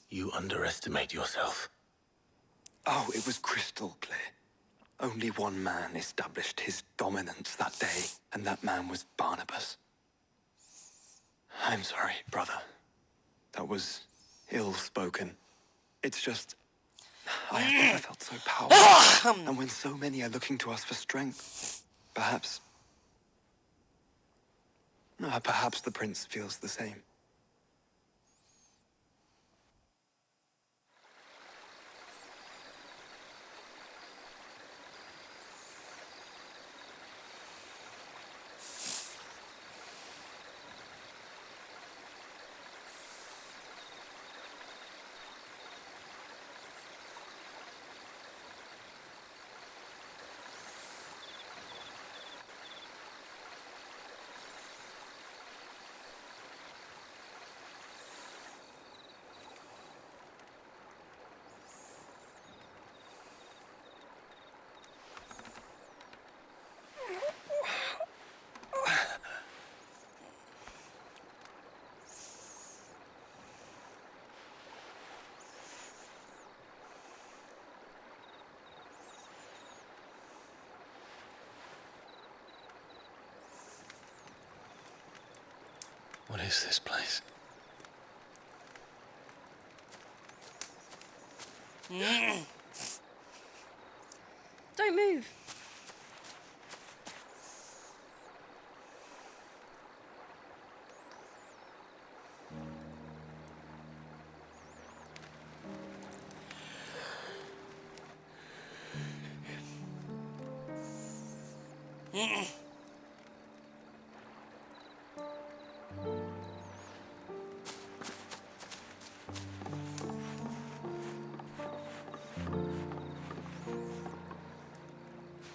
You underestimate yourself. Oh, it was crystal clear. Only one man established his dominance that day, and that man was Barnabas. I'm sorry, brother. That was ill-spoken. It's just... I have never felt so powerful. And when so many are looking to us for strength, perhaps the prince feels the same. What is this place? Don't move.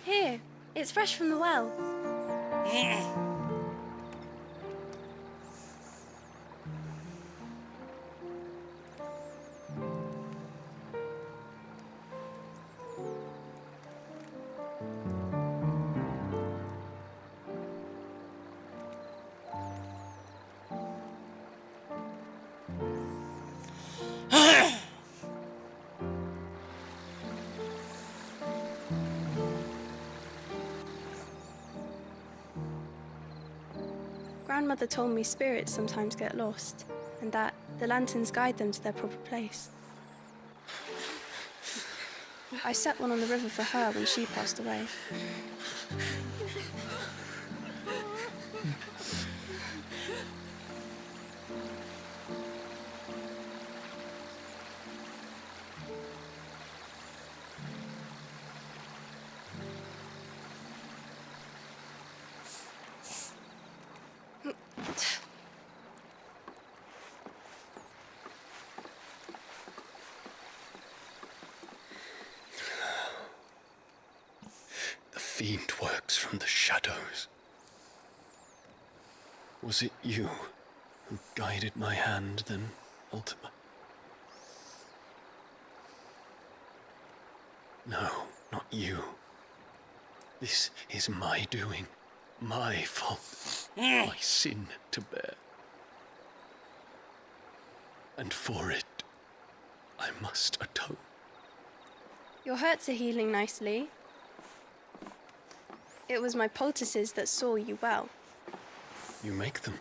Here, it's fresh from the well. Grandmother told me spirits sometimes get lost, and that the lanterns guide them to their proper place. I set one on the river for her when she passed away. The fiend works from the shadows. Was it you who guided my hand, then, Ultima? No, not you. This is my doing, my fault, my sin to bear. And for it, I must atone. Your hurts are healing nicely. It was my poultices that saw you well. You make them?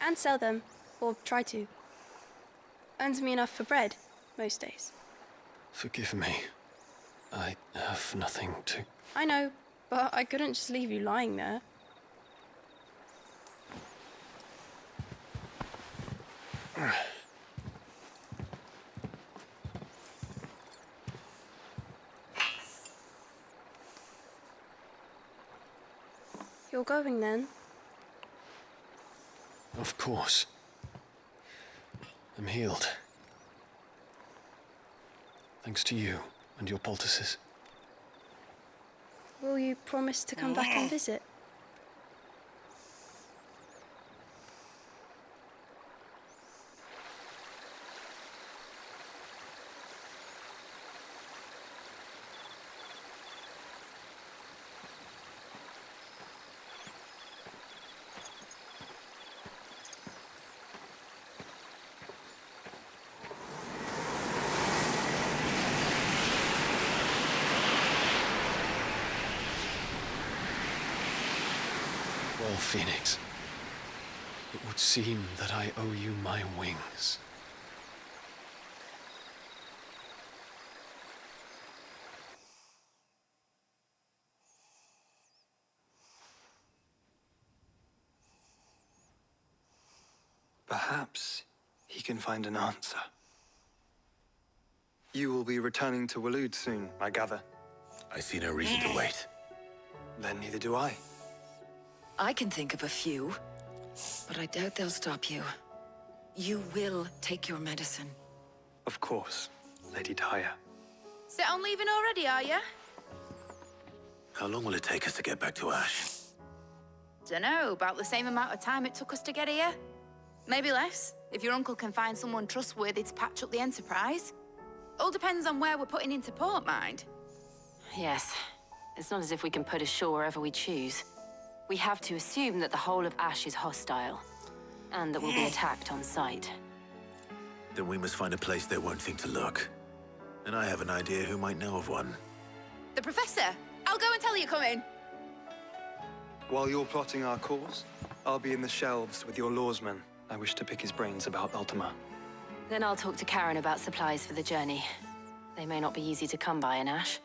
And sell them, or try to. Earns me enough for bread, most days. Forgive me. I have nothing to... I know, but I couldn't just leave you lying there. You're going then? Of course. I'm healed. Thanks to you and your poultices. Will you promise to come back and visit? Well, Phoenix, it would seem that I owe you my wings. Perhaps he can find an answer. You will be returning to Waloed soon, I gather. I see no reason to wait. Then neither do I. I can think of a few, but I doubt they'll stop you. You will take your medicine. Of course, Lady Daya. Set on leaving already, are you? How long will it take us to get back to Ash? Dunno, about the same amount of time it took us to get here. Maybe less, if your uncle can find someone trustworthy to patch up the Enterprise. All depends on where we're putting into port, mind. Yes. It's not as if we can put ashore wherever we choose. We have to assume that the whole of Ash is hostile, and that we'll be attacked on sight. Then we must find a place they won't think to look. And I have an idea who might know of one. The Professor! I'll go and tell you coming. While you're plotting our course, I'll be in the shelves with your lawsman. I wish to pick his brains about Ultima. Then I'll talk to Karen about supplies for the journey. They may not be easy to come by in Ash.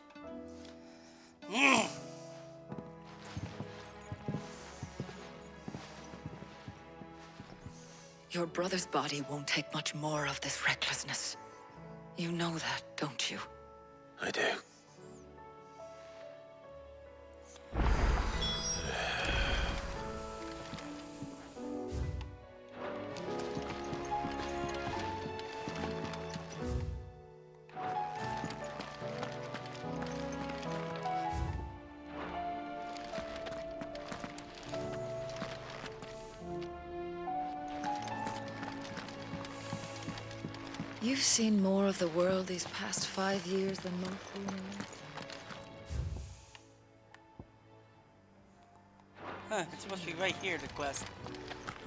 Your brother's body won't take much more of this recklessness. You know that, don't you? I do. You've seen more of the world these past 5 years than most humans. Huh, it's supposed to be right here, the quest.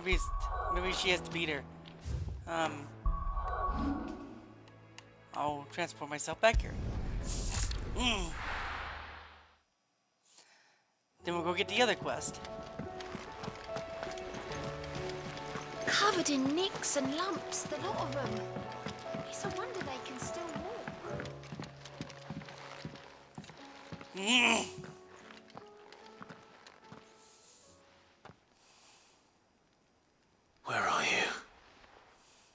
Maybe she has to beat her. I'll transport myself back here. Then we'll go get the other quest. Covered in nicks and lumps, the lot of them. It's a wonder they can still walk. Where are you?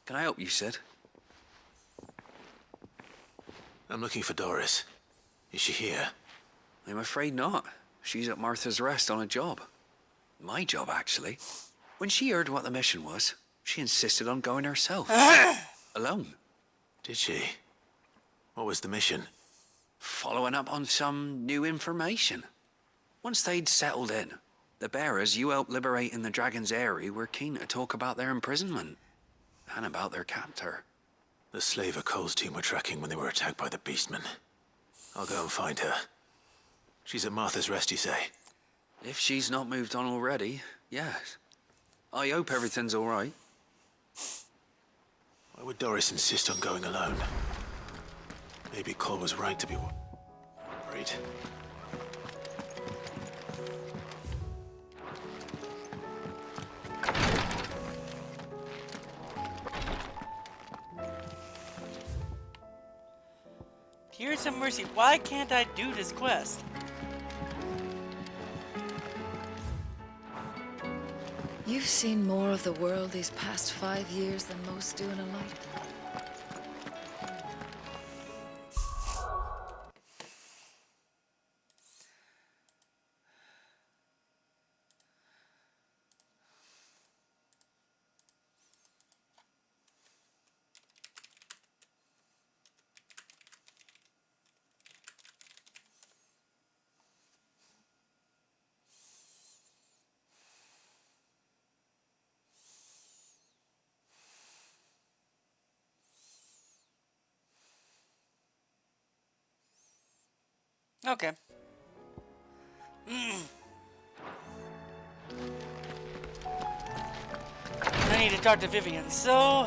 Can I help you, Sid? I'm looking for Doris. Is she here? I'm afraid not. She's at Martha's Rest on a job. My job, actually. When she heard what the mission was, she insisted on going herself. Alone. Did she? What was the mission? Following up on some new information. Once they'd settled in, the bearers you helped liberate in the Dragon's Eyrie were keen to talk about their imprisonment. And about their captor. The slaver Cole's team were tracking when they were attacked by the Beastmen. I'll go and find her. She's at Martha's Rest, you say? If she's not moved on already, yes. I hope everything's all right. Why would Doris insist on going alone? Maybe Cole was right to be worried. Here's some mercy. Why can't I do this quest? You've seen more of the world these past 5 years than most do in a life. Okay. I need to talk to Vivian, so...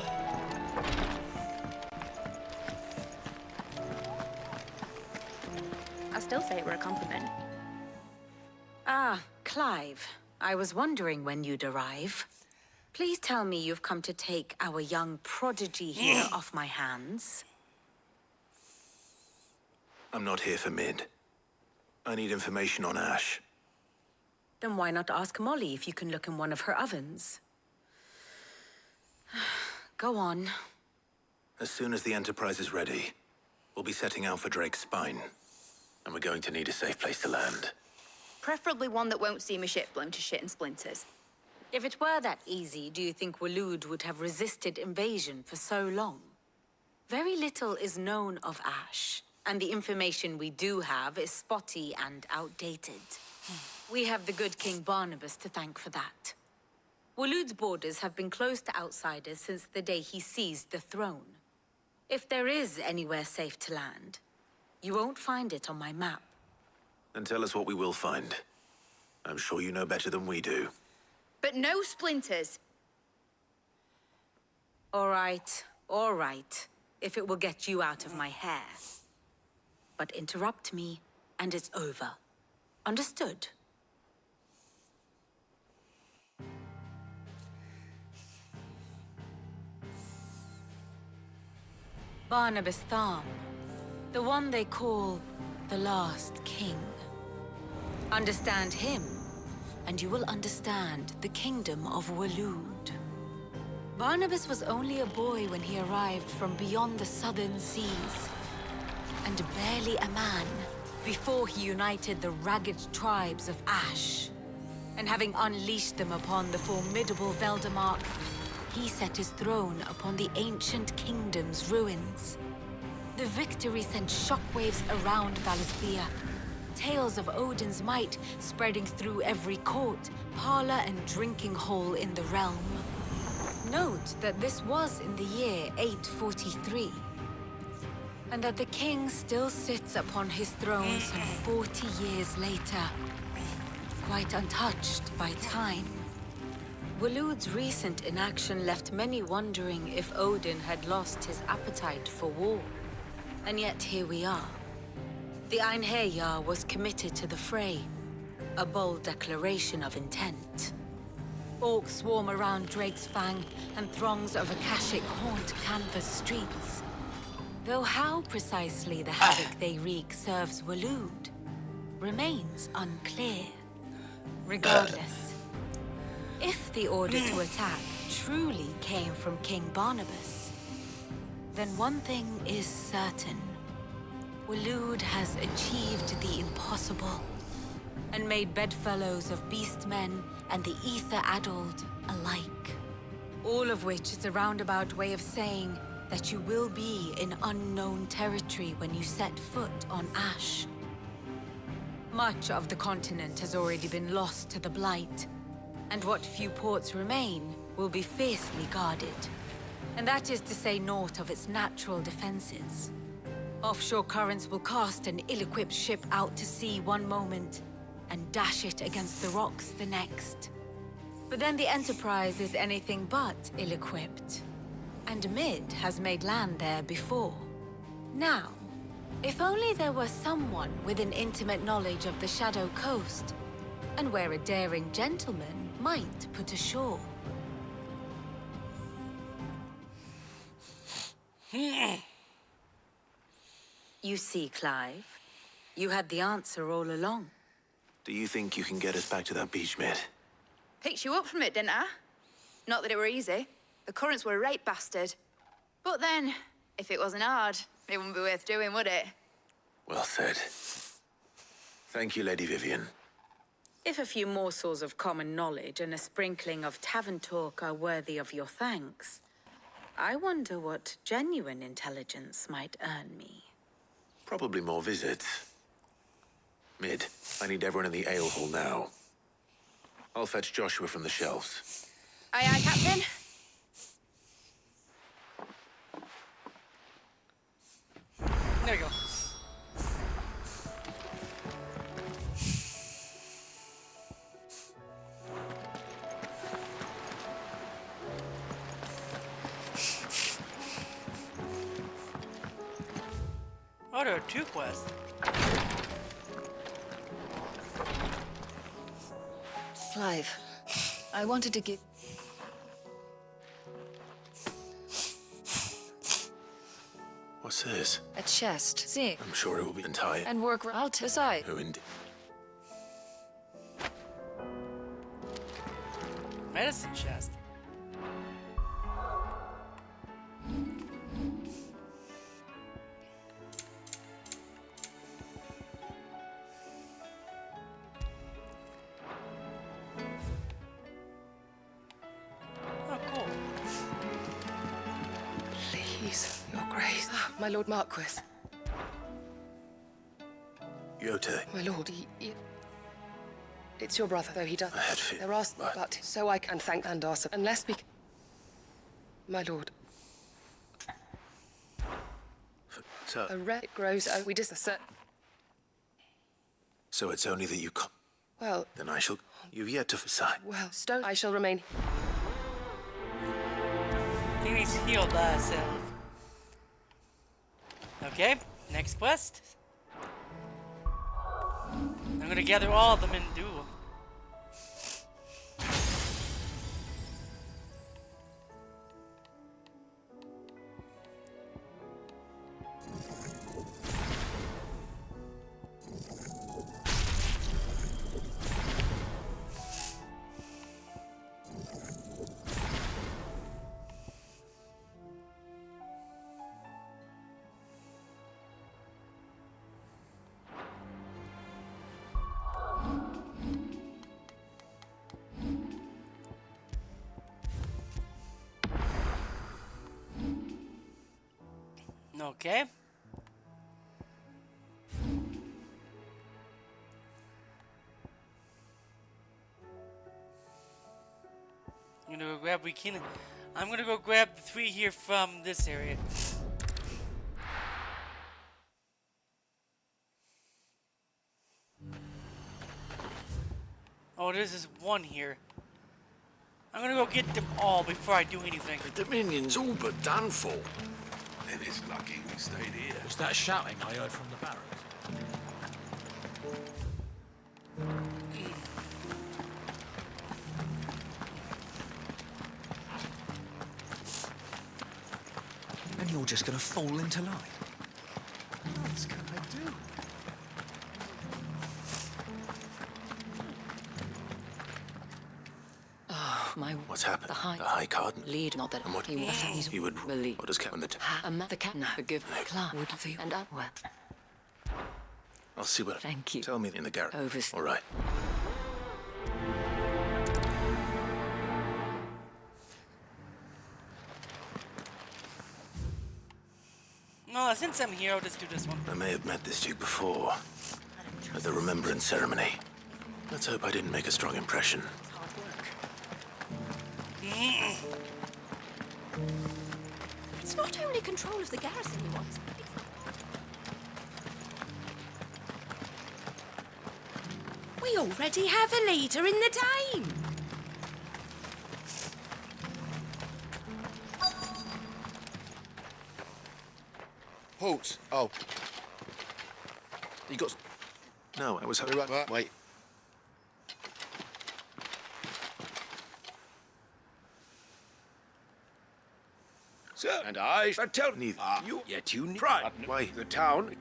I still say it were a compliment. Ah, Clive. I was wondering when you'd arrive. Please tell me you've come to take our young prodigy here off my hands. I'm not here for Mid. I need information on Ash. Then why not ask Molly if you can look in one of her ovens? Go on. As soon as the Enterprise is ready, we'll be setting out for Drake's Spine. And we're going to need a safe place to land. Preferably one that won't see my ship blown to shit and splinters. If it were that easy, do you think Waloed would have resisted invasion for so long? Very little is known of Ash, and the information we do have is spotty and outdated. We have the good King Barnabas to thank for that. Waloed's borders have been closed to outsiders since the day he seized the throne. If there is anywhere safe to land, you won't find it on my map. Then tell us what we will find. I'm sure you know better than we do. But no splinters. All right, if it will get you out of my hair. But interrupt me, and it's over. Understood? Barnabas Tham, the one they call the Last King. Understand him, and you will understand the kingdom of Waloed. Barnabas was only a boy when he arrived from beyond the southern seas, and barely a man before he united the ragged tribes of Ash. And having unleashed them upon the formidable Veldamark, he set his throne upon the ancient kingdom's ruins. The victory sent shockwaves around Valisthea, tales of Odin's might spreading through every court, parlor, and drinking hole in the realm. Note that this was in the year 843, and that the king still sits upon his throne some 40 years later, quite untouched by time. Waloed's recent inaction left many wondering if Odin had lost his appetite for war. And yet here we are. The Einherjar was committed to the fray, a bold declaration of intent. Orcs swarm around Drake's Fang, and throngs of Akashic haunt Canva's streets. Though how precisely the havoc they wreak serves Waloed remains unclear. Regardless, if the order to attack truly came from King Barnabas, then one thing is certain. Waloed has achieved the impossible, and made bedfellows of beastmen and the ether-addled alike. All of which is a roundabout way of saying that you will be in unknown territory when you set foot on Ash. Much of the continent has already been lost to the Blight, and what few ports remain will be fiercely guarded. And that is to say naught of its natural defenses. Offshore currents will cast an ill-equipped ship out to sea one moment, and dash it against the rocks the next. But then the Enterprise is anything but ill-equipped. And Mid has made land there before. Now, If only there were someone with an intimate knowledge of the Shadow Coast, and where a daring gentleman might put ashore. You see, Clive, you had the answer all along. Do you think you can get us back to that beach, mate? Picked you up from it, didn't I? Not that it were easy. The currents were a right bastard. But then, if it wasn't hard, it wouldn't be worth doing, would it? Well said. Thank you, Lady Vivian. If a few morsels of common knowledge and a sprinkling of tavern talk are worthy of your thanks, I wonder what genuine intelligence might earn me. Probably more visits. Mid, I need everyone in the ale hall now. I'll fetch Joshua from the shelves. Aye, aye, Captain. There you go. Oh, there are 2 quests. Clive, I wanted to give... What's this? a chest. See? I'm sure it will be entire. And work out to side. Who indeed? Medicine chest. Oh, cool. Please, Your Grace. My Lord Marquis. Yote. My lord, it's your brother, though he does. I had fear. There are, but so I can thank Andasa. Unless we... My lord. So... A red grows, we disassert. So it's only that you come. Well... Then I shall... You've yet to decide. Well, Stone, I shall remain... I think he's healed self. Okay, next quest. I'm gonna gather all of them and do. Okay. I'm gonna go grab I'm gonna go grab the 3 here from this area. Oh, there's this 1 here. I'm gonna go get them all before I do anything. The Dominion's all but done for. Then it's lucky we stayed here. Was that shouting I heard from the barracks? And you're just gonna fall into line. What else can I do? Oh, my... What's happened? The High Cardinal. Lead, not that And what? he would believe. What does Captain... The captain forgive me. Clark would for you. And well. I'll see what... Thank you. Tell me in the garret. Oversee. All right. No, since I'm here, I'll just do this one. I may have met this Duke before. At the Remembrance Ceremony. Let's hope I didn't make a strong impression. It's not only control of the garrison he wants. We already have a leader in the Dame. Halt! Oh. You got... No, I was... Wait. Sir, and I shall tell Neither. you, yet you try. Why? The town,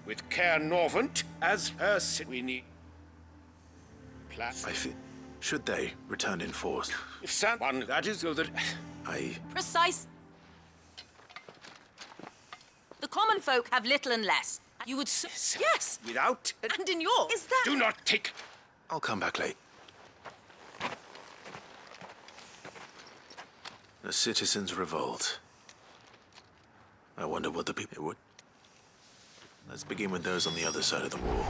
with Caer Norvent as her city. We need... I fear... Should they return in force? If someone, that is so that... Precise. The common folk have little and less. You would yes. Without... And in yours. Is that... Do not take... I'll come back late. The citizens revolt. I wonder what the people would... Let's begin with those on the other side of the wall.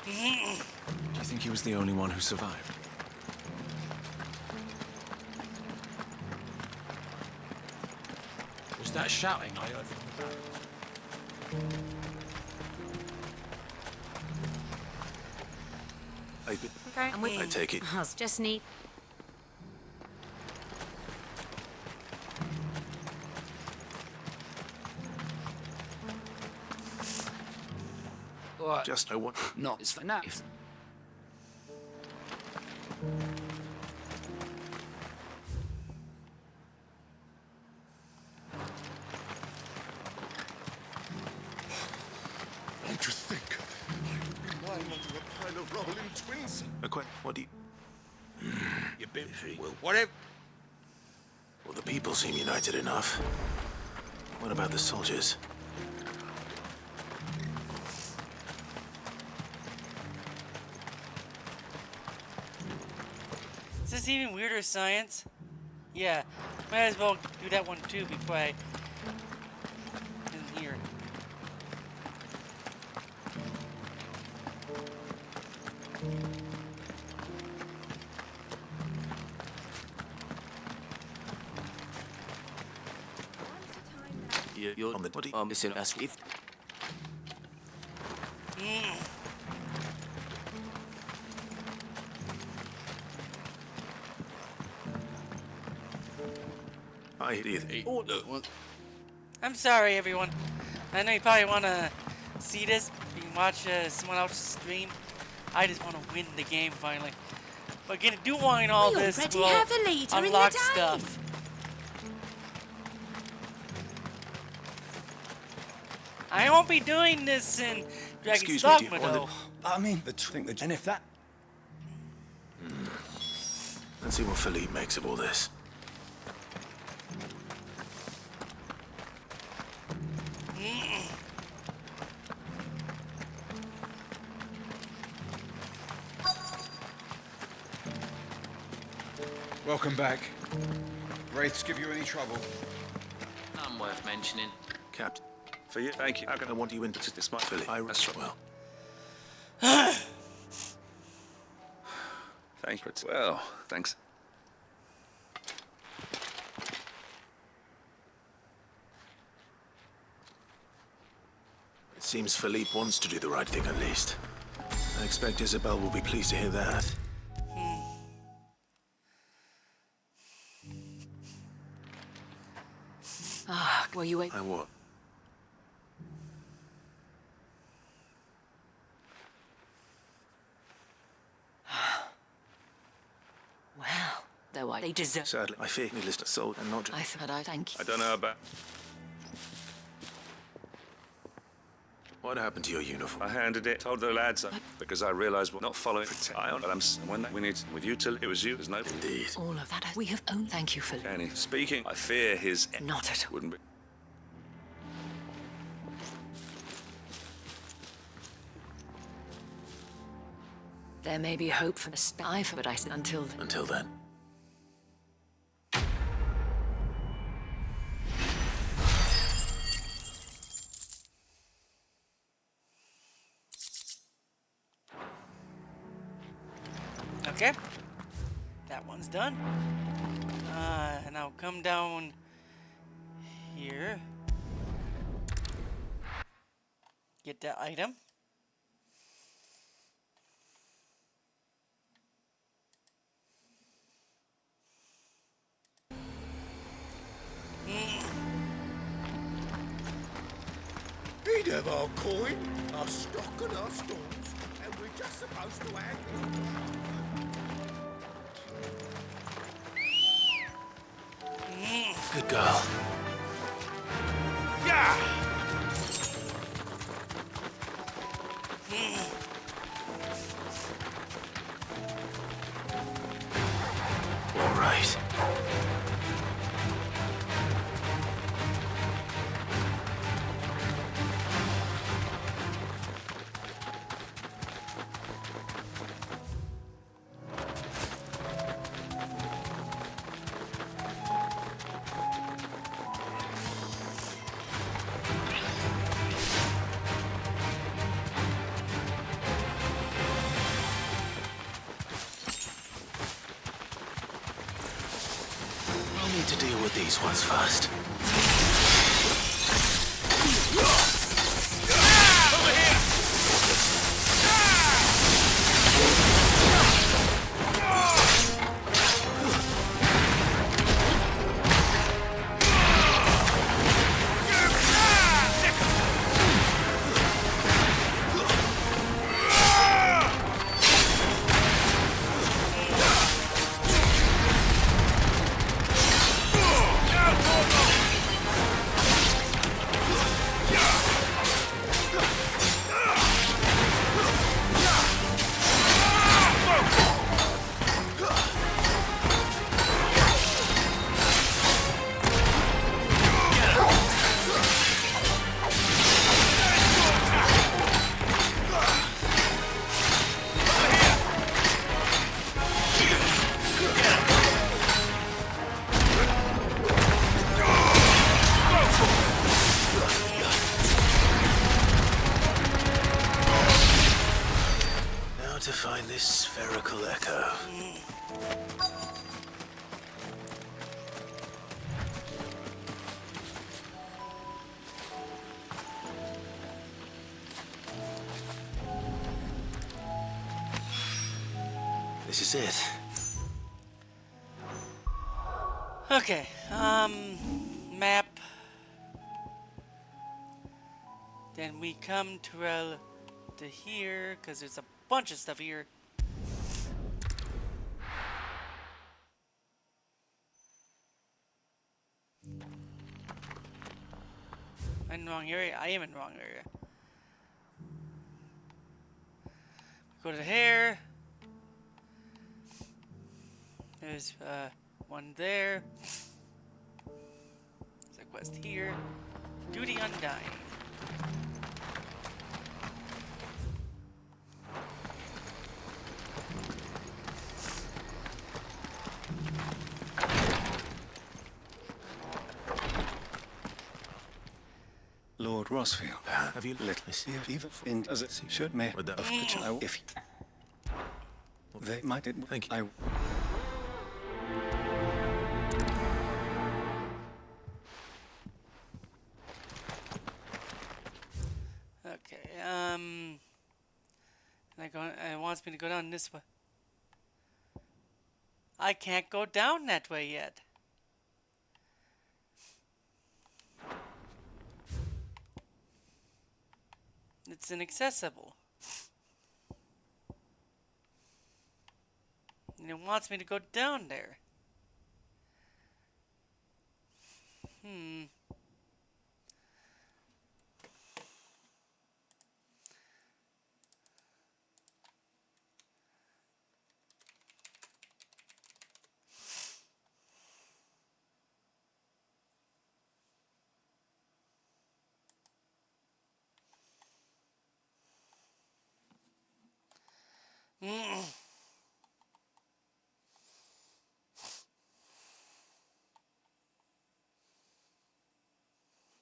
Do you think he was the only one who survived? Was that shouting I heard from the back? Okay, I'm with I take it. Just need... Just I want... No, it's for now. Don't you think I would be lying under a pile of rolling twins? What do you... You been... Well, whatever... Well, the people seem united enough. What about the soldiers? Is this even weirder science? Yeah, might as well do that one too before I... in here. You're on the... What do you... Listen, ask if... I either. I'm sorry, everyone. I know you probably want to see this. You can watch someone else's stream. I just want to win the game finally. But doing all We this already will have a leader in the unlock day. stuff. I won't be doing this in Dragon's Dogma, though. I mean, and if that... Let's see what Philippe makes of all this. Welcome back. Wraiths give you any trouble? None worth mentioning. Captain. For you, thank you. How can I want you into this, my Philippe? I rest well. Thank you. Well, thanks. It seems Philippe wants to do the right thing at least. I expect Isabel will be pleased to hear that. Ah, were you able... I what? Well, though they deserve... Sadly, I fear me list a soul and not just... I thought I'd thank you. I don't know about... What happened to your uniform? I handed it, told the lads, because I realised we're not following Ion, but when we need with you till it was you, there's no... Indeed. All of that we have owned. Thank you, Philip. Annie, speaking, I fear his... Not at all. Wouldn't be... There may be hope for the spy, but I said until then. Until then. Okay. That one's done. And I'll come down here. Get that item. He'd have our coin, our stock and our stores, and we're just supposed to act. Good girl. Yeah! All right. I'll need to deal with these ones first. To find this spherical echo. This is it. Okay, map. Then we come to here, because there's a bunch of stuff here. I'm in the wrong area. I am in the wrong area. Go to here. There's one there. There's a quest here. Duty Undying. Lord Rossfield, have you let me see if even in as it should may of if they might it thank you. Okay, it wants me to go down this way. I can't go down that way yet. It's inaccessible. And it wants me to go down there.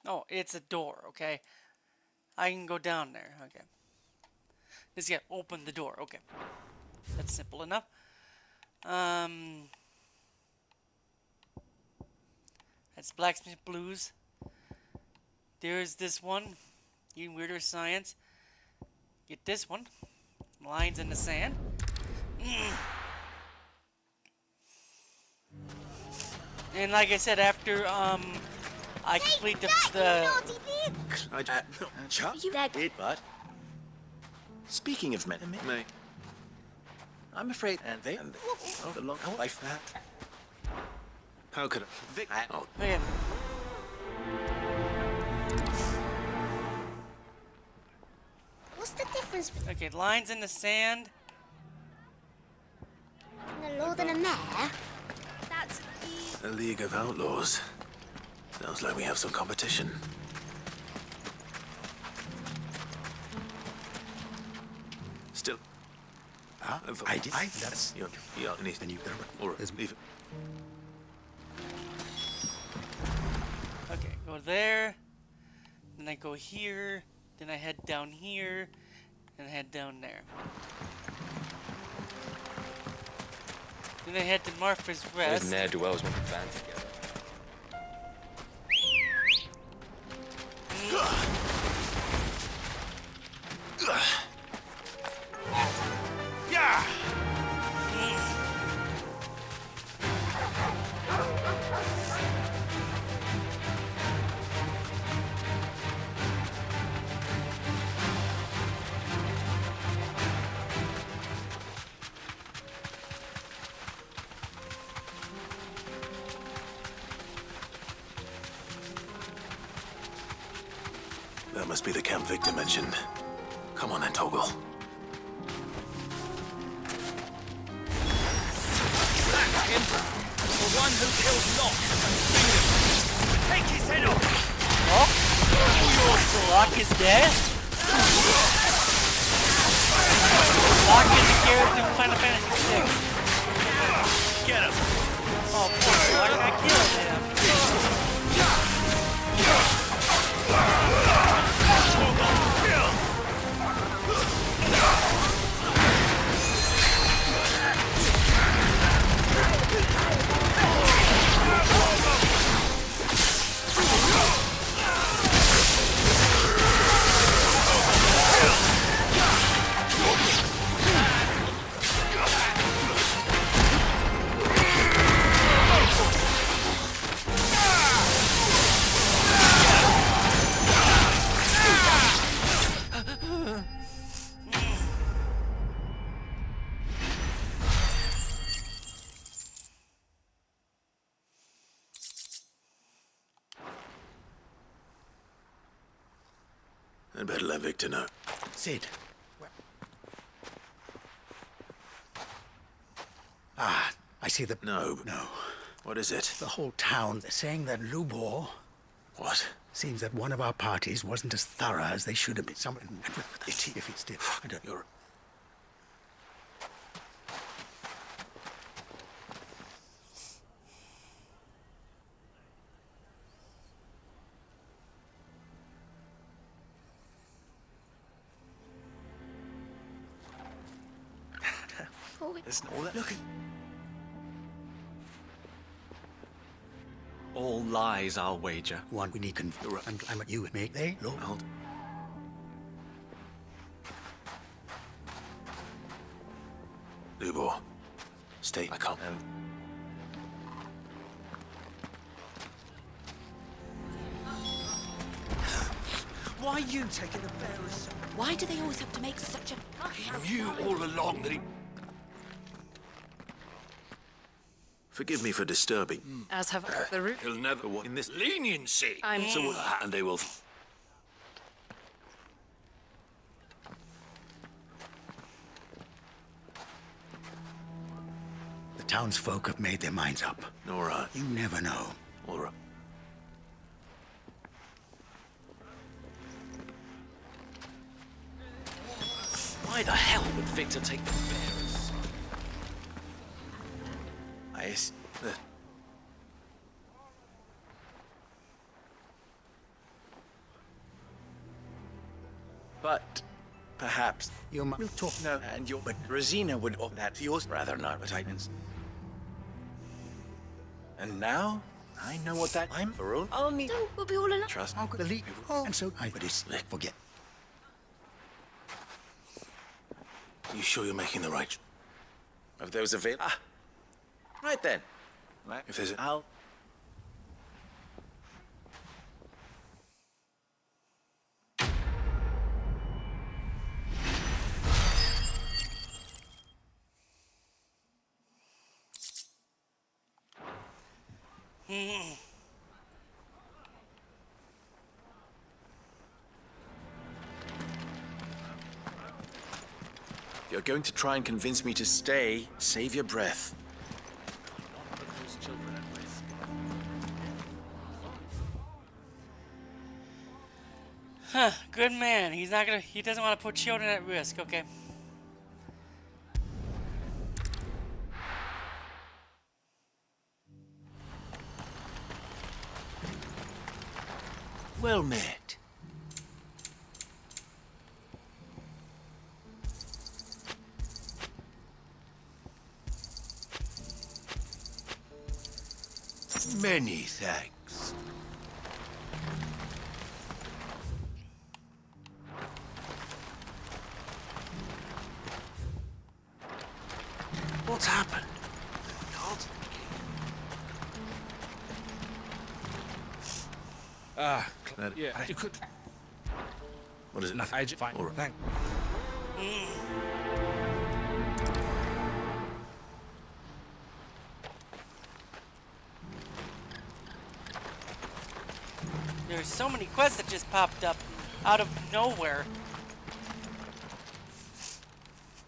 Oh, it's a door, okay? I can go down there, okay. Just open the door, okay. That's simple enough. That's Blacksmith Blues. There's this one. Even weirder science. Get this one. Lines in the sand. And like I said, after I complete the But speaking of men, I'm afraid, and they the long life. How could Vic? Oh, yeah. What's the difference Okay, lines in the sand. between a lord and a mayor? That's a League of Outlaws. Sounds like we have some competition. Still. I did. That's you need and you or leave it. Okay, go there. Then I go here. Then I head down here. And head down there. Then I head to Martha's Rest. Those ne'er-do-wells want to band together. Yeah! That must be the camp Victor mentioned. Come on then, Toggle. That's him! The one who killed Locke and Bingham! Take his head off! Locke is dead? Locke is a character from Final Fantasy VI. Get him! Oh, poor Locke, I killed him. I'd better let Victor know. Sid. Ah, I see the... No. No. What is it? The whole town, they're saying that Lubor... What? Seems that one of our parties wasn't as thorough as they should have been. Someone... If it's still... I don't... You're... Listen, all that... Look. All lies, I'll wager. One we need I'm at you and me. They, Lord. Hold. Lubor. Stay. I can't. Why are you taking the bearers? Why do they always have to make such a... He knew all along that he... Forgive me for disturbing. As have the root. He'll never want in this leniency. I'm... So, and they will... The townsfolk have made their minds up. All right. You never know. All right. Why the hell would Victor take the bearers? But Perhaps you might talk no, and your but Rosina would offer that yours rather not, but I didn't. And now I know what that I'm for all. I'll need. So we'll be all alone. Trust. I'll the lead. And so I would forget. You sure you're making the right? Of those available. Ah, right then. Right. If there's an I'll. If you're going to try and convince me to stay, save your breath. Huh, good man. He doesn't want to put children at risk, okay. Well met. Many thanks. What's happened? Yeah, you could. What is it? Nothing. I just fine. All right. Thank. There's so many quests that just popped up out of nowhere.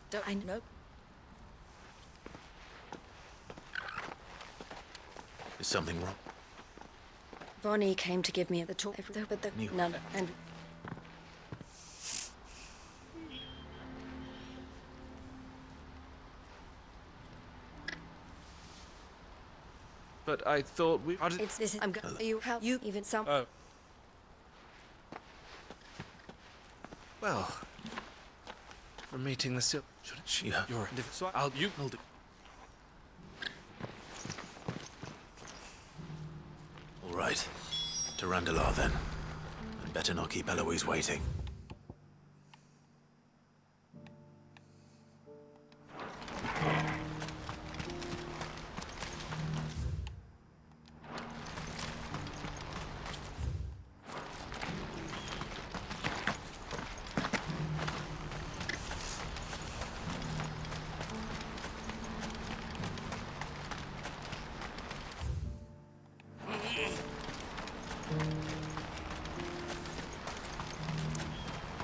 Don't I know? Is something wrong? Bonnie came to give me the tour, but none. And But I thought we. it's this. I'm going. You help you even some. Oh. Well, for meeting the sil. Shouldn't she? Yeah. You're. So I'll. You hold it. All right. To Randalar, then. I'd better not keep Eloise waiting.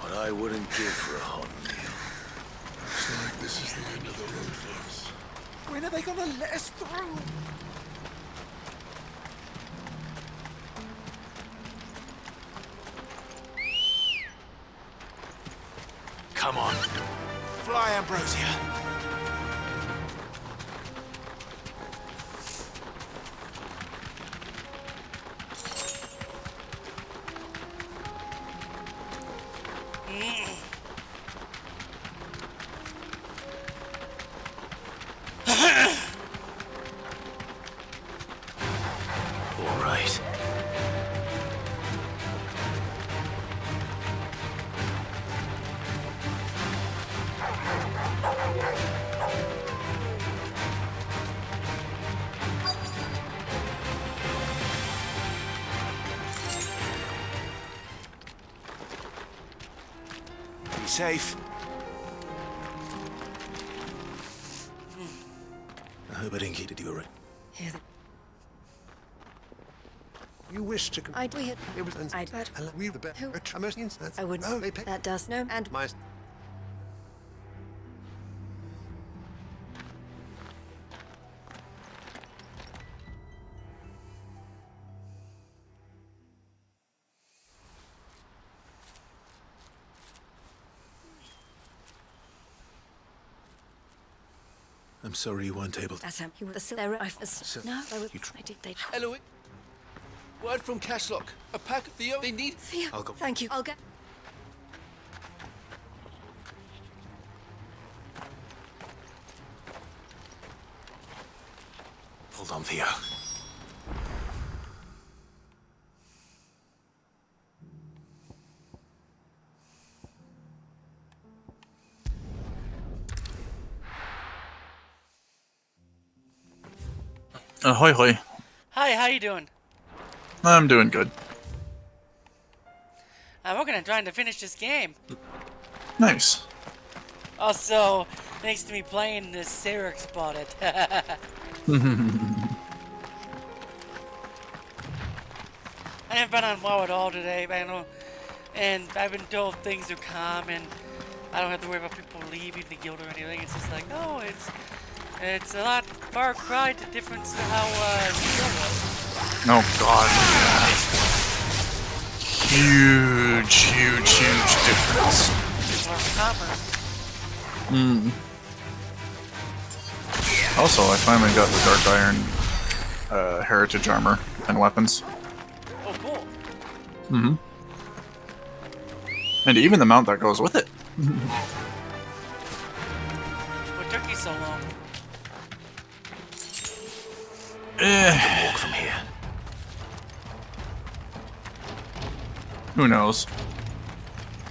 What I wouldn't give for a hot meal. Looks like this is the end of the road for us. When are they gonna let us through? Come on. Fly, Ambrosia. All right. Be safe. I hope I didn't get you right. Here, You wish to. I do. It was. I'd. We the better. I would. Oh, they pay. That does no. And My. I'm sorry you weren't able to. that's him. You were the silver. No, I was. I did. They. Eloise. Word from Cashlock. A pack of Theo. They need. Theo. I'll go. Thank you. I'll get. Hold on, Theo. Hoi hoi. Hi, how you doing? I'm doing good. I'm working on trying to finish this game. Nice. Also, thanks to me playing this, Sarek spotted. I haven't been on WoW at all today, but I know, and I've been told things are calm, and I don't have to worry about people leaving the guild or anything. It's just like, no, it's a lot far cry to difference to how Neo was. Oh god. Huge difference. It's more calmer. Also, I finally got the Dark Iron Heritage Armor and weapons. Oh, cool. And even the mount that goes with it. What took you so long? Walk from here. Who knows?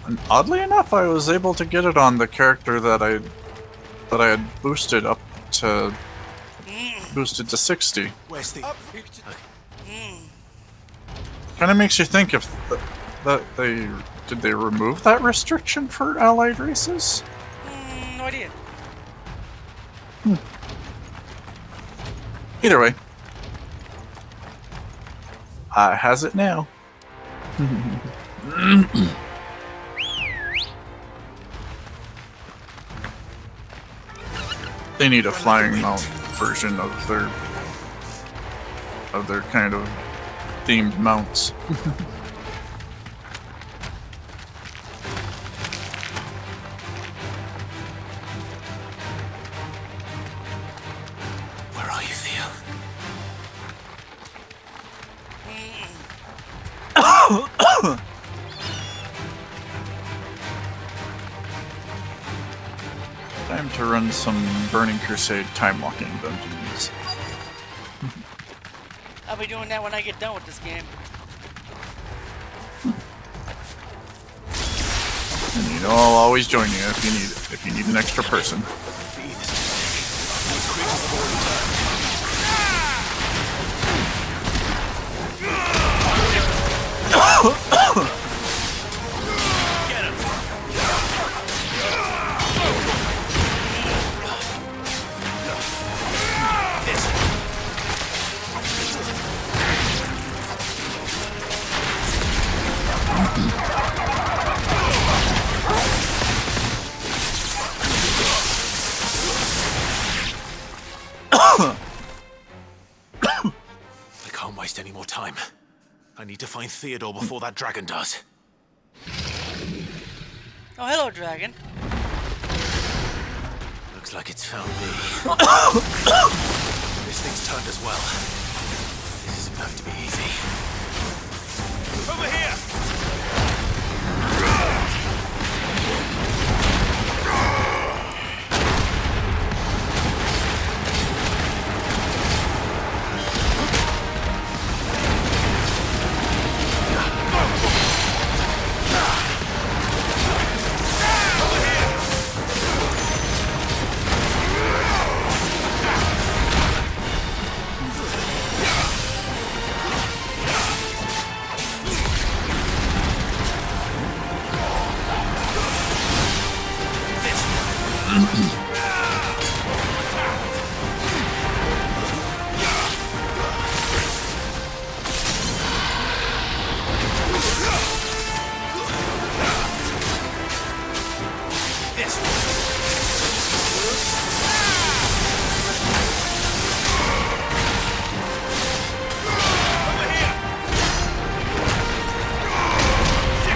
And oddly enough, I was able to get it on the character that I had boosted up to boosted to 60. Where's the? Kind of makes you think if that did they remove that restriction for allied races? No idea. Either way, I has it now. They need a flying mount version of their kind of themed mounts. Where are you, Theo? Time to run some Burning Crusade time-walking dungeons. I'll be doing that when I get done with this game. And you know I'll always join you if you need an extra person. I can't waste any more time. I need to find Theodore before that dragon does. Oh, hello, dragon. Looks like it's found me. This thing's turned as well. This isn't going to be easy. Over here!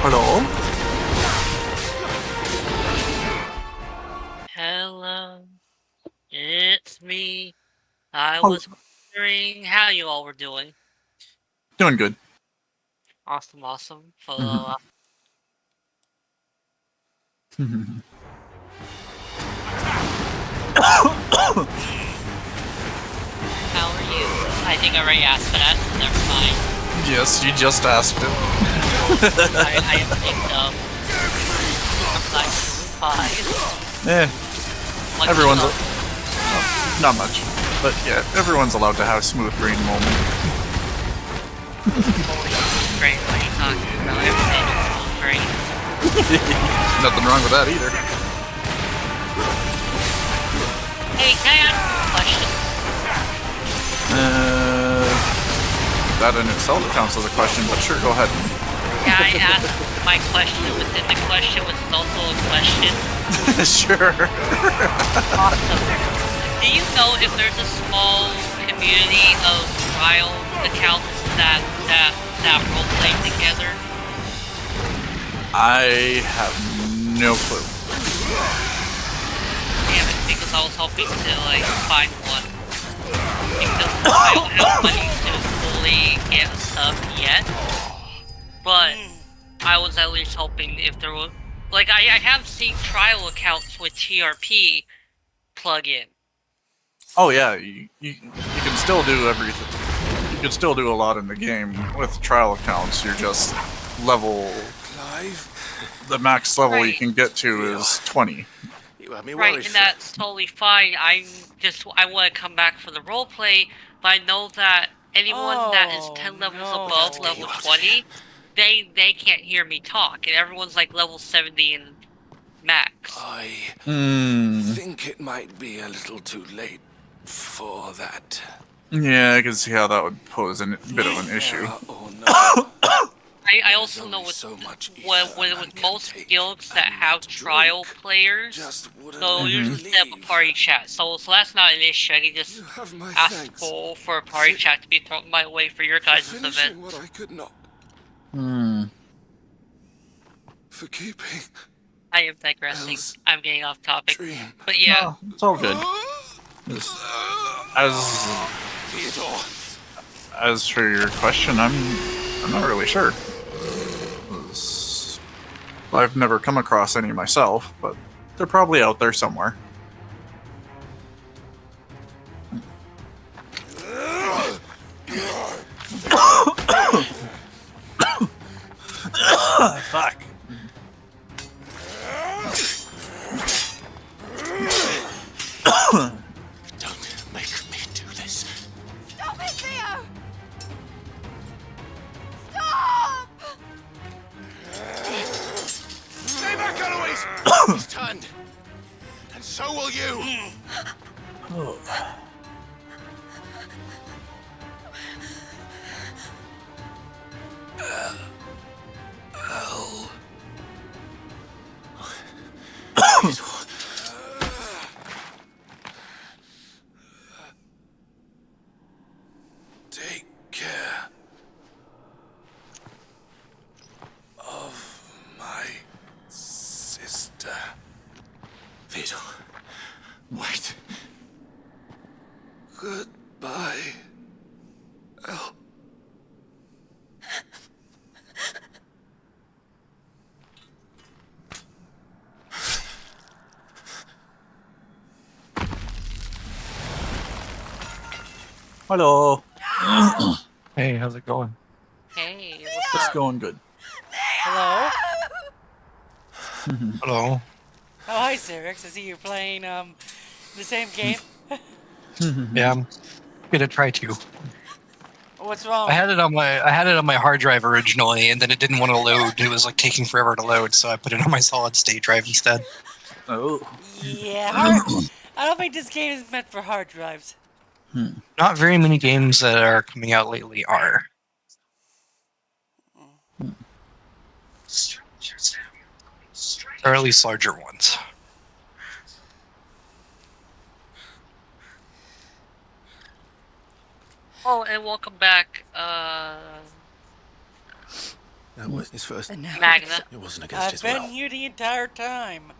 Hello? Hello, it's me. I Oh. was wondering how you all were doing. Doing good. Awesome, awesome. How are you? I think I already asked for that, so never mind. Yes, you just asked it. I am picked up. I'm like 5. Everyone's... not much. But yeah, everyone's allowed to have a smooth brain moment. Great, what are you talking about? Everything is great. Nothing wrong with that either. Hey, can I ask a question? That in itself counts as a question, but sure, go ahead. Yeah, I asked my question within the question, which is also a question. Sure. Awesome. Do you know if there's a small community of trial accounts that roleplay together? I have no clue. Damn it, because I was hoping to like find one. Because I don't have money to fully get a sub yet. But I was at least hoping if there was like I have seen trial accounts with TRP plug-in. Oh yeah, you can still do everything. You can still do a lot in the game with trial accounts. You're just level... The max level you can get to is 20. Right, and that's totally fine. I want to come back for the roleplay, but I know that anyone that is 10 levels above level 20, they can't hear me talk, and everyone's like level 70 and max. I think it might be a little too late for that. Yeah, I can see how that would pose a bit of an issue. I also know with most guilds that have trial players, they'll usually set up a party chat. So that's not an issue. I can just ask for a party chat to be thrown my way for your guys' event. What I could not for keeping. I am digressing. I'm getting off topic. But yeah. No, it's all good. As for your question, I'm not really sure. I've never come across any myself, but they're probably out there somewhere. Fuck. Don't make me do this. Stop it, Theo! Stop! Stay back, Eloise! He's turned. And so will you. Take care of my sister. Vito, wait. Goodbye, El. Hello. Hey, how's it going? Hey, It's going good. Hello? Hello. Oh, hi, Cyrix. I see you're playing, the same game. Yeah, I'm gonna try to. What's wrong? I had it on my hard drive originally, and then it didn't want to load. It was like taking forever to load, so I put it on my solid state drive instead. Oh. Yeah, I don't think this game is meant for hard drives. Not very many games that are coming out lately are. Or at least larger ones. Oh, and welcome back, That was his first. Magna. It wasn't against his I've been will. here the entire time.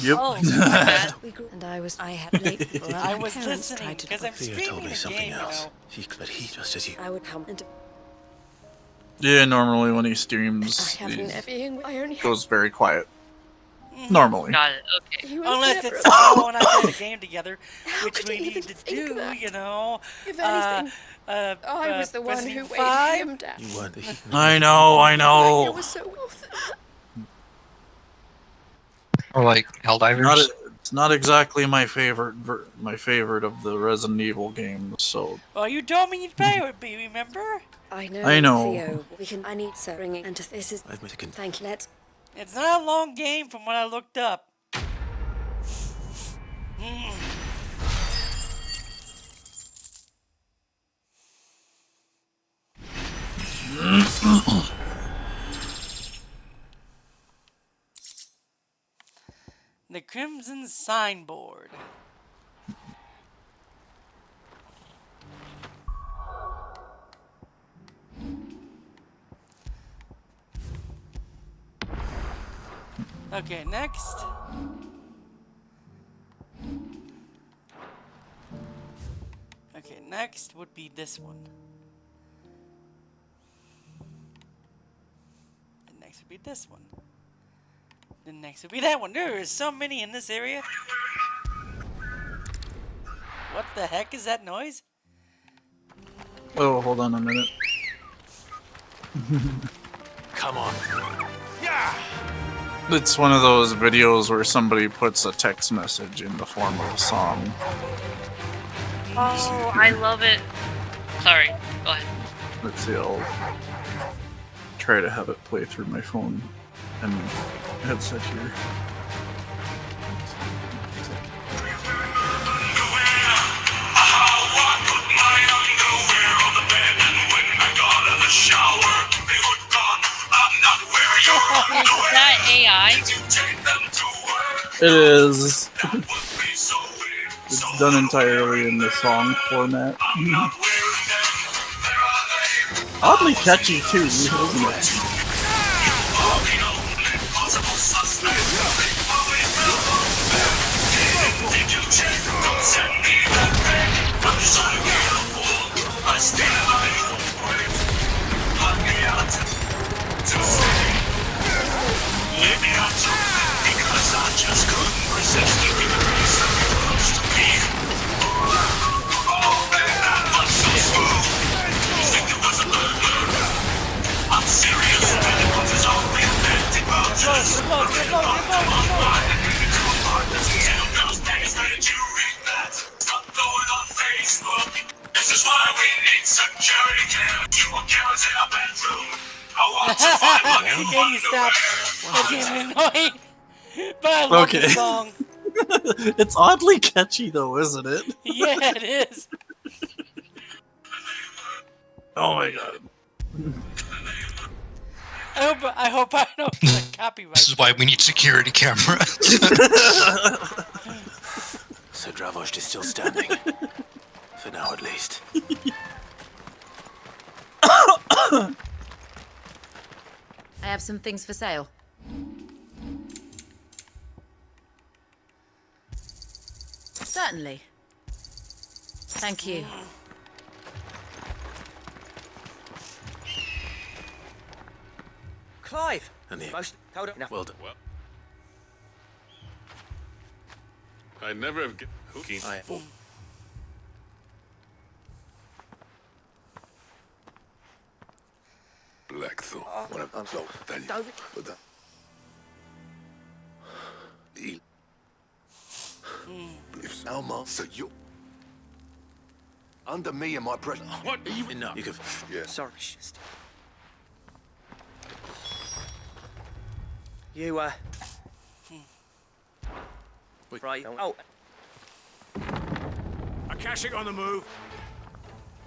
Yep. Oh, bad. And I had late before I my was parents listening tried to because I'm Theo streaming told me the something game, else. you know. But he just as you. I would come into Yeah, normally when he streams, I have he never I only goes very quiet. Normally. Got it. Okay. Unless it's Solo and I play the game together, which we need to do, you know. If anything, I was the one who Resident weighed 5? him down. You weren't the I know. It was so worth it. Or like Helldivers. It's not exactly my favorite. My favorite of the Resident Evil games. So Well, you told me you'd play with me, remember? I know. I know. Theo, I need ringing, and this is. Thank you. Let's. It's not a long game from what I looked up. The Crimson Signboard. Okay, next. Okay, next would be this one. And next would be this one. Then next would be that one. There is so many in this area. What the heck is that noise? Oh, hold on a minute. Come on. It's one of those videos where somebody puts a text message in the form of a song. Oh, I love it. Sorry, go ahead. Let's see, I'll try to have it play through my phone and headset here. Is that AI? It is. It's done entirely in the song format. Oddly catchy too, isn't it? This is why we need security cam. You will count in a bedroom. I want to find what you Can you stop? That's getting annoying. But I love the song. It's oddly catchy though, isn't it? Yeah, it is. Oh my god. I hope I don't get copyright. This is why we need security cameras. So Dravost is still standing. For now, at least. I have some things for sale. Certainly. Thank you. Clive! And the Most hold up. well done. Well, I'd never have hooking. I thought. Blackthorn. One of them. So, Don't. with that. If Alma, so you. Under me and my pressure. What? Even no. You could. Yeah. Sorry, just. You, Wait, right. Oh. Akashic on the move.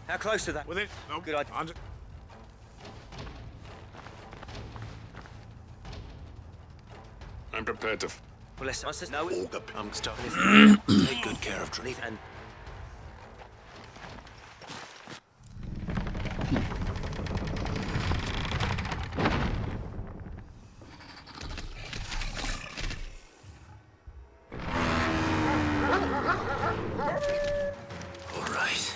How close to that? With it? No. Good idea. I'm prepared to. Well, let's know. I'm starting. Take good care of Dravost. And All right.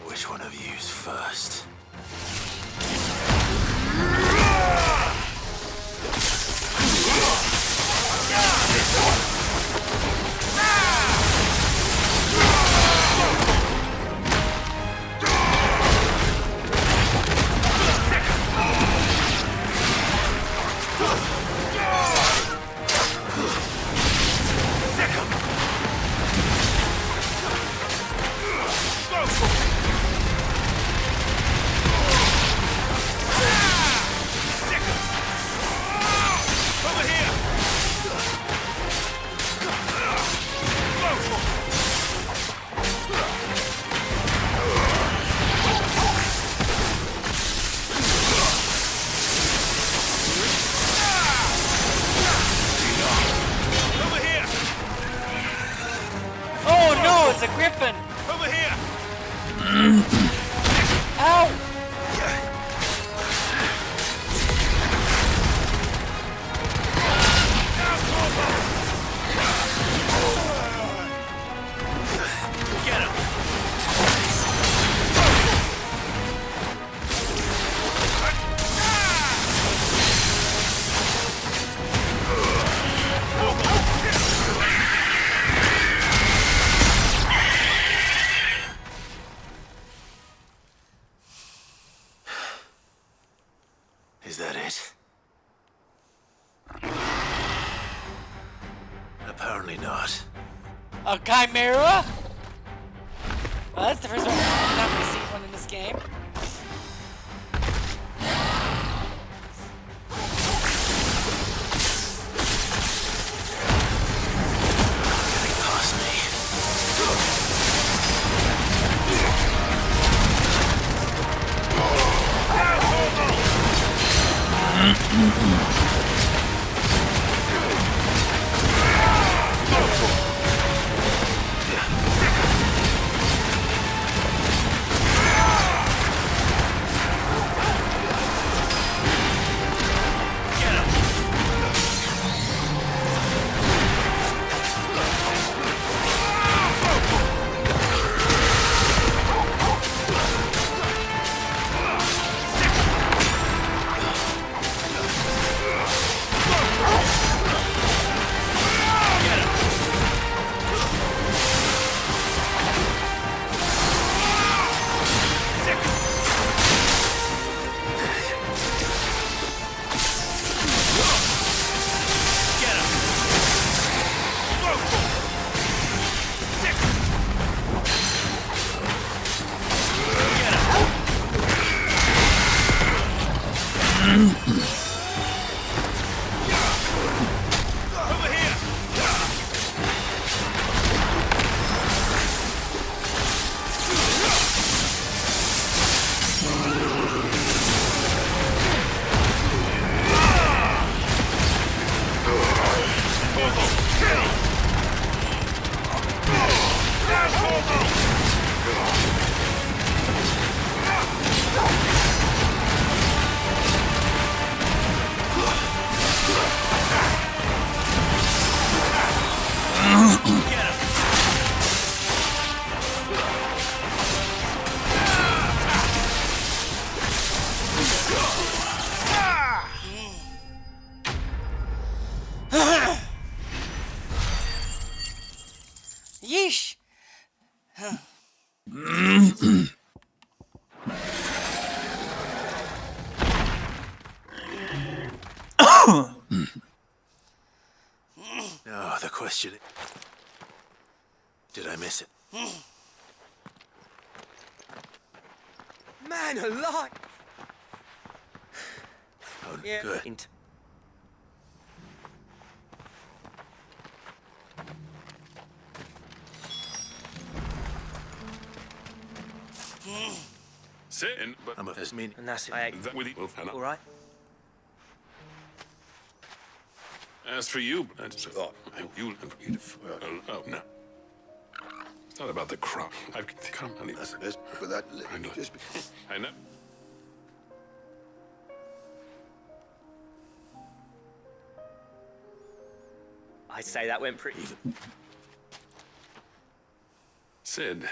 Which one of you's first? a griffin! Over here! Ow! Get him! Is that it? Apparently not. A chimera? Well, that's the first one I've not seen one in this game. Getting past me. Yeesh! Now, the question... Did I miss it? Man alive! Oh, Yeah. good. Sit in, but I'm a mean. And that's it. that with you. All right. As for you, that's a thought. You oh no. It's not about the crop. I've come on this. But that just I know. I'd say that went pretty. Sid.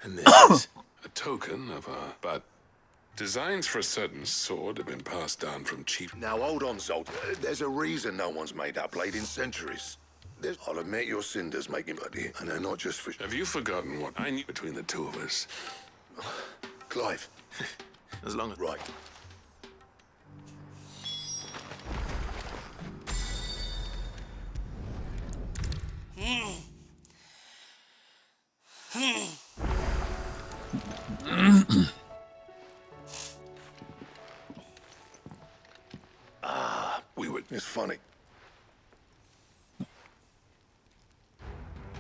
And this is a token of but designs for a certain sword have been passed down from chief. Now hold on, Zolt. There's a reason no one's made that blade in centuries. I'll admit your cinders make him buddy, and they're not just for... Have you forgotten what I knew between the two of us? Clive. as long as... Right. We would... It's funny.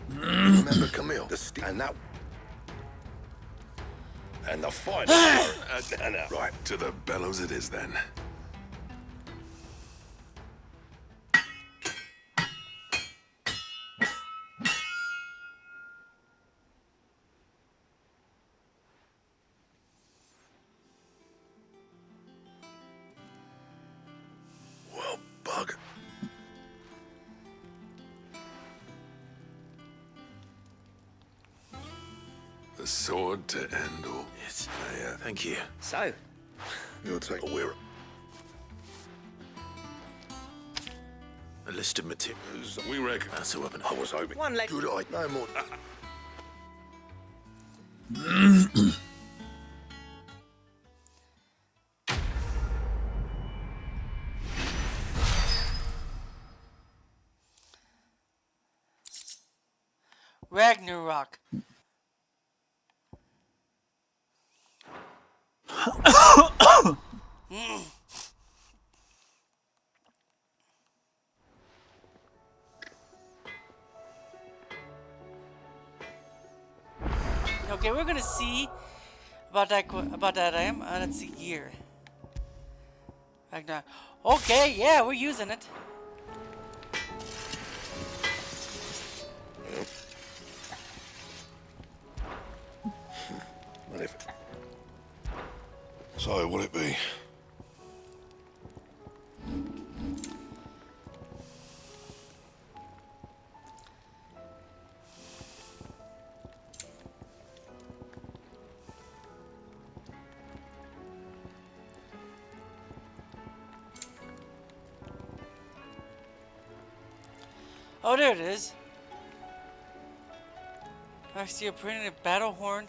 Remember Camille? And that... And the final no. Right, to the bellows it is then. Well, bug. The sword to end all. Yes, thank you. So, You'll take a weir. A list of materials. We reckon. That's a weapon. I was hoping. one leg. Good eye. No more. Ragnarok. Okay, we're gonna see about that item. Let's see here. Ragnarok. Okay, yeah, we're using it. What if? So, will it be? Oh, there it is. I see a printed battle horn.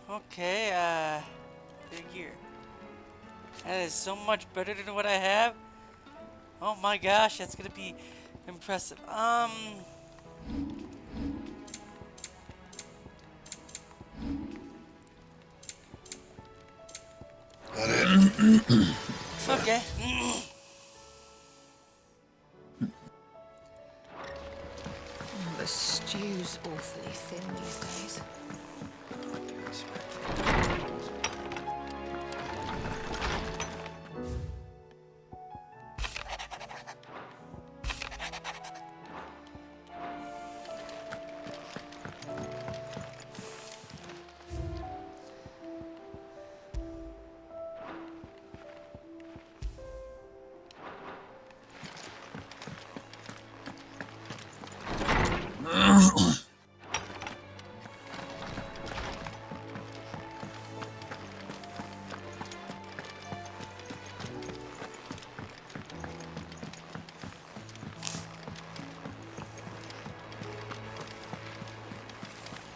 Okay, big gear. That is so much better than what I have. Oh my gosh, that's gonna be impressive. Okay. The stew's awfully thin these days.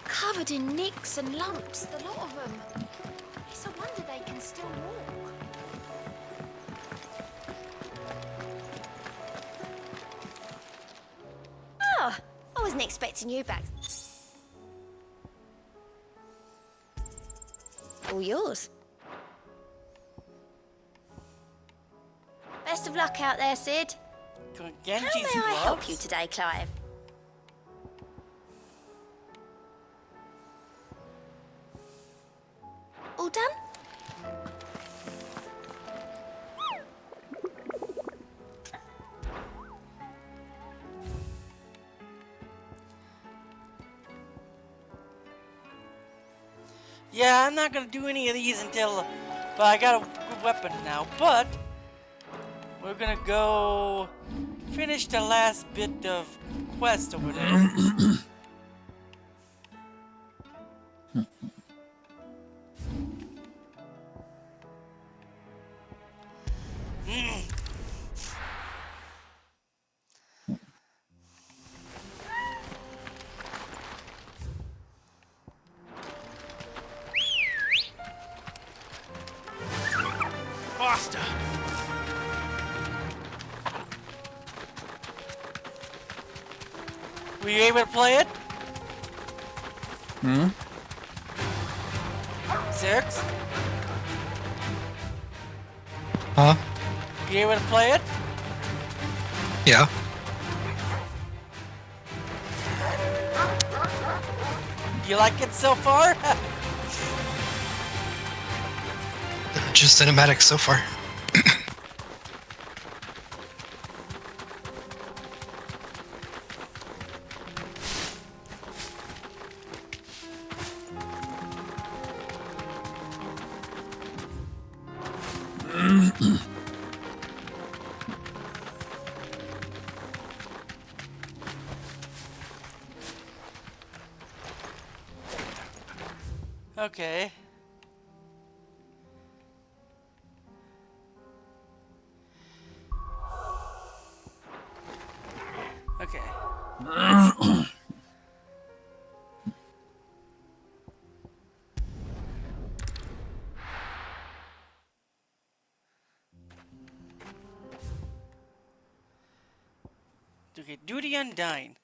Covered in nicks and lumps, the lot of them. It's a wonder they can still walk. Ah, I wasn't expecting you back. All yours. Best of luck out there, Sid. How may I help you today, Clive? All done? Yeah, I'm not gonna do any of these until, but I got a good weapon now. But we're gonna go finish the last bit of quest over there. Faster! Were you able to play it? Hmm? Six? Huh? You able to play it? Yeah. You like it so far? Just cinematics so far. Okay. Okay. Okay, duty undying.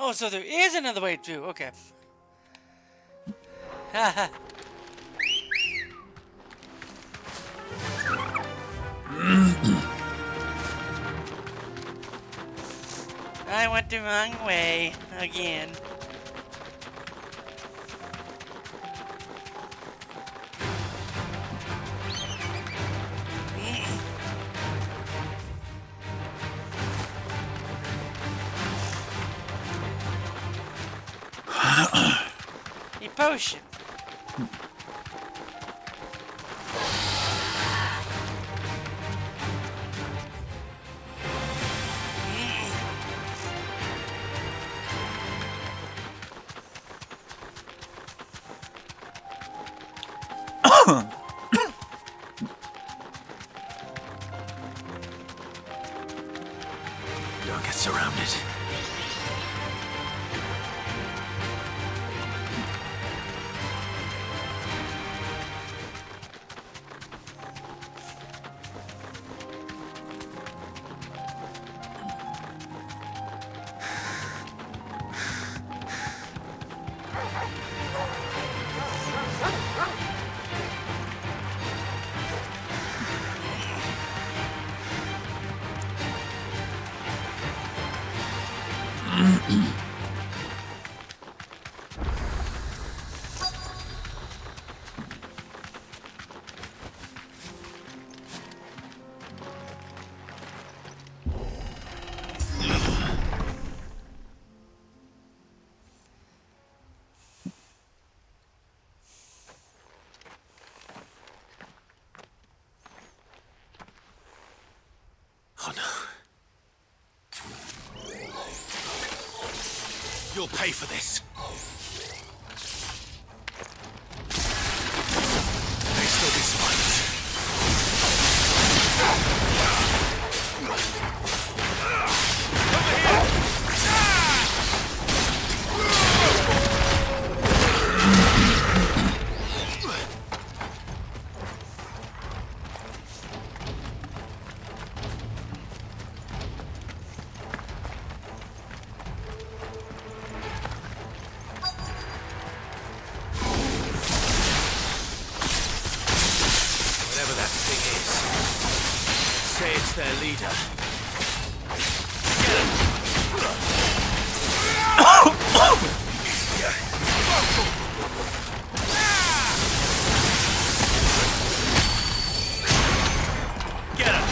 Oh, so there is another way too. Okay. Haha. I went the wrong way again. A potion. Don't get surrounded. Oh no. You'll pay for this. May still be survivors. Whatever that thing is, say it's their leader. Get him!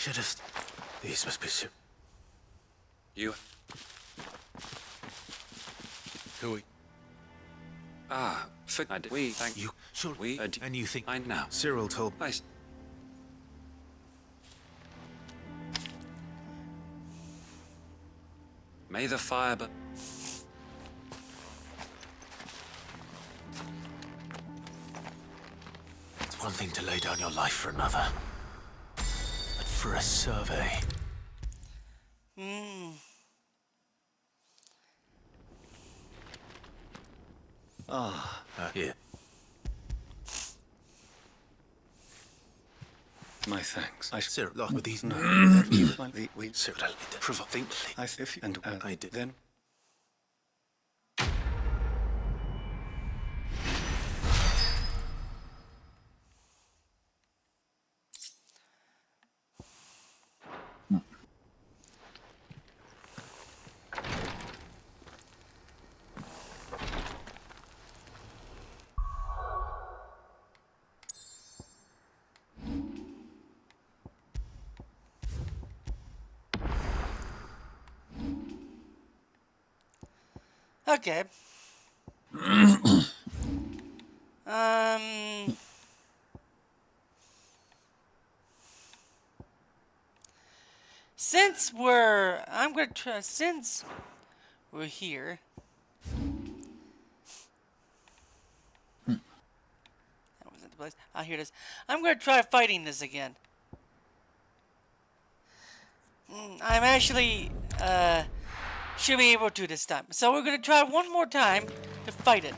Should have. These must be soup. You. Who we? We thank You. Sure. we. And you think I know. Cyril told. Nice. May the fire but It's one thing to lay down your life for another, but for a survey. Here. My thanks. I Cyril, lock with these. no. We Cyril, think. I if and I did. Then Okay. I'm gonna try, since we're here. That wasn't the place. Ah, here it is. I'm gonna try fighting this again. I'm actually, should be able to this time. So we're gonna try one more time to fight it.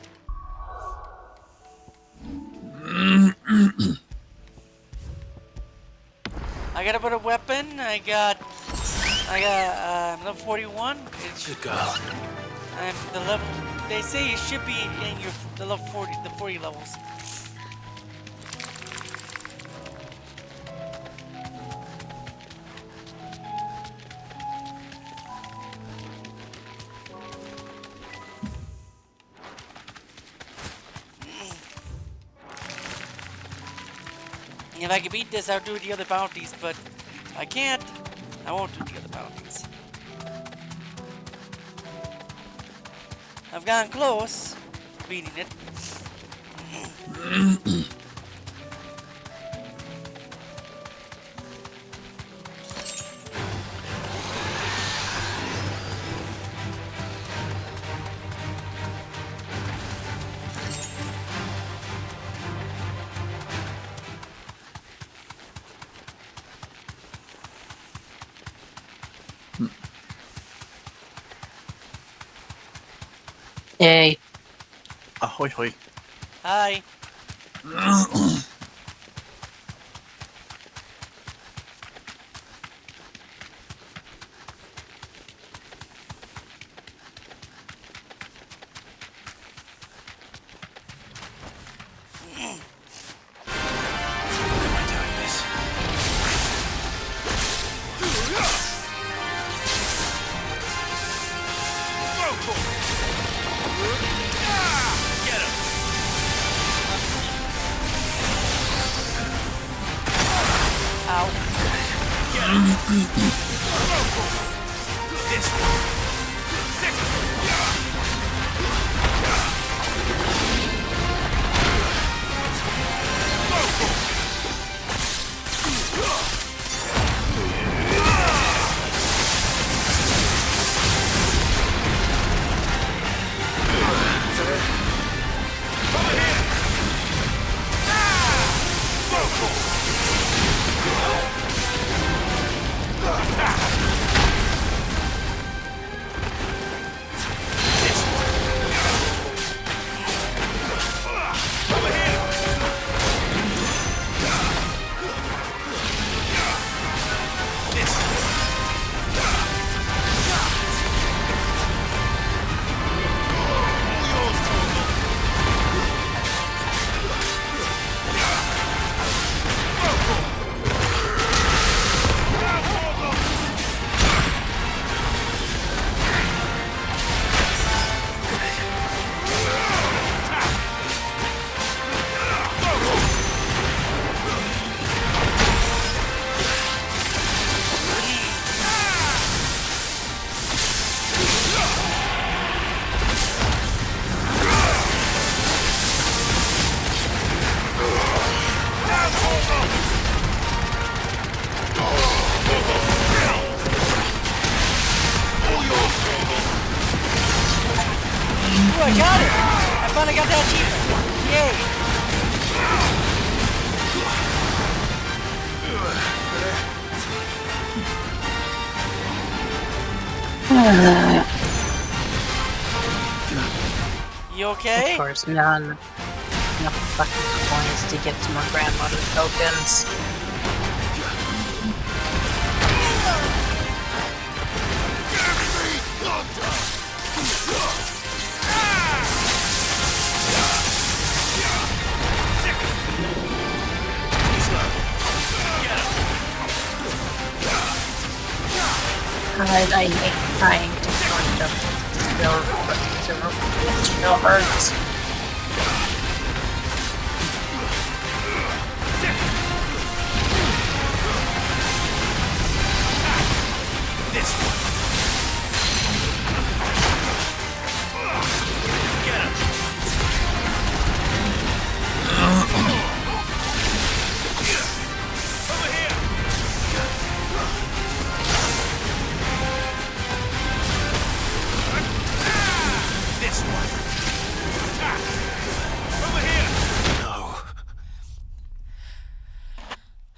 I got a better weapon. I got level 41. Good girl. I'm the level. They say it should be in the level 40, the 40 levels. If I can beat this, I'll do the other bounties, but if I can't, I won't do the other bounties. I've gotten close to beating it. Yay. Ahoy hoy. Hi. I got it! I finally got that achievement! Yay! You okay? Of course, none. Enough fucking coins to get some more grandmother tokens. I hate trying to join them. It still hurts.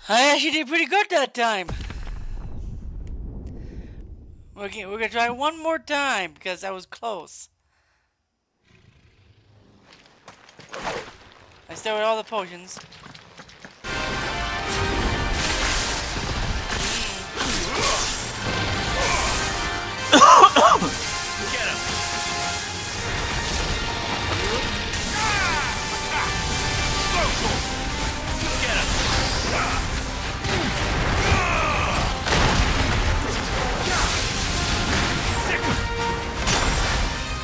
I actually did pretty good that time. We're gonna try one more time because that was close. I still with all the potions. Get him. Get him.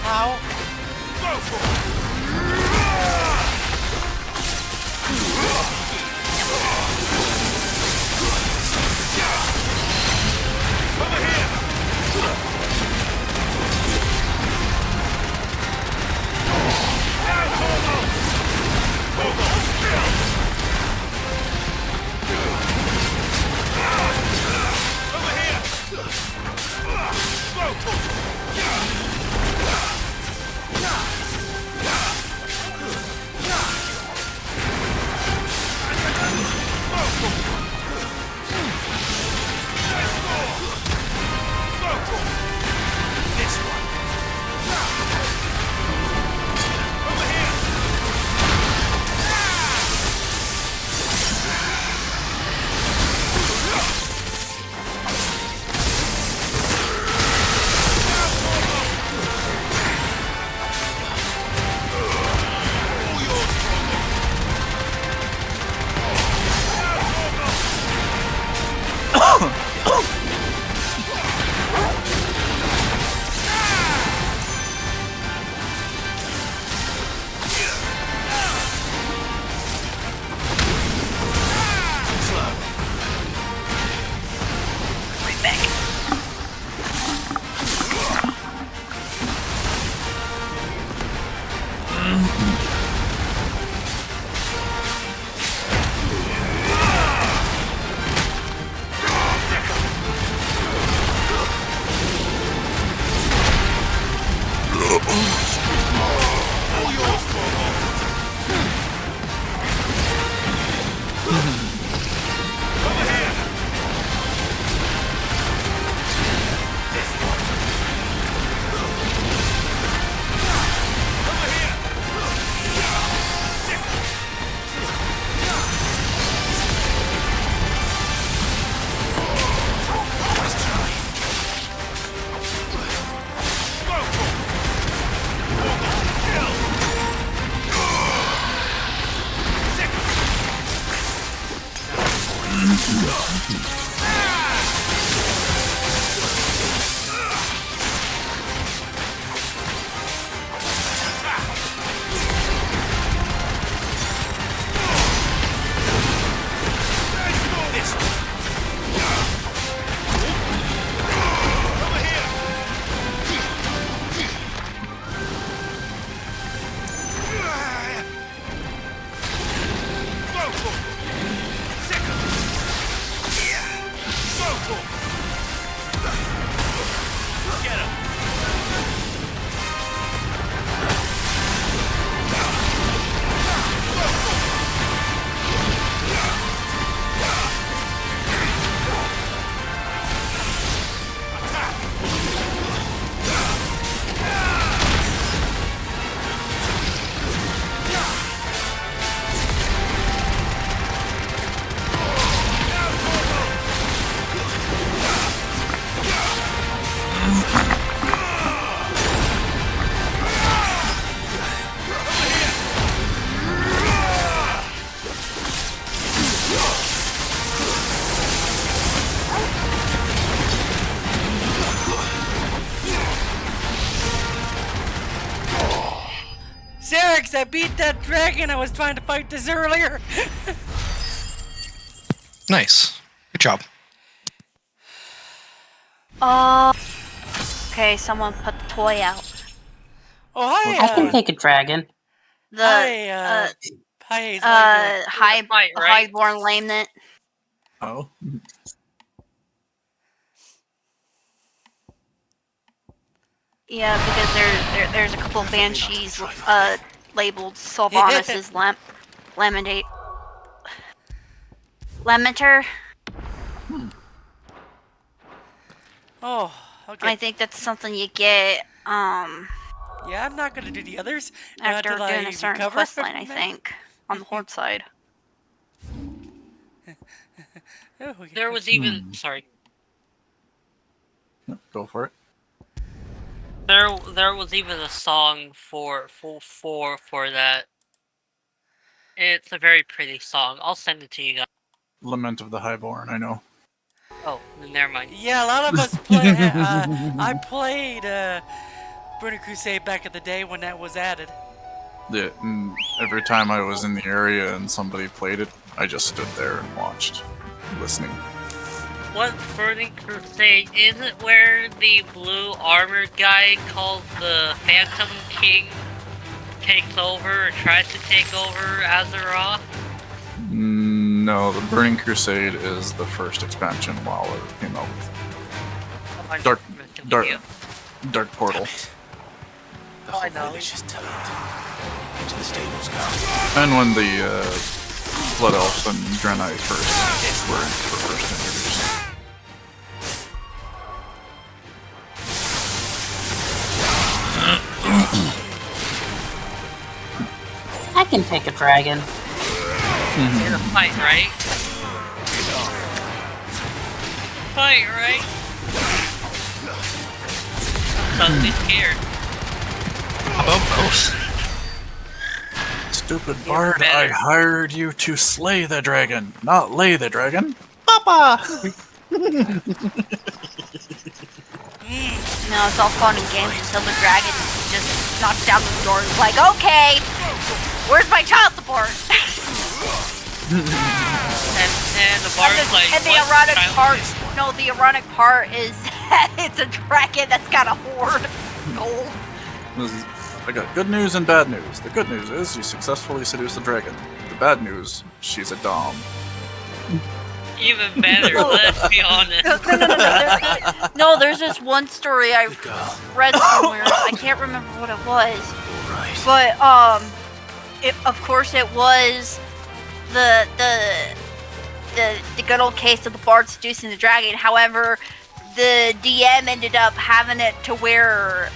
How? I beat that dragon I was trying to fight this earlier. Nice. Good job. Okay, someone put the toy out. Oh, hi. I can take a dragon. The Hi, Hazel, how you doing? highborn lamenet. Oh. Yeah, because there's a couple of banshees labeled Sylvanas' laminate. Lamenter. Oh, okay. I think that's something you get Yeah, I'm not gonna do the others. after until doing I a certain recover quest line, from I that. think. On the horde side. Oh, okay. There was even sorry. Go for it. There was even a song for that. It's a very pretty song. I'll send it to you guys. Lament of the Highborn, I know. Oh, never mind. Yeah, a lot of us play. I played Burning Crusade back in the day when that was added. Yeah, and every time I was in the area and somebody played it, I just stood there and watched, listening. What Burning Crusade is it where the blue armored guy called the Phantom King takes over or tries to take over Azeroth? No, the Burning Crusade is the first expansion WoW ever came out with. Dark Portal. The whole village is turned. To the stables go. And when the Blood Elf and Draenei were first introduced. I can take a dragon. In a fight, right? Fight, right? Suddenly scared. How about both? Stupid bard, I hired you to slay the dragon, not lay the dragon. Papa! No, it's all fun and games until the dragon just knocks down the door and is like, okay, where's my child support? and the bard's like, and the ironic part, no, the ironic part is that it's a dragon that's got a horde gold. I got good news and bad news. The good news is you successfully seduced the dragon. The bad news, she's a dom. Even better, let's be honest. No, there's this one story I read somewhere. I can't remember what it was. But of course it was the good old case of the bard seducing the dragon. However, the DM ended up having it to where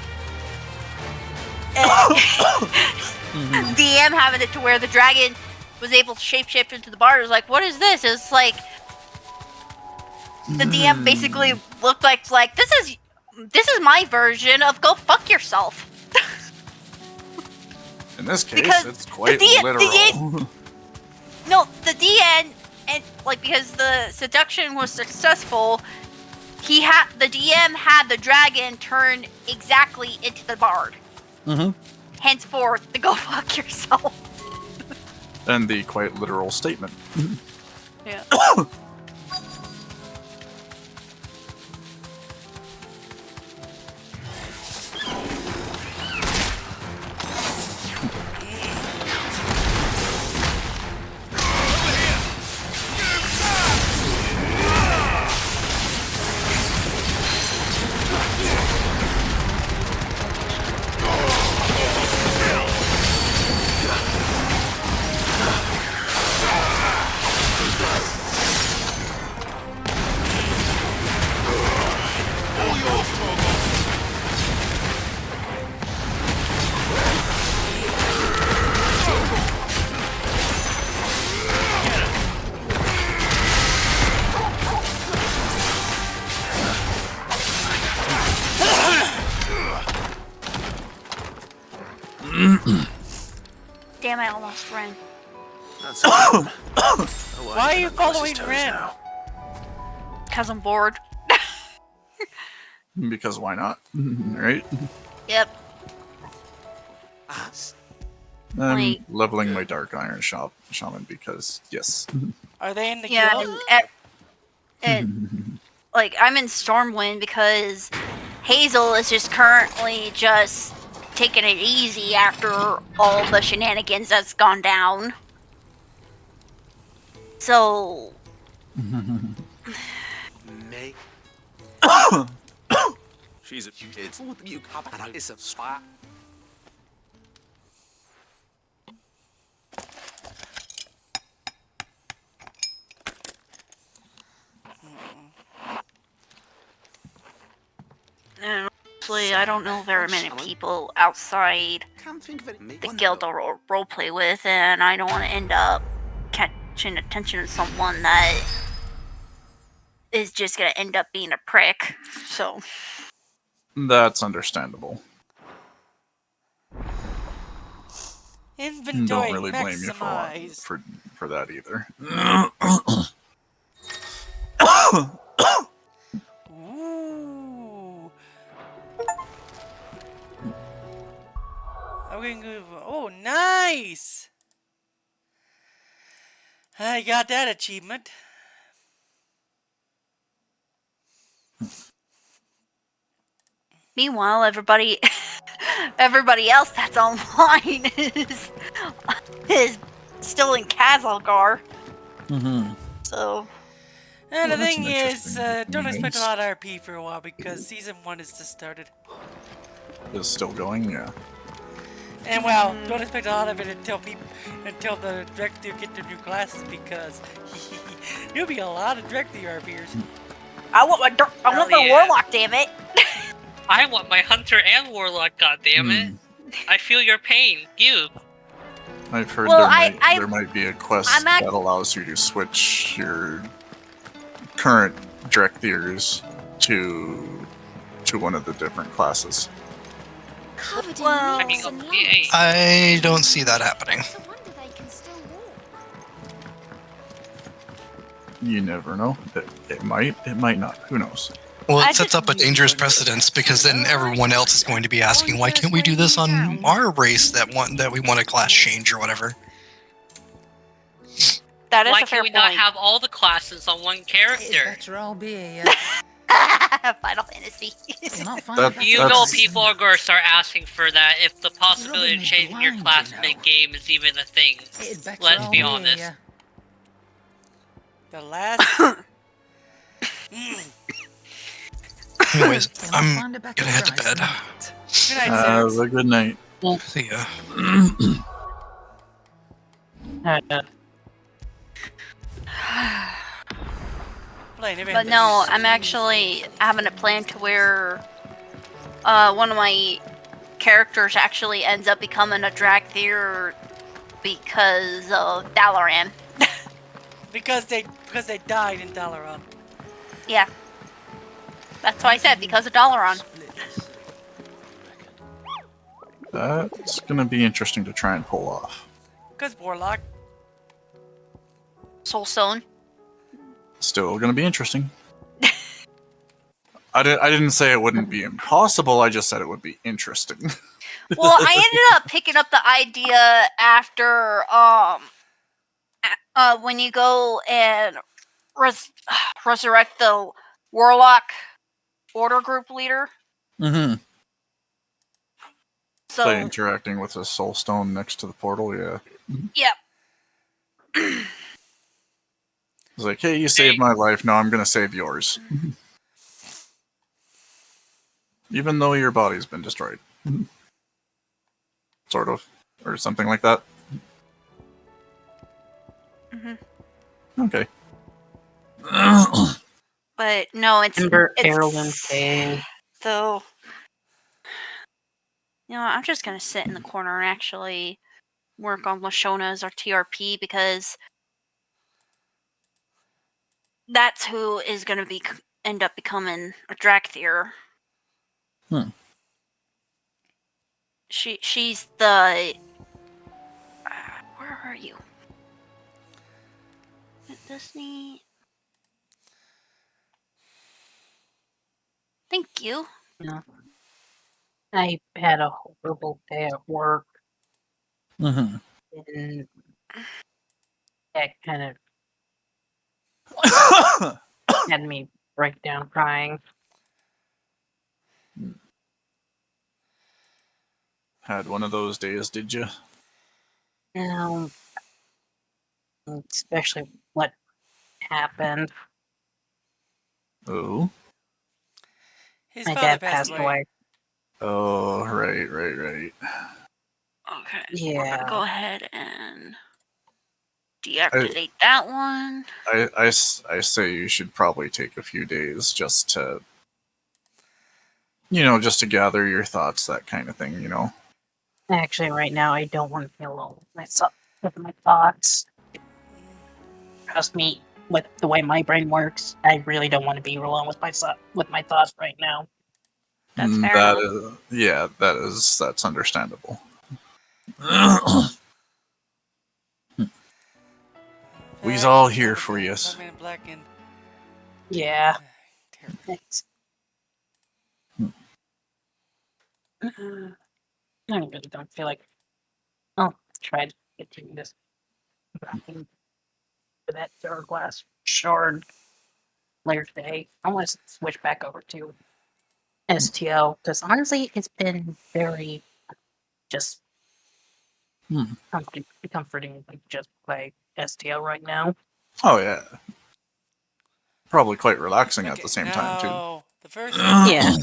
DM having it to where the dragon was able to shapeshift into the bard. It was like, what is this? It's like the DM basically looked like this is my version of go fuck yourself. In this case, because it's quite literal. No, the DN and because the seduction was successful, the DM had the dragon turn exactly into the bard. Henceforth, the go fuck yourself. And the quite literal statement. Yeah. Damn, I almost ran. Why are you following Ren? Because I'm bored. Because why not? Right? Yep. I'm Like- leveling my Dark Iron Shaman because, yes. Are they in the Yeah, guild? and like I'm in Stormwind because Hazel is just currently just taking it easy after all the shenanigans that's gone down. So May. She's a kid. You come and it's a spot. and honestly, I don't know very many people outside the guild to roleplay with, and I don't want to end up catching attention to someone that is just gonna end up being a prick. So That's understandable. Inventory Don't really blame you maximize. for that either. Ooh. I'm gonna go. Oh, nice! I got that achievement. meanwhile, everybody else that's online is still in Kazalgar. Mm-hmm. So And Well, the that's thing an is, interesting don't expect a news. lot of RP for a while because season 1 is just started. Is still going, yeah. And well, don't expect a lot of it until the director get their new classes because there'll be a lot of director RPers. I want my warlock, damn it. I want my hunter and warlock, goddammit. I feel your pain. You. I've heard Well, there might be a quest that allows you to switch your current Drekthers to one of the different classes. Covered in Well, nicks and lumps. I don't see that happening. It's a wonder they can still walk. You never know. It might not. Who knows? Well, it sets up a dangerous precedence because then everyone else is going to be asking, why can't we do this on our race that we want a class change or whatever? That is Why a fair can we not point. have all the classes on one character? I'll be Final Fantasy. You know people are going to start asking for that if the possibility of changing your class mid-game is even a thing. Let's be honest. The last... Anyways, I'm gonna head to bed. Good night, Have Sarah. a good night. See ya. But no, I'm actually having a plan to where one of my characters actually ends up becoming a Drakthir because of Dalaran. Because they died in Dalaran. Yeah. That's why I said, because of Dalaran. That's gonna be interesting to try and pull off. Because Warlock. Soulstone. Still gonna be interesting. I didn't say it wouldn't be impossible, I just said it would be interesting. Well, I ended up picking up the idea after when you go and resurrect the Warlock Order Group leader. Mm-hmm. So By interacting with a soul stone next to the portal, yeah. Yep. It's like, hey, you saved my life, now I'm gonna save yours. Even though your body's been destroyed. Sort of. Or something like that. Mm-hmm. Okay. But no, it's Carolyn Kay. So I'm just gonna sit in the corner and actually work on Lashona as our TRP because that's who is gonna end up becoming a Drakthir. She's the where are you? Disney. Thank you. Yeah. I had a horrible day at work. Mm-hmm. And that kind of had me break down crying. Had one of those days, did you? Especially what happened. Oh. His My father dad passed passed away. Oh, right. Okay, we're gonna go ahead and I, deactivate that one. I say you should probably take a few days just to, just to gather your thoughts, that kind of thing, Actually, right now, I don't want to be alone with my thoughts. Trust me, with the way my brain works, I really don't want to be alone with my thoughts right now. That's fair enough. That's understandable. We's all here for you. Man in Black and Yeah. Thanks. I really don't feel like I'll try to continue this for that third glass shard later today. I want to switch back over to STO because honestly, it's been very just comforting, like just play STO right now. Oh yeah. Probably quite relaxing at the same time too. The first Yeah.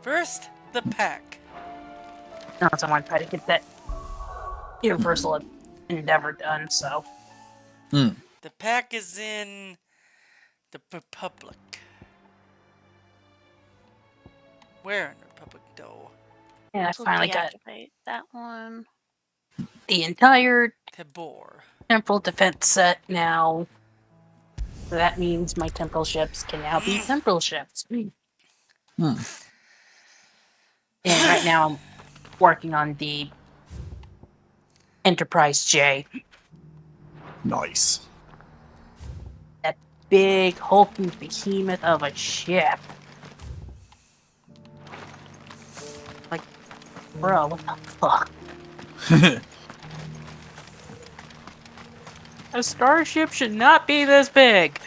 First, the pack. I also want to try to get that Universal Endeavor done, so. The pack is in the Republic. Where in the Republic, though? Yeah, I So finally got deactivate that one. the entire Tabor Temporal Defense set now. So that means my temporal ships can now be temporal ships. And right now I'm working on the Enterprise J. Nice. That big hulking behemoth of a ship. Like, bro, what the fuck? A starship should not be this big.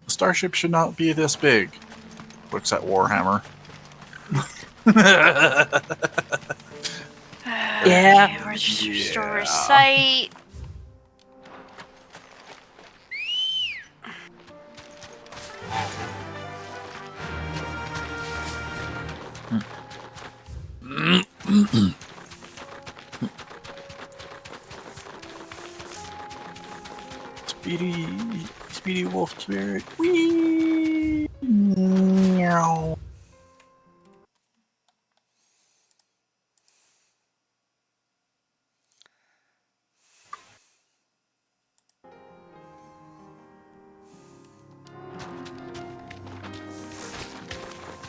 Starship should not be this big. Looks at Warhammer. Yeah. Okay, restore site. Speedy wolf spirit. Wee. Meow.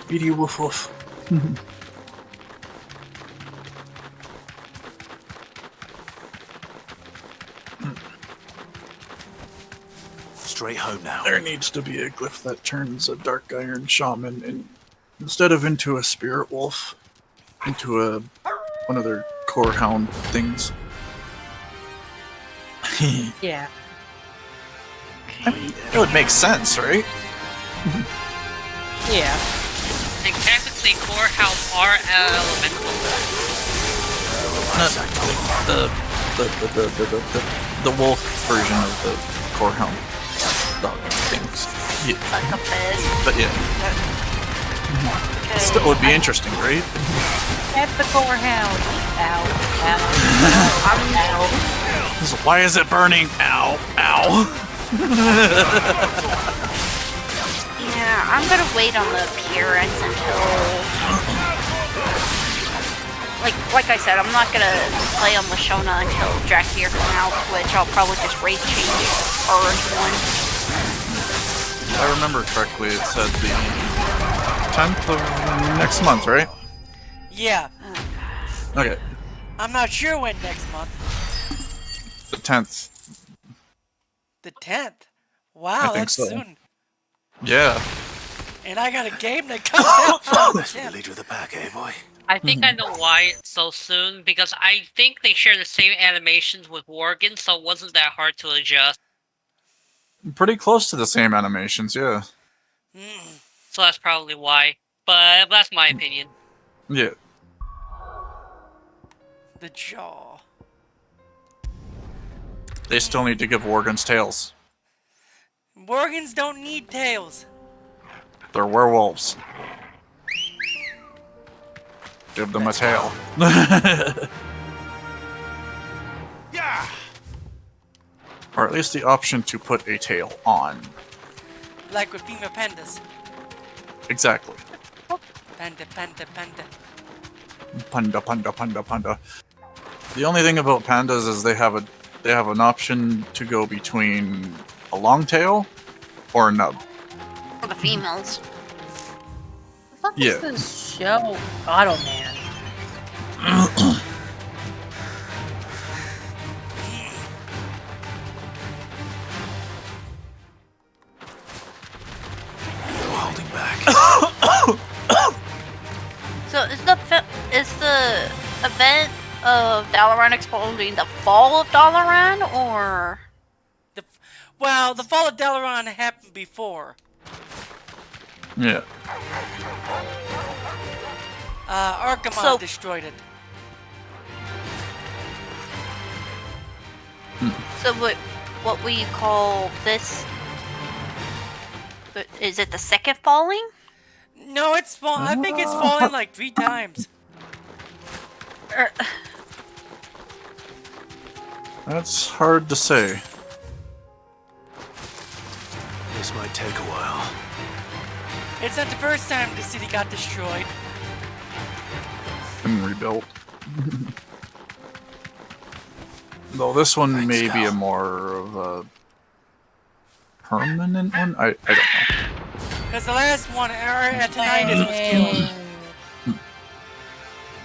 Speedy woof woof. Straight home now. There needs to be a glyph that turns a dark iron shaman instead of into a spirit wolf, into one of their core hound things. Yeah. I mean, it would make sense, right? Yeah. And technically, core hounds are elemental. The wolf version of the core hound dog things. Yeah. But yeah. Okay. Still would be interesting, right? At the core hound. Ow. Ow. Ow. Why is it burning? Ow. Ow. Yeah, I'm gonna wait on the appearance until... Like I said, I'm not gonna play on Lashona until Drakir comes out, which I'll probably just race change the first one. If I remember correctly, it said the 10th of next month, right? Yeah. Okay. I'm not sure when next month. The 10th. The 10th. Wow, I think that's so. soon. Yeah. And I got a game that comes out. That's for the leader of the pack, eh, boy? I think I know why it's so soon, because I think they share the same animations with Worgen, so it wasn't that hard to adjust. Pretty close to the same animations, yeah. So that's probably why. But that's my opinion. Yeah. The jaw. They still need to give Worgen's tails. Worgens don't need tails. They're werewolves. Give them a tail. Yeah. Or at least the option to put a tail on. Like with female pandas. Exactly. Panda, panda, panda. Panda, panda, panda, panda. The only thing about pandas is they have an option to go between a long tail or a nub. For the females. The fuck Yeah. is this show? Auto Man. Holding back. So is the event of Dalaran exploding the fall of Dalaran, or? Well, the fall of Dalaran happened before. Yeah. Archimonde destroyed it. So what will you call this? Is it the second falling? No, it's I think it's fallen like 3 times. That's hard to say. This might take a while. It's not the first time the city got destroyed. And rebuilt. Though this one may be a more of a permanent one? I don't know. Because the last one, Antonidas was killed.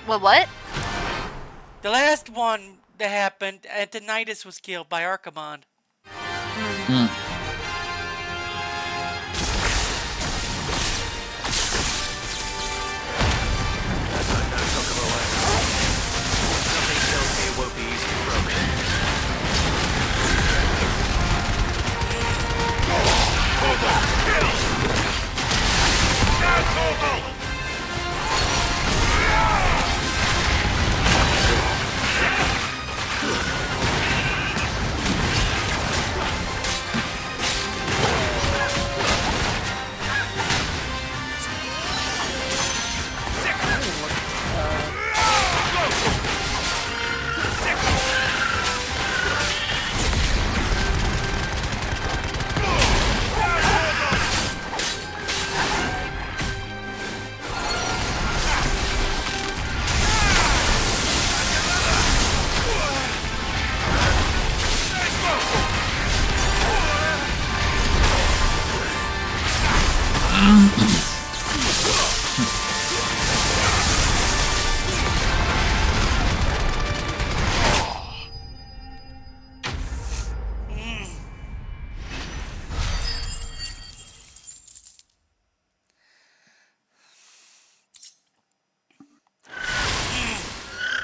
What? The last one that happened, Antonidas was killed by Archimonde. It won't be easily broken.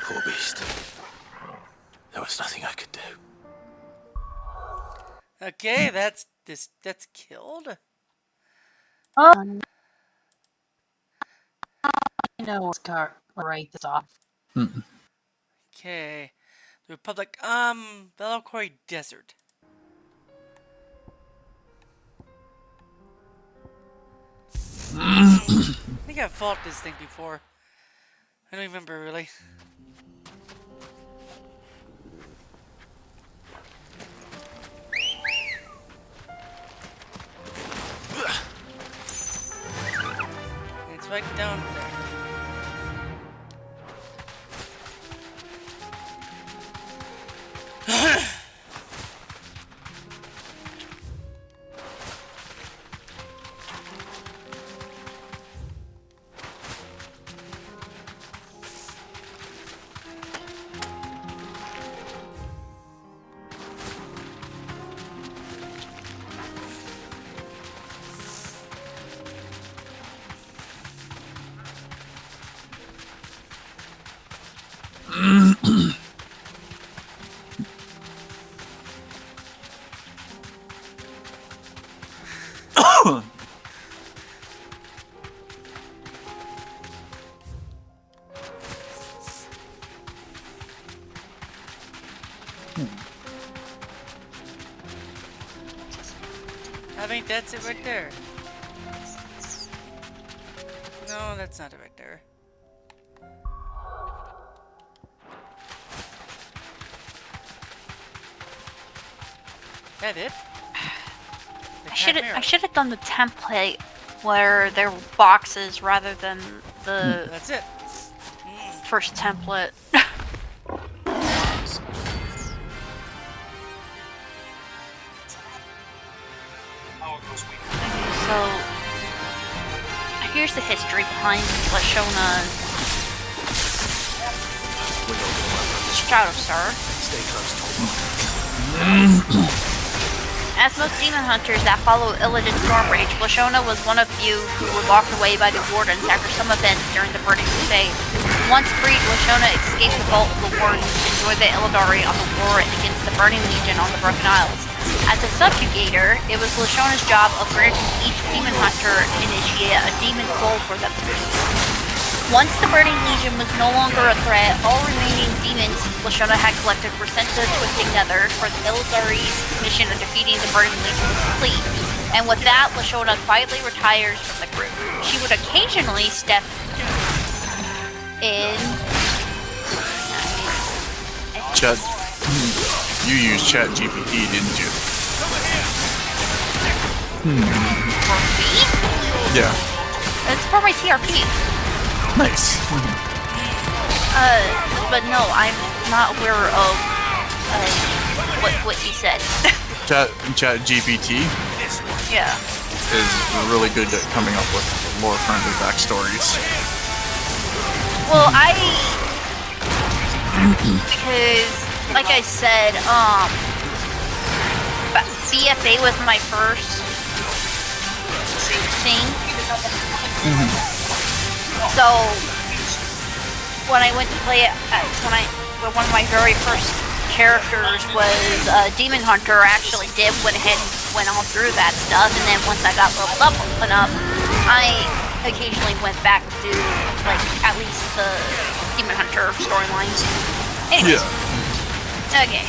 Poor beast. There was nothing I could do. Okay, that's killed. I know it's write this off. Okay. The Republic, Valkyrie Desert. I think I've fought this thing before. I don't remember really. It's right down there. I think that's it right there. No, that's not it right there. That it? I should have done the template where there were boxes rather than the That's it. first template. So here's the history behind Lashona Shadow Star. Stay close to As most demon hunters that follow Illidan Stormrage, Lashona was one of few who were locked away by the Wardens after some events during the Burning Crusade. Once freed, Lashona escaped the vault of the Wardens and joined the Illidari on the war against the Burning Legion on the Broken Isles. As a subjugator, it was Lashona's job of granting each demon hunter initiate a demon soul for them to use. Once the Burning Legion was no longer a threat, all remaining demons Lashona had collected were sent to the Twisting Nether for the Illidari's mission of defeating the Burning Legion was complete. And with that, Lashona quietly retires from the group. She would occasionally step in... Chat. You used Chat GPT, didn't you? For me? Yeah. It's for my TRP. Nice. But no, I'm not aware of what he said. Chat GPT Yeah. is really good at coming up with lore-friendly backstories. Well, because, like I said, BFA was my first thing. So when I went to play it, one of my very first characters was Demon Hunter. I actually went ahead and went all through that stuff, and then once I got leveled up enough, I occasionally went back to like at least the Demon Hunter storylines. Anyway. Yeah. Okay.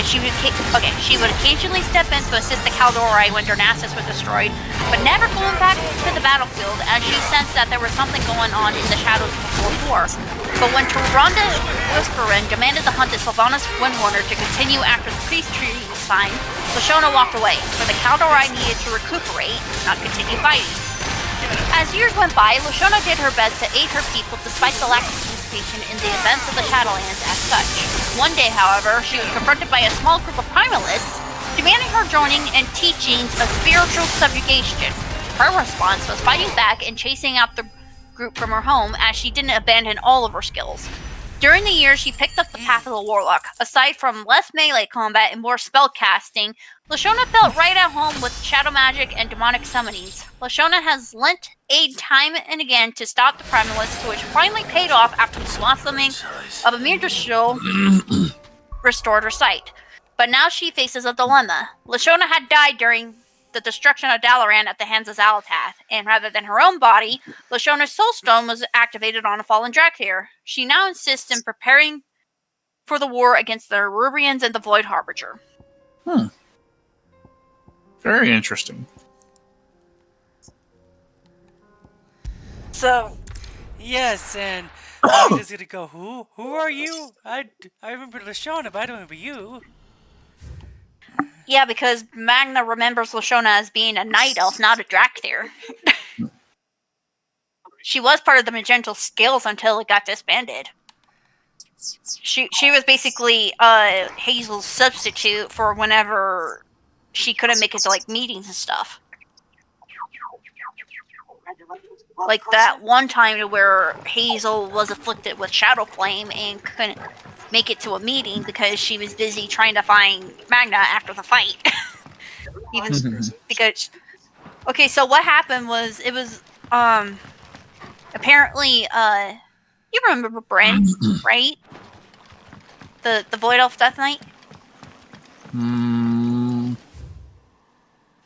She would occasionally step in to assist the Caldori when Darnassus was destroyed, but never going back to the battlefield as she sensed that there was something going on in the shadows before war. But when Tyrande Whisperin demanded the hunt of Sylvanas Windwarder to continue after the peace treaty was signed, Lashona walked away, for the Caldori needed to recuperate, not continue fighting. As years went by, Lashona did her best to aid her people despite the lack of participation in the events of the Shadowlands as such. One day, however, she was confronted by a small group of primalists demanding her joining in teachings of spiritual subjugation. Her response was fighting back and chasing out the group from her home as she didn't abandon all of her skills. During the years, she picked up the path of the Warlock. Aside from less melee combat and more spell casting, Lashona felt right at home with shadow magic and demonic summonings. Lashona has lent aid time and again to stop the primalists, which finally paid off after the blossoming of a Mirdrashil restored her sight. But now she faces a dilemma. Lashona had died during the destruction of Dalaran at the hands of Xal'atath, and rather than her own body, Lashona's soulstone was activated on a fallen Drakthir. She now insists in preparing for the war against the Rubrians and the Void Harbinger. Very interesting. So, yes, and I'm just gonna go. Who are you? I remember Lashona, but I don't remember you. Yeah, because Magna remembers Lashona as being a night elf, not a Drakthir. She was part of the Magenta Scales until it got disbanded. She was basically Hazel's substitute for whenever she couldn't make it to like meetings and stuff. Like that one time where Hazel was afflicted with Shadow Flame and couldn't make it to a meeting because she was busy trying to find Magna after the fight. Even because, okay, so what happened was it was apparently you remember Bryn, right? The Void Elf Death Knight.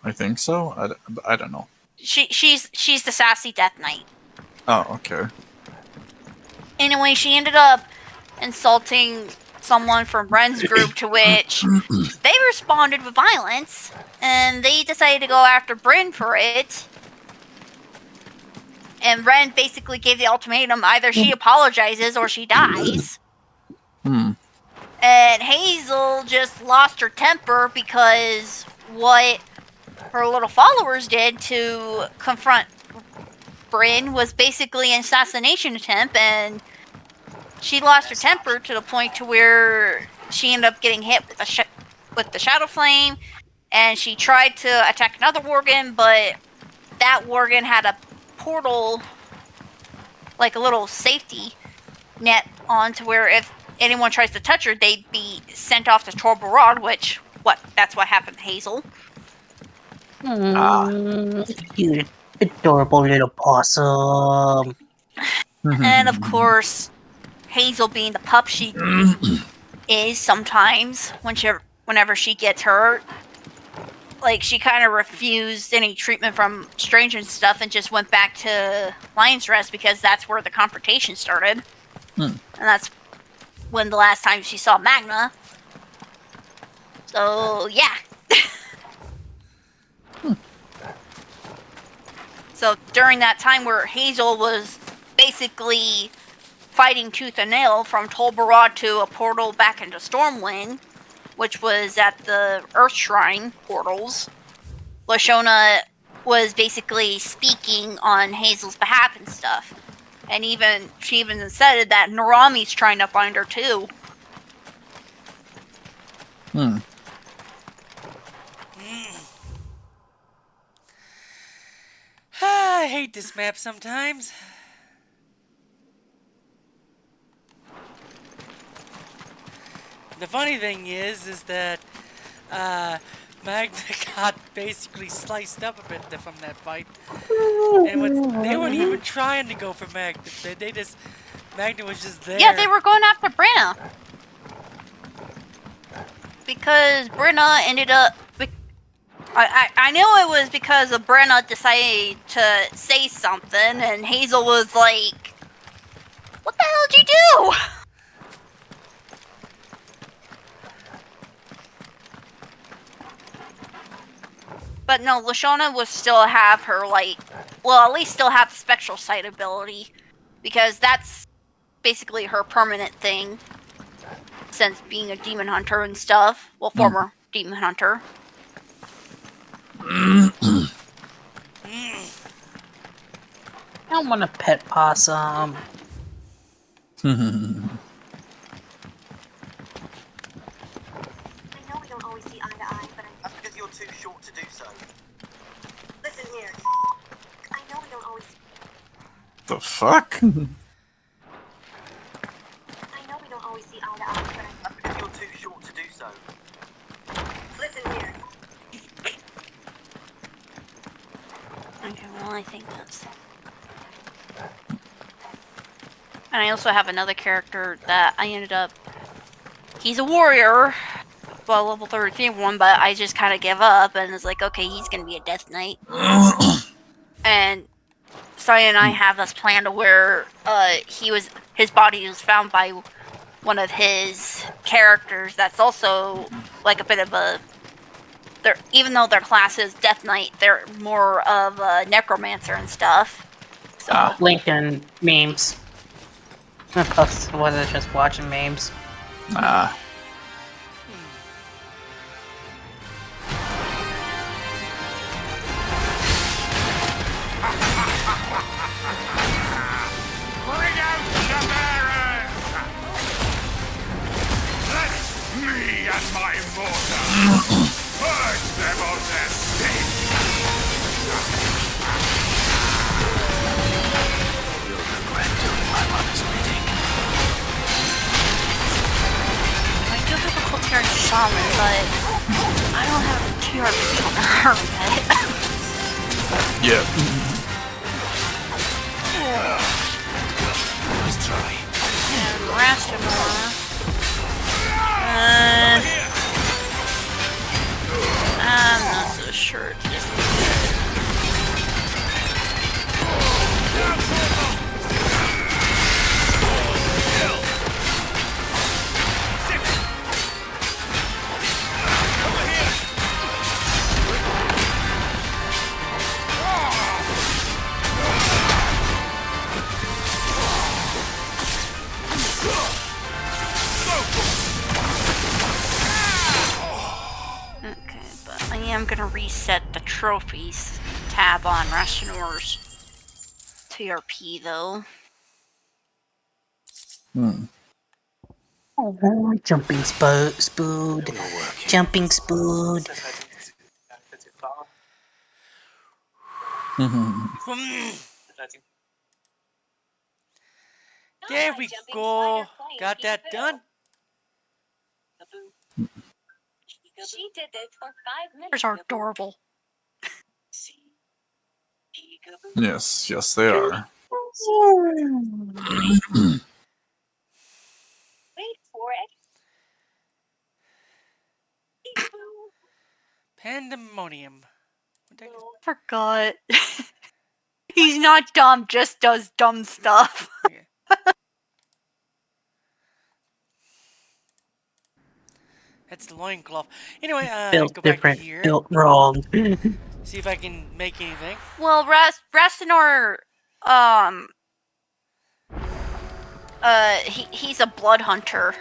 I think so. I don't know. She's the sassy Death Knight. Oh, okay. Anyway, she ended up insulting someone from Ren's group, to which they responded with violence, and they decided to go after Bryn for it. And Ren basically gave the ultimatum: either she apologizes or she dies. And Hazel just lost her temper because what her little followers did to confront Bryn was basically an assassination attempt, and she lost her temper to the point to where she ended up getting hit with the Shadow Flame, and she tried to attack another Worgen, but that Worgen had a portal, like a little safety net on, to where if anyone tries to touch her, they'd be sent off to Tor Barad, which, that's what happened to Hazel. Cute, adorable little possum. And of course, Hazel, being the pup she is sometimes, whenever she gets hurt, like, she kind of refused any treatment from Strange and stuff and just went back to Lion's Rest because that's where the confrontation started. And that's when the last time she saw Magna. So, yeah. So, during that time where Hazel was basically fighting tooth and nail from Tol Barad to a portal back into Stormwind, which was at the Earth Shrine portals, Lashona was basically speaking on Hazel's behalf and stuff. And she even said that Narami's trying to find her too. I hate this map sometimes. The funny thing is that Magna got basically sliced up a bit from that fight. And they weren't even trying to go for Magna. Magna was just there. Yeah, they were going after Brenna. Because Brenna ended up... I knew it was because of Brenna decided to say something, and Hazel was like, what the hell did you do? But no, Lashona would still have her, like, well, at least still have the Spectral Sight ability, because that's basically her permanent thing, since being a demon hunter and stuff. Well, former demon hunter. I don't want a pet possum. I know we don't always see eye to eye, but that's because you're too short to do so. Listen here. I know we don't always... The fuck? I know we don't always see eye to eye, but that's because you're too short to do so. Listen here. Okay, well, I think that's... And I also have another character that I ended up... He's a warrior, well, level 33 one, but I just kind of give up, and it's like, okay, he's gonna be a Death Knight. And Saya and I have this plan to where his body was found by one of his characters that's also like a bit of a... Even though their class is Death Knight, they're more of a necromancer and stuff. So. Lincoln memes. I wasn't just watching memes. Bring out the bearers! Let me and my mortar purge them of their sins! You'll regret doing my mother's bidding. I do have a Coltarian Shaman, but I don't have a TRP on her yet. Yeah. Let's try. And Rastamore. I'm not so sure. Just... gonna reset the trophies tab on Rationor's TRP though. Oh, jumping spood. Jumping spood. There we go. Got that done. She did it for 5 minutes. Are adorable. Yes, yes, they are. Wait for it. Pandemonium. Forgot. He's not dumb, just does dumb stuff. That's the loincloth. Anyway, Built go different, back here. built wrong. See if I can make anything. Well, Rastinor, he's a blood hunter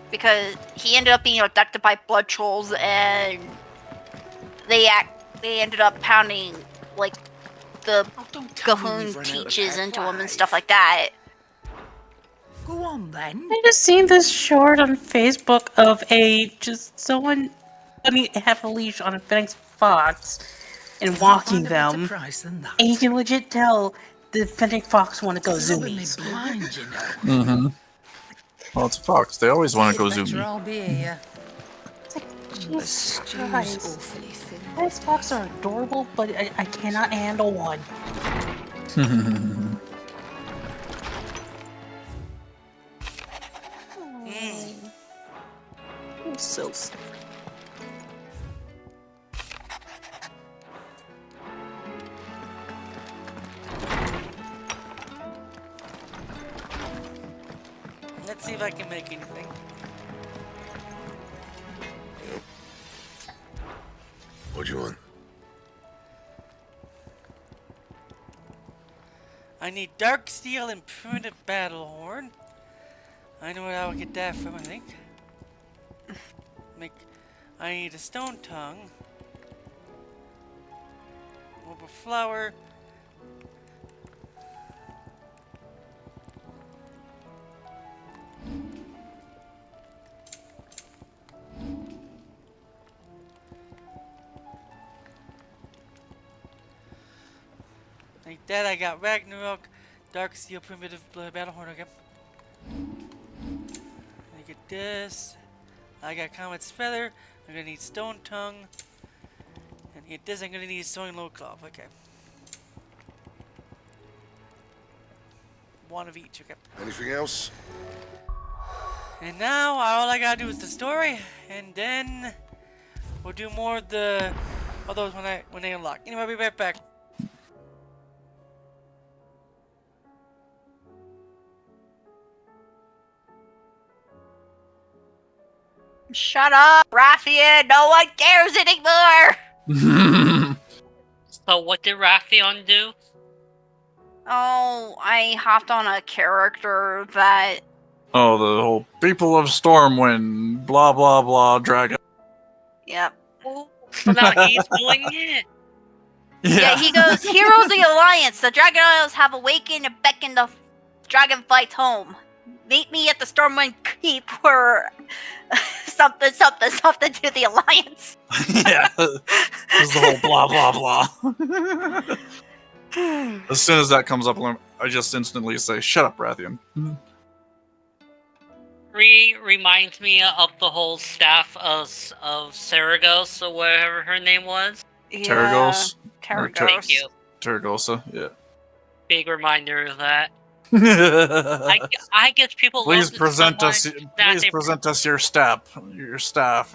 because he ended up being abducted by blood trolls, and they ended up pounding like the Gahoon teaches into him and stuff like that. Go on then. I just seen this short on Facebook of just someone putting half a leash on a Phoenix Fox and walking them. And you can legit tell the Fennec Fox want to go zoomies. Mm-hmm. Well, it's a fox. They always want to go zoomy. I'll be here. Jesus Christ. These foxes are adorable, but I cannot handle one. I'm so sorry. Let's see if I can make anything. What do you want? I need dark steel and primitive battle horn. I know where I will get that from, I think. I need a stone tongue. Wilbur flower. Like that, I got Ragnarok, Dark Steel, Primitive Battlehorn again. I get this. I got Comet's Feather. I'm gonna need Stone Tongue. And to get this, I'm gonna need Stone Low Cloth. Okay. One of each. Okay. Anything else? And now all I gotta do is the story, and then we'll do more of the those when they unlock. Anyway, I'll be right back. Shut up, Rathian! No one cares anymore! So what did Rathion do? Oh, I hopped on a character that... Oh, the whole people of Stormwind, blah blah blah, dragon. Yep. So now he's doing it. Yeah, he goes, Heroes of the Alliance, the Dragon Isles have awakened and beckoned the dragon fights home. Meet me at the Stormwind Keep for something to the Alliance. Yeah. This is the whole blah blah blah. As soon as that comes up, I just instantly say, shut up, Rathian. Reminds me of the whole staff of Saragos, or whatever her name was. Terragos? Terragos. Thank you. Terragosa, yeah. Big reminder of that. I guess people Please love present so us. much Please that present us your staff,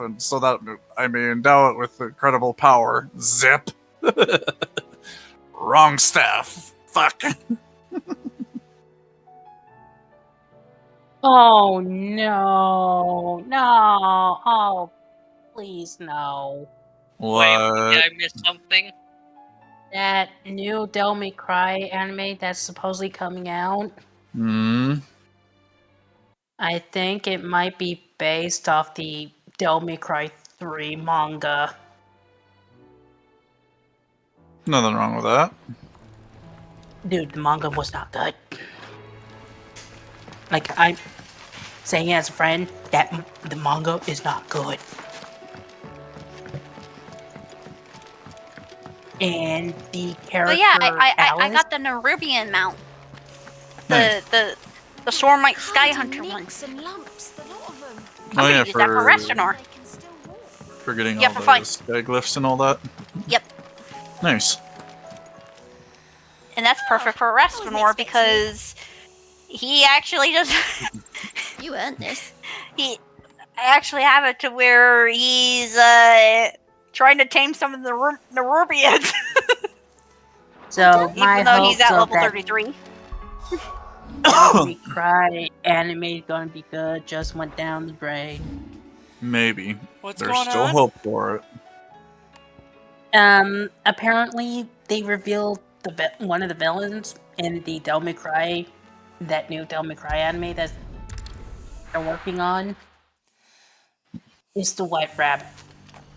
and so that I may endow it with incredible power. Zip. Wrong staff. Fuck. Oh no, no, oh please no. What? Did I miss something? That new Devil May Cry anime that's supposedly coming out, I think it might be based off the Devil May Cry 3 manga. Nothing wrong with that. Dude, the manga was not good. Like, I'm saying as a friend that the manga is not good. And the character But yeah, I Alice, got the Nerubian mount. Nice. The Stormlight Skyhunter one. Nicks and lumps, the lot of them. I'm Oh gonna yeah, use that for Restanor. for getting Yeah, all for the fun. skyglyphs and all that. Yep. Nice. And that's perfect for Restanor because he actually does. You earned this. I actually have it to where he's trying to tame some of the Nerubians. so my Even though he's hopes at of level that 33. Devil May Cry anime is gonna be good just went down the drain. Maybe. What's There's going still on? hope for it. Apparently they revealed one of the villains in the Devil May Cry, that new Devil May Cry anime that they're working on, is the White Rabbit,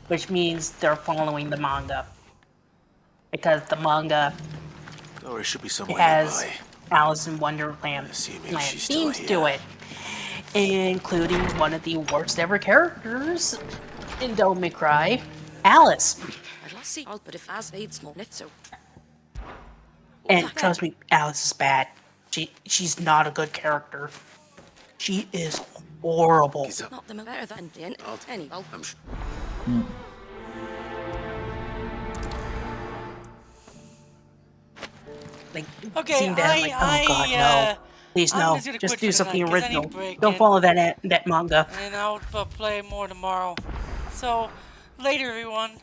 which means they're following the manga. Because the manga Glory should be somewhere has nearby. Alice in Wonderland Assuming she's still themes here. to it, including one of the worst ever characters in Devil May Cry, Alice. And trust me, Alice is bad. She's not a good character. She is horrible. Not them better than the any. I'm sure. Like, Okay, seeing that, like, oh god, no. Please, I'm no. just gonna Just quit do for something tonight 'cause I need original. a break Don't and- follow that manga. And I'll play more tomorrow. So, later, everyone.